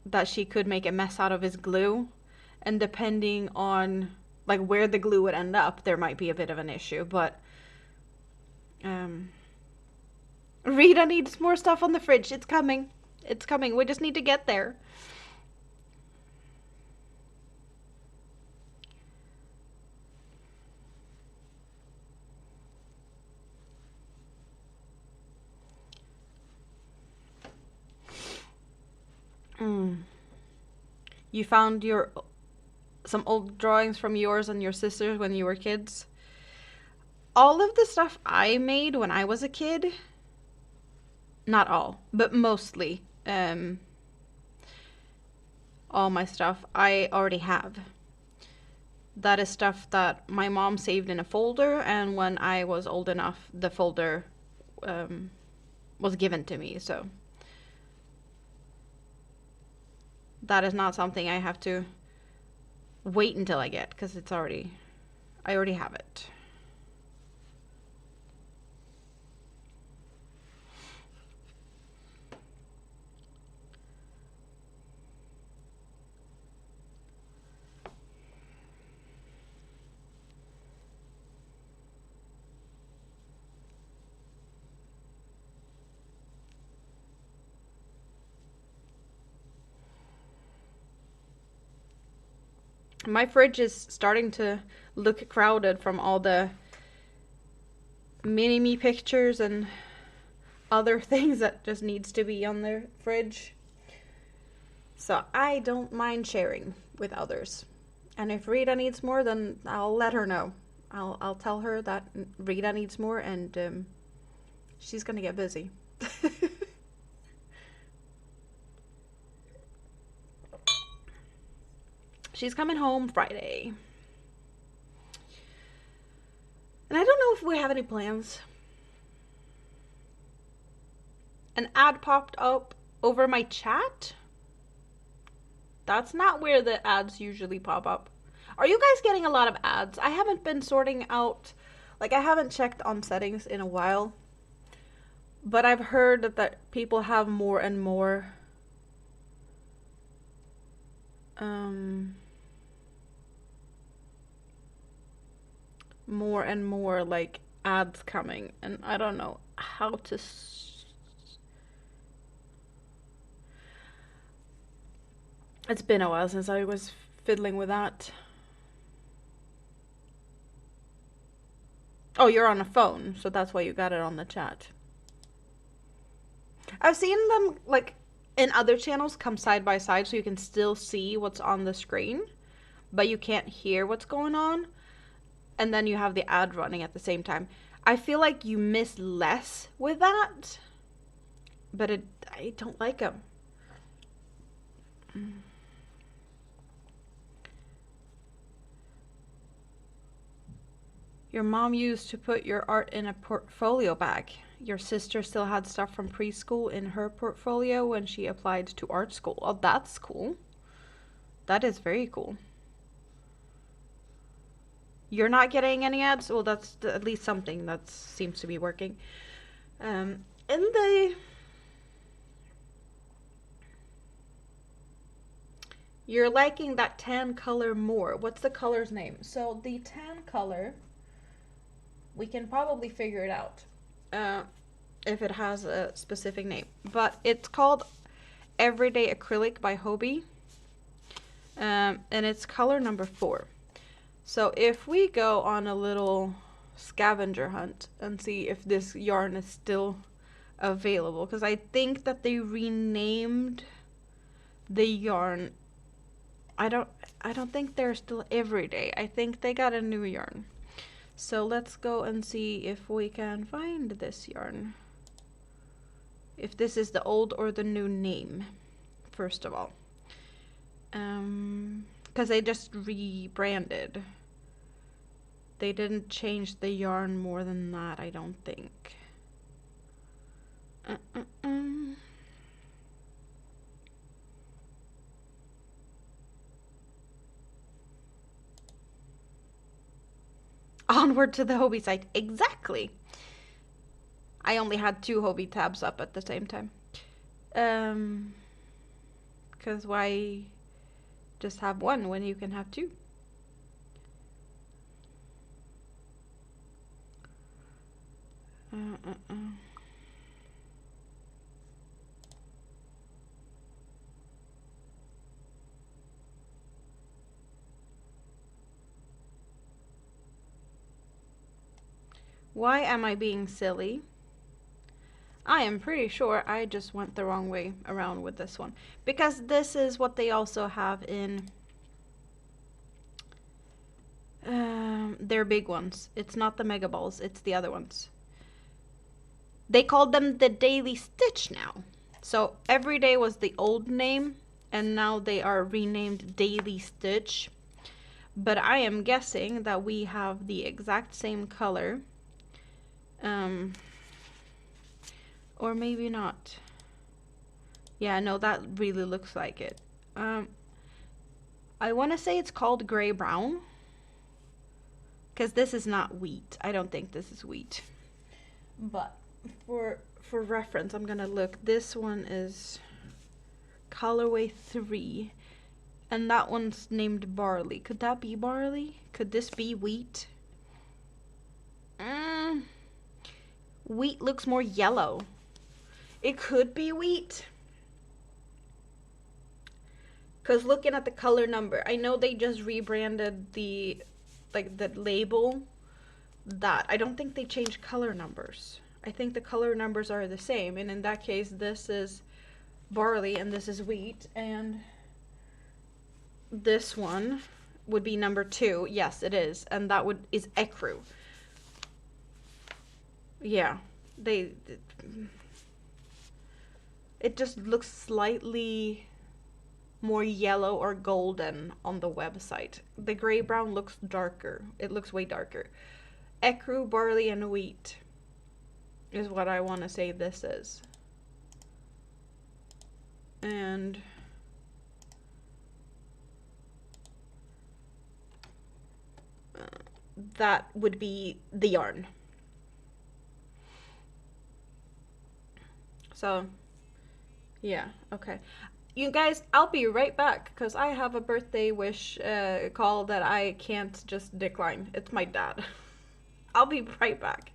that she could make a mess out of is glue. And depending on like where the glue would end up, there might be a bit of an issue. But Rita needs more stuff on the fridge. It's coming. It's coming. We just need to get there. You found some old drawings from yours and your sisters when you were kids? All of the stuff I made when I was a kid, not all, but mostly, all my stuff I already have. That is stuff that my mom saved in a folder, and when I was old enough, the folder was given to me, so that is not something I have to wait until I get, because I already have it. My fridge is starting to look crowded from all the mini-me pictures and other things that just needs to be on the fridge. So I don't mind sharing with others. And if Rita needs more, then I'll let her know. I'll tell her that Rita needs more, and she's gonna get busy. She's coming home Friday. And I don't know if we have any plans. An ad popped up over my chat. That's not where the ads usually pop up. Are you guys getting a lot of ads? I haven't been sorting out, like I haven't checked on settings in a while. But I've heard that people have more and more like ads coming, and I don't know how to it's been a while since I was fiddling with that. Oh, you're on a phone, so that's why you got it on the chat. I've seen them like in other channels come side by side, so you can still see what's on the screen, but you can't hear what's going on. And then you have the ad running at the same time. I feel like you miss less with that, but I don't like them. Your mom used to put your art in a portfolio bag. Your sister still had stuff from preschool in her portfolio when she applied to art school. Oh, that's cool. That is very cool. You're not getting any ads? Well, that's at least something that seems to be working. You're liking that tan color more. What's the color's name? So the tan color, we can probably figure it out if it has a specific name. But it's called Everyday Acrylic by Hobie. And it's color number 4. So if we go on a little scavenger hunt and see if this yarn is still available, because I think that they renamed the yarn. I don't think they're still Everyday. I think they got a new yarn. So let's go and see if we can find this yarn. If this is the old or the new name, first of all. Because they just rebranded. They didn't change the yarn more than that, I don't think. Onward to the Hobie site. Exactly. I only had 2 Hobie tabs up at the same time. Because why just have one when you can have 2? Why am I being silly? I am pretty sure I just went the wrong way around with this one. Because this is what they also have in their big ones. It's not the Mega Balls, it's the other ones. They called them the Daily Stitch now. So Everyday was the old name, and now they are renamed Daily Stitch. But I am guessing that we have the exact same color. Or maybe not. Yeah, no, that really looks like it. I want to say it's called gray brown. Because this is not wheat. I don't think this is wheat. But for reference, I'm gonna look. This one is colorway 3. And that one's named barley. Could that be barley? Could this be wheat? Wheat looks more yellow. It could be wheat. Because looking at the color number, I know they just rebranded the label. That I don't think they changed color numbers. I think the color numbers are the same, and in that case this is barley and this is wheat, and this one would be number 2. Yes, it is, and that is ecru. Yeah, it just looks slightly more yellow or golden on the website. The gray brown looks darker. It looks way darker. Ecru, barley, and wheat is what I want to say this is. And that would be the yarn. So, yeah, okay. You guys, I'll be right back because I have a birthday wish call that I can't just decline. It's my dad. I'll be right back.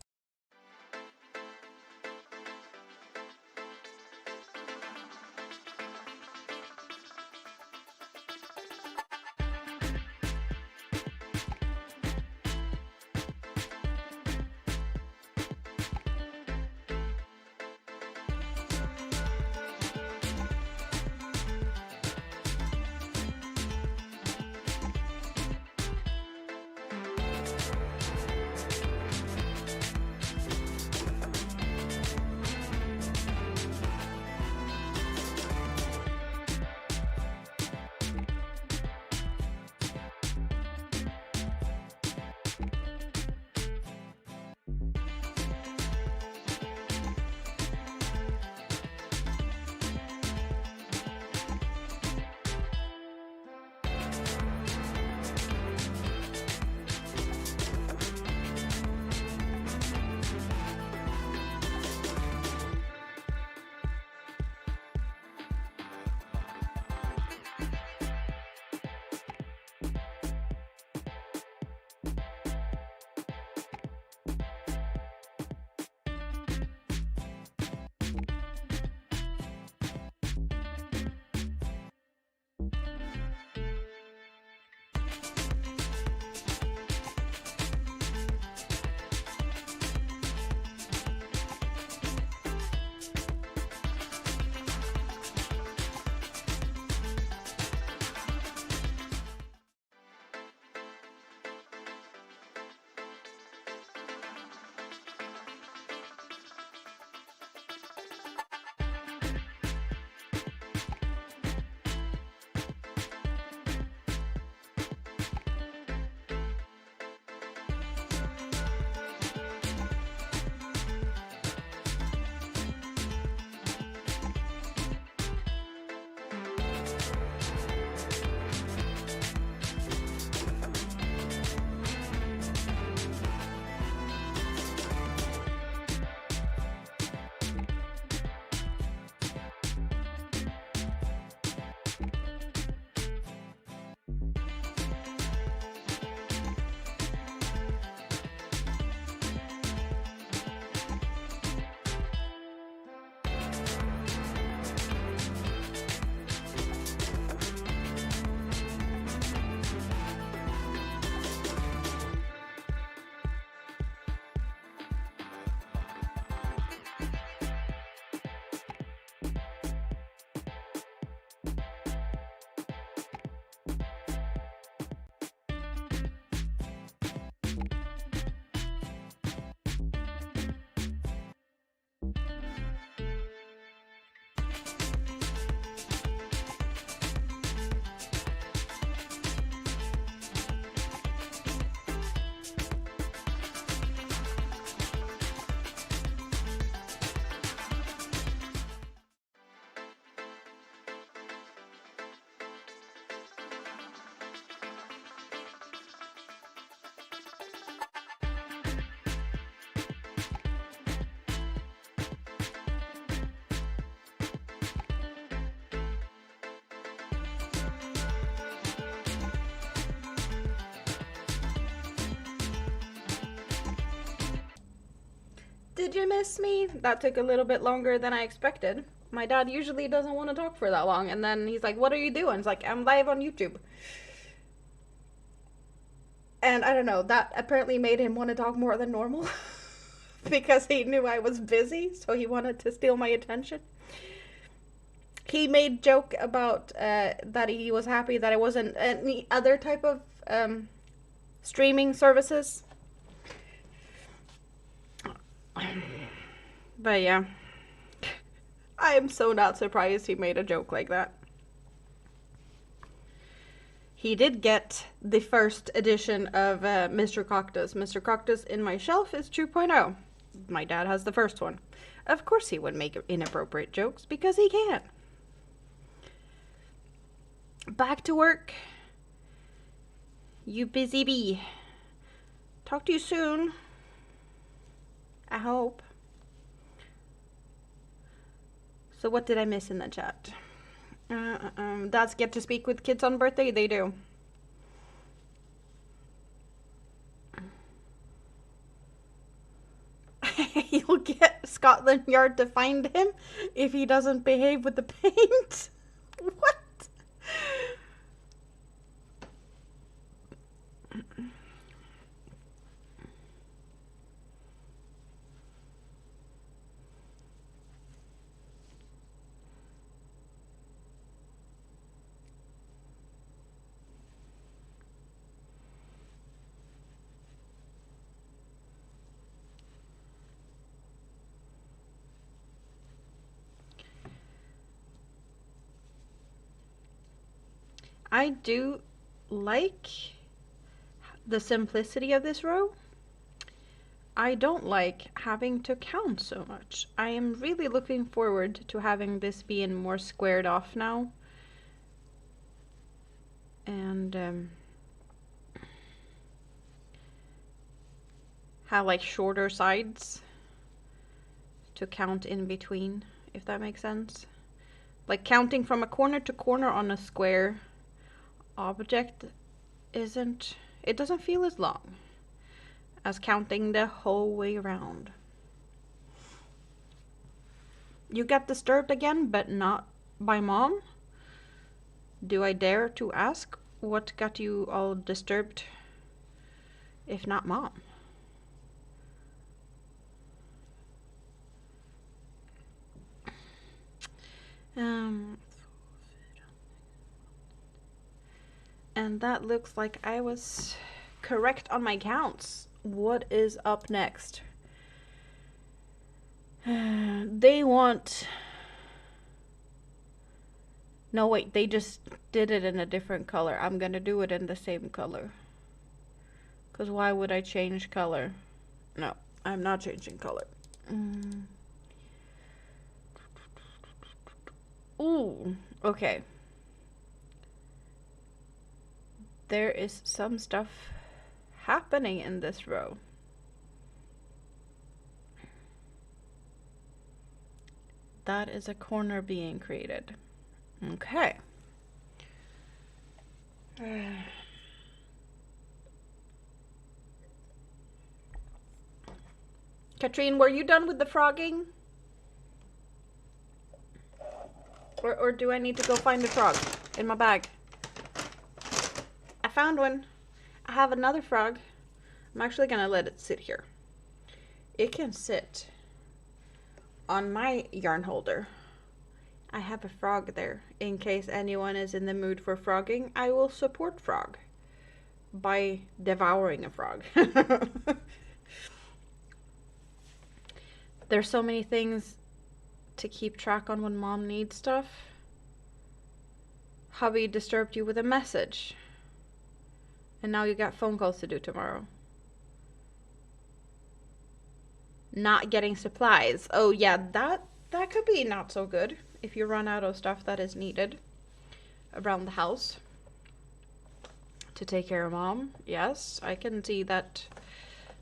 Did you miss me? That took a little bit longer than I expected. My dad usually doesn't want to talk for that long, and then he's like, what are you doing? It's like, I'm live on YouTube. And I don't know, that apparently made him want to talk more than normal. Because he knew I was busy, so he wanted to steal my attention. He made joke about that he was happy that I wasn't any other type of streaming services. But yeah, I am so not surprised he made a joke like that. He did get the first edition of Mr. Cactus. Mr. Cactus in my shelf is 2.0. My dad has the first one. Of course he would make inappropriate jokes because he can. Back to work. You busy bee. Talk to you soon. I hope. So what did I miss in the chat? Dads get to speak with kids on birthday? They do. You'll get Scotland Yard to find him if he doesn't behave with the paint. What? I do like the simplicity of this row. I don't like having to count so much. I am really looking forward to having this being more squared off now. And have like shorter sides to count in between, if that makes sense. Like counting from a corner to corner on a square object it doesn't feel as long as counting the whole way around. You get disturbed again, but not by Mom? Do I dare to ask what got you all disturbed, if not Mom? And that looks like I was correct on my counts. What is up next? They want... No, wait, they just did it in a different color. I'm gonna do it in the same color. Because why would I change color? No, I'm not changing color. Ooh, okay. There is some stuff happening in this row. That is a corner being created. Okay. Katrine, were you done with the frogging? Or do I need to go find a frog in my bag? I found one. I have another frog. I'm actually gonna let it sit here. It can sit on my yarn holder. I have a frog there. In case anyone is in the mood for frogging, I will support frog by devouring a frog. There's so many things to keep track on when Mom needs stuff. Hubby disturbed you with a message. And now you got phone calls to do tomorrow. Not getting supplies. Oh yeah, that could be not so good if you run out of stuff that is needed around the house to take care of Mom. Yes, I can see that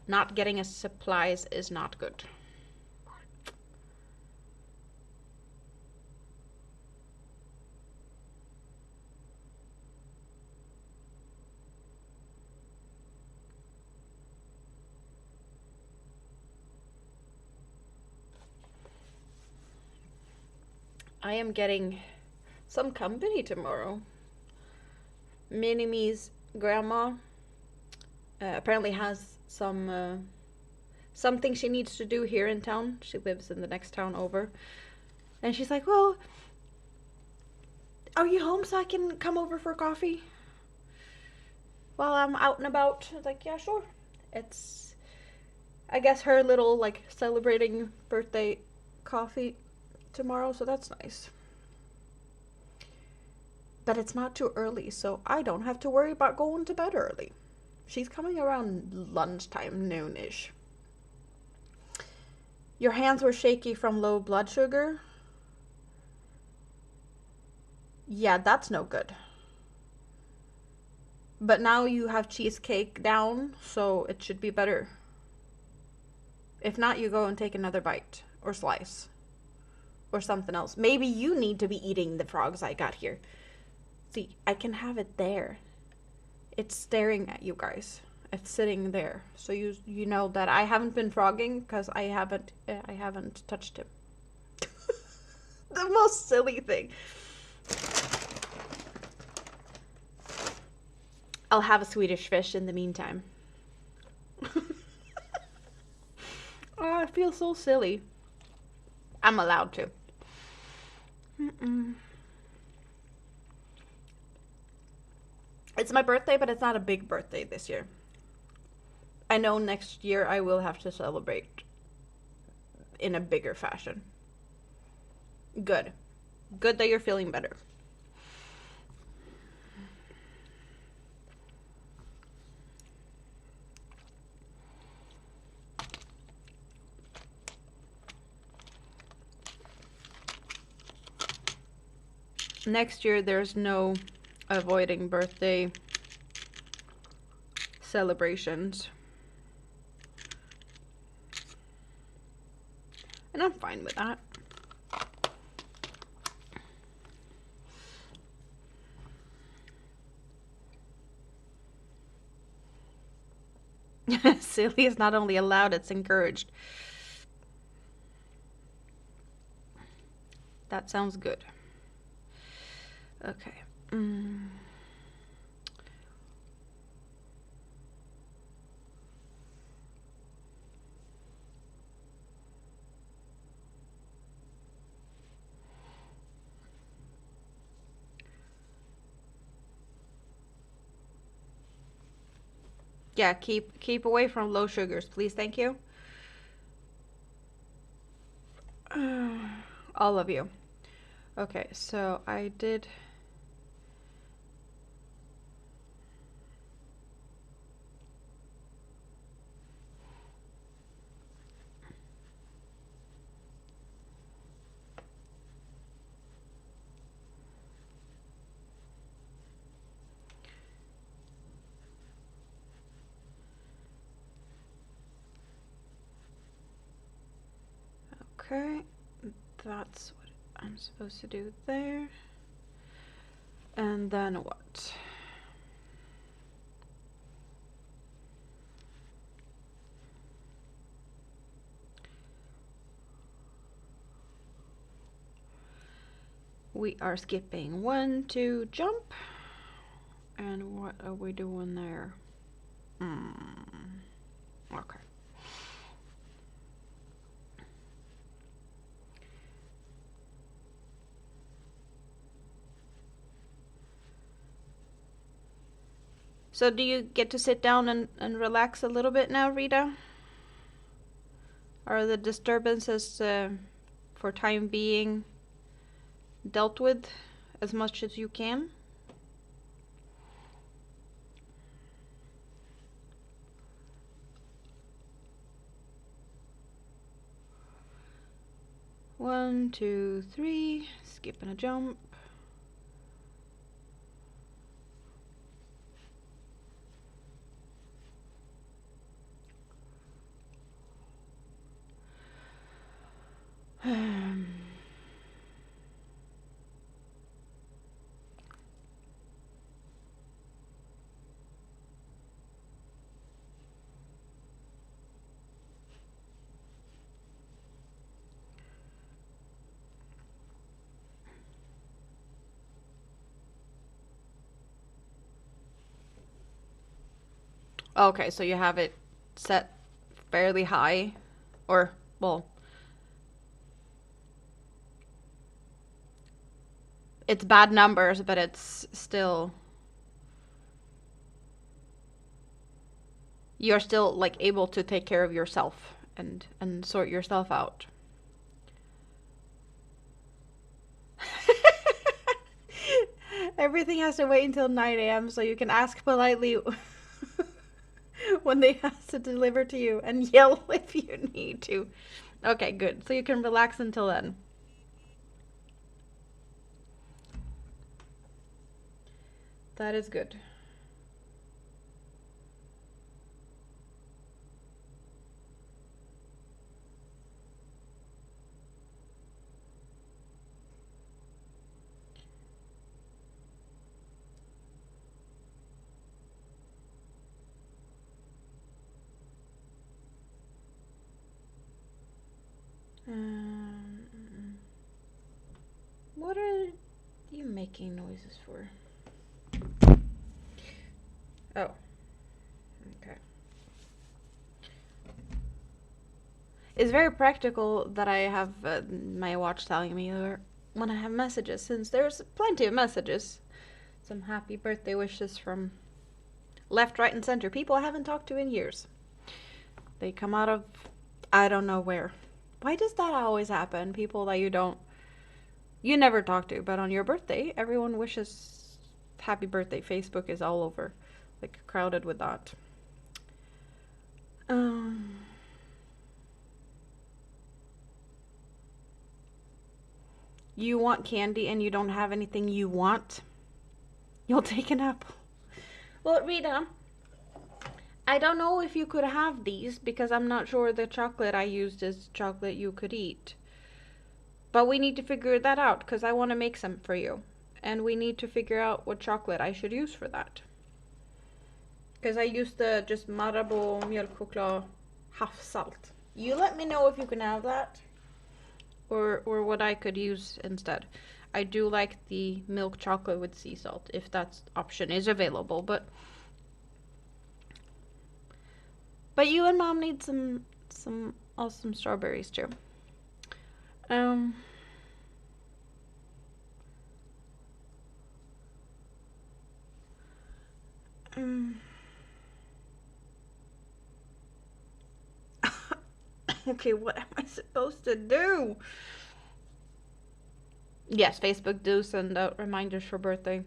not getting a supplies is not good. I am getting some company tomorrow. Mini-Me's grandma apparently has something she needs to do here in town. She lives in the next town over. And she's like, well, are you home so I can come over for coffee while I'm out and about? I was like, yeah, sure. It's, I guess, her little, like, celebrating birthday coffee tomorrow, so that's nice. But it's not too early, so I don't have to worry about going to bed early. She's coming around lunchtime, noonish. Your hands were shaky from low blood sugar? Yeah, that's no good. But now you have cheesecake down, so it should be better. If not, you go and take another bite or slice or something else. Maybe you need to be eating the frogs I got here. See, I can have it there. It's staring at you guys. It's sitting there, so you know that I haven't been frogging because I haven't touched him. The most silly thing. I'll have a Swedish fish in the meantime. Oh, I feel so silly. I'm allowed to. It's my birthday, but it's not a big birthday this year. I know next year I will have to celebrate in a bigger fashion. Good. Good that you're feeling better. Next year there's no avoiding birthday celebrations. And I'm fine with that. Silly is not only allowed, it's encouraged. That sounds good. Okay. Yeah, keep away from low sugars, please. Thank you. All of you. Okay, so I did. Okay, that's what I'm supposed to do there. And then what? We are skipping 1, 2, jump. And what are we doing there? Okay. So do you get to sit down and relax a little bit now, Rita? Are the disturbances for time being dealt with as much as you can? One, two, three, skip and a jump. Okay, so you have it set fairly high, or, well, it's bad numbers, but it's still, you're still like able to take care of yourself and sort yourself out. Everything has to wait until 9 a.m. so you can ask politely when they have to deliver to you and yell if you need to. Okay, good. So you can relax until then. That is good. What are you making noises for? Oh, okay. It's very practical that I have my watch telling me when I have messages, since there's plenty of messages. Some happy birthday wishes from left, right, and center. People I haven't talked to in years. They come out of I don't know where. Why does that always happen? People that you never talk to, but on your birthday, everyone wishes happy birthday. Facebook is all over, like crowded with that. Um, you want candy and you don't have anything you want? You'll take an apple. Well, Rita, I don't know if you could have these because I'm not sure the chocolate I used is chocolate you could eat. But we need to figure that out because I want to make some for you. And we need to figure out what chocolate I should use for that. Because I used the just Marabou mjölkchoklad havssalt. You let me know if you can have that. Or what I could use instead. I do like the milk chocolate with sea salt if that option is available. But you and Mom need some awesome strawberries too. Um Okay, what am I supposed to do? Yes, Facebook do send out reminders for birthday.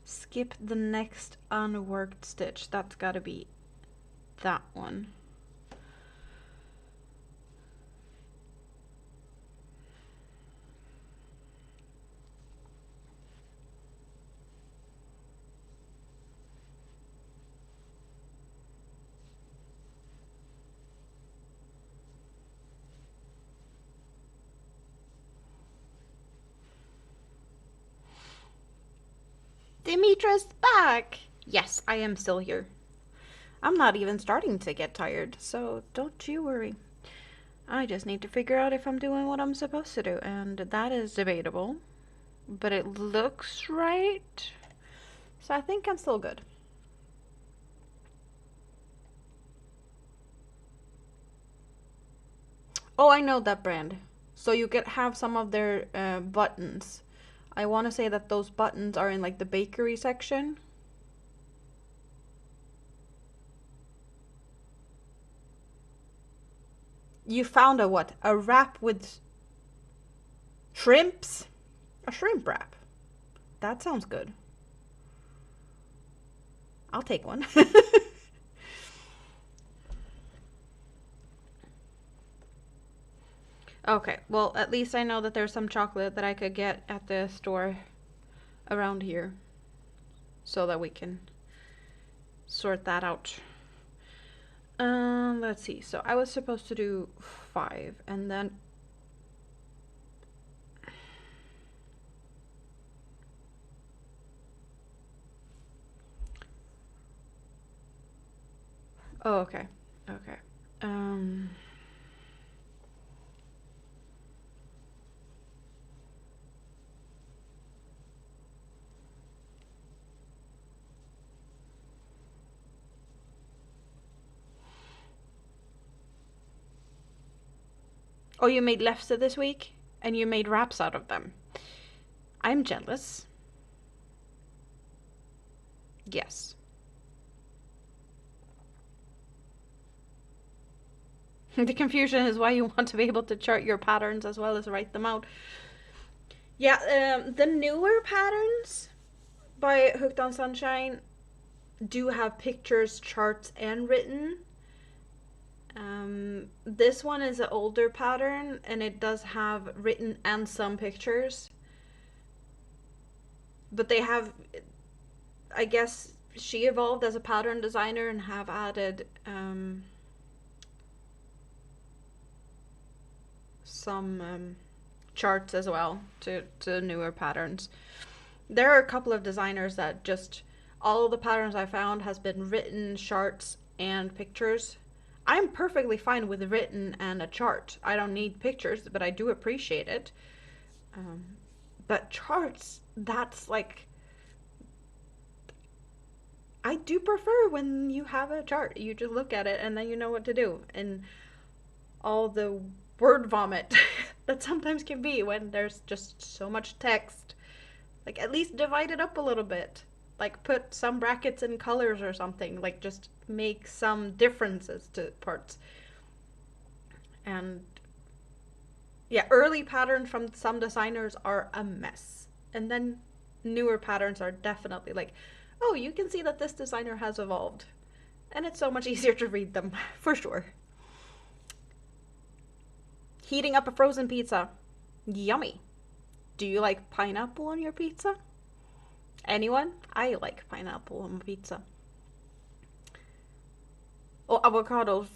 Skip the next unworked stitch. That's gotta be that one. Demetra's back! Yes, I am still here. I'm not even starting to get tired, so don't you worry. I just need to figure out if I'm doing what I'm supposed to do, and that is debatable. But it looks right. So I think I'm still good. Oh, I know that brand. So you get have some of their buttons. I want to say that those buttons are in like the bakery section. You found a what? A wrap with shrimps? A shrimp wrap. That sounds good. I'll take one. Okay, well, at least I know that there's some chocolate that I could get at the store around here so that we can sort that out. Let's see. So I was supposed to do 5 and then oh, okay. Okay. Oh, you made lefse this week? And you made wraps out of them. I'm jealous. Yes. The confusion is why you want to be able to chart your patterns as well as write them out. Yeah, the newer patterns by Hooked on Sunshine do have pictures, charts, and written. This one is an older pattern and it does have written and some pictures. But they have, I guess she evolved as a pattern designer and have added some charts as well to newer patterns. There are a couple of designers that just, all of the patterns I found has been written, charts, and pictures. I'm perfectly fine with written and a chart. I don't need pictures, but I do appreciate it. But charts, that's like, I do prefer when you have a chart. You just look at it and then you know what to do. And all the word vomit that sometimes can be when there's just so much text. Like, at least divide it up a little bit. Like, put some brackets and colors or something. Like, just make some differences to parts. And yeah, early patterns from some designers are a mess. And then newer patterns are definitely like, oh, you can see that this designer has evolved. And it's so much easier to read them, for sure. Heating up a frozen pizza. Yummy. Do you like pineapple on your pizza? Anyone? I like pineapple on pizza. Oh, avocados.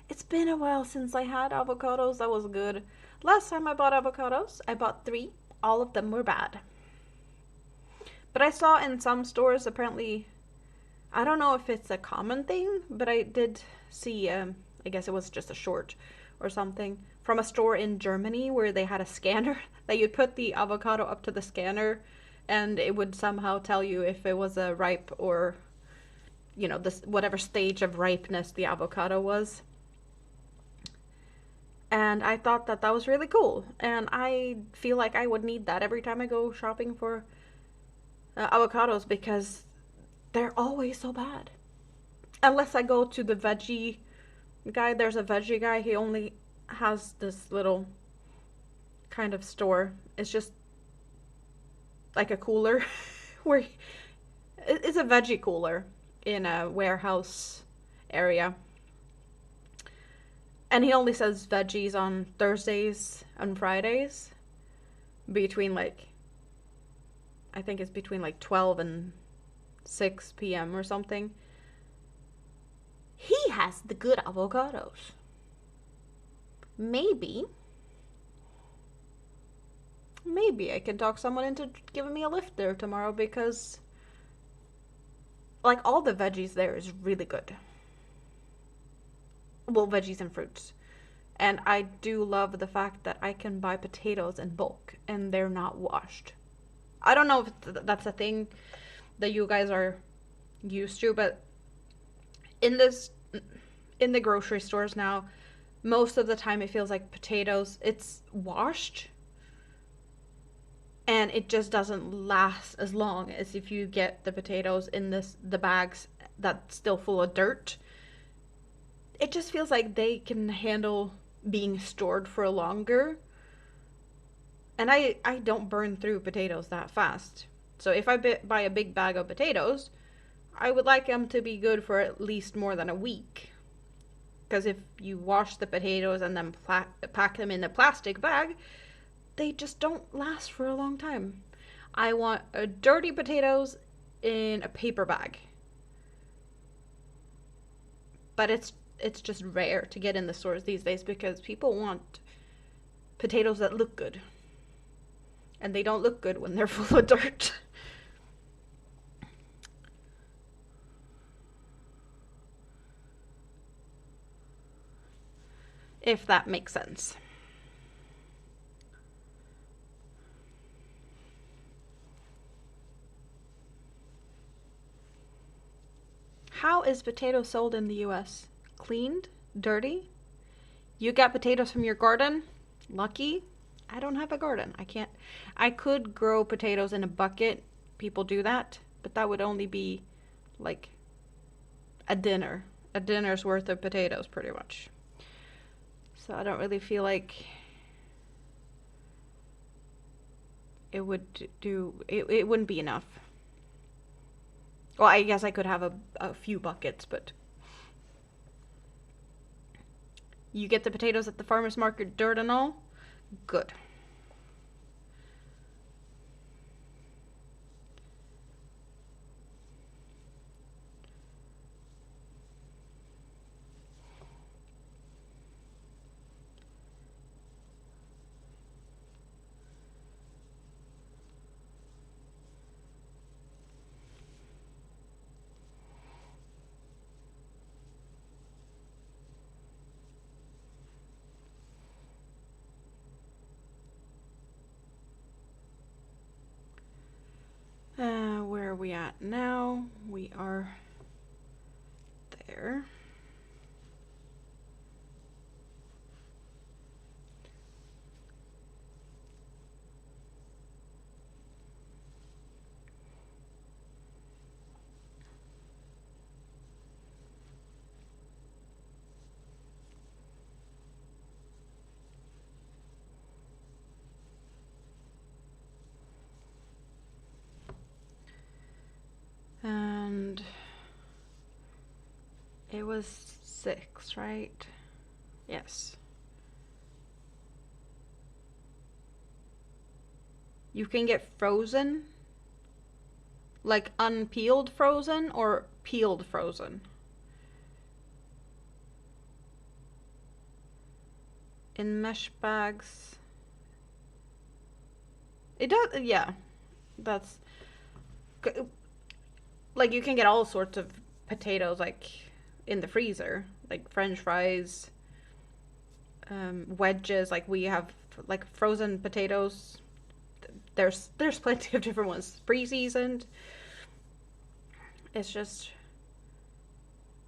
It's been a while since I had avocados. That was good. Last time I bought avocados, I bought 3. All of them were bad. But I saw in some stores, apparently, I don't know if it's a common thing, but I did see, I guess it was just a short or something, from a store in Germany where they had a scanner that you'd put the avocado up to the scanner and it would somehow tell you if it was a ripe or, you know, this whatever stage of ripeness the avocado was. And I thought that that was really cool. And I feel like I would need that every time I go shopping for avocados because they're always so bad. Unless I go to the veggie guy. There's a veggie guy. He only has this little kind of store. It's just like a cooler where it's a veggie cooler in a warehouse area. And he only sells veggies on Thursdays and Fridays between like, I think it's between like 12 and 6 p.m. or something. He has the good avocados. Maybe I can talk someone into giving me a lift there tomorrow because like all the veggies there is really good. Well, veggies and fruits. And I do love the fact that I can buy potatoes in bulk and they're not washed. I don't know if that's a thing that you guys are used to, but in the grocery stores now, most of the time it feels like potatoes, it's washed and it just doesn't last as long as if you get the potatoes in the bags that's still full of dirt. It just feels like they can handle being stored for longer. And I don't burn through potatoes that fast. So if I buy a big bag of potatoes, I would like them to be good for at least more than a week. Because if you wash the potatoes and then pack them in a plastic bag, they just don't last for a long time. I want dirty potatoes in a paper bag. But it's just rare to get in the stores these days because people want potatoes that look good. And they don't look good when they're full of dirt. If that makes sense. How is potato sold in the US? Cleaned? Dirty? You got potatoes from your garden? Lucky, I don't have a garden. I could grow potatoes in a bucket. People do that, but that would only be like a dinner's worth of potatoes pretty much. So I don't really feel like it would it wouldn't be enough. Well, I guess I could have a few buckets, but you get the potatoes at the farmer's market dirt and all? Good. Where are we at now? We are there. And it was 6, right? Yes. You can get frozen, like unpeeled frozen or peeled frozen. In mesh bags. It does, yeah. That's like you can get all sorts of potatoes like in the freezer, like French fries, wedges. Like we have like frozen potatoes. There's plenty of different ones, pre-seasoned. It's just,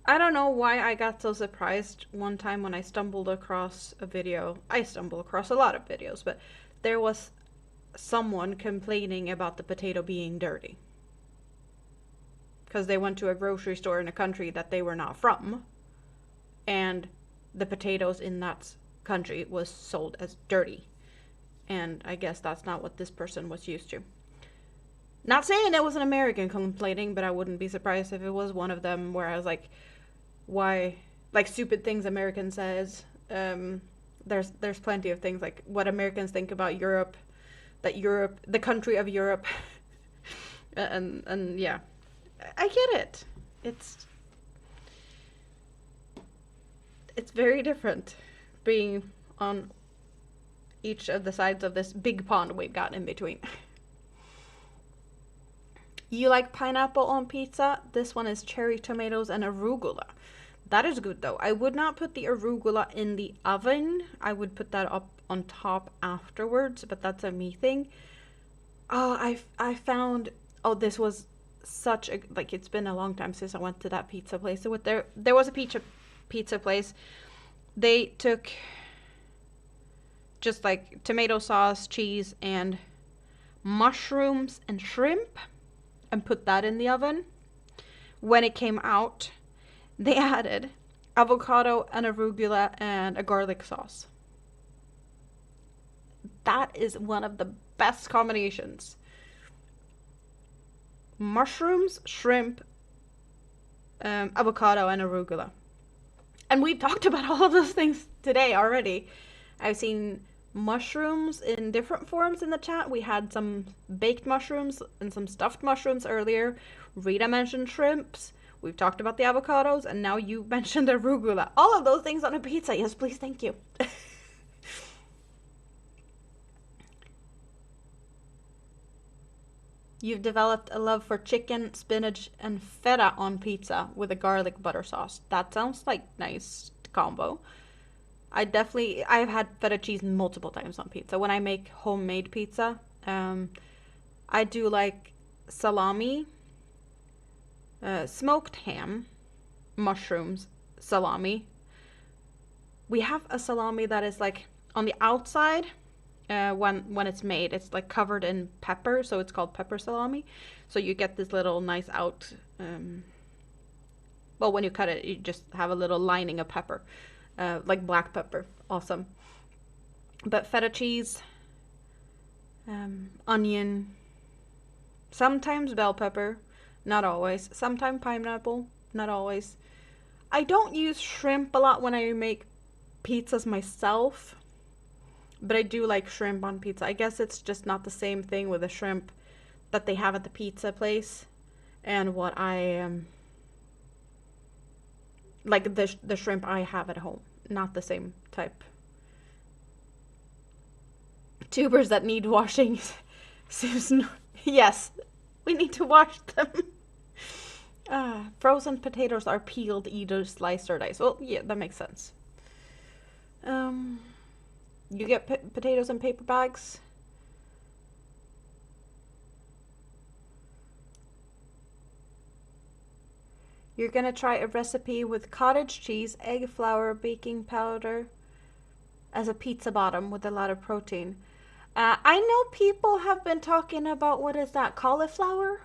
I don't know why I got so surprised one time when I stumbled across a video. I stumble across a lot of videos, but there was someone complaining about the potato being dirty because they went to a grocery store in a country that they were not from, and the potatoes in that country was sold as dirty. And I guess that's not what this person was used to. Not saying it was an American complaining, but I wouldn't be surprised if it was one of them where I was like, why, like stupid things American says. There's plenty of things like what Americans think about Europe, that Europe, the country of Europe, and yeah, I get it. It's very different being on each of the sides of this big pond we've got in between. You like pineapple on pizza? This one is cherry tomatoes and arugula. That is good though. I would not put the arugula in the oven. I would put that up on top afterwards, but that's a me thing. Oh, I found, oh, this was such a, like, it's been a long time since I went to that pizza place. So there was a pizza place. They took just like tomato sauce, cheese, and mushrooms and shrimp and put that in the oven. When it came out, they added avocado and arugula and a garlic sauce. That is one of the best combinations. Mushrooms, shrimp, avocado, and arugula. And we've talked about all of those things today already. I've seen mushrooms in different forms in the chat. We had some baked mushrooms and some stuffed mushrooms earlier. Rita mentioned shrimps. We've talked about the avocados, and now you mentioned arugula. All of those things on a pizza. Yes, please, thank you. You've developed a love for chicken, spinach, and feta on pizza with a garlic butter sauce. That sounds like nice combo. I've had feta cheese multiple times on pizza. When I make homemade pizza, I do like salami, smoked ham, mushrooms, salami. We have a salami that is like on the outside, when it's made, it's like covered in pepper, so it's called pepper salami. So you get this little nice out. Well, when you cut it, you just have a little lining of pepper, like black pepper. Awesome. But feta cheese, onion, sometimes bell pepper, not always. Sometimes pineapple, not always. I don't use shrimp a lot when I make pizzas myself, but I do like shrimp on pizza. I guess it's just not the same thing with the shrimp that they have at the pizza place and what I like the shrimp I have at home. Not the same type. Tubers that need washing. Susan, yes, we need to wash them. Frozen potatoes are peeled, either sliced or diced. Well, yeah, that makes sense. You get potatoes in paper bags. You're gonna try a recipe with cottage cheese, egg flour, baking powder as a pizza bottom with a lot of protein. I know people have been talking about, what is that, cauliflower?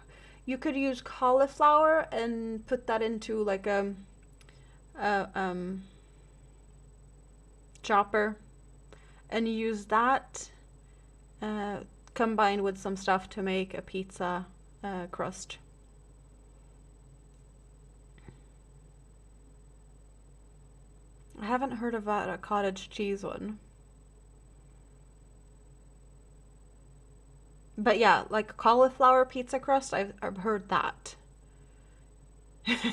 You could use cauliflower and put that into like a chopper and use that combined with some stuff to make a pizza crust. I haven't heard about a cottage cheese one. But yeah, like cauliflower pizza crust, I've heard that.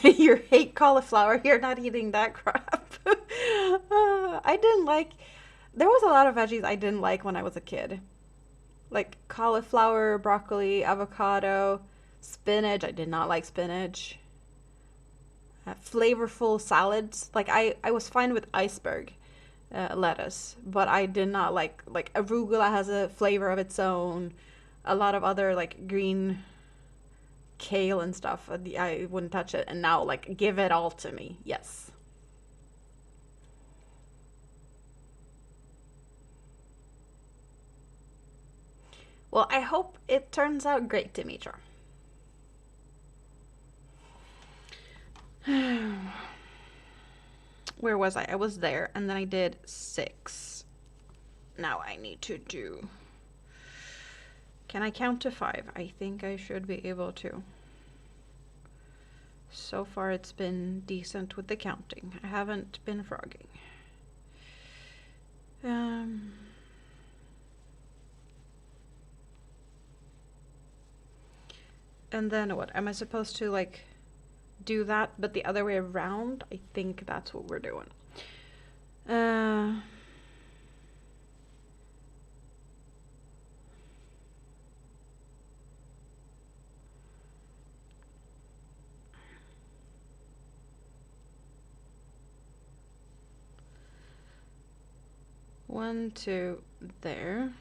You hate cauliflower, you're not eating that crap. I didn't like, there was a lot of veggies I didn't like when I was a kid. Like cauliflower, broccoli, avocado, spinach. I did not like spinach. Flavorful salads. Like I was fine with iceberg lettuce, but I did not like arugula has a flavor of its own. A lot of other like green kale and stuff. I wouldn't touch it. And now like give it all to me. Yes. Well, I hope it turns out great, Dimitra. Where was I? I was there, and then I did 6. Now I need to do... Can I count to 5? I think I should be able to. So far it's been decent with the counting. I haven't been frogging. And then what? Am I supposed to like do that but the other way around? I think that's what we're doing. One, two, there.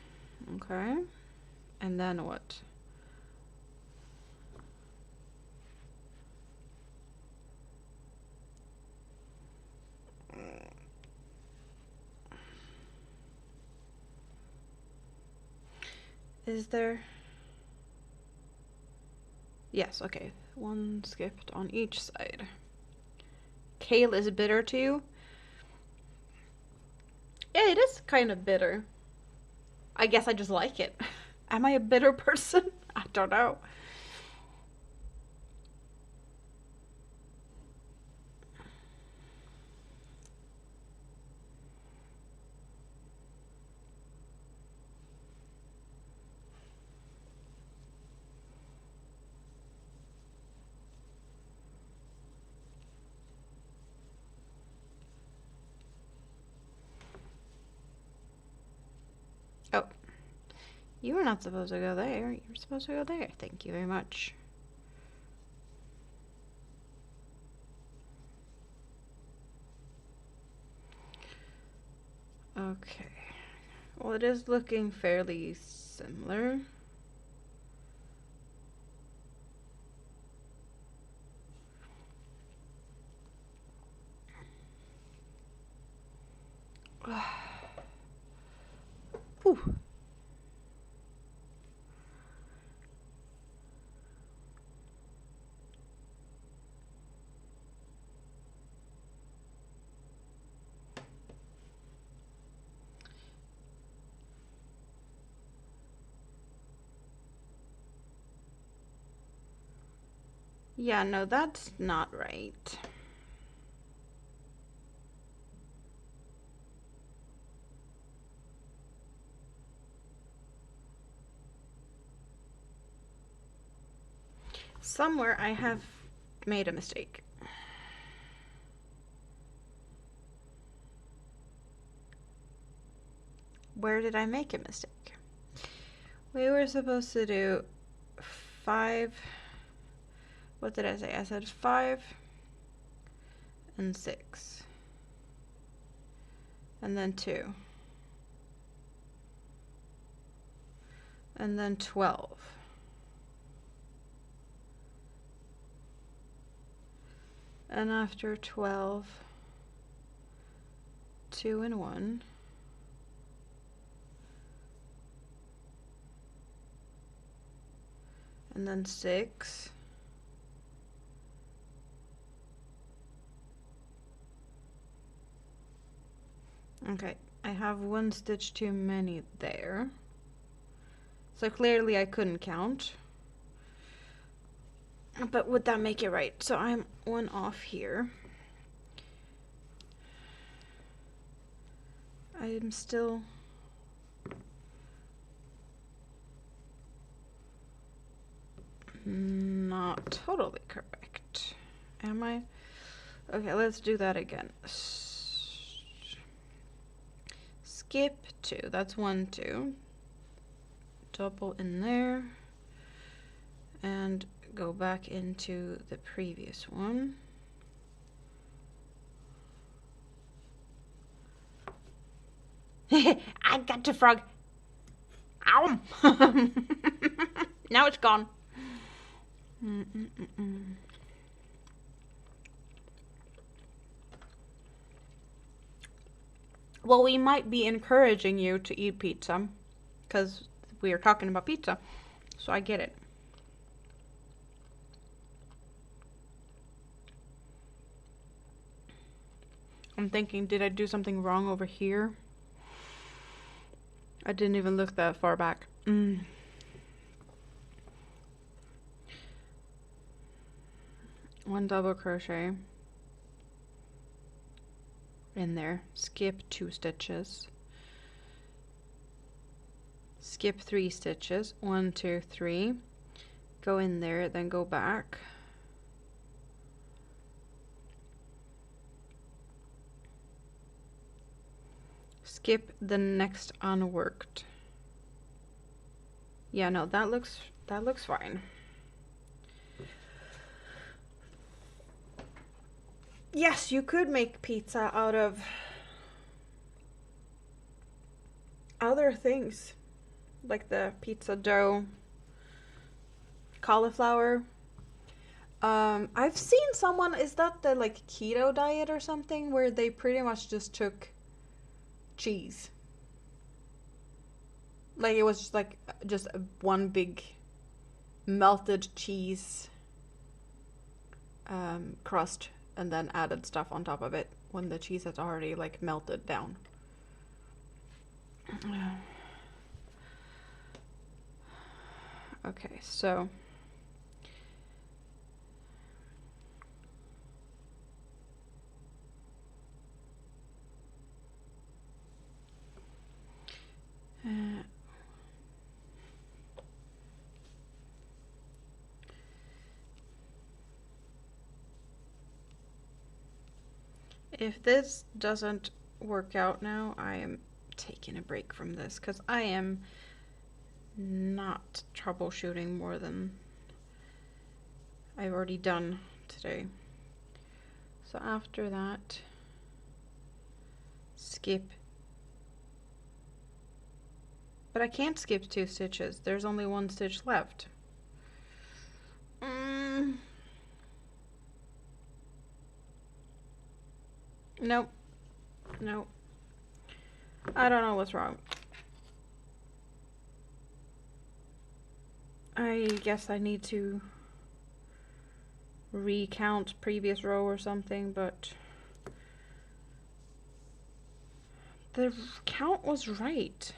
Okay. And then what? Is there... Yes, okay. 1 skipped on each side. Kale is bitter to you? Yeah, it is kind of bitter. I guess I just like it. Am I a bitter person? I don't know. Oh. You were not supposed to go there. You were supposed to go there. Thank you very much. Okay. Well, it is looking fairly similar. Whew. Yeah, no, that's not right. Somewhere I have made a mistake. Where did I make a mistake? We were supposed to do 5. What did I say? I said 5 and 6. And then 2. And then 12. And after 12, 2 and 1. And then 6. Okay, I have 1 stitch too many there. So clearly I couldn't count. But would that make it right? So I'm 1 off here. I am still not totally correct. Am I? Okay, let's do that again. Skip 2. That's 1, 2. Double in there. And go back into the previous one. I got the frog. Ow! Now it's gone. Well, we might be encouraging you to eat pizza because we are talking about pizza, so I get it. I'm thinking, did I do something wrong over here? I didn't even look that far back. 1 double crochet in there, skip 2 stitches, skip 3 stitches, 1, 2, 3, go in there, then go back, skip the next unworked. Yeah, no, that looks fine. Yes, you could make pizza out of other things, like the pizza dough, cauliflower. I've seen someone, is that the like keto diet or something, where they pretty much just took cheese? Like it was just like one big melted cheese crust, and then added stuff on top of it when the cheese has already like melted down. Okay, so if this doesn't work out now, I am taking a break from this because I am not troubleshooting more than I've already done today. So after that, skip. But I can't skip 2 stitches. There's only 1 stitch left. Nope. Nope. I don't know what's wrong. I guess I need to recount previous row or something, but the count was right.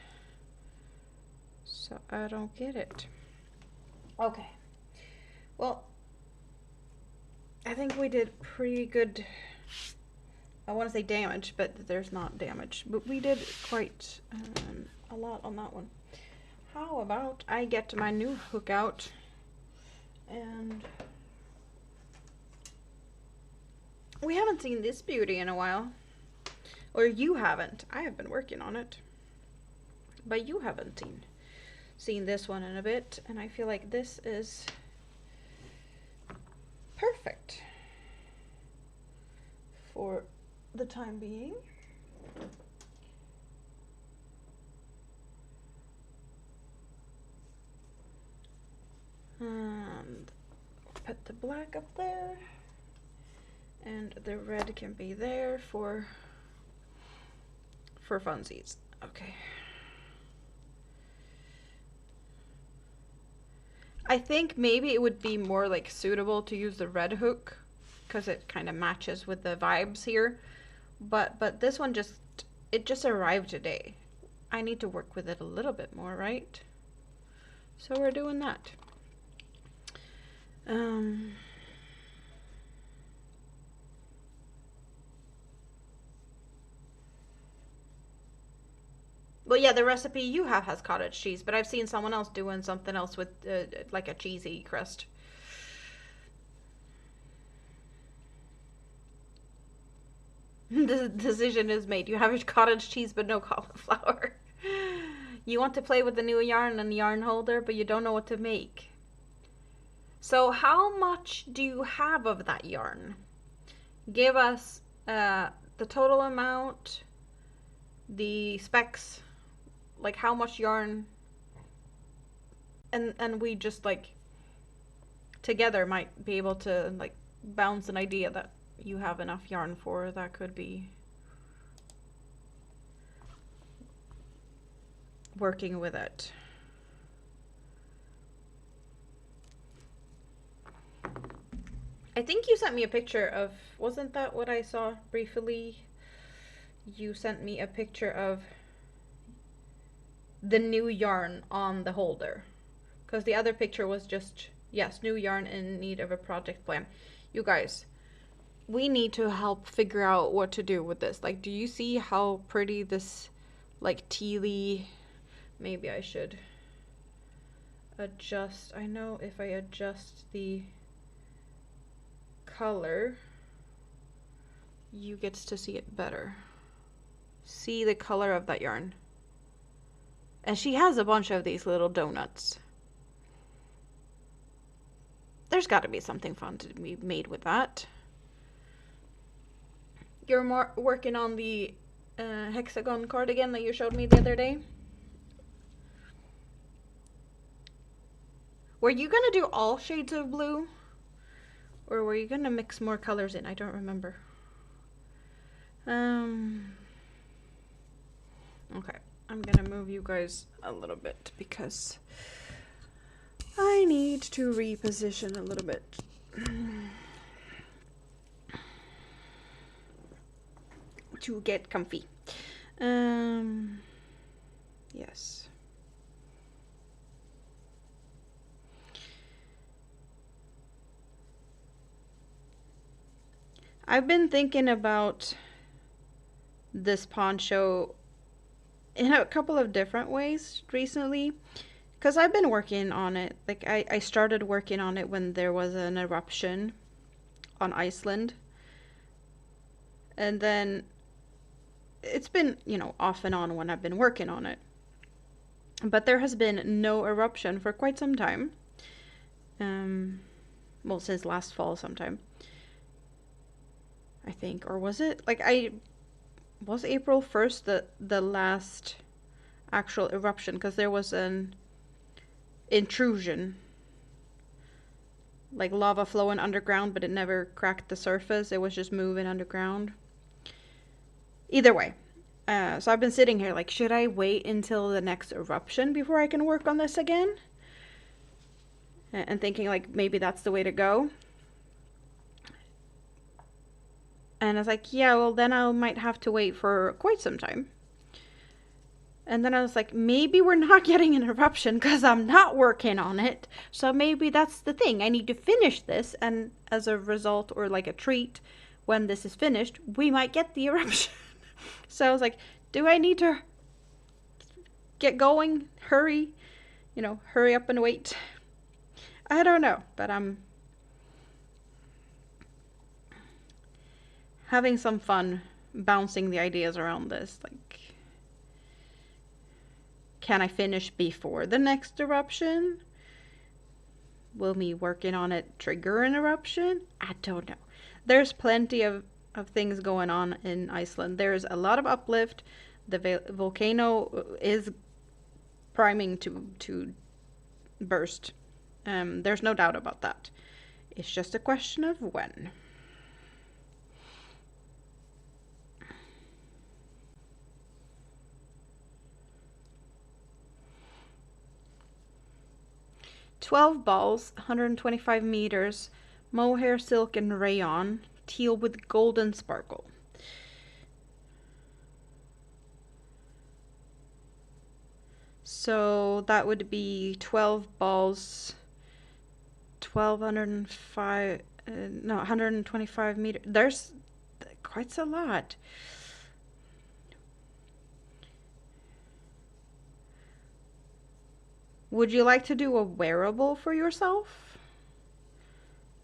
So I don't get it. Okay. Well, I think we did pretty good. I want to say damage, but there's not damage. But we did quite a lot on that one. How about I get my new hook out and we haven't seen this beauty in a while. Or you haven't. I have been working on it. But you haven't seen this one in a bit, and I feel like this is perfect for the time being. And put the black up there, and the red can be there for funsies. Okay. I think maybe it would be more like suitable to use the red hook because it kind of matches with the vibes here. But this one just arrived today. I need to work with it a little bit more, right? So we're doing that. Well, yeah, the recipe you have has cottage cheese, but I've seen someone else doing something else with like a cheesy crust. The decision is made. You have your cottage cheese, but no cauliflower. You want to play with the new yarn and yarn holder, but you don't know what to make. So how much do you have of that yarn? Give us the total amount, the specs, like how much yarn, and we just like together might be able to like bounce an idea that you have enough yarn for. That could be working with it. I think you sent me a picture of, wasn't that what I saw briefly? You sent me a picture of the new yarn on the holder, because the other picture was just, yes, new yarn in need of a project plan. You guys, we need to help figure out what to do with this. Like, do you see how pretty this like tealy, maybe I should adjust. I know if I adjust the color, you get to see it better. See the color of that yarn. And she has a bunch of these little donuts. There's got to be something fun to be made with that. You're more working on the hexagon cardigan that you showed me the other day. Were you gonna do all shades of blue? Or were you gonna mix more colors in? I don't remember. Okay, I'm gonna move you guys a little bit because I need to reposition a little bit. To get comfy. Yes. I've been thinking about this poncho in a couple of different ways recently, because I've been working on it. Like I started working on it when there was an eruption on Iceland, and then it's been, you know, off and on when I've been working on it, but there has been no eruption for quite some time. Well, since last fall sometime, I think. Or was it like was April 1st the last actual eruption? Because there was an intrusion, like lava flowing underground, but it never cracked the surface. It was just moving underground. Either way, so I've been sitting here like, should I wait until the next eruption before I can work on this again? and thinking like maybe that's the way to go. And I was like, yeah, well then I might have to wait for quite some time. And then I was like, maybe we're not getting an eruption because I'm not working on it. So maybe that's the thing. I need to finish this. And as a result, or like a treat, when this is finished, we might get the eruption. So I was like, do I need to get going? Hurry? You know, hurry up and wait. I don't know, but I'm having some fun bouncing the ideas around this. Like, can I finish before the next eruption? Will me working on it trigger an eruption? I don't know. There's plenty of things going on in Iceland. There's a lot of uplift. The volcano is priming to burst. There's no doubt about that. It's just a question of when. "12 balls, 125 meters, mohair, silk, and rayon, teal with golden sparkle." So that would be 12 balls, 1,205, no, 125 meters. There's quite a lot. Would you like to do a wearable for yourself?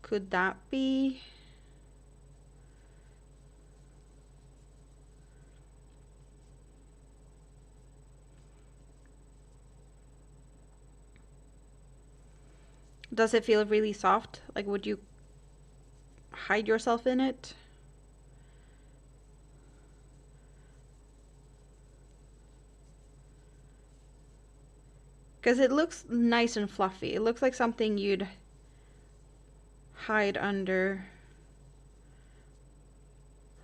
Could that be? Does it feel really soft? Like, would you hide yourself in it? Because it looks nice and fluffy. It looks like something you'd hide under,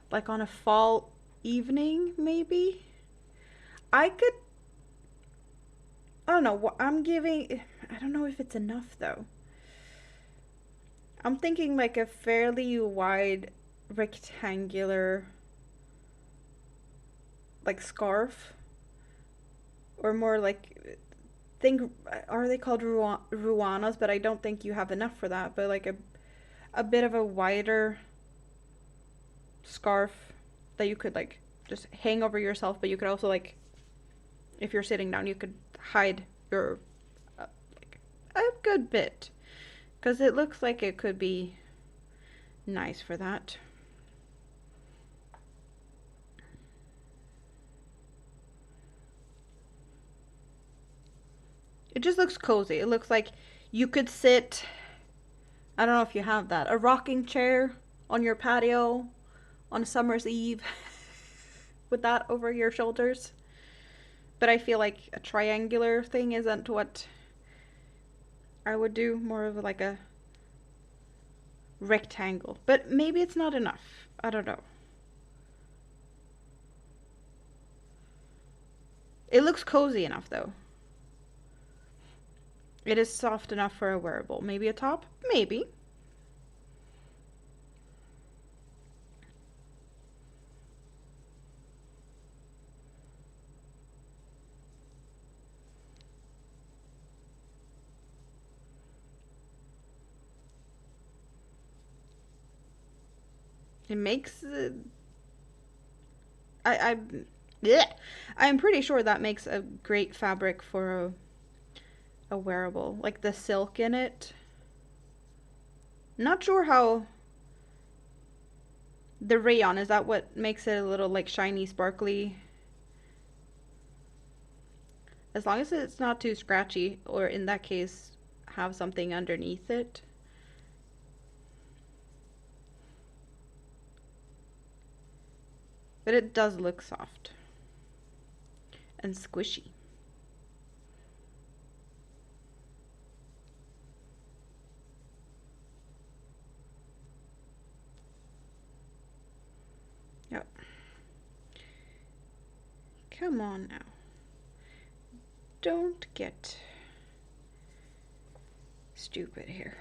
like on a fall evening, maybe? I could, I don't know, what I'm giving, I don't know if it's enough though. I'm thinking like a fairly wide rectangular like scarf, or more like, think, are they called ruanas? But I don't think you have enough for that. But like a bit of a wider scarf that you could like just hang over yourself, but you could also like, if you're sitting down, you could hide your like a good bit, because it looks like it could be nice for that. It just looks cozy. It looks like you could sit, I don't know if you have that, a rocking chair on your patio on a summer's eve with that over your shoulders. But I feel like a triangular thing isn't what I would do. More of like a rectangle. But maybe it's not enough. I don't know. It looks cozy enough though. It is soft enough for a wearable. Maybe a top? Maybe. It makes I bleh. I'm pretty sure that makes a great fabric for a wearable. Like the silk in it. Not sure how the rayon, is that what makes it a little like shiny, sparkly? As long as it's not too scratchy, or in that case, have something underneath it. But it does look soft and squishy. Yep. Come on now. Don't get stupid here.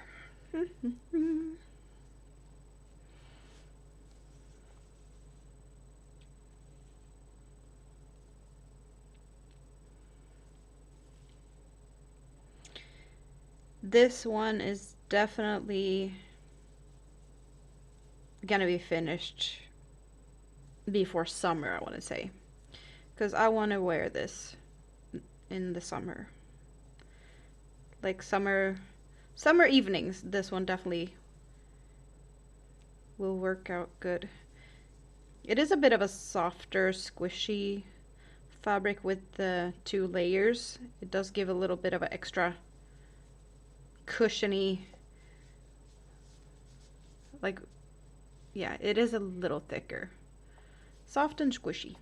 This one is definitely gonna be finished before summer, I want to say, because I want to wear this in the summer, like summer evenings. This one definitely will work out good. It is a bit of a softer, squishy fabric with the 2 layers. It does give a little bit of an extra cushiony, like, yeah, it is a little thicker. Soft and squishy.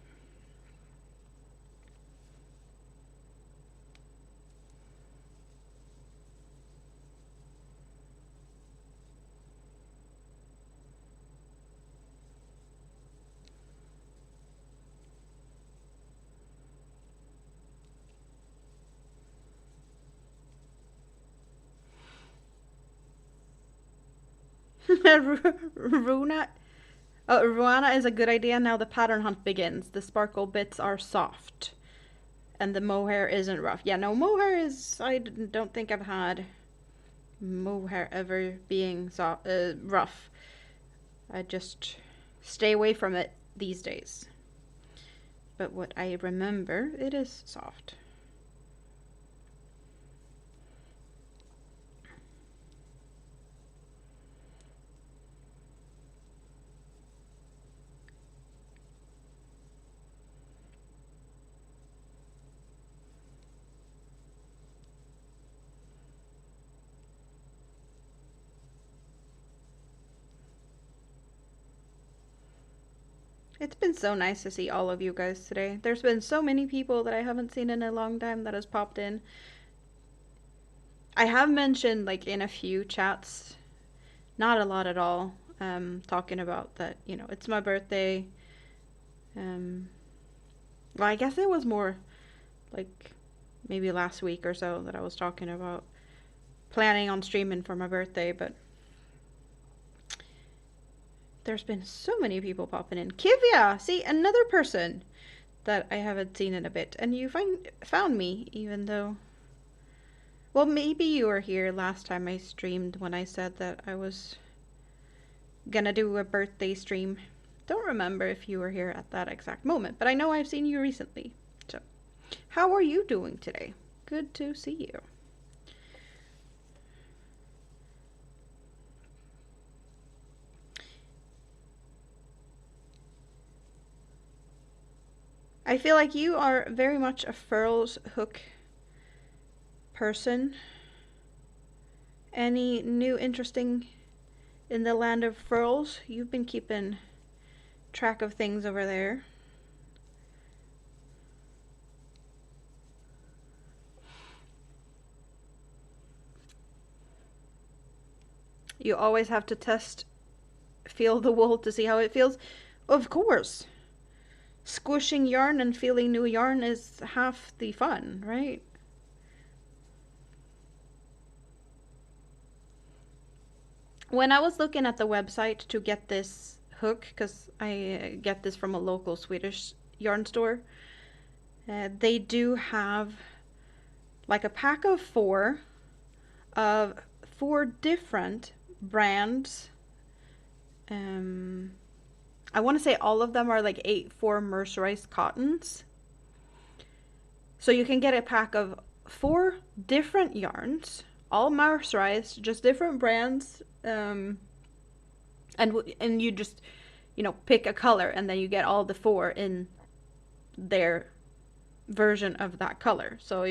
Ruana is a good idea. Now the pattern hunt begins. The sparkle bits are soft. And the mohair isn't rough. Yeah, no, mohair is... I don't think I've had mohair ever being rough. I just stay away from it these days. But what I remember, it is soft. It's been so nice to see all of you guys today. There's been so many people that I haven't seen in a long time that has popped in. I have mentioned, like, in a few chats, not a lot at all, talking about that, you know, it's my birthday. Well, I guess it was more like maybe last week or so that I was talking about planning on streaming for my birthday, but there's been so many people popping in. Kivya! See, another person that I haven't seen in a bit. And you found me, even though... Well, maybe you were here last time I streamed when I said that I was gonna do a birthday stream. Don't remember if you were here at that exact moment, but I know I've seen you recently. So, how are you doing today? Good to see you. I feel like you are very much a furls hook person. Any new interesting in the land of furls? You've been keeping track of things over there. You always have to feel the wool to see how it feels. Of course. Squishing yarn and feeling new yarn is half the fun, right? When I was looking at the website to get this hook, because I get this from a local Swedish yarn store, they do have like a pack of 4 different brands. I want to say all of them are like 8/4 mercerized cottons. So you can get a pack of 4 different yarns, all mercerized, just different brands. And you just, you know, pick a color, and then you get all the 4 in their version of that color. So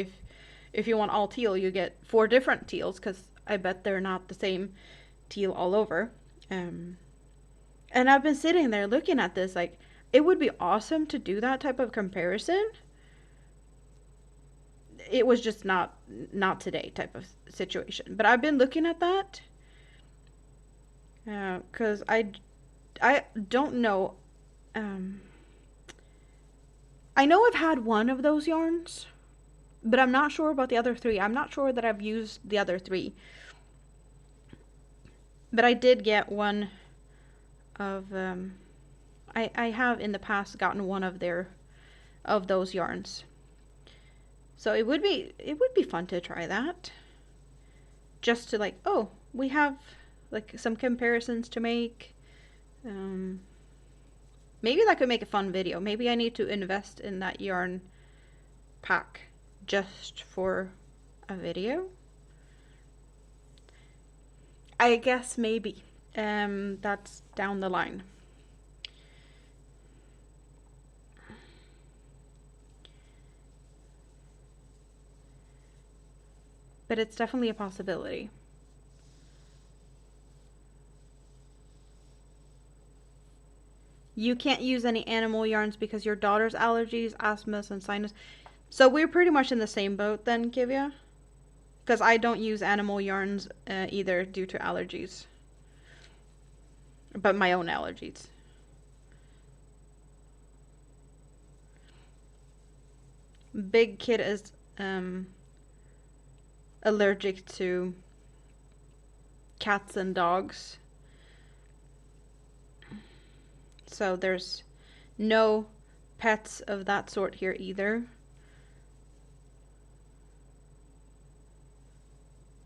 if you want all teal, you get 4 different teals, because I bet they're not the same teal all over. And I've been sitting there looking at this, like, it would be awesome to do that type of comparison. It was just not today type of situation. But I've been looking at that. Because I don't know. I know I've had one of those yarns, but I'm not sure about the other 3. I'm not sure that I've used the other 3. But I did get one of, I have in the past gotten one of those yarns. So it would be fun to try that. Just to like, oh, we have like some comparisons to make. Um, Maybe that could make a fun video. Maybe I need to invest in that yarn pack just for a video. I guess maybe. That's down the line. But it's definitely a possibility. You can't use any animal yarns because your daughter's allergies, asthma, and sinus. So we're pretty much in the same boat then, Kivya. Because I don't use animal yarns either due to allergies. But my own allergies. Big kid is allergic to cats and dogs. So there's no pets of that sort here either.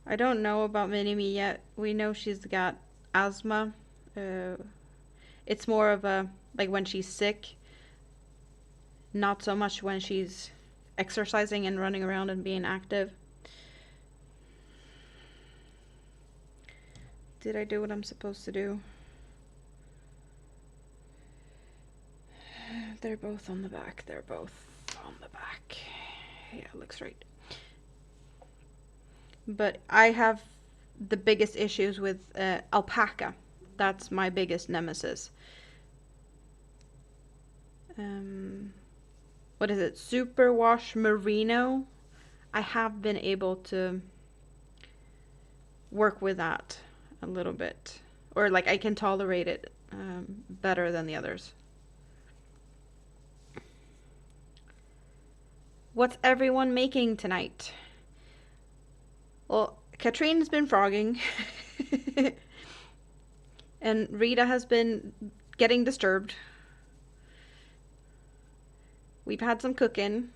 I don't know about Minimi yet. We know she's got asthma. It's more of a, like when she's sick, not so much when she's exercising and running around and being active. Did I do what I'm supposed to do? They're both on the back. They're both on the back. Yeah, looks right. But I have the biggest issues with alpaca. That's my biggest nemesis. What is it? Superwash merino. I have been able to work with that a little bit. Or like I can tolerate it better than the others. What's everyone making tonight? Well, Katrine's been frogging. And Rita has been getting disturbed. We've had some cooking.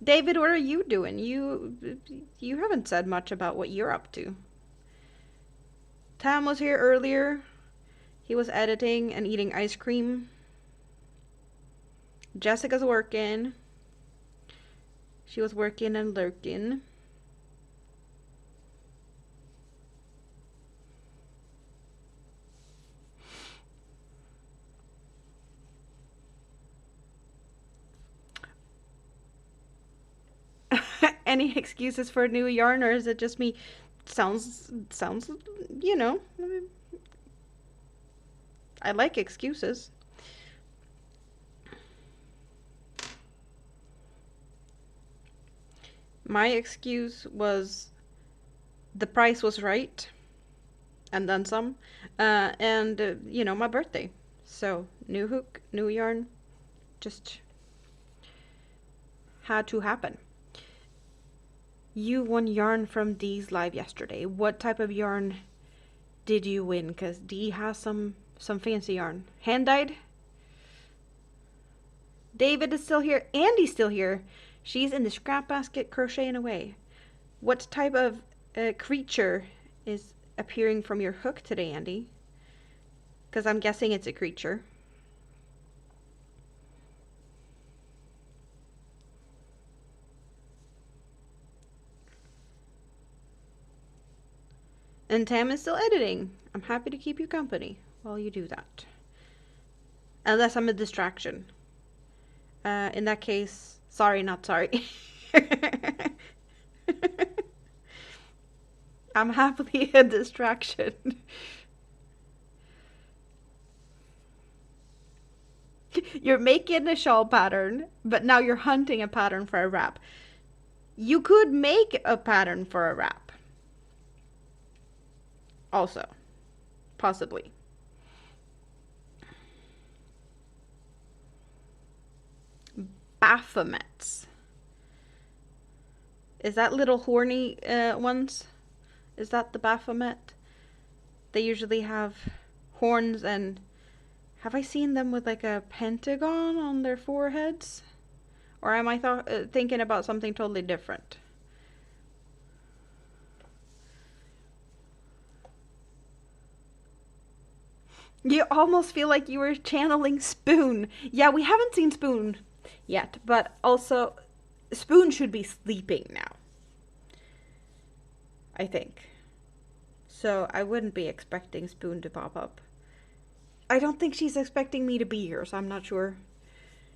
David, what are you doing? You haven't said much about what you're up to. Tam was here earlier. He was editing and eating ice cream. Jessica's working. She was working and lurking. Any excuses for a new yarn, or is it just me? Sounds, you know. I like excuses. My excuse was the price was right, and then some, and you know, my birthday. So new hook, new yarn, just had to happen. You won yarn from Dee's live yesterday. What type of yarn did you win? Because Dee has some fancy yarn. Hand dyed? David is still here. Andy's still here. She's in the scrap basket crocheting away. What type of creature is appearing from your hook today, Andy? Because I'm guessing it's a creature. And Tam is still editing. I'm happy to keep you company while you do that. Unless I'm a distraction. In that case, sorry, not sorry. I'm happily a distraction. You're making a shawl pattern, but now you're hunting a pattern for a wrap. You could make a pattern for a wrap. Also, possibly. Baphomets. Is that little horny ones? Is that the Baphomet? They usually have horns, and have I seen them with like a pentagon on their foreheads? Or am I thinking about something totally different? You almost feel like you were channeling Spoon. Yeah, we haven't seen Spoon yet, but also Spoon should be sleeping now, I think. So I wouldn't be expecting Spoon to pop up. I don't think she's expecting me to be here, so I'm not sure.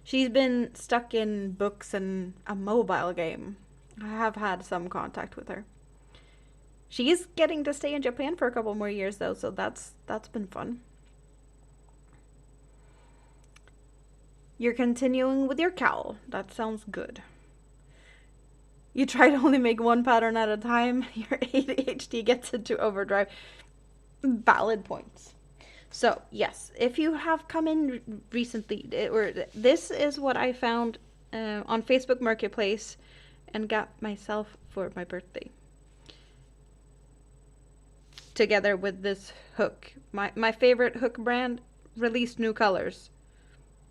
She's been stuck in books and a mobile game. I have had some contact with her. She is getting to stay in Japan for a couple more years though, so that's been fun. You're continuing with your cowl. That sounds good. You try to only make one pattern at a time. Your ADHD gets into overdrive. Valid points. So, yes, if you have come in recently, or this is what I found on Facebook Marketplace and got myself for my birthday. Together with this hook. My favorite hook brand released new colors.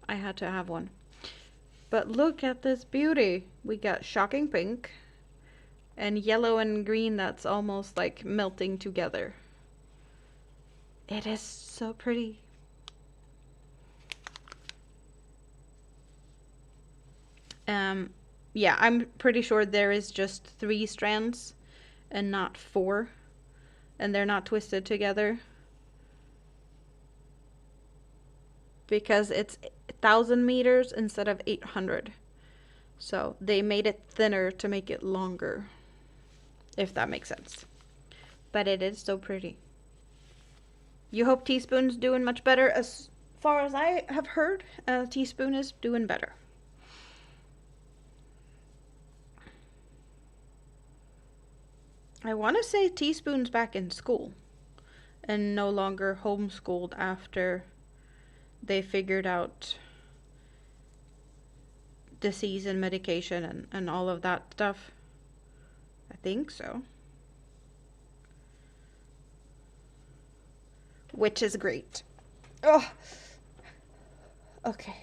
I had to have one. But look at this beauty. We got shocking pink and yellow and green that's almost like melting together. It is so pretty. Yeah, I'm pretty sure there is just 3 strands and not 4. And they're not twisted together. Because it's 1,000 meters instead of 800. So they made it thinner to make it longer. If that makes sense. But it is so pretty. You hope Teaspoon's doing much better. As far as I have heard, Teaspoon is doing better. I want to say Teaspoon's back in school and no longer homeschooled after they figured out disease and medication and all of that stuff. I think so. Which is great. Oh, okay.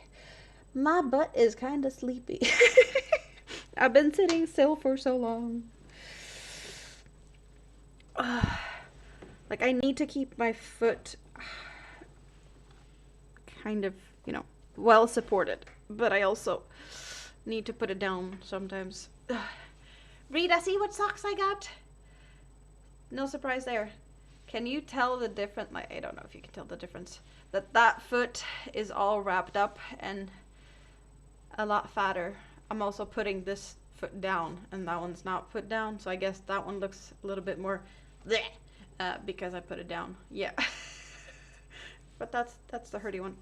My butt is kind of sleepy. I've been sitting still for so long. Like, I need to keep my foot kind of, well supported. But I also need to put it down sometimes. Rita, see what socks I got? No surprise there. Can you tell the difference? Like, I don't know if you can tell the difference. That foot is all wrapped up and a lot fatter. I'm also putting this foot down and that one's not put down. So I guess that one looks a little bit more bleh, because I put it down. Yeah. But that's the hurty one.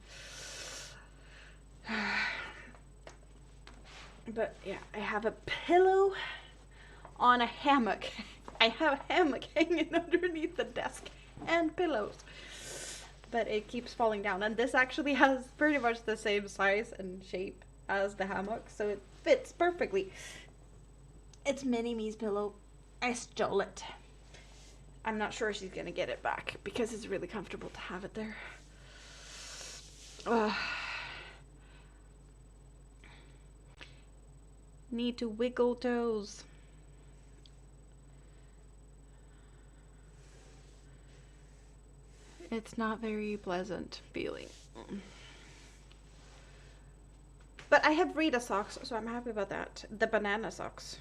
But yeah, I have a pillow on a hammock. I have a hammock hanging underneath the desk and pillows. But it keeps falling down. And this actually has pretty much the same size and shape as the hammock. So it fits perfectly. It's Mini-Me's pillow. I stole it. I'm not sure she's going to get it back because it's really comfortable to have it there. Need to wiggle toes. It's not very pleasant feeling. But I have Rita socks, so I'm happy about that. The banana socks.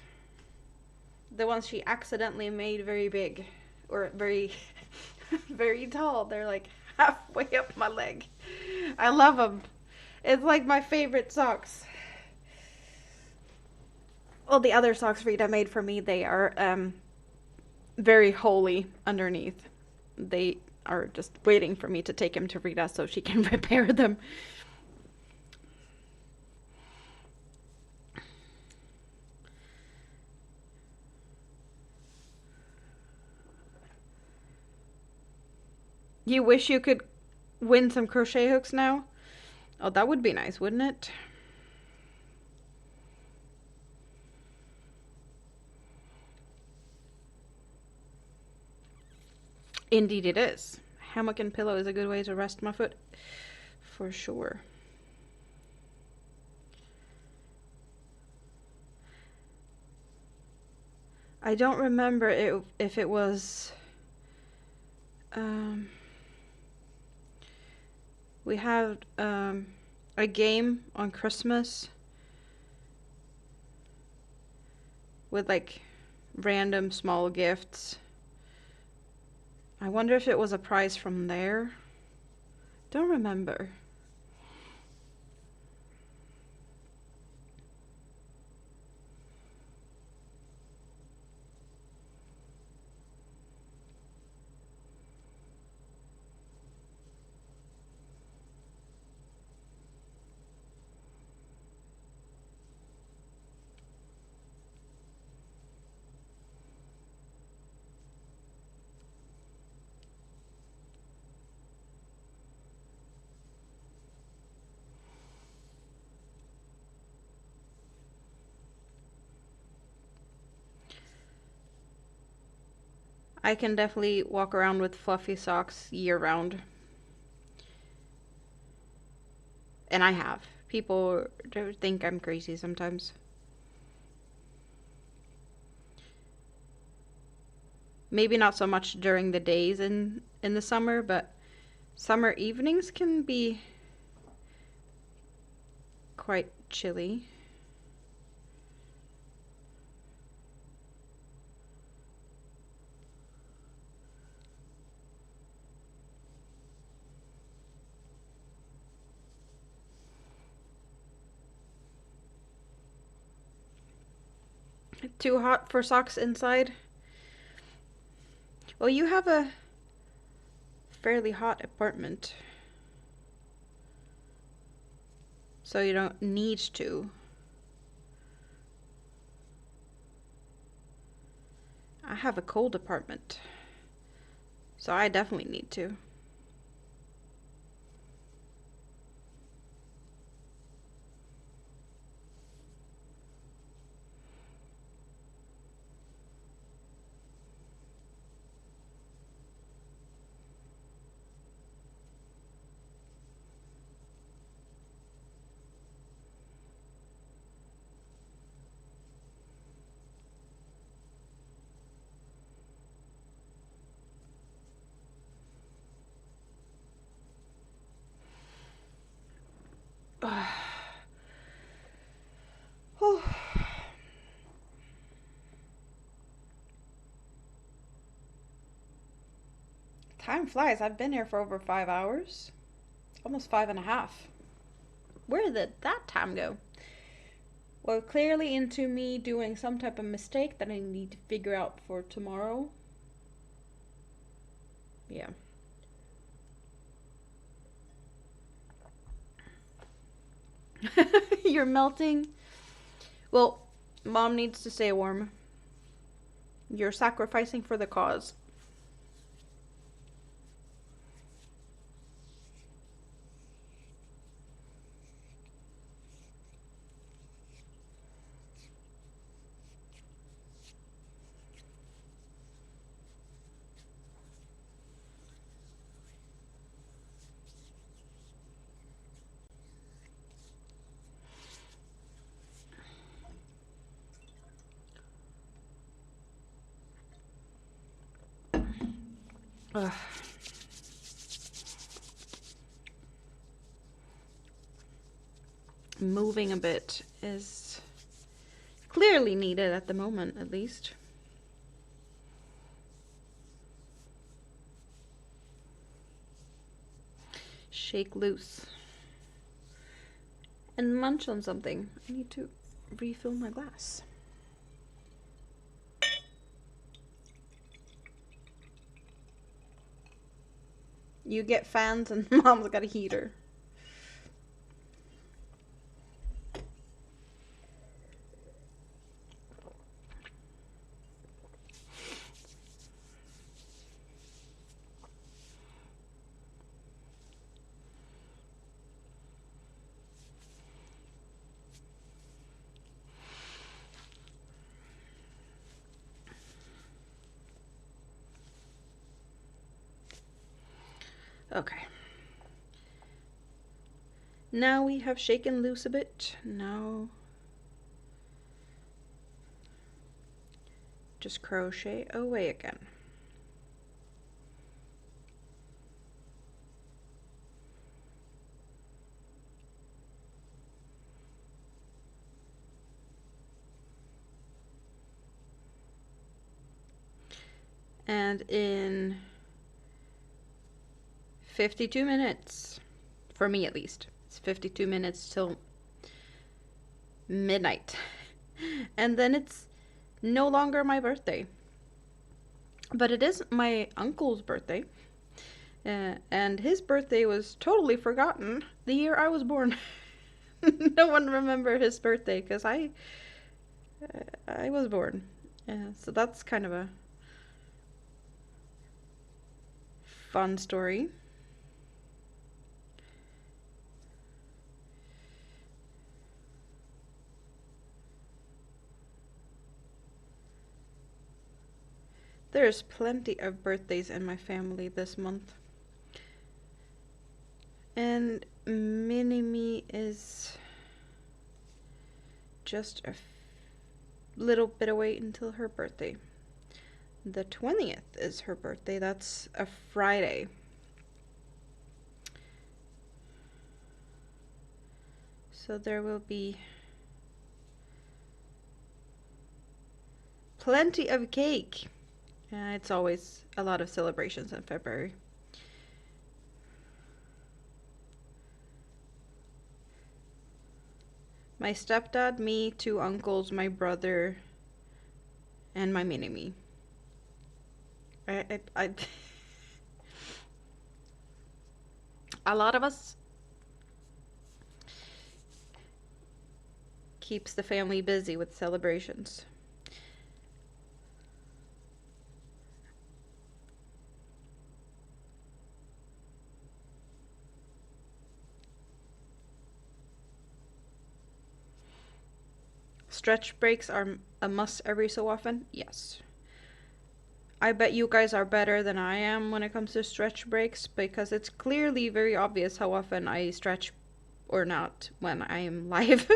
The ones she accidentally made very big. Or very, very tall. They're like halfway up my leg. I love them. It's like my favorite socks. Well, the other socks Rita made for me, they are very holy underneath. They are just waiting for me to take him to Rita so she can repair them. You wish you could win some crochet hooks now? Oh, that would be nice, wouldn't it? Indeed it is. Hammock and pillow is a good way to rest my foot. For sure. I don't remember if it was... we had a game on Christmas with like random small gifts. I wonder if it was a prize from there. Don't remember. I can definitely walk around with fluffy socks year round. And I have. People think I'm crazy sometimes. Maybe not so much during the days in the summer, but summer evenings can be quite chilly. Too hot for socks inside? Well, you have a fairly hot apartment, so you don't need to. I have a cold apartment, so I definitely need to. Time flies. I've been here for over 5 hours. Almost 5.5. Where did that time go? Well, clearly into me doing some type of mistake that I need to figure out for tomorrow. Yeah. You're melting. Well, Mom needs to stay warm. You're sacrificing for the cause. Ugh. Moving a bit is clearly needed at the moment, at least. Shake loose. And munch on something. I need to refill my glass. You get fans and Mom's got a heater. Okay. Now we have shaken loose a bit. Now just crochet away again. And in 52 minutes, for me at least, it's 52 minutes till midnight. And then it's no longer my birthday. But it is my uncle's birthday. And his birthday was totally forgotten the year I was born. No one remembered his birthday because I was born. So that's kind of a fun story. There's plenty of birthdays in my family this month. And Mini-Me is just a little bit away until her birthday. The 20th is her birthday. That's a Friday. So there will be plenty of cake. It's always a lot of celebrations in February. My stepdad, me, two uncles, my brother, and my Mini-Me. A lot of us keeps the family busy with celebrations. Stretch breaks are a must every so often? Yes. I bet you guys are better than I am when it comes to stretch breaks because it's clearly very obvious how often I stretch or not when I am live.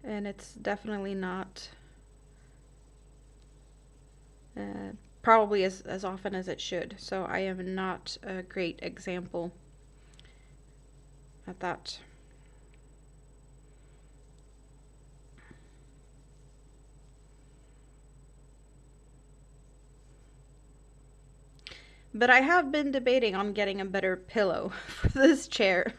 And it's definitely not probably as often as it should. So I am not a great example at that. But I have been debating on getting a better pillow for this chair.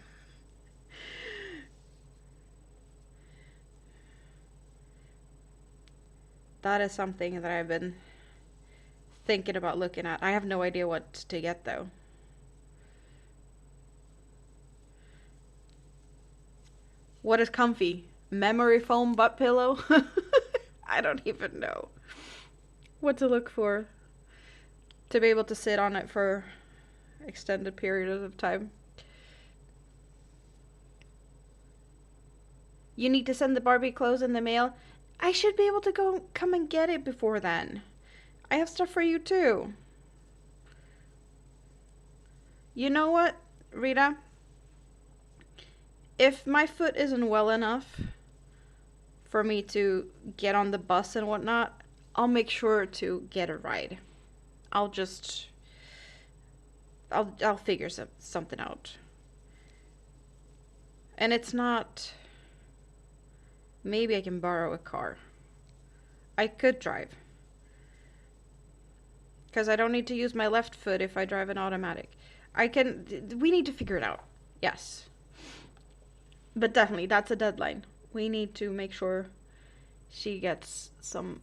That is something that I've been thinking about looking at. I have no idea what to get though. What is comfy? Memory foam butt pillow? I don't even know what to look for to be able to sit on it for extended periods of time. You need to send the Barbie clothes in the mail. I should be able to come and get it before then. I have stuff for you too. You know what, Rita? If my foot isn't well enough for me to get on the bus and whatnot, I'll make sure to get a ride. I'll figure something out. And it's not... Maybe I can borrow a car. I could drive. Because I don't need to use my left foot if I drive an automatic. We need to figure it out. Yes. But definitely, that's a deadline. We need to make sure she gets some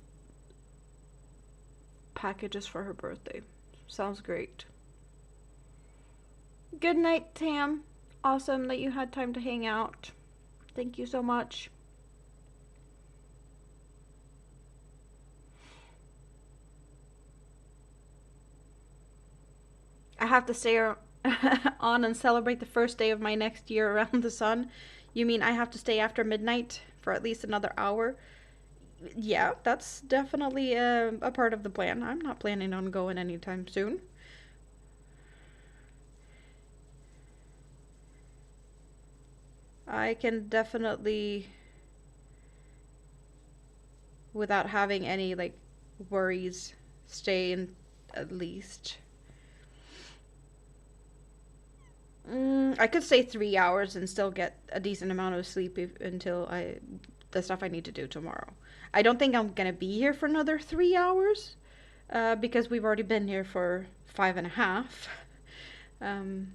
packages for her birthday. Sounds great. Good night, Tam. Awesome that you had time to hang out. Thank you so much. I have to stay on and celebrate the first day of my next year around the sun. You mean I have to stay after midnight for at least another hour? Yeah, that's definitely a part of the plan. I'm not planning on going anytime soon. I can definitely, without having any like worries, stay in at least. I could stay 3 hours and still get a decent amount of sleep until the stuff I need to do tomorrow. I don't think I'm gonna be here for another 3 hours, because we've already been here for 5.5. Um,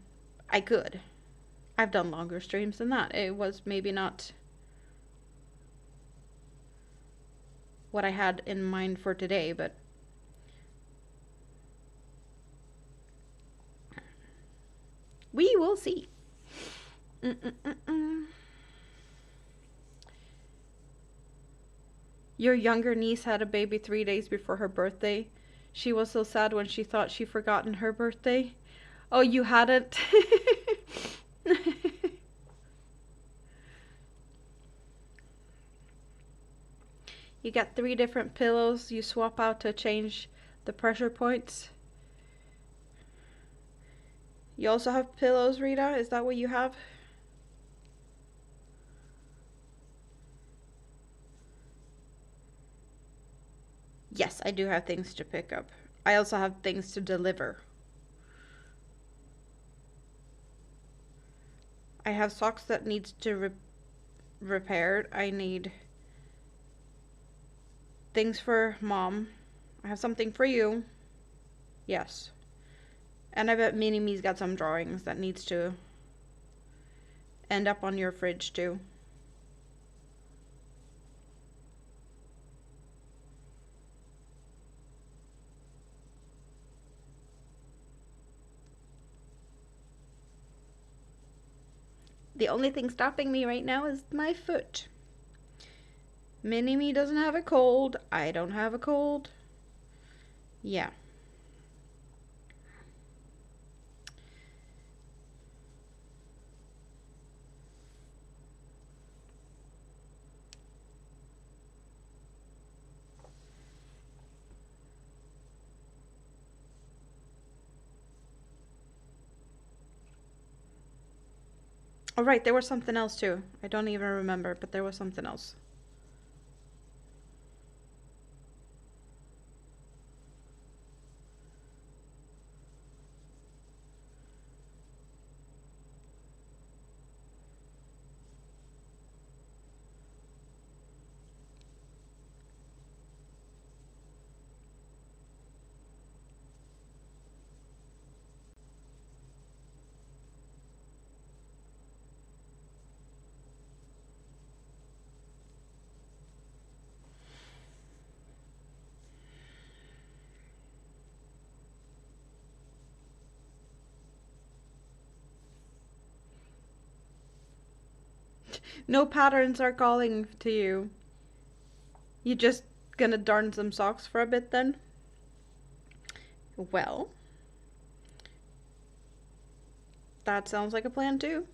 I could. I've done longer streams than that. It was maybe not what I had in mind for today, but we will see. Mm-mm-mm-mm. Your younger niece had a baby 3 days before her birthday. She was so sad when she thought she'd forgotten her birthday. Oh, you hadn't? You got 3 different pillows you swap out to change the pressure points. You also have pillows, Rita? Is that what you have? Yes, I do have things to pick up. I also have things to deliver. I have socks that needs to repaired. I need things for mom. I have something for you. Yes. And I bet Mini Me's got some drawings that needs to end up on your fridge too. The only thing stopping me right now is my foot. Mini Me doesn't have a cold. I don't have a cold. Yeah. Oh, right, there was something else too. I don't even remember, but there was something else. No patterns are calling to you. You just gonna darn some socks for a bit then? Well, that sounds like a plan too.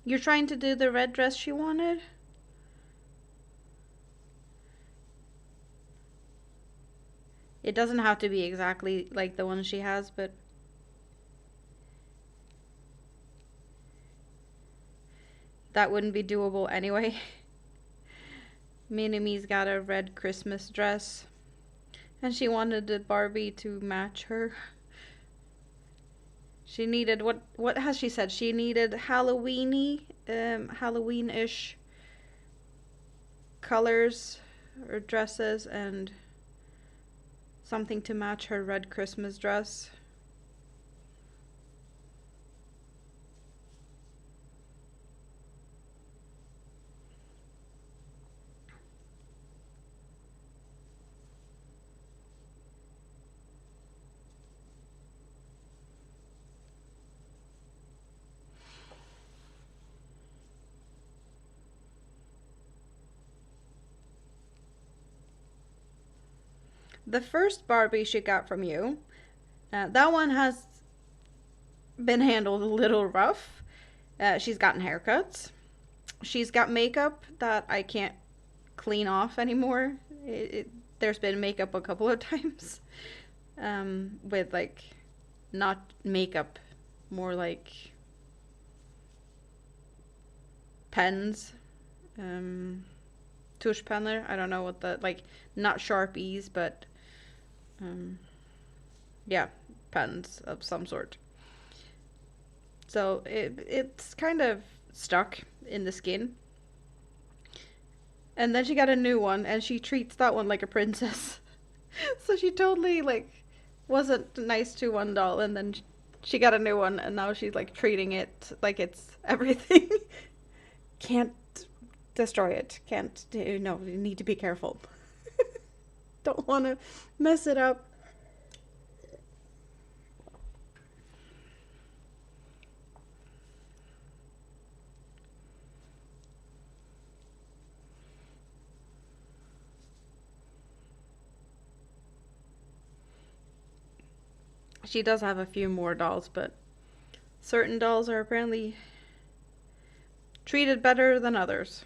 You're trying to do the red dress she wanted? It doesn't have to be exactly like the one she has, but that wouldn't be doable anyway. Minimi's got a red Christmas dress, and she wanted the Barbie to match her. She needed what has she said? She needed Halloweeny, Halloween-ish colors her dresses and something to match her red Christmas dress. The first Barbie she got from you, that one has been handled a little rough. She's gotten haircuts. She's got makeup that I can't clean off anymore. There's been makeup a couple of times. With like, not makeup, more like pens. Tush penner. I don't know what the, like, not Sharpies, but yeah, pens of some sort. So it's kind of stuck in the skin. And then she got a new one, and she treats that one like a princess. So she totally, like, wasn't nice to one doll, and then she got a new one, and now she's, like, treating it like it's everything. Can't destroy it. Can't, no, you need to be careful. Don't want to mess it up. She does have a few more dolls, but certain dolls are apparently treated better than others.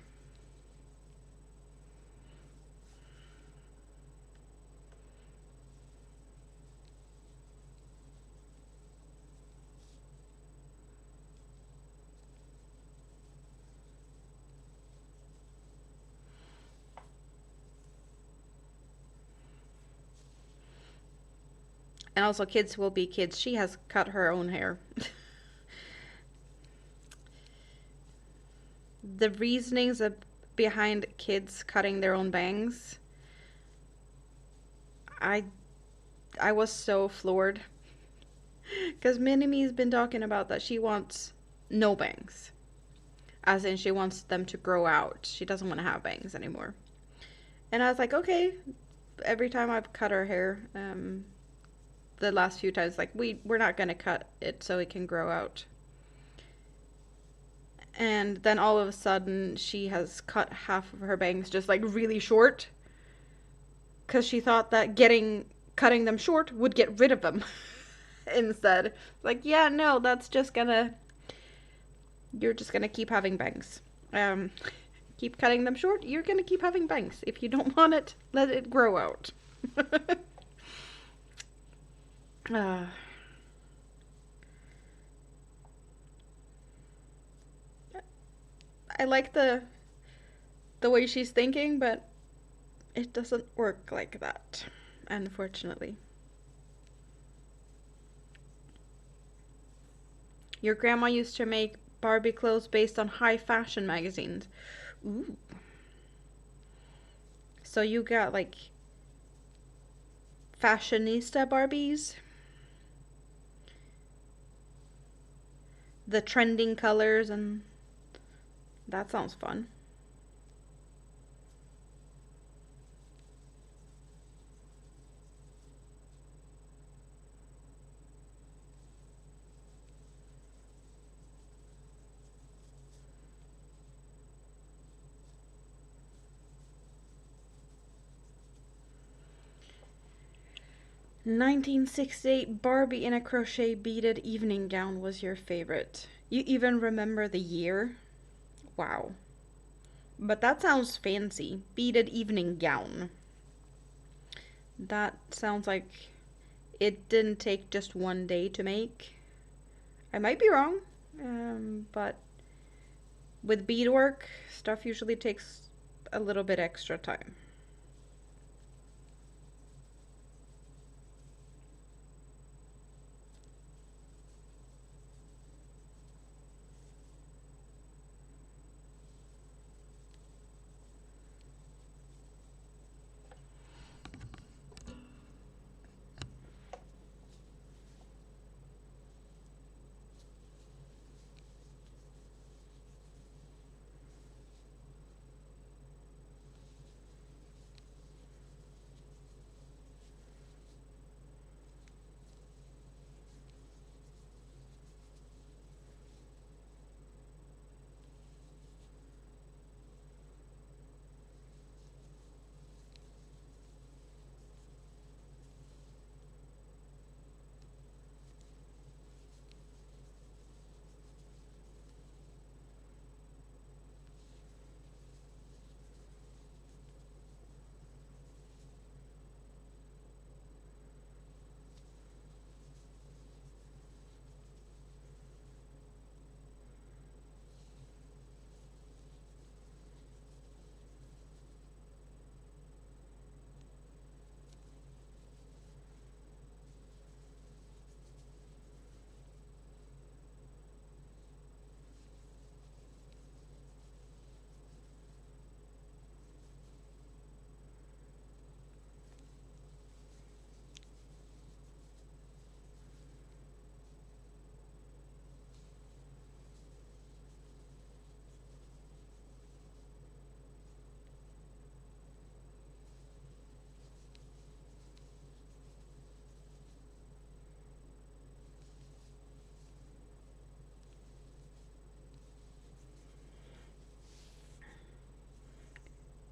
And also, kids will be kids. She has cut her own hair. The reasonings behind kids cutting their own bangs, I I was so floored. Because Minimi's been talking about that she wants no bangs. As in, she wants them to grow out. She doesn't want to have bangs anymore. And I was like, okay. Every time I've cut her hair, the last few times, like, we're not going to cut it so it can grow out. And then all of a sudden, she has cut half of her bangs just, like, really short. Because she thought that cutting them short would get rid of them. Instead. Like, yeah, no, that's just gonna... You're just gonna keep having bangs. Keep cutting them short, you're gonna keep having bangs. If you don't want it, let it grow out. I like the way she's thinking, but it doesn't work like that, unfortunately. Your grandma used to make Barbie clothes based on high fashion magazines. Ooh. So you got, like, fashionista Barbies? The trending colors, and that sounds fun. "1968 Barbie in a crochet beaded evening gown was your favorite. You even remember the year? Wow. But that sounds fancy. Beaded evening gown. That sounds like it didn't take just one day to make. I might be wrong, but with beadwork, stuff usually takes a little bit extra time.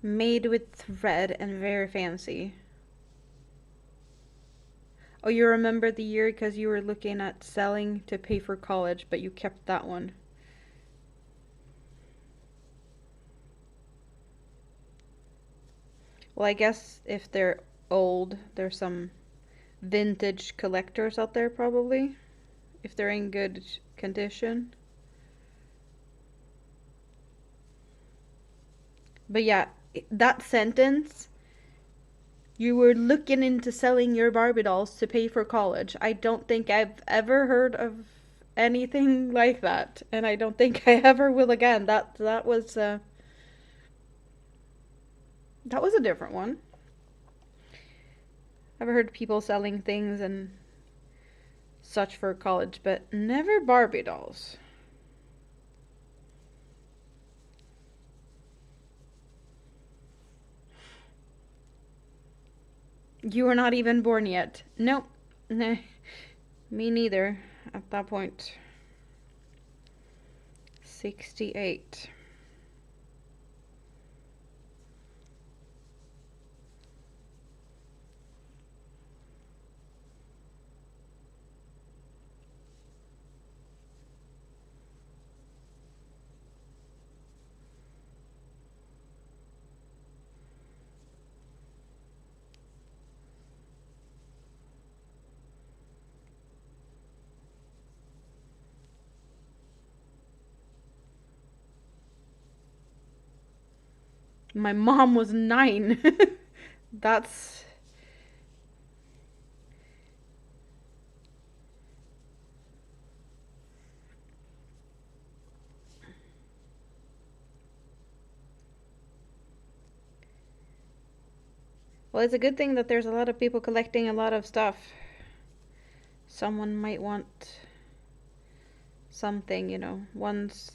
Made with thread and very fancy. Oh, you remember the year because you were looking at selling to pay for college, but you kept that one. Well, I guess if they're old, there's some vintage collectors out there probably, if they're in good condition. But yeah, that sentence, you were looking into selling your Barbie dolls to pay for college. I don't think I've ever heard of anything like that, and I don't think I ever will again. That was a different one. I've heard people selling things and such for college, but never Barbie dolls. You were not even born yet. Nope. Nah, me neither at that point. 68. My mom was 9. That's. Well, it's a good thing that there's a lot of people collecting a lot of stuff. Someone might want something, One's.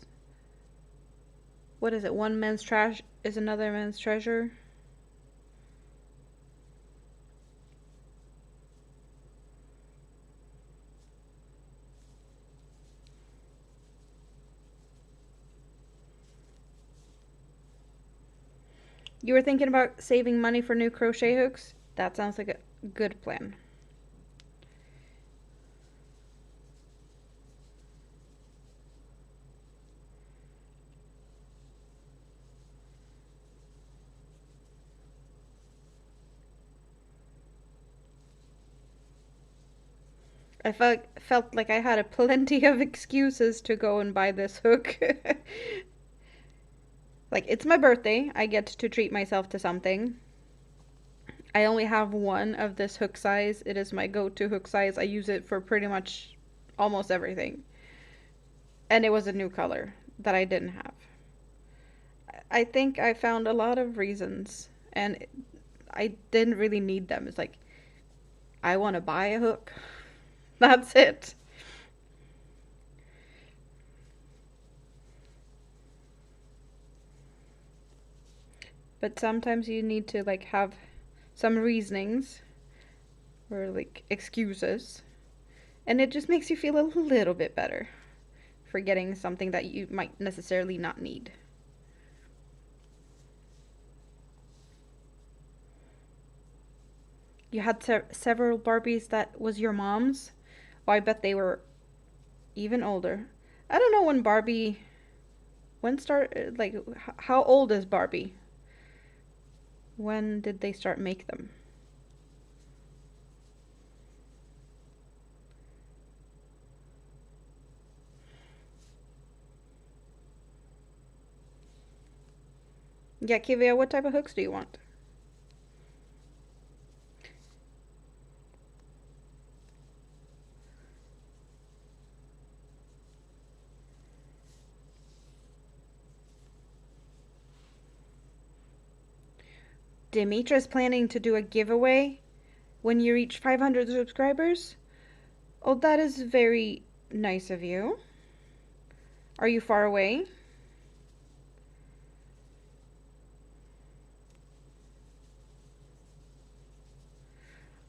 What is it? One man's trash is another man's treasure. You were thinking about saving money for new crochet hooks? That sounds like a good plan. I felt like I had a plenty of excuses to go and buy this hook. Like, it's my birthday. I get to treat myself to something. I only have one of this hook size. It is my go-to hook size. I use it for pretty much almost everything. And it was a new color that I didn't have. I think I found a lot of reasons, and I didn't really need them. It's like, I want to buy a hook. That's it. But sometimes you need to like have some reasonings or like excuses, and it just makes you feel a little bit better for getting something that you might necessarily not need. You had several Barbies that was your mom's. Oh, I bet they were even older. I don't know when Barbie when start like how old is Barbie? When did they start make them? Yeah, Kivia, what type of hooks do you want? Demetra's planning to do a giveaway when you reach 500 subscribers. Oh, that is very nice of you. Are you far away?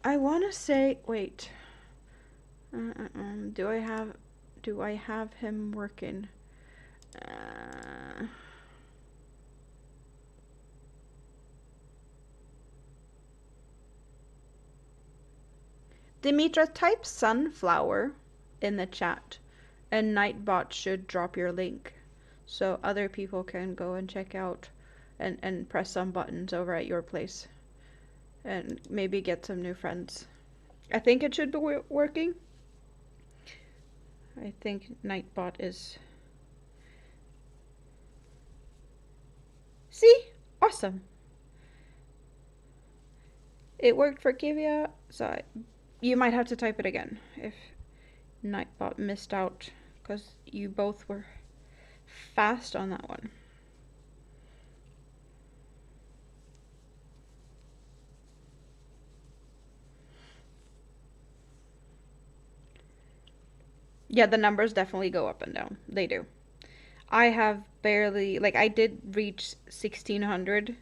I want to say, wait. Do I have him working? Uh, Demetra, type sunflower in the chat, and Nightbot should drop your link so other people can go and check out and press some buttons over at your place and maybe get some new friends. I think it should be working. I think Nightbot is... See? Awesome. It worked for Kivia, so you might have to type it again if Nightbot missed out, because you both were fast on that one. Yeah, the numbers definitely go up and down. They do. I have barely, like, I did reach 1600,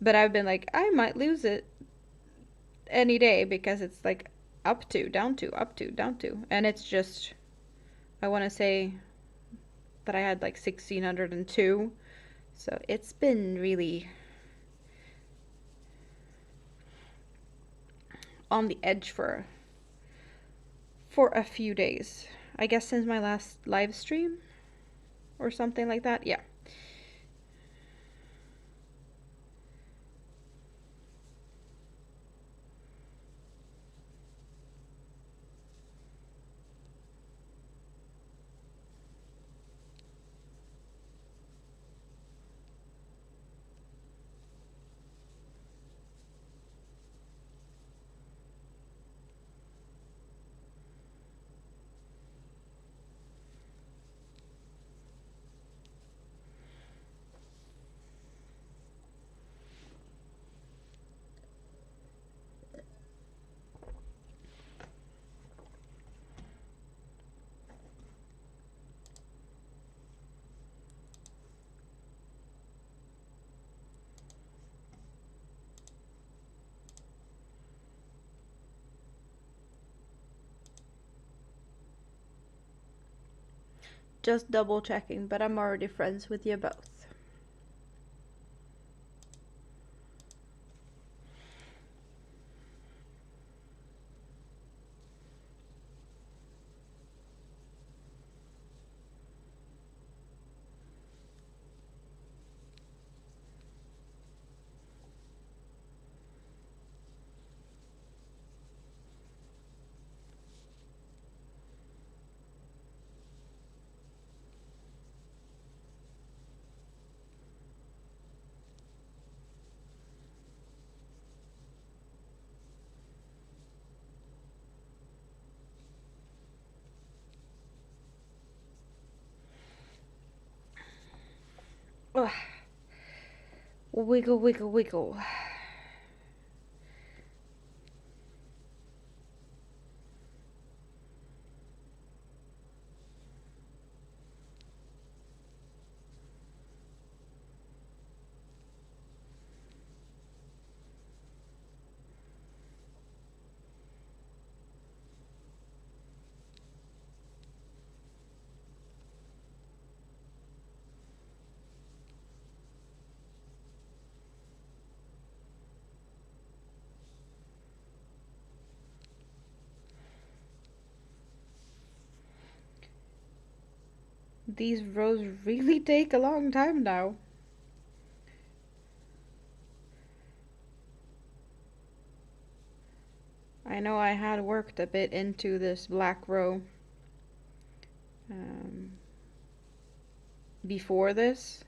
but I've been like, I might lose it any day because it's like up to, down to, up to, down to. And it's just, I want to say that I had like 1602. So it's been really on the edge for a few days. I guess since my last live stream or something like that. Yeah. Just double checking, but I'm already friends with you both. Ugh. Wiggle, wiggle, wiggle. These rows really take a long time now. I know I had worked a bit into this black row before this.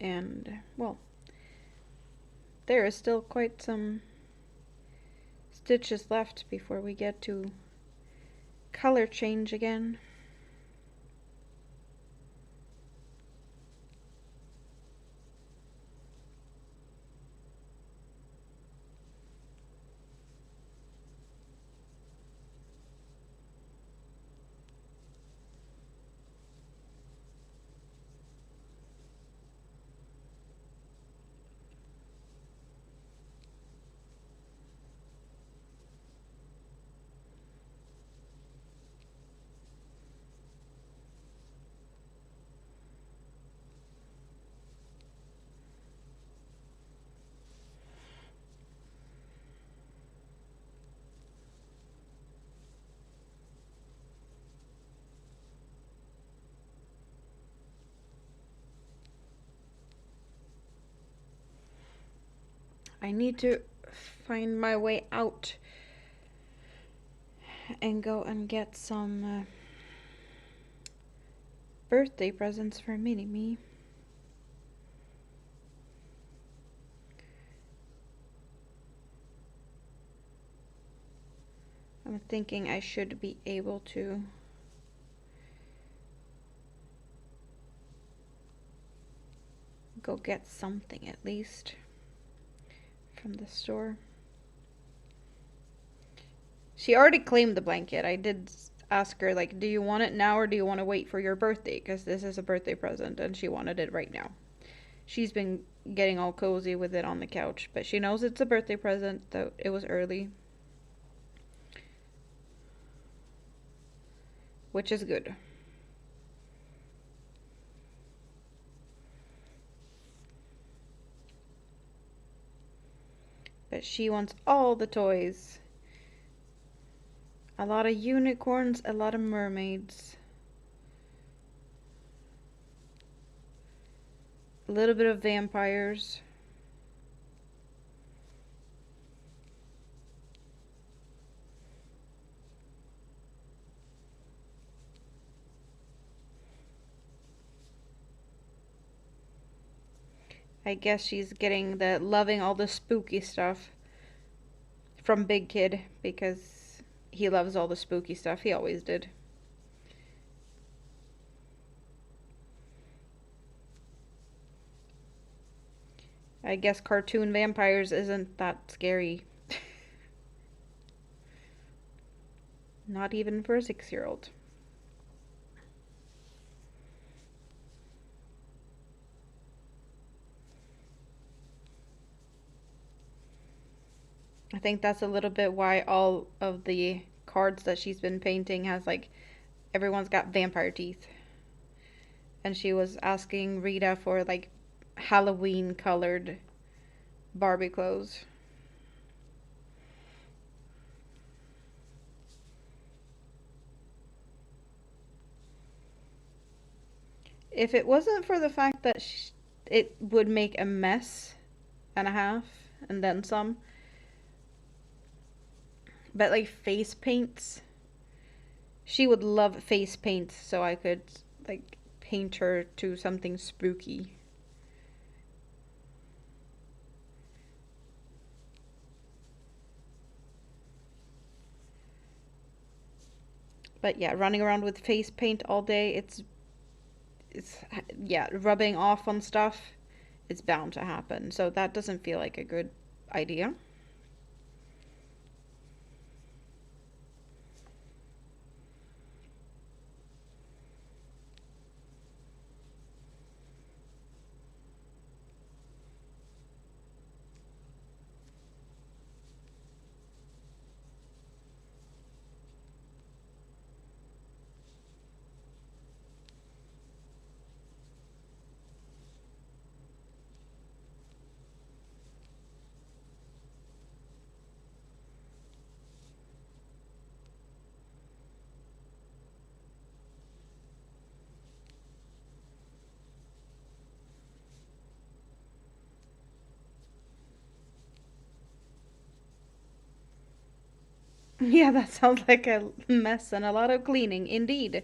And, well, there is still quite some stitches left before we get to color change again. I need to find my way out and go and get some birthday presents for Mini-Me. I'm thinking I should be able to go get something at least from the store. She already claimed the blanket. I did ask her, like, do you want it now or do you want to wait for your birthday? Because this is a birthday present and she wanted it right now. She's been getting all cozy with it on the couch, but she knows it's a birthday present, though it was early. Which is good. But she wants all the toys. A lot of unicorns, a lot of mermaids. A little bit of vampires. I guess she's getting the loving all the spooky stuff from Big Kid because he loves all the spooky stuff. He always did. I guess cartoon vampires isn't that scary. Not even for a 6-year-old. I think that's a little bit why all of the cards that she's been painting has, like, everyone's got vampire teeth. And she was asking Rita for, like, Halloween colored Barbie clothes. If it wasn't for the fact that it would make a mess and a half and then some, but like face paints, she would love face paints, so I could like paint her to something spooky. But yeah, running around with face paint all day, it's yeah, rubbing off on stuff, it's bound to happen. So that doesn't feel like a good idea. Yeah, that sounds like a mess and a lot of cleaning, indeed.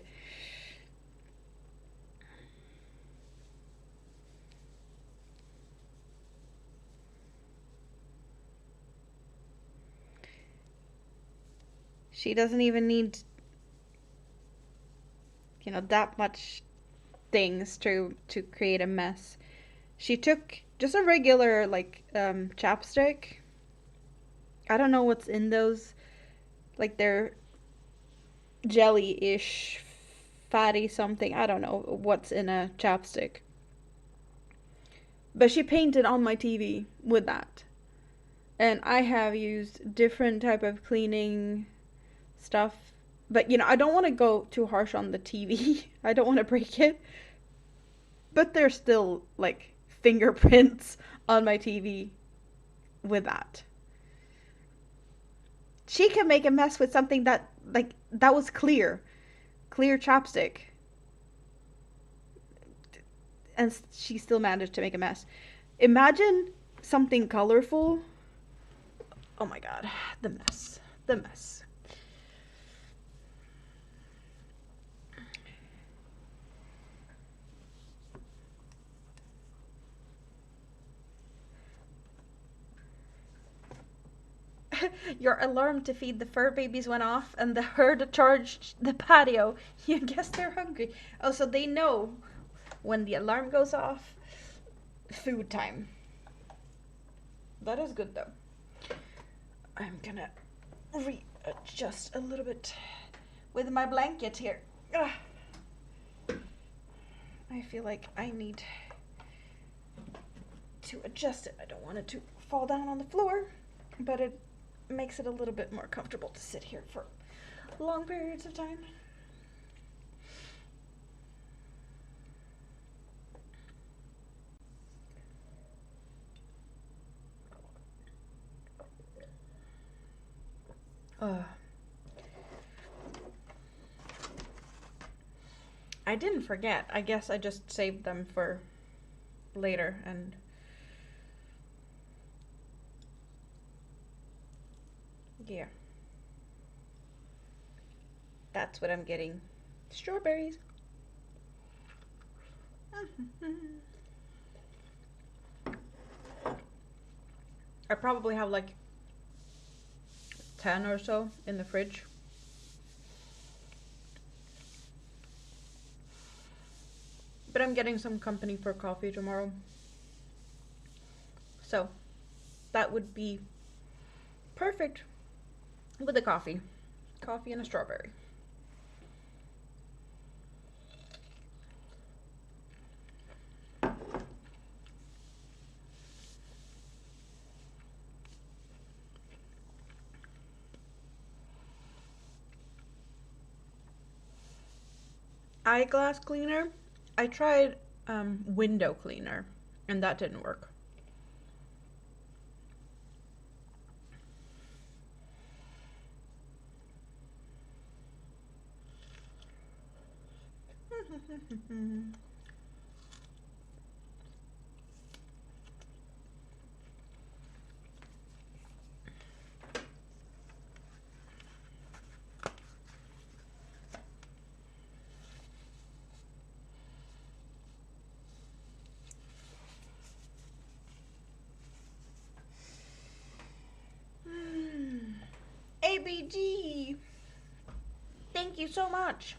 She doesn't even need, that much things to create a mess. She took just a regular like chapstick. I don't know what's in those. Like they're jelly-ish, fatty something. I don't know what's in a chapstick. But she painted on my TV with that. And I have used different type of cleaning stuff. But I don't want to go too harsh on the TV. I don't want to break it. But there's still like fingerprints on my TV with that. She can make a mess with something that was clear chapstick, and she still managed to make a mess. Imagine something colorful. Oh my god, the mess. The mess. Your alarm to feed the fur babies went off and the herd charged the patio. You guess they're hungry. Oh, so they know when the alarm goes off, food time. That is good though. I'm gonna readjust a little bit with my blanket here. Ugh. I feel like I need to adjust it. I don't want it to fall down on the floor, but it makes it a little bit more comfortable to sit here for long periods of time. I didn't forget. I guess I just saved them for later and yeah. That's what I'm getting. Strawberries. I probably have like 10 or so in the fridge. But I'm getting some company for coffee tomorrow. So that would be perfect with a coffee. Coffee and a strawberry. Eyeglass cleaner. I tried window cleaner and that didn't work. ABG, thank you so much.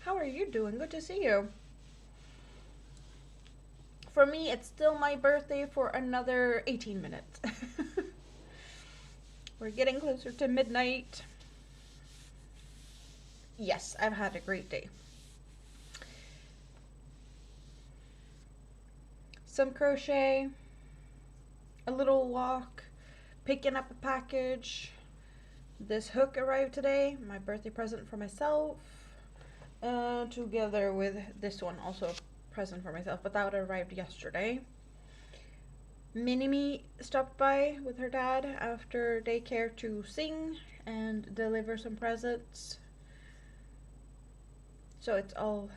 How are you doing? Good to see you. For me, it's still my birthday for another 18 minutes. We're getting closer to midnight. Yes, I've had a great day. Some crochet, a little walk, picking up a package. This hook arrived today, my birthday present for myself, together with this one, also a present for myself, but that arrived yesterday. Mini-Me stopped by with her dad after daycare to sing and deliver some presents. So it's all...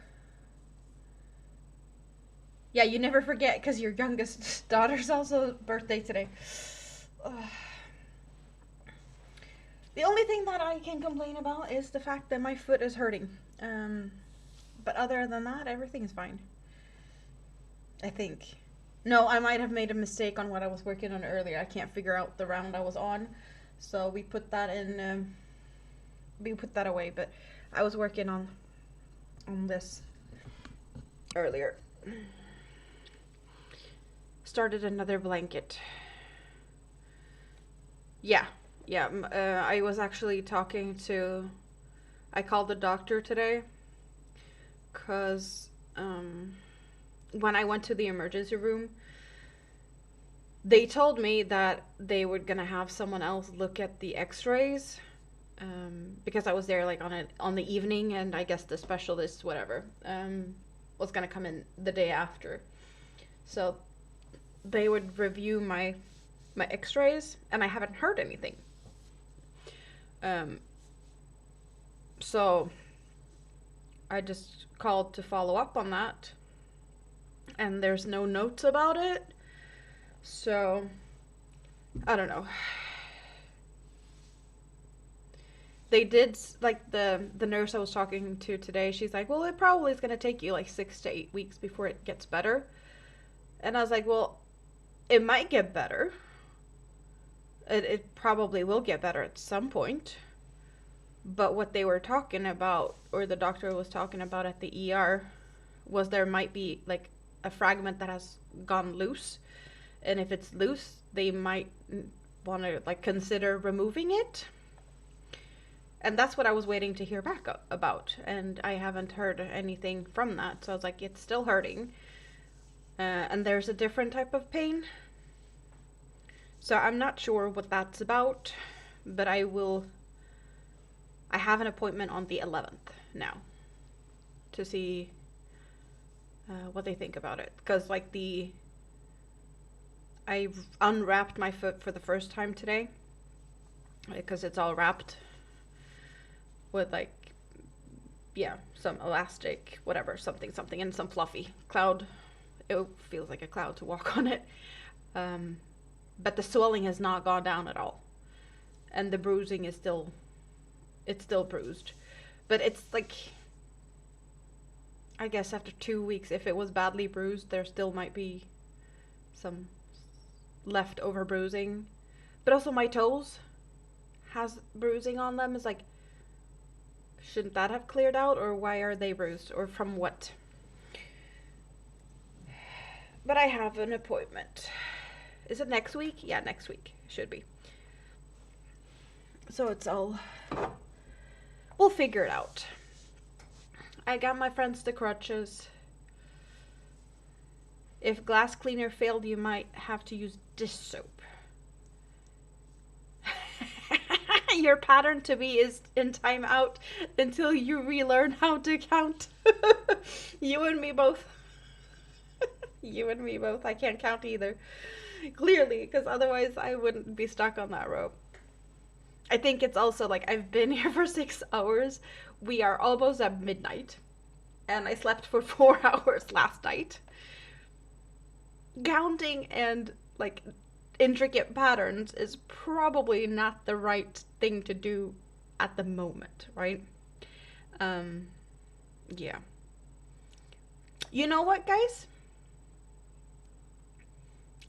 Yeah, you never forget because your youngest daughter's also birthday today. The only thing that I can complain about is the fact that my foot is hurting. But other than that, everything's fine. I think. No, I might have made a mistake on what I was working on earlier. I can't figure out the round I was on. So we put that in, we put that away. But I was working on this earlier. Started another blanket. Yeah. I was actually talking to... I called the doctor today. Because... when I went to the emergency room, they told me that they were gonna have someone else look at the x-rays, because I was there like on the evening, and I guess the specialist, whatever, was gonna come in the day after. So they would review my x-rays, and I haven't heard anything. So I just called to follow up on that. And there's no notes about it, So, I don't know. They did, like, the nurse I was talking to today, she's like, well, it probably is going to take you like 6 to 8 weeks before it gets better. And I was like, well, it might get better. It probably will get better at some point. But what they were talking about, or the doctor was talking about at the ER, was there might be like a fragment that has gone loose. And if it's loose, they might want to like consider removing it. And that's what I was waiting to hear back about. And I haven't heard anything from that. So I was like, it's still hurting. And there's a different type of pain. So I'm not sure what that's about. But I have an appointment on the 11th now. To see what they think about it. Because like I unwrapped my foot for the first time today. Because it's all wrapped with like, yeah, some elastic, whatever, something, and some fluffy cloud. It feels like a cloud to walk on it. But the swelling has not gone down at all. And the bruising is still bruised. But it's like, I guess after 2 weeks, if it was badly bruised, there still might be some leftover bruising. But also my toes has bruising on them. It's like, shouldn't that have cleared out, or why are they bruised, or from what? But I have an appointment. Is it next week? Yeah, next week. Should be. So it's all... We'll figure it out. I got my friends the crutches. If glass cleaner failed, you might have to use dish soap. Your pattern to be is in timeout until you relearn how to count. You and me both. You and me both. I can't count either. Clearly, because otherwise I wouldn't be stuck on that rope. I think it's also like I've been here for 6 hours. We are almost at midnight. And I slept for 4 hours last night. Counting and like intricate patterns is probably not the right thing to do at the moment, right? Yeah. You know what, guys?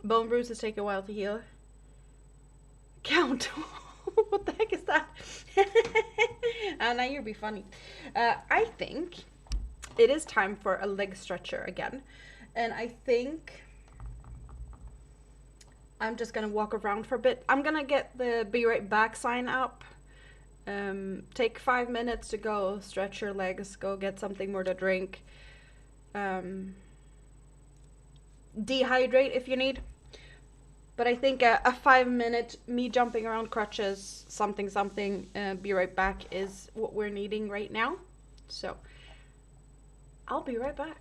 Bone bruises take a while to heal. Count. What the heck is that? Now you'll be funny. I think it is time for a leg stretcher again. And I think I'm just gonna walk around for a bit. I'm gonna get the be right back sign up. Take 5 minutes to go stretch your legs, go get something more to drink. Dehydrate if you need. But I think a 5-minute me jumping around crutches, something, be right back is what we're needing right now. So I'll be right back.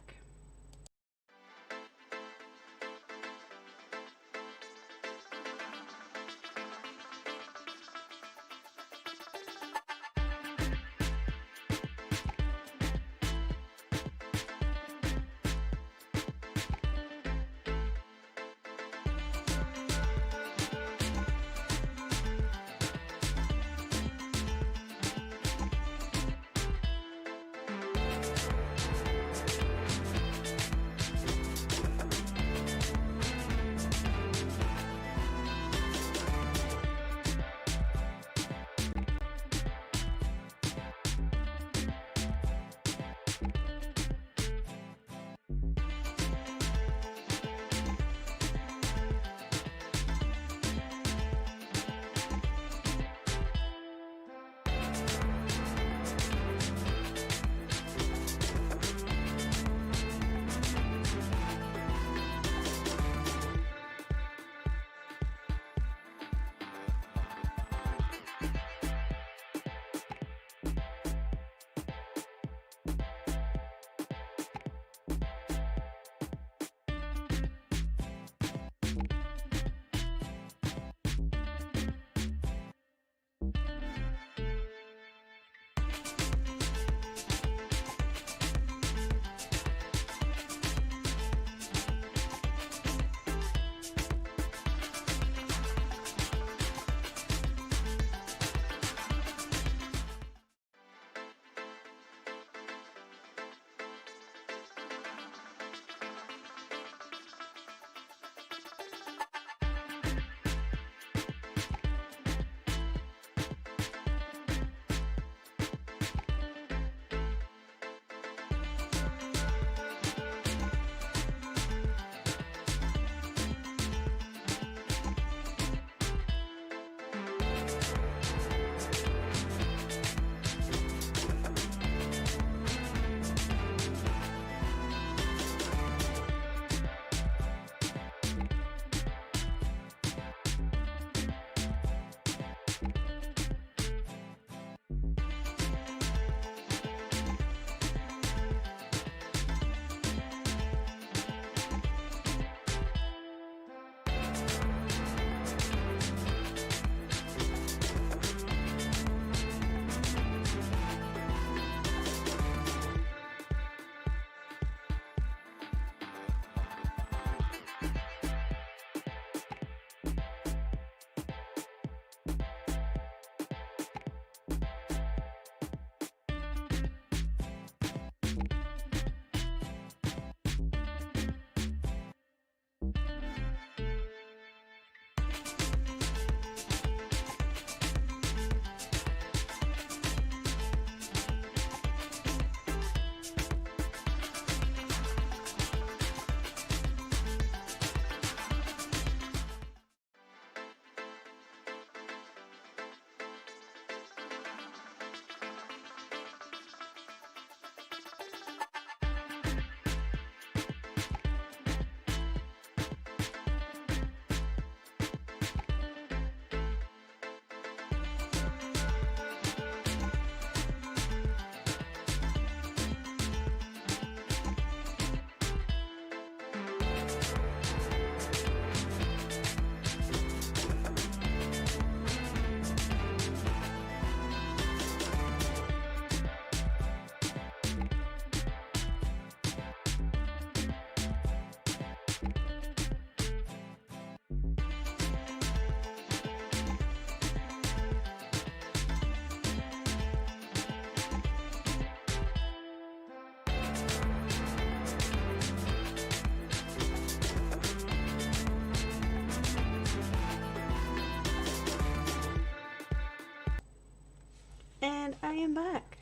And I am back.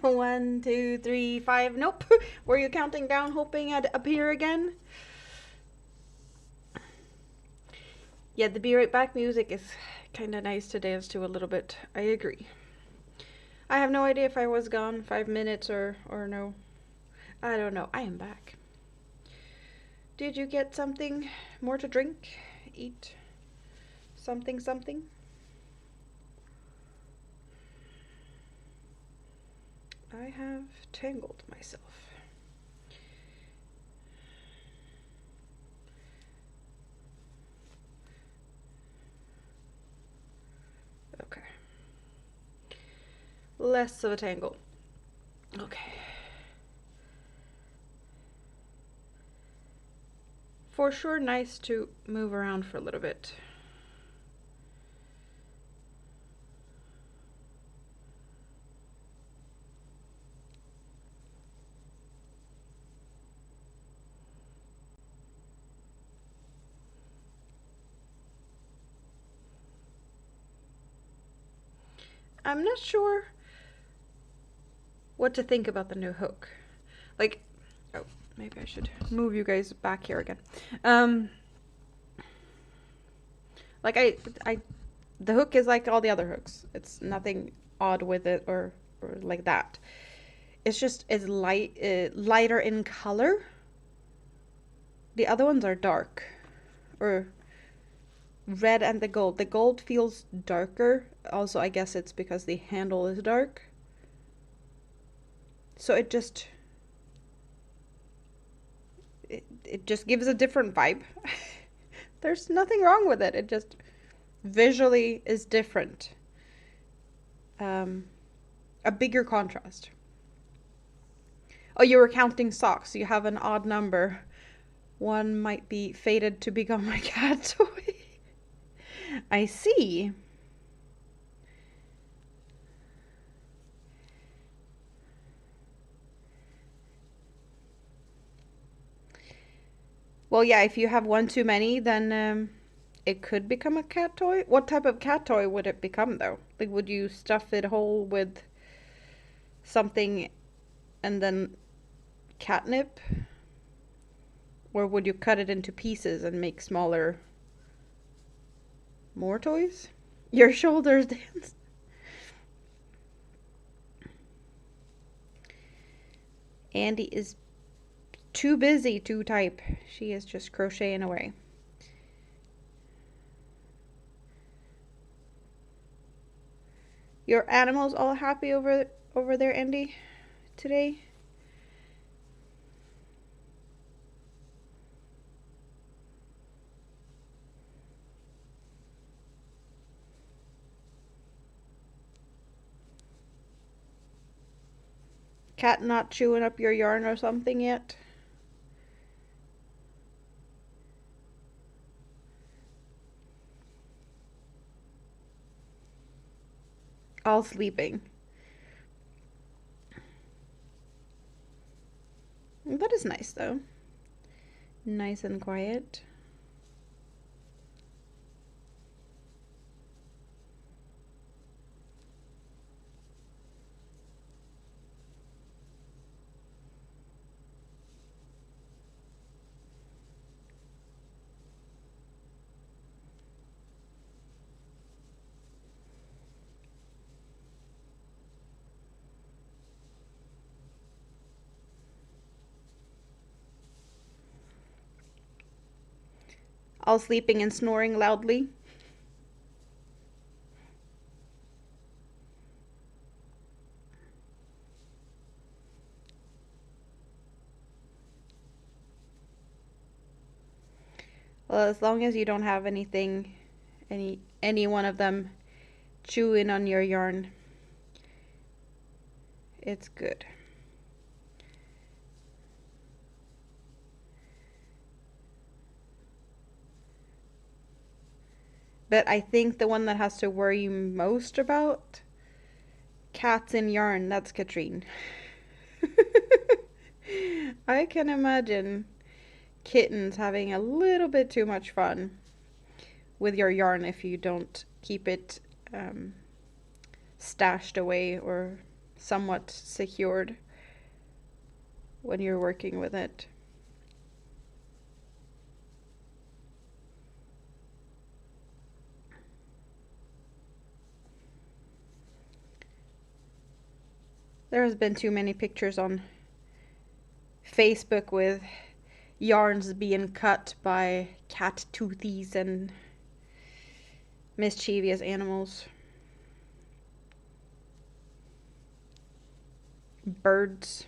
1, 2, 3, 5. Nope. Were you counting down, hoping I'd appear again? Yeah, the Be Right Back music is kind of nice to dance to a little bit. I agree. I have no idea if I was gone 5 minutes or no. I don't know. I am back. Did you get something more to drink? Eat? Something, something? I have tangled myself. Okay. Less of a tangle. Okay. For sure, nice to move around for a little bit. I'm not sure what to think about the new hook. Like, oh, maybe I should move you guys back here again. Like the hook is like all the other hooks. It's nothing odd with it or like that. It's just it's lighter in color. The other ones are dark, or red, and the gold. The gold feels darker. Also, I guess it's because the handle is dark. So it just gives a different vibe. There's nothing wrong with it. It just visually is different. A bigger contrast. Oh, you were counting socks. You have an odd number. One might be fated to become my cat toy. I see. Well, yeah, if you have one too many, then it could become a cat toy. What type of cat toy would it become, though? Like, would you stuff it whole with something and then catnip? Or would you cut it into pieces and make smaller, more toys? Your shoulders dance. Andy is too busy to type. She is just crocheting away. Your animals all happy over there, Andy, today? Cat not chewing up your yarn or something yet? All sleeping. That is nice, though. Nice and quiet. All sleeping and snoring loudly. Well, as long as you don't have anything, any one of them chewing on your yarn, it's good. But I think the one that has to worry you most about Cats in yarn, that's Katrine. I can imagine kittens having a little bit too much fun with your yarn if you don't keep it stashed away or somewhat secured when you're working with it. There has been too many pictures on Facebook with yarns being cut by cat toothies and mischievous animals. Birds.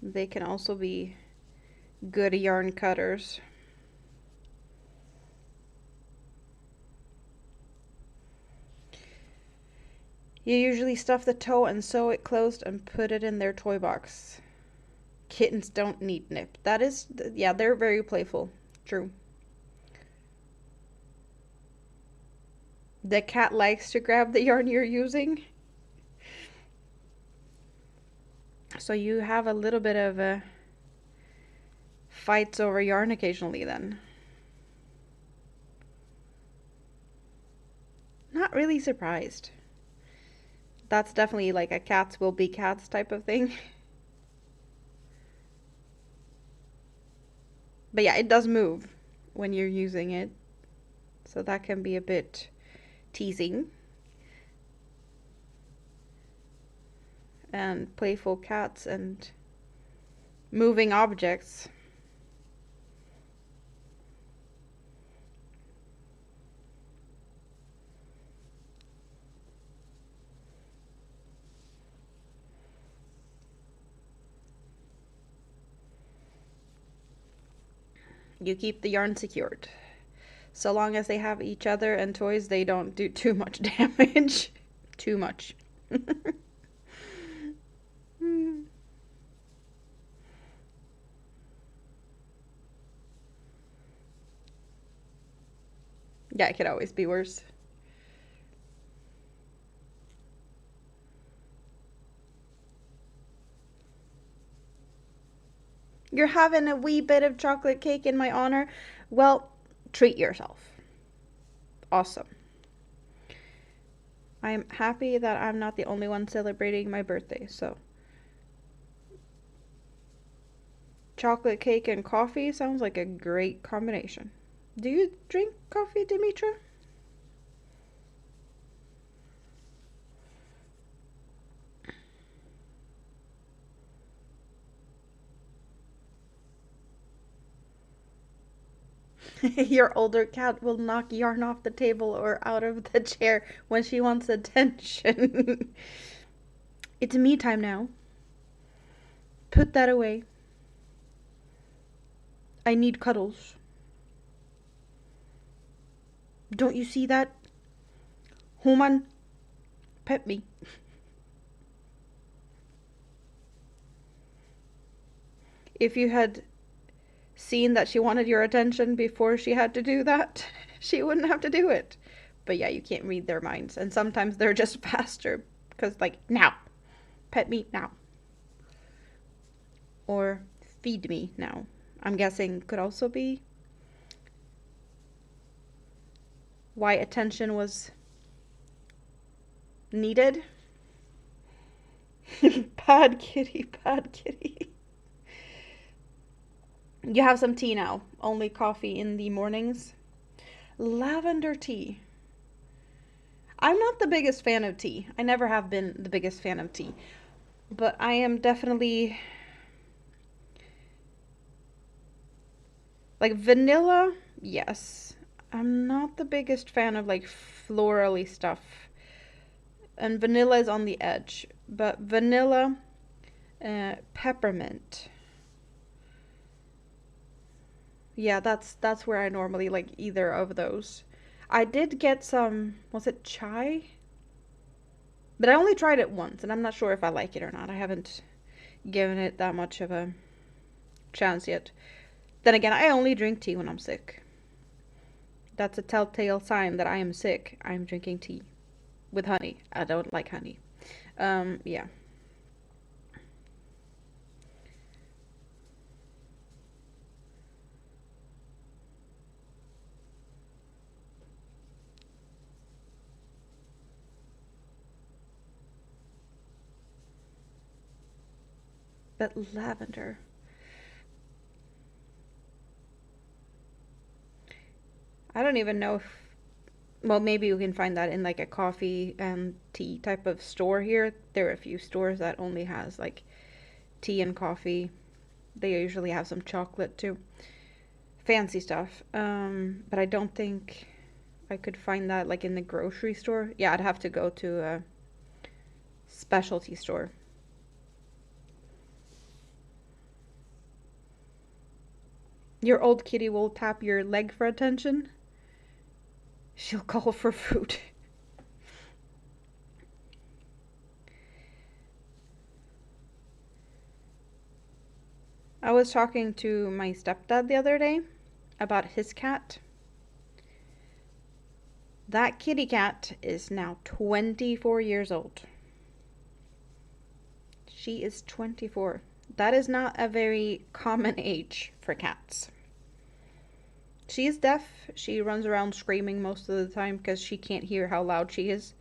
They can also be good yarn cutters. You usually stuff the toe and sew it closed and put it in their toy box. Kittens don't need nip. That is, yeah, they're very playful. True. The cat likes to grab the yarn you're using. So you have a little bit of fights over yarn occasionally then. Not really surprised. That's definitely like a cats will be cats type of thing. But yeah, it does move when you're using it. So that can be a bit teasing. And playful cats and moving objects. You keep the yarn secured. So long as they have each other and toys, they don't do too much damage. Too much. Yeah, it could always be worse. You're having a wee bit of chocolate cake in my honor? Well, treat yourself. Awesome. I'm happy that I'm not the only one celebrating my birthday, so. Chocolate cake and coffee sounds like a great combination. Do you drink coffee, Dimitra? Your older cat will knock yarn off the table or out of the chair when she wants attention. It's me time now. Put that away. I need cuddles. Don't you see that? Human, pet me. If you had seen that she wanted your attention before she had to do that, she wouldn't have to do it. But yeah, you can't read their minds. And sometimes they're just faster. Because, like, now. Pet me now. Or feed me now. I'm guessing could also be why attention was needed. Bad kitty, bad kitty. You have some tea now. Only coffee in the mornings. Lavender tea. I'm not the biggest fan of tea. I never have been the biggest fan of tea. But I am definitely... like vanilla, yes. I'm not the biggest fan of like florally stuff. And vanilla is on the edge. But vanilla, peppermint. Yeah, that's where I normally like either of those. I did get some, was it chai? But I only tried it once, and I'm not sure if I like it or not. I haven't given it that much of a chance yet. Then again, I only drink tea when I'm sick. That's a telltale sign that I am sick. I'm drinking tea with honey. I don't like honey. Yeah. But lavender. I don't even know if, well, maybe you can find that in like a coffee and tea type of store here. There are a few stores that only has like tea and coffee. They usually have some chocolate too. Fancy stuff. But I don't think I could find that like in the grocery store. Yeah, I'd have to go to a specialty store. Your old kitty will tap your leg for attention. She'll call for food. I was talking to my stepdad the other day about his cat. That kitty cat is now 24 years old. She is 24. That is not a very common age for cats. She is deaf. She runs around screaming most of the time because she can't hear how loud she is.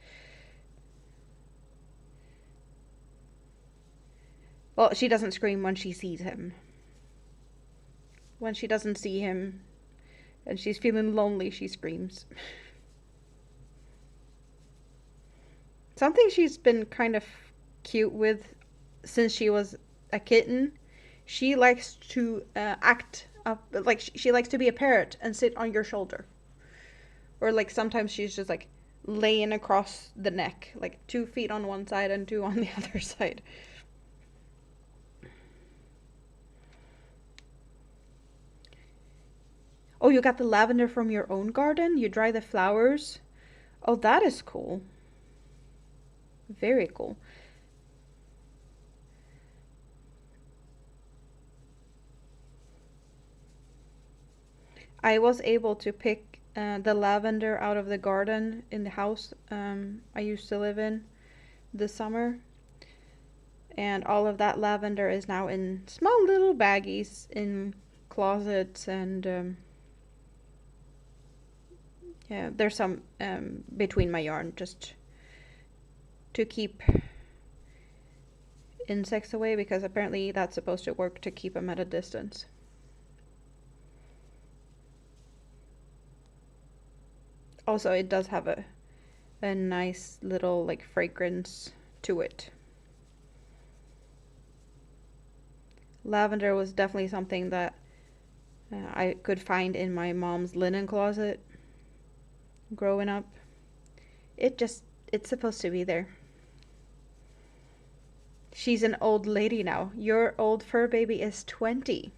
Well, she doesn't scream when she sees him. When she doesn't see him and she's feeling lonely, she screams. Something she's been kind of cute with since she was a kitten. She likes to act up, like she likes to be a parrot and sit on your shoulder. Or like sometimes she's just like laying across the neck, like 2 feet on one side and two on the other side. Oh, you got the lavender from your own garden? You dry the flowers? Oh, that is cool. Very cool. I was able to pick the lavender out of the garden in the house I used to live in this summer. And all of that lavender is now in small little baggies in closets and yeah, there's some between my yarn just to keep insects away because apparently that's supposed to work to keep them at a distance. Also, it does have a nice little like fragrance to it. Lavender was definitely something that I could find in my mom's linen closet growing up. It's supposed to be there. She's an old lady now. Your old fur baby is 20.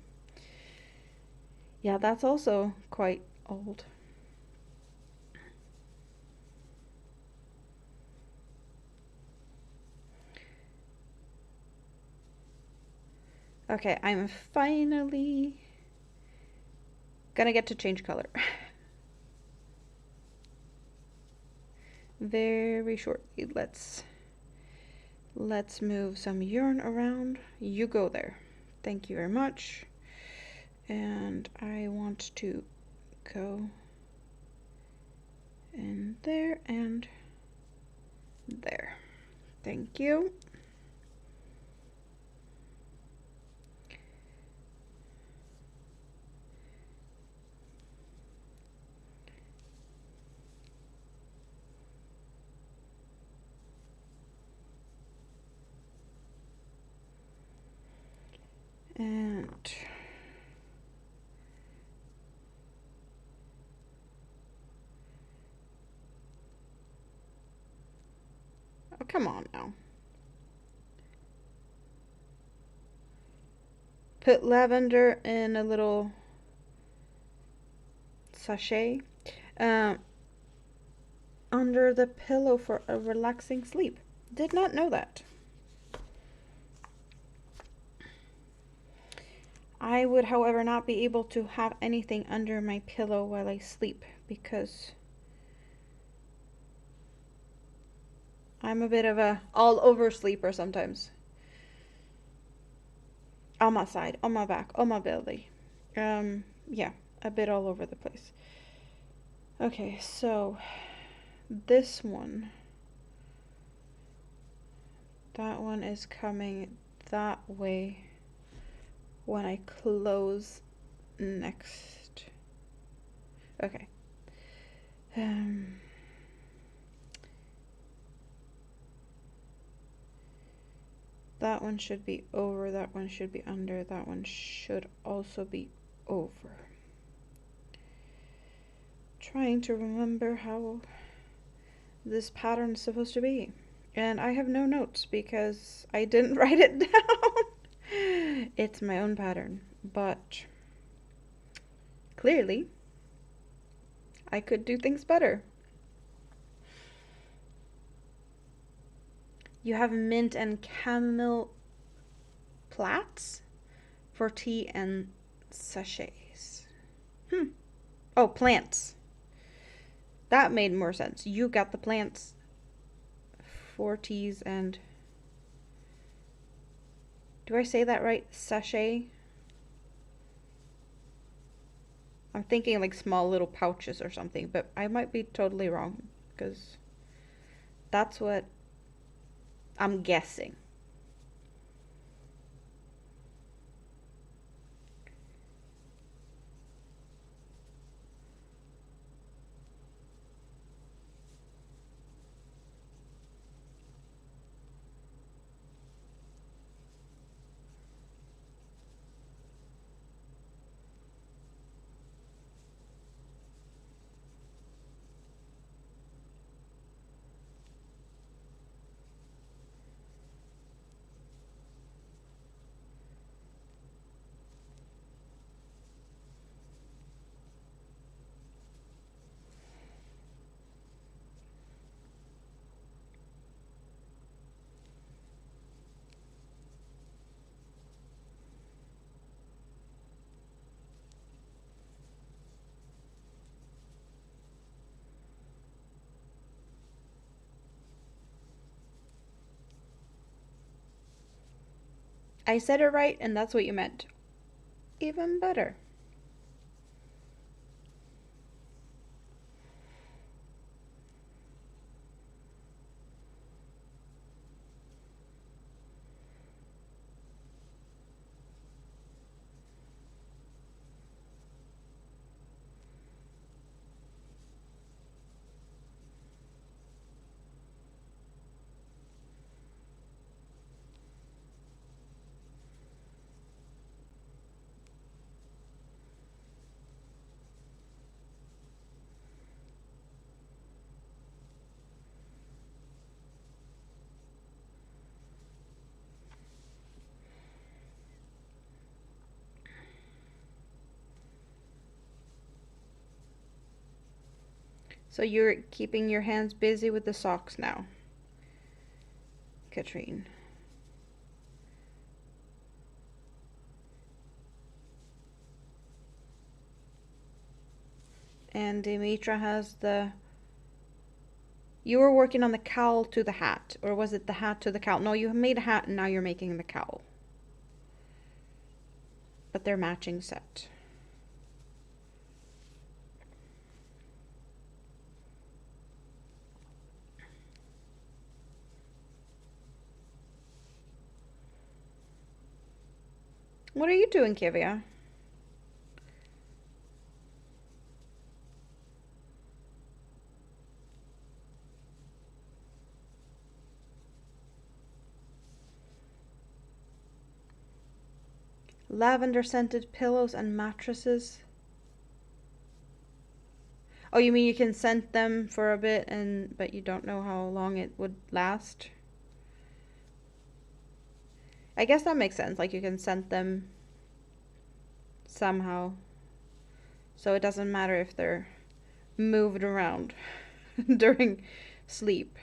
Yeah, that's also quite old. Okay, I'm finally gonna get to change color. Very shortly. Let's move some yarn around. You go there. Thank you very much. And I want to go in there and there. Thank you. And oh, come on now. Put lavender in a little sachet under the pillow for a relaxing sleep. Did not know that. I would, however, not be able to have anything under my pillow while I sleep because I'm a bit of a all over sleeper sometimes. On my side, on my back, on my belly. Yeah, a bit all over the place. Okay, so this one, that one is coming that way when I close next. Okay. That one should be over, that one should be under, that one should also be over. Trying to remember how this pattern is supposed to be. And I have no notes because I didn't write it down. It's my own pattern, but clearly I could do things better. You have mint and chamomile plats for tea and sachets. Oh, plants. That made more sense. You got the plants for teas and... Do I say that right? Sachet? I'm thinking like small little pouches or something, but I might be totally wrong because that's what I'm guessing. I said it right, and that's what you meant. Even better. So you're keeping your hands busy with the socks now, Katrine. And Demetra has the... You were working on the cowl to the hat, or was it the hat to the cowl? No, you made a hat and now you're making the cowl. But they're matching set. What are you doing, Kivia? Lavender scented pillows and mattresses. Oh, you mean you can scent them for a bit but you don't know how long it would last? I guess that makes sense. Like you can scent them somehow. So it doesn't matter if they're moved around during sleep.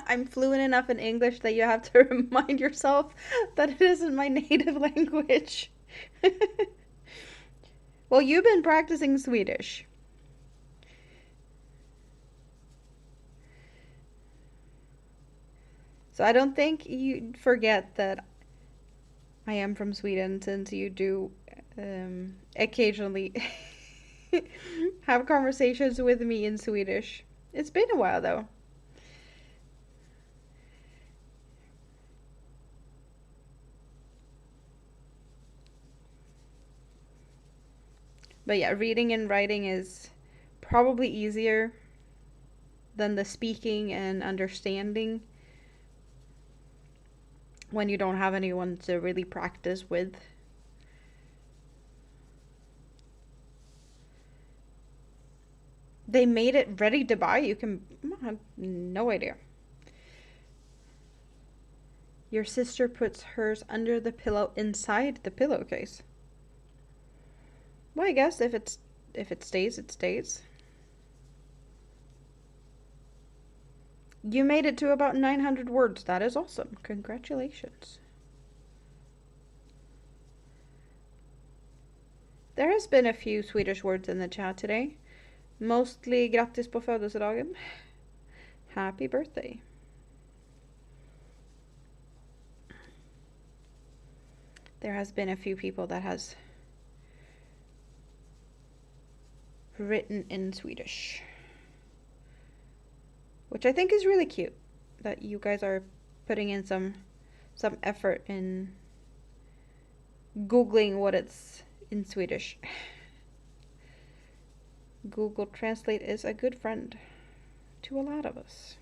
I'm fluent enough in English that you have to remind yourself that it isn't my native language. Well, you've been practicing Swedish. So I don't think you forget that I am from Sweden, since you do occasionally have conversations with me in Swedish. It's been a while though. But yeah, reading and writing is probably easier than the speaking and understanding when you don't have anyone to really practice with. They made it ready to buy. You can. I had no idea. Your sister puts hers under the pillow inside the pillowcase. Well, I guess if it stays, it stays. You made it to about 900 words. That is awesome. Congratulations. There has been a few Swedish words in the chat today. Mostly grattis på födelsedagen. Happy birthday. There has been a few people that has written in Swedish, which I think is really cute, that you guys are putting in some effort in Googling what it's in Swedish. Google Translate is a good friend to a lot of us.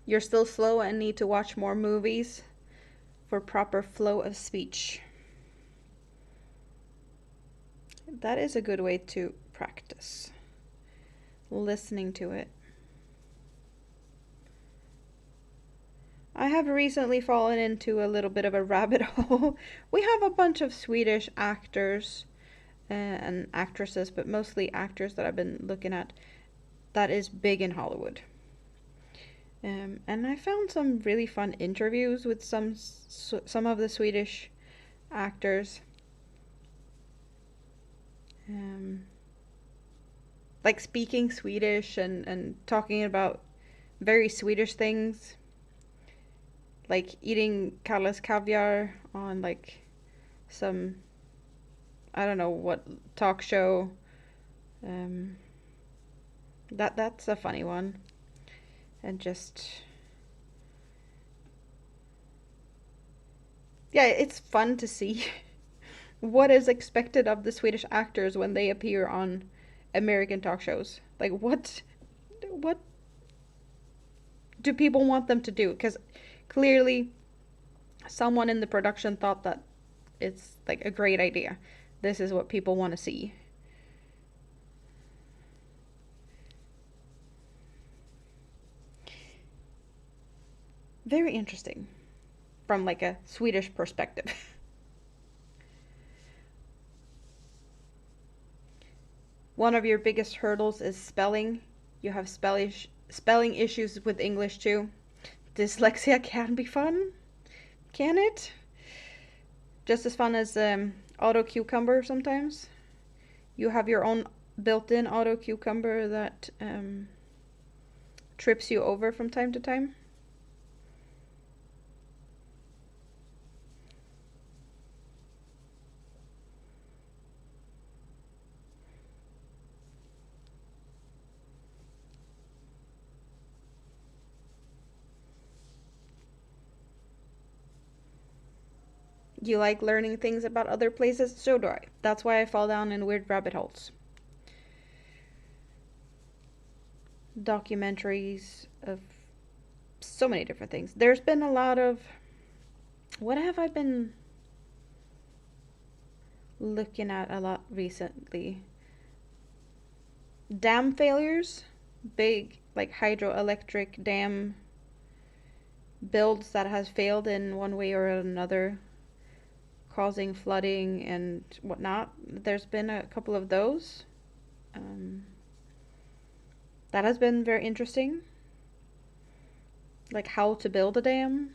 You're still slow and need to watch more movies for proper flow of speech. That is a good way to practice. Listening to it. I have recently fallen into a little bit of a rabbit hole. We have a bunch of Swedish actors and actresses, but mostly actors that I've been looking at that is big in Hollywood. And I found some really fun interviews with some of the Swedish actors. Like speaking Swedish and talking about very Swedish things. Like eating Kalles caviar on like some, I don't know what talk show. That's a funny one. And just, yeah, it's fun to see what is expected of the Swedish actors when they appear on American talk shows. Like what do people want them to do? Because clearly someone in the production thought that it's like a great idea. This is what people want to see. Very interesting from like a Swedish perspective. One of your biggest hurdles is spelling. You have spelling issues with English too. Dyslexia can be fun, can it? Just as fun as auto cucumber sometimes. You have your own built-in auto cucumber that trips you over from time to time. You like learning things about other places? So do I. That's why I fall down in weird rabbit holes. Documentaries of so many different things. There's been a lot of... What have I been looking at a lot recently? Dam failures. Big, like, hydroelectric dam builds that has failed in one way or another, causing flooding and whatnot. There's been a couple of those. That has been very interesting. Like how to build a dam.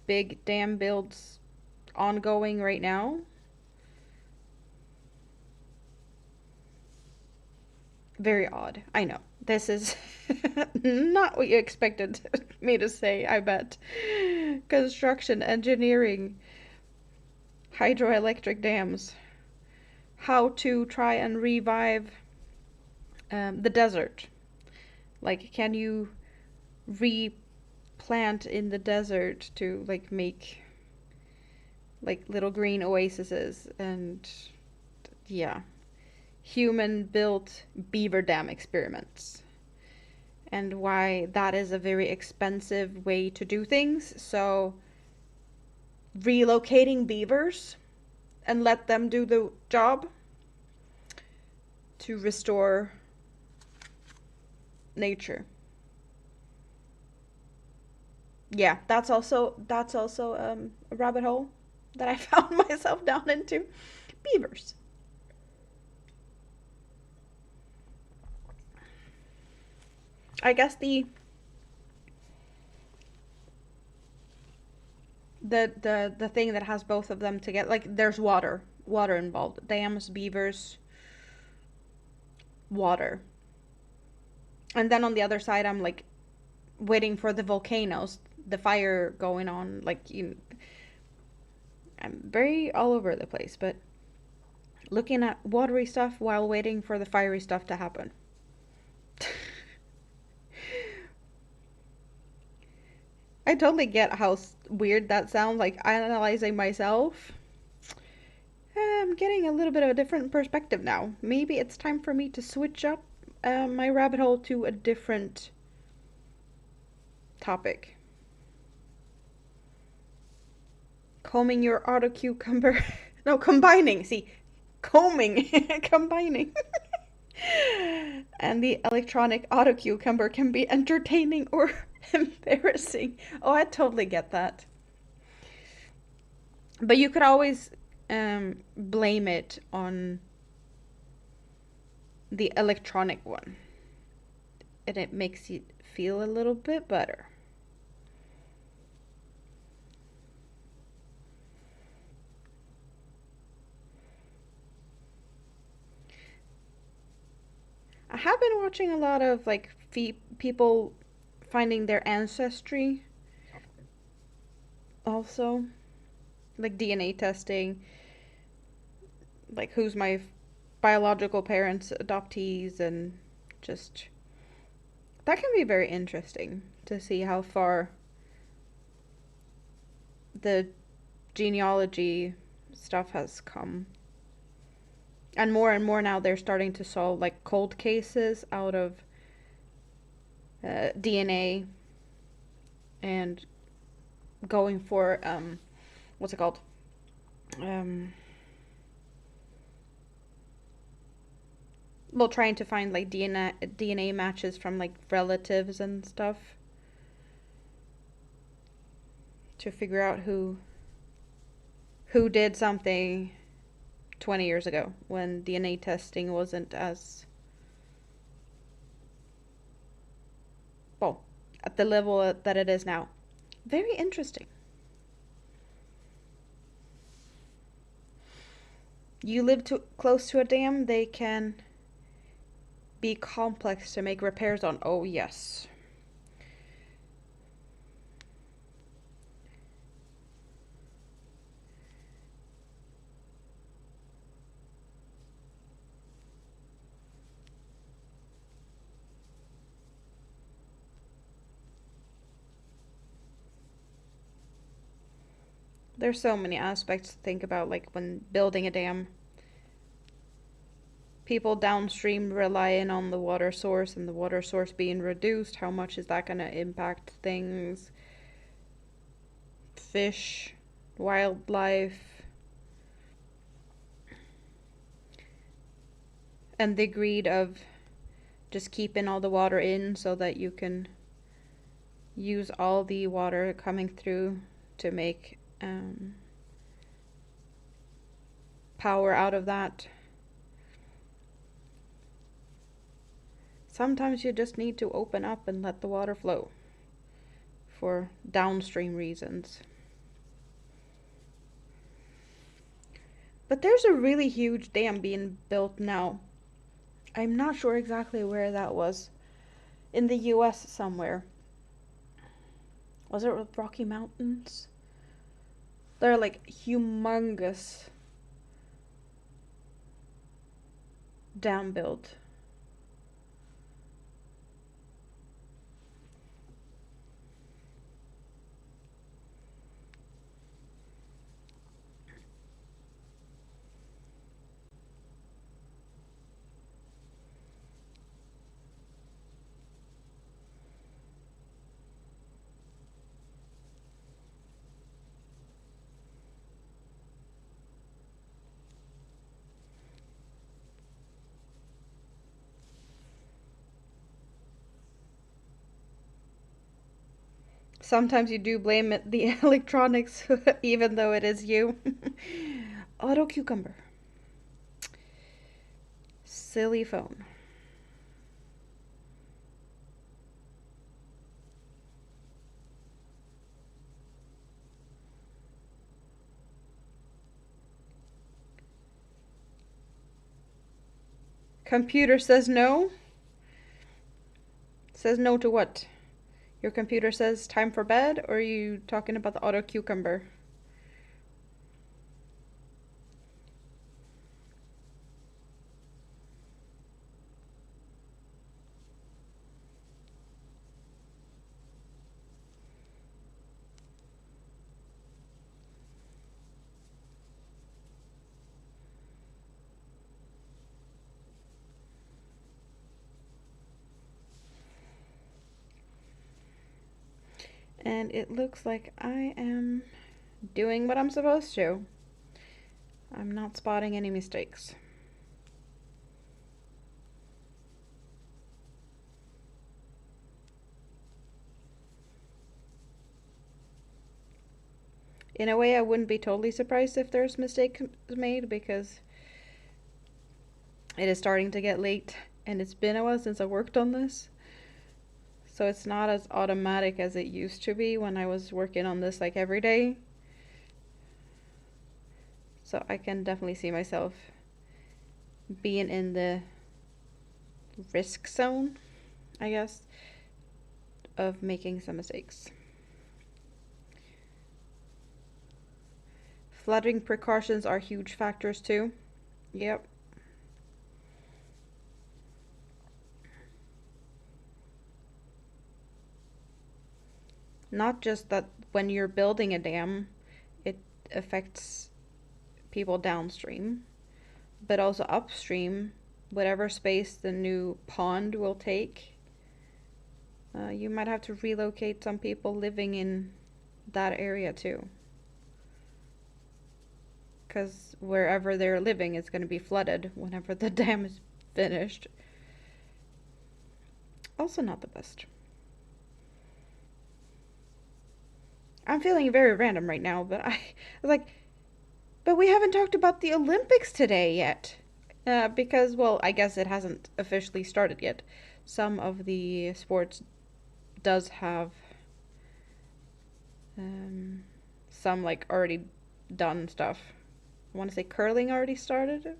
Big dam builds ongoing right now. Very odd. I know. This is not what you expected me to say, I bet. Construction, engineering, hydroelectric dams. How to try and revive the desert. Like, can you replant in the desert to, like, make, like, little green oases and, yeah. Human-built beaver dam experiments. And why that is a very expensive way to do things. So, relocating beavers and let them do the job to restore nature. Yeah, that's also a rabbit hole that I found myself down into. Beavers. I guess the thing that has both of them together, like, there's water involved. Dams, beavers, water. And then on the other side, I'm like waiting for the volcanoes, the fire going on. Like, I'm very all over the place, but looking at watery stuff while waiting for the fiery stuff to happen. I totally get how weird that sounds, like analyzing myself. I'm getting a little bit of a different perspective now. Maybe it's time for me to switch up my rabbit hole to a different topic. Combing your auto cucumber. No, combining. See, combing. Combining. And the electronic auto cucumber can be entertaining or embarrassing. Oh, I totally get that. But you could always blame it on the electronic one. And it makes you feel a little bit better. I have been watching a lot of, like, people finding their ancestry also, like DNA testing, like who's my biological parents, adoptees, and just that can be very interesting to see how far the genealogy stuff has come. And more now they're starting to solve, like, cold cases out of DNA and going for what's it called? Well, trying to find, like, DNA matches from, like, relatives and stuff to figure out who did something 20 years ago when DNA testing wasn't as, well, at the level that it is now. Very interesting. You live close to a dam, they can be complex to make repairs on. Oh, yes. There's so many aspects to think about, like when building a dam. People downstream relying on the water source and the water source being reduced, how much is that going to impact things? Fish, wildlife, and the greed of just keeping all the water in so that you can use all the water coming through to make power out of that. Sometimes you just need to open up and let the water flow for downstream reasons. But there's a really huge dam being built now. I'm not sure exactly where that was. In the US somewhere. Was it Rocky Mountains? They're like humongous dam built. Sometimes you do blame it, the electronics, even though it is you. Auto cucumber. Silly phone. Computer says no. Says no to what? Your computer says time for bed, or are you talking about the auto cucumber? And it looks like I am doing what I'm supposed to. I'm not spotting any mistakes. In a way, I wouldn't be totally surprised if there's mistakes made, because it is starting to get late and it's been a while since I worked on this. So it's not as automatic as it used to be when I was working on this like every day. So I can definitely see myself being in the risk zone, I guess, of making some mistakes. Flooding precautions are huge factors too. Yep. Not just that when you're building a dam, it affects people downstream, but also upstream, whatever space the new pond will take. You might have to relocate some people living in that area too. Because wherever they're living is going to be flooded whenever the dam is finished. Also not the best. I'm feeling very random right now, but I was like, but we haven't talked about the Olympics today yet. Because, well, I guess it hasn't officially started yet. Some of the sports does have some like already done stuff. I want to say curling already started.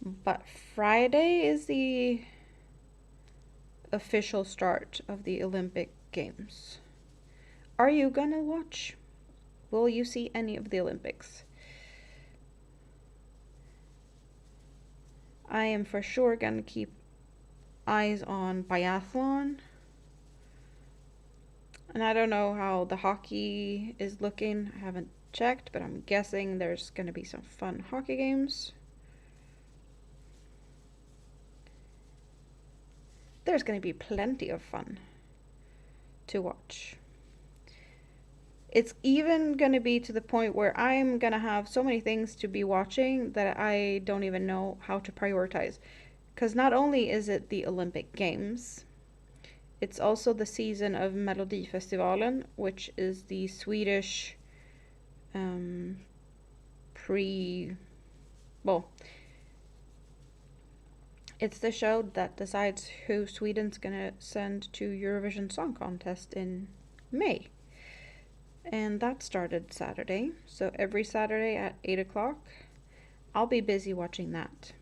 But Friday is the official start of the Olympic Games. Are you gonna watch? Will you see any of the Olympics? I am for sure gonna keep eyes on biathlon. And I don't know how the hockey is looking. I haven't checked, but I'm guessing there's going to be some fun hockey games. There's going to be plenty of fun to watch. It's even going to be to the point where I'm going to have so many things to be watching that I don't even know how to prioritize. Because not only is it the Olympic Games, it's also the season of Melodifestivalen, which is the Swedish well, it's the show that decides who Sweden's gonna send to Eurovision Song Contest in May. And that started Saturday, so every Saturday at 8 o'clock, I'll be busy watching that.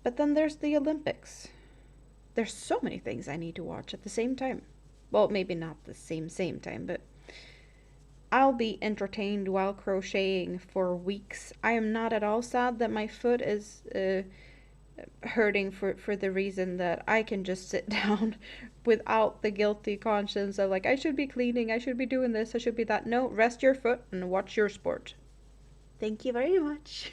But then there's the Olympics. There's so many things I need to watch at the same time. Well, maybe not the same time, but I'll be entertained while crocheting for weeks. I am not at all sad that my foot is hurting for the reason that I can just sit down without the guilty conscience of like, I should be cleaning, I should be doing this, I should be that. No, rest your foot and watch your sport. Thank you very much.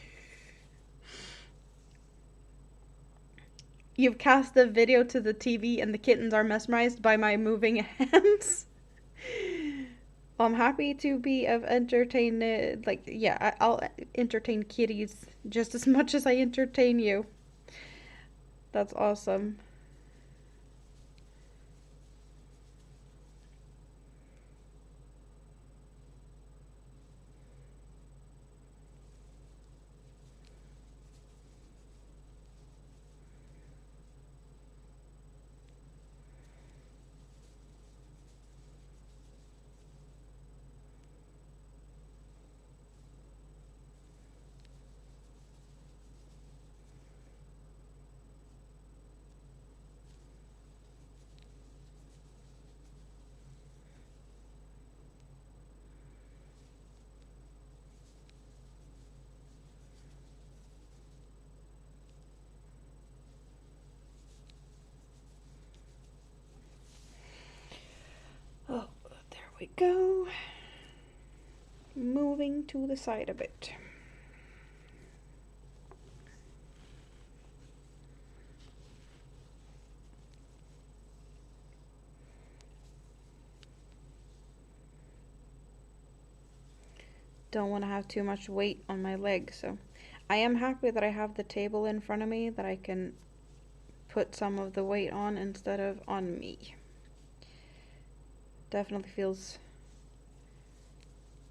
You've cast the video to the TV and the kittens are mesmerized by my moving hands. I'm happy to be of entertainment. Like, yeah, I'll entertain kitties just as much as I entertain you. That's awesome. Oh, there we go. Moving to the side a bit. Don't want to have too much weight on my leg, so I am happy that I have the table in front of me that I can put some of the weight on instead of on me. Definitely feels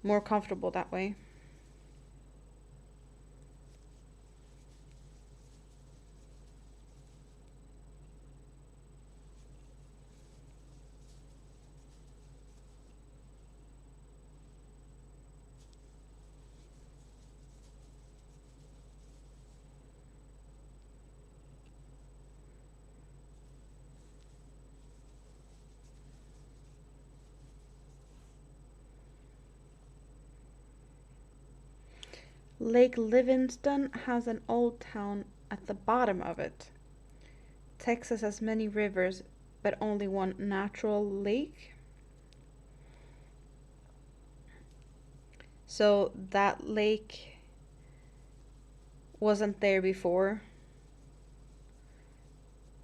more comfortable that way. Lake Livingston has an old town at the bottom of it. Texas has many rivers, but only one natural lake. So that lake wasn't there before,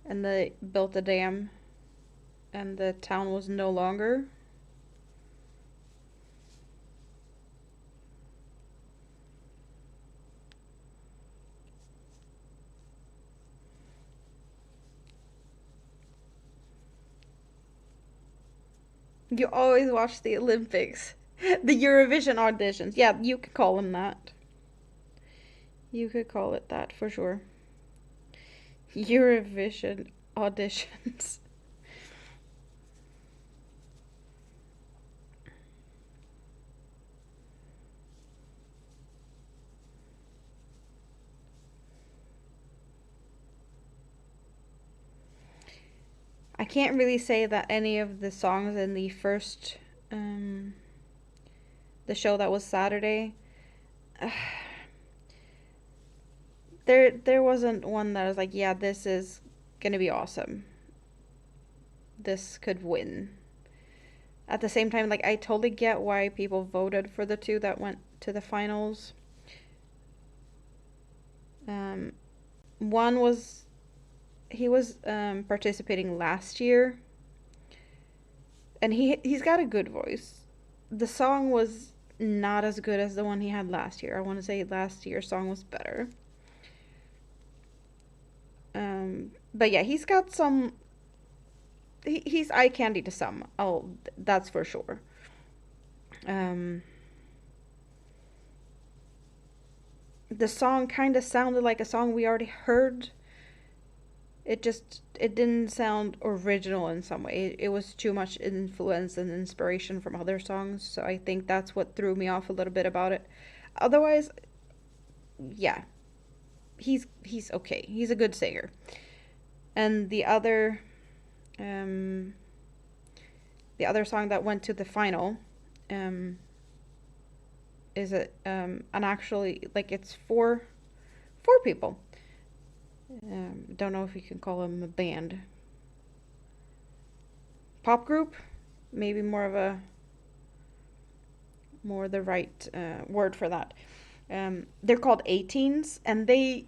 and they built a dam, and the town was no longer. You always watch the Olympics. The Eurovision auditions. Yeah, you could call them that. You could call it that for sure. Eurovision auditions. I can't really say that any of the songs in the first, the show that was Saturday, there wasn't one that was like, yeah, this is gonna be awesome. This could win. at the same time, like, I totally get why people voted for the two that went to the finals. Um, one was, he was participating last year, and he's got a good voice. The song was not as good as the one he had last year. I want to say last year's song was better. But yeah, he's got some. He's eye candy to some. Oh, that's for sure. Um, the song kind of sounded like a song we already heard. It didn't sound original in some way. It was too much influence and inspiration from other songs, so I think that's what threw me off a little bit about it. Otherwise, yeah, he's okay. He's a good singer. And um, the other song that went to the final, um, is it and actually like it's four people. Don't know if you can call them a band, pop group, maybe more the right word for that. They're called 18s, and they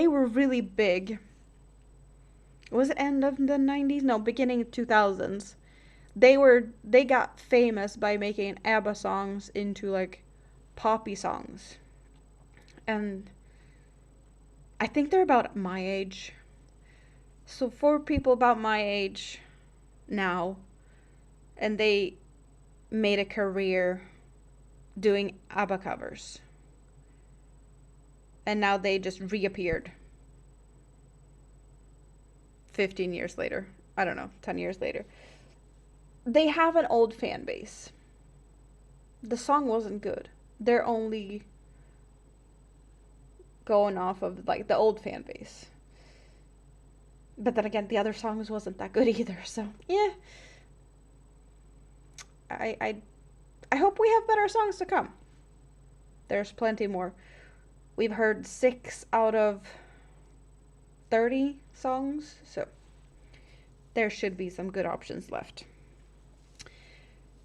were really big. Was it end of the 90s? No, beginning of 2000s. They got famous by making ABBA songs into like poppy songs. And I think they're about my age. So for people about my age now, and they made a career doing ABBA covers. And now they just reappeared 15 years later. I don't know, 10 years later. They have an old fan base. The song wasn't good. They're only going off of like the old fan base. But then again, the other songs wasn't that good either. So yeah, I I hope we have better songs to come. There's plenty more. We've heard 6 out of 30 songs, so there should be some good options left.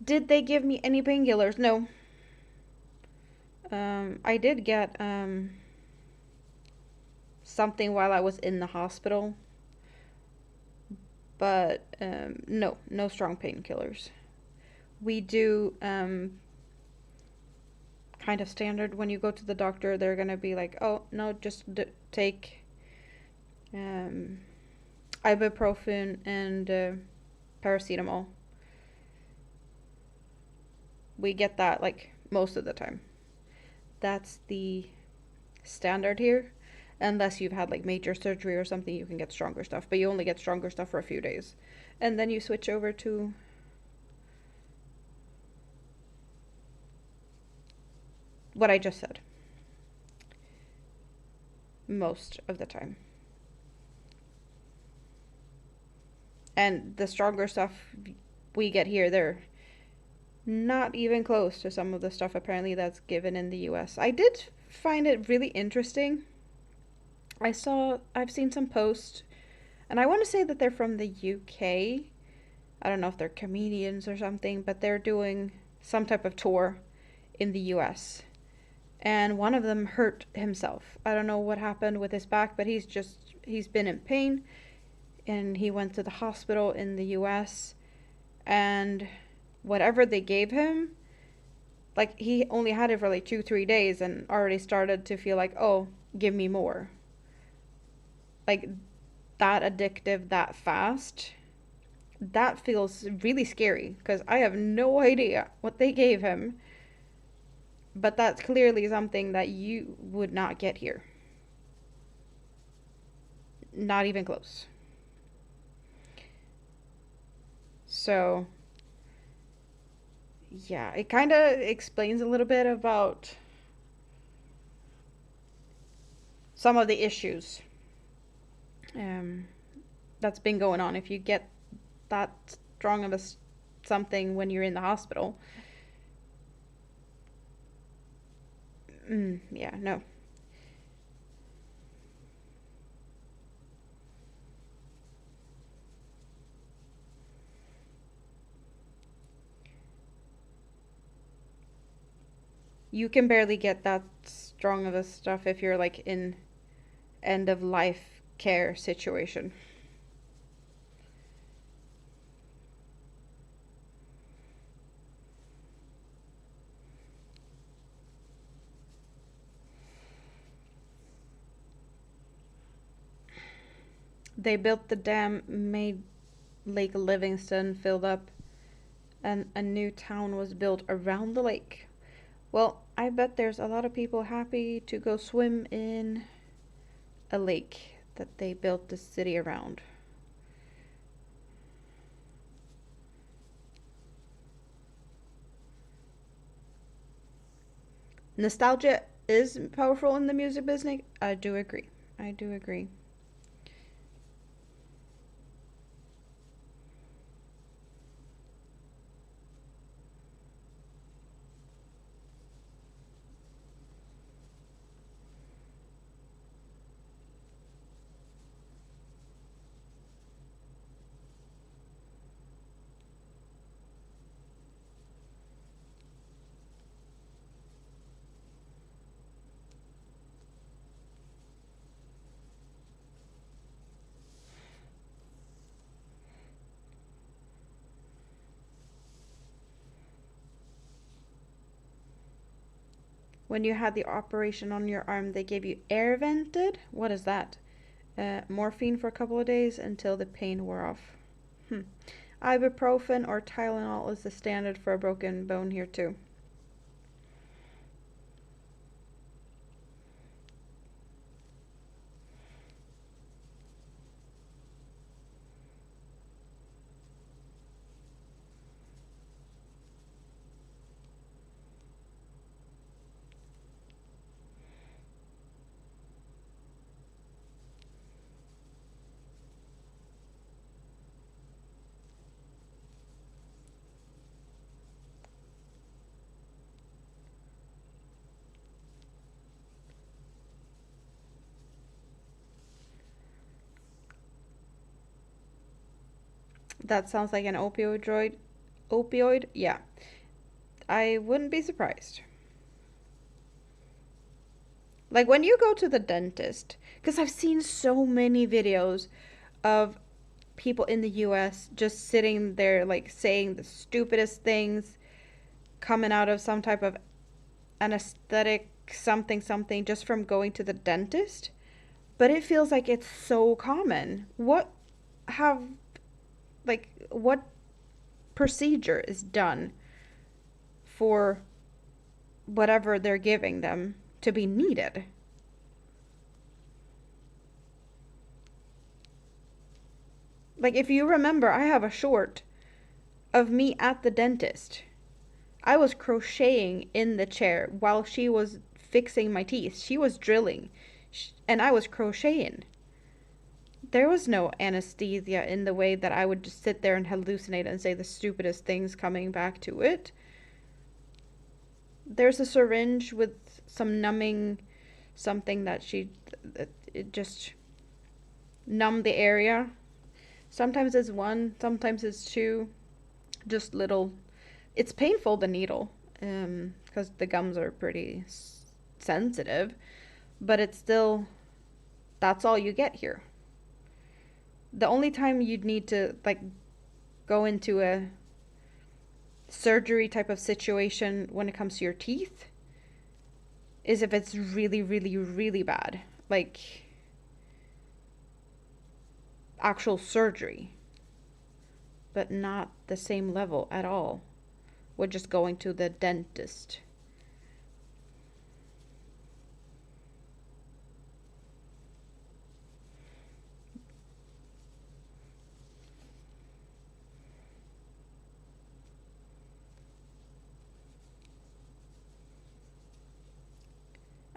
Did they give me any painkillers? No. I did get something while I was in the hospital, but no strong painkillers. We do kind of standard when you go to the doctor. They're gonna be like, oh no, just take ibuprofen and paracetamol. We get that like most of the time. That's the standard here. Unless you've had like major surgery or something, you can get stronger stuff, but you only get stronger stuff for a few days. And then you switch over to what I just said. Most of the time. And the stronger stuff we get here, they're not even close to some of the stuff apparently that's given in the US. I did find it really interesting. I've seen some posts, and I want to say that they're from the UK. I don't know if they're comedians or something, but they're doing some type of tour in the US. And one of them hurt himself. I don't know what happened with his back, but he's been in pain, and he went to the hospital in the US, and whatever they gave him, like he only had it for like 2-3 days and already started to feel like, oh, give me more. Like that addictive that fast, that feels really scary because I have no idea what they gave him, but that's clearly something that you would not get here. Not even close. So yeah, it kind of explains a little bit about some of the issues that's been going on. If you get that strong of a something when you're in the hospital, yeah, no. You can barely get that strong of a stuff if you're like in end of life care situation. They built the dam, made Lake Livingston filled up, and a new town was built around the lake. Well, I bet there's a lot of people happy to go swim in a lake that they built the city around. Nostalgia is powerful in the music business. I do agree. I do agree. When you had the operation on your arm, they gave you air vented? What is that? Morphine for a couple of days until the pain wore off. Hmm. Ibuprofen or Tylenol is the standard for a broken bone here too. That sounds like an opioid. Opioid? Yeah. I wouldn't be surprised. Like when you go to the dentist, because I've seen so many videos of people in the US just sitting there, like saying the stupidest things, coming out of some type of anesthetic, something, something, just from going to the dentist. But it feels like it's so common. Have, what procedure is done for whatever they're giving them to be needed? Like, if you remember, I have a short of me at the dentist. I was crocheting in the chair while she was fixing my teeth. She was drilling, and I was crocheting. There was no anesthesia in the way that I would just sit there and hallucinate and say the stupidest things coming back to it. There's a syringe with some numbing something that it just numbed the area. Sometimes it's one, sometimes it's two, just little. It's painful, the needle, because the gums are pretty sensitive, but it's still, that's all you get here. The only time you'd need to like go into a surgery type of situation when it comes to your teeth is if it's really, really, really bad, like actual surgery, but not the same level at all with just going to the dentist.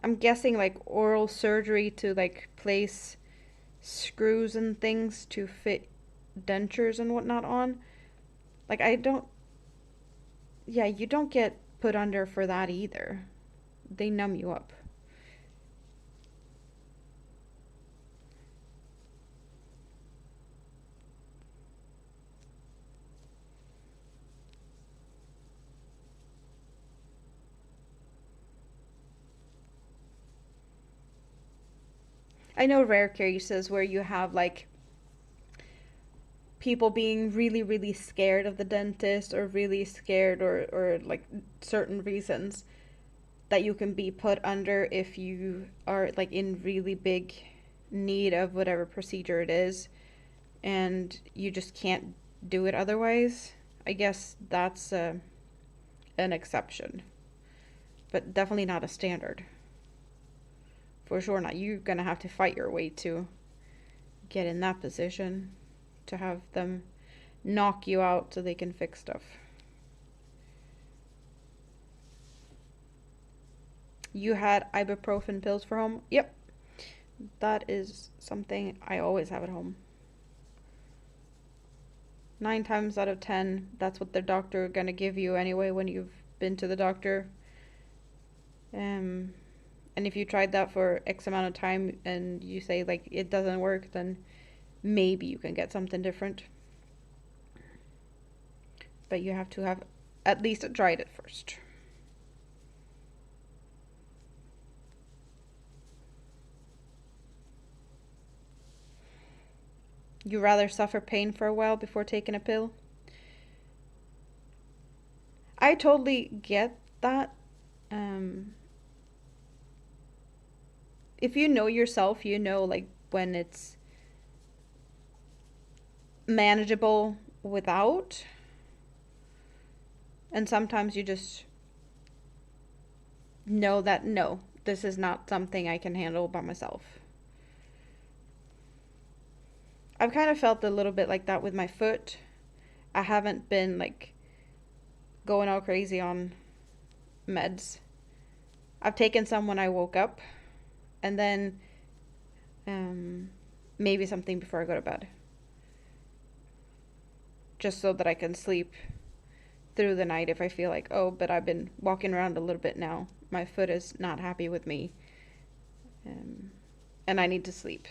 I'm guessing like oral surgery to like place screws and things to fit dentures and whatnot on. Like, I don't, yeah, you don't get put under for that either. They numb you up. I know rare cases where you have like people being really, really scared of the dentist or really scared or like certain reasons that you can be put under if you are like in really big need of whatever procedure it is and you just can't do it otherwise. I guess that's an exception, but definitely not a standard. For sure not. You're gonna have to fight your way to get in that position to have them knock you out so they can fix stuff. You had ibuprofen pills for home? Yep. That is something I always have at home. 9 times out of 10, that's what the doctor gonna give you anyway when you've been to the doctor. And if you tried that for X amount of time and you say like it doesn't work, then maybe you can get something different. But you have to have at least tried it first. You rather suffer pain for a while before taking a pill? I totally get that. If you know yourself, you know like when it's manageable without. And sometimes you just know that no, this is not something I can handle by myself. I've kind of felt a little bit like that with my foot. I haven't been like going all crazy on meds. I've taken some when I woke up and then maybe something before I go to bed. Just so that I can sleep through the night if I feel like, oh, but I've been walking around a little bit now. My foot is not happy with me. And I need to sleep.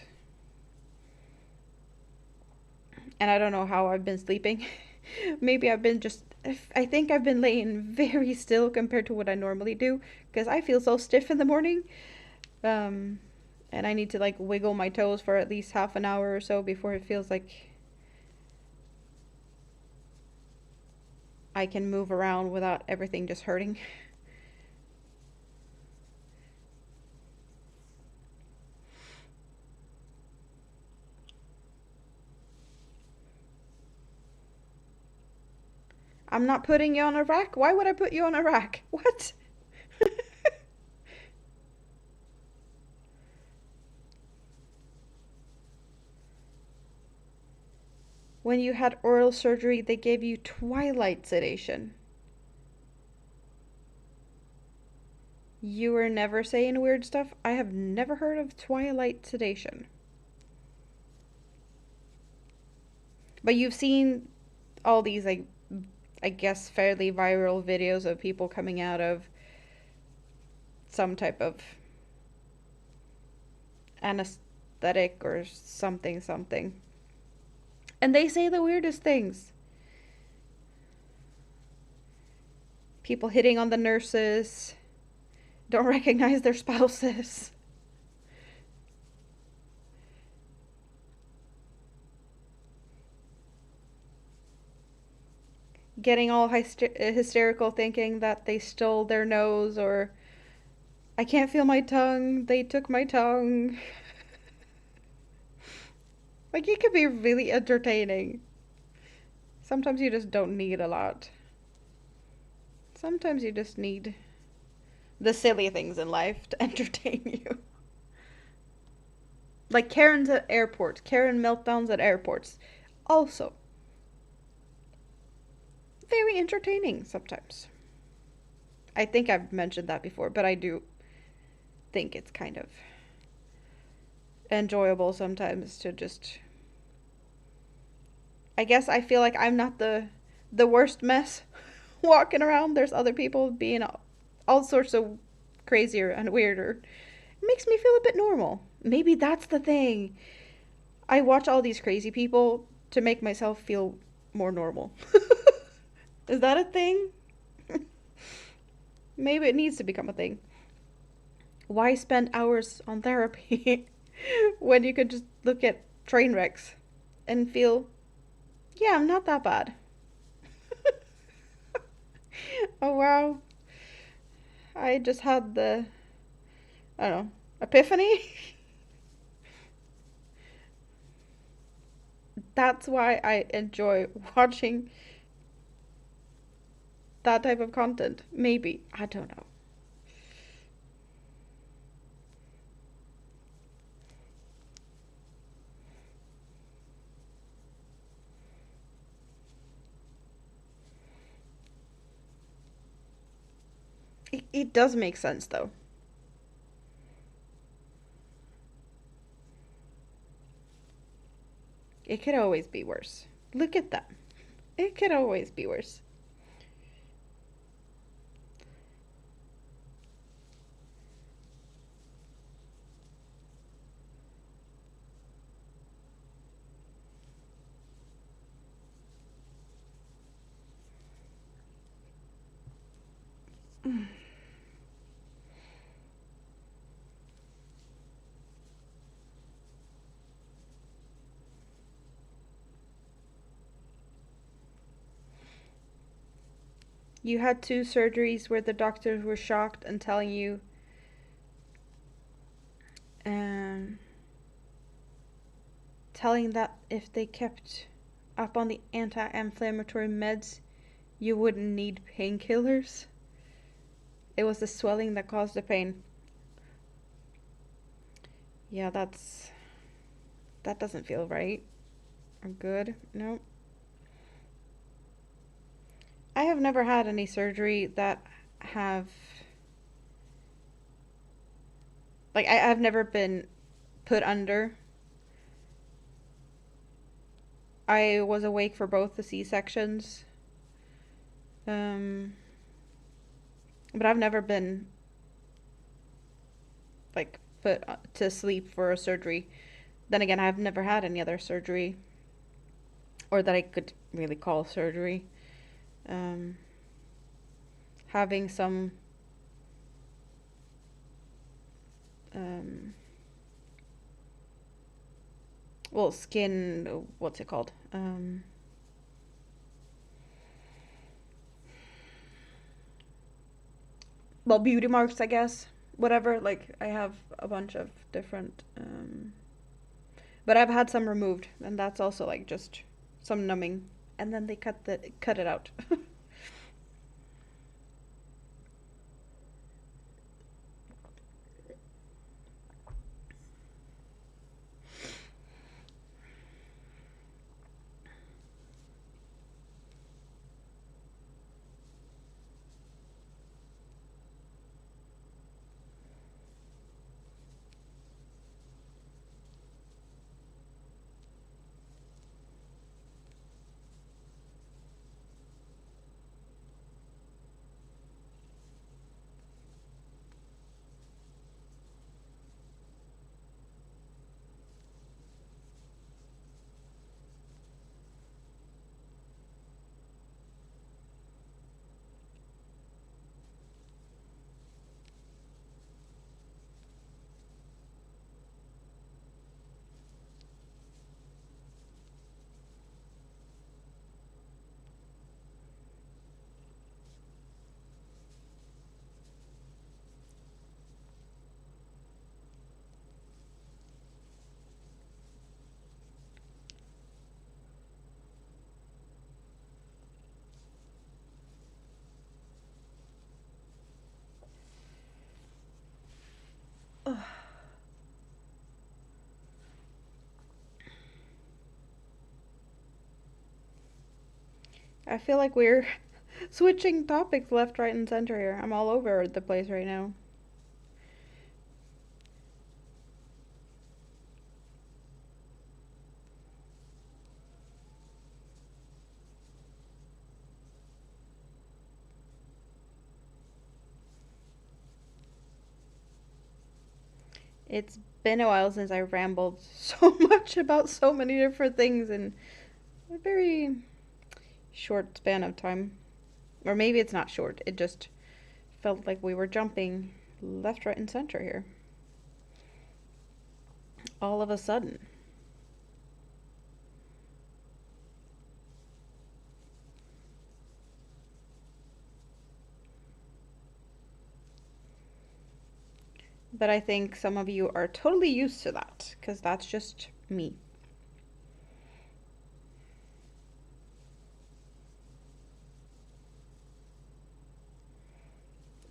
And I don't know how I've been sleeping. Maybe I think I've been laying very still compared to what I normally do because I feel so stiff in the morning. And I need to like wiggle my toes for at least half an hour or so before it feels like I can move around without everything just hurting. I'm not putting you on a rack? Why would I put you on a rack? What? When you had oral surgery, they gave you twilight sedation. You were never saying weird stuff? I have never heard of twilight sedation. But you've seen all these, like, I guess, fairly viral videos of people coming out of some type of anesthetic or something. And they say the weirdest things. People hitting on the nurses, don't recognize their spouses. Getting all hysterical thinking that they stole their nose or I can't feel my tongue, they took my tongue. Like, it could be really entertaining. Sometimes you just don't need a lot. Sometimes you just need the silly things in life to entertain you. Like Karen's at airports. Karen meltdowns at airports. Also, very entertaining sometimes. I think I've mentioned that before, but I do think it's kind of enjoyable sometimes to just... I guess I feel like I'm not the worst mess walking around. There's other people being all sorts of crazier and weirder. It makes me feel a bit normal. Maybe that's the thing. I watch all these crazy people to make myself feel more normal. Is that a thing? Maybe it needs to become a thing. Why spend hours on therapy? when you could just look at train wrecks and feel, yeah, I'm not that bad. Oh wow. I just had the, I don't know, epiphany. That's why I enjoy watching that type of content. Maybe. I don't know. It does make sense though. It could always be worse. Look at that. It could always be worse. You had two surgeries where the doctors were shocked and telling you, um, telling that if they kept up on the anti-inflammatory meds, you wouldn't need painkillers. It was the swelling that caused the pain. Yeah, that doesn't feel right or good. No. I have never had any surgery that have I've never been put under. I was awake for both the C-sections. Um, but I've never been like put to sleep for a surgery. Then again, I've never had any other surgery or that I could really call surgery. Um, having some um, well, skin, what's it called? Well, beauty marks, I guess. Whatever. Like, I have a bunch of different. But I've had some removed, and that's also like just some numbing, and then they cut it out. I feel like we're switching topics left, right, and center here. I'm all over the place right now. It's been a while since I rambled so much about so many different things in a very short span of time. Or maybe it's not short, it just felt like we were jumping left, right, and center here. all of a sudden. But I think some of you are totally used to that, because that's just me.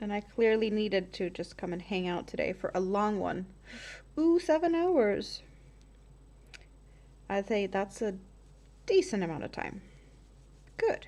And I clearly needed to just come and hang out today for a long one. Ooh, 7 hours. I'd say that's a decent amount of time. Good.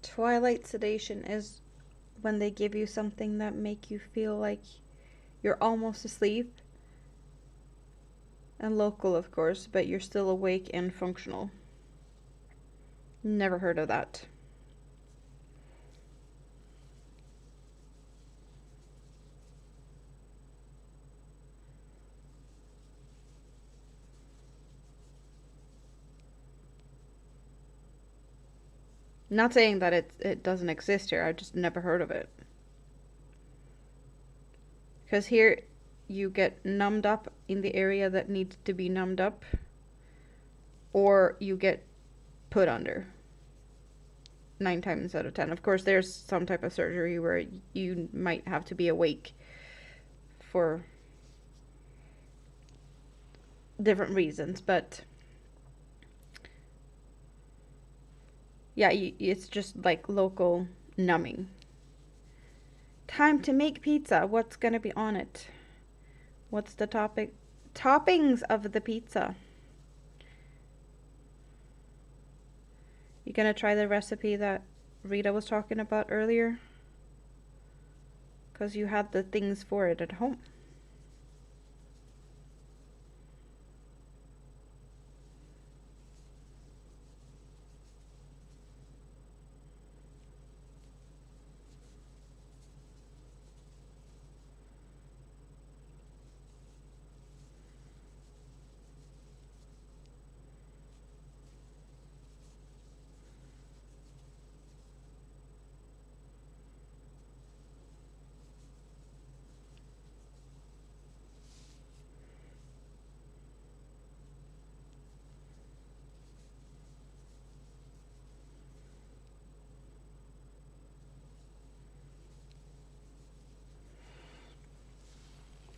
Twilight sedation is when they give you something that make you feel like you're almost asleep. And local, of course, but you're still awake and functional. Never heard of that. Not saying that it doesn't exist here, I've just never heard of it. Because here you get numbed up in the area that needs to be numbed up, or you get put under. 9 times out of 10. Of course, there's some type of surgery where you might have to be awake for different reasons, but yeah, it's just like local numbing. Time to make pizza. What's gonna be on it? What's the topic? Toppings of the pizza. You gonna try the recipe that Rita was talking about earlier? Because you had the things for it at home.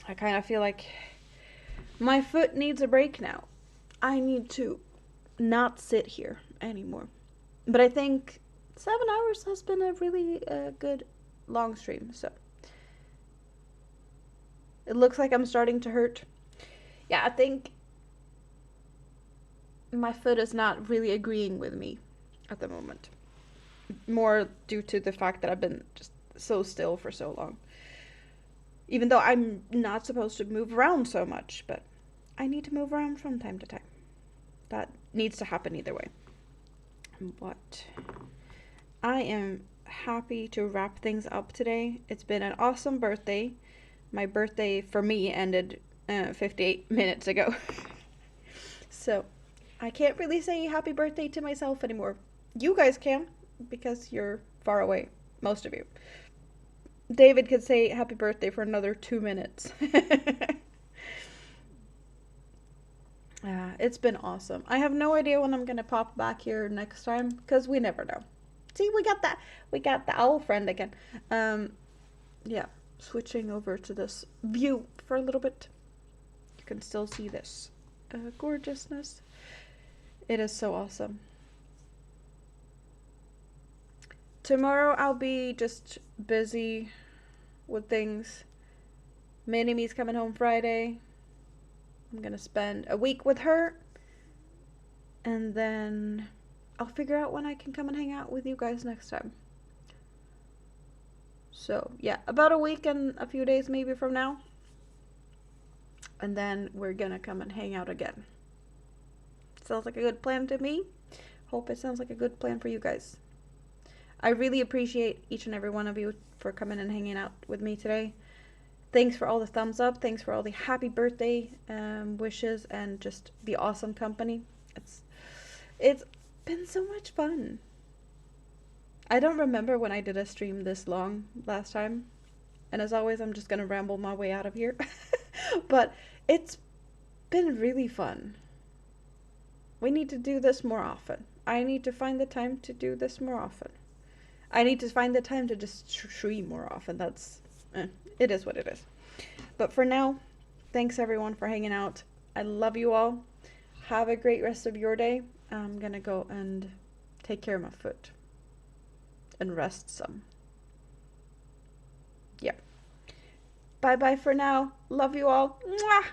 I kind of feel like my foot needs a break now. I need to not sit here anymore. But I think 7 hours has been a really good long stream, so it looks like I'm starting to hurt. Yeah, I think my foot is not really agreeing with me. at the moment. More due to the fact that I've been just so still for so long. Even though I'm not supposed to move around so much, but I need to move around from time to time. That needs to happen either way. But I am happy to wrap things up today. It's been an awesome birthday. My birthday for me ended 58 minutes ago. So I can't really say happy birthday to myself anymore. You guys can, because you're far away, most of you. David could say happy birthday for another 2 minutes. It's been awesome. I have no idea when I'm gonna pop back here next time, because we never know. See, we got the owl friend again. Yeah, switching over to this view for a little bit. You can still see this gorgeousness. It is so awesome. Tomorrow I'll be just busy with things. Mini-Me's coming home Friday. I'm gonna spend a week with her. And then I'll figure out when I can come and hang out with you guys next time. So, yeah, about a week and a few days maybe from now. And then we're gonna come and hang out again. Sounds like a good plan to me. Hope it sounds like a good plan for you guys. I really appreciate each and every one of you for coming and hanging out with me today. Thanks for all the thumbs up. Thanks for all the happy birthday wishes and just the awesome company. It's been so much fun. I don't remember when I did a stream this long last time. And as always, I'm just going to ramble my way out of here. But it's been really fun. We need to do this more often. I need to find the time to do this more often. I need to find the time to just stream more often. It is what it is. But for now, thanks everyone for hanging out. I love you all. Have a great rest of your day. I'm going to go and take care of my foot and rest some. Yeah. Bye-bye for now. Love you all. Mwah!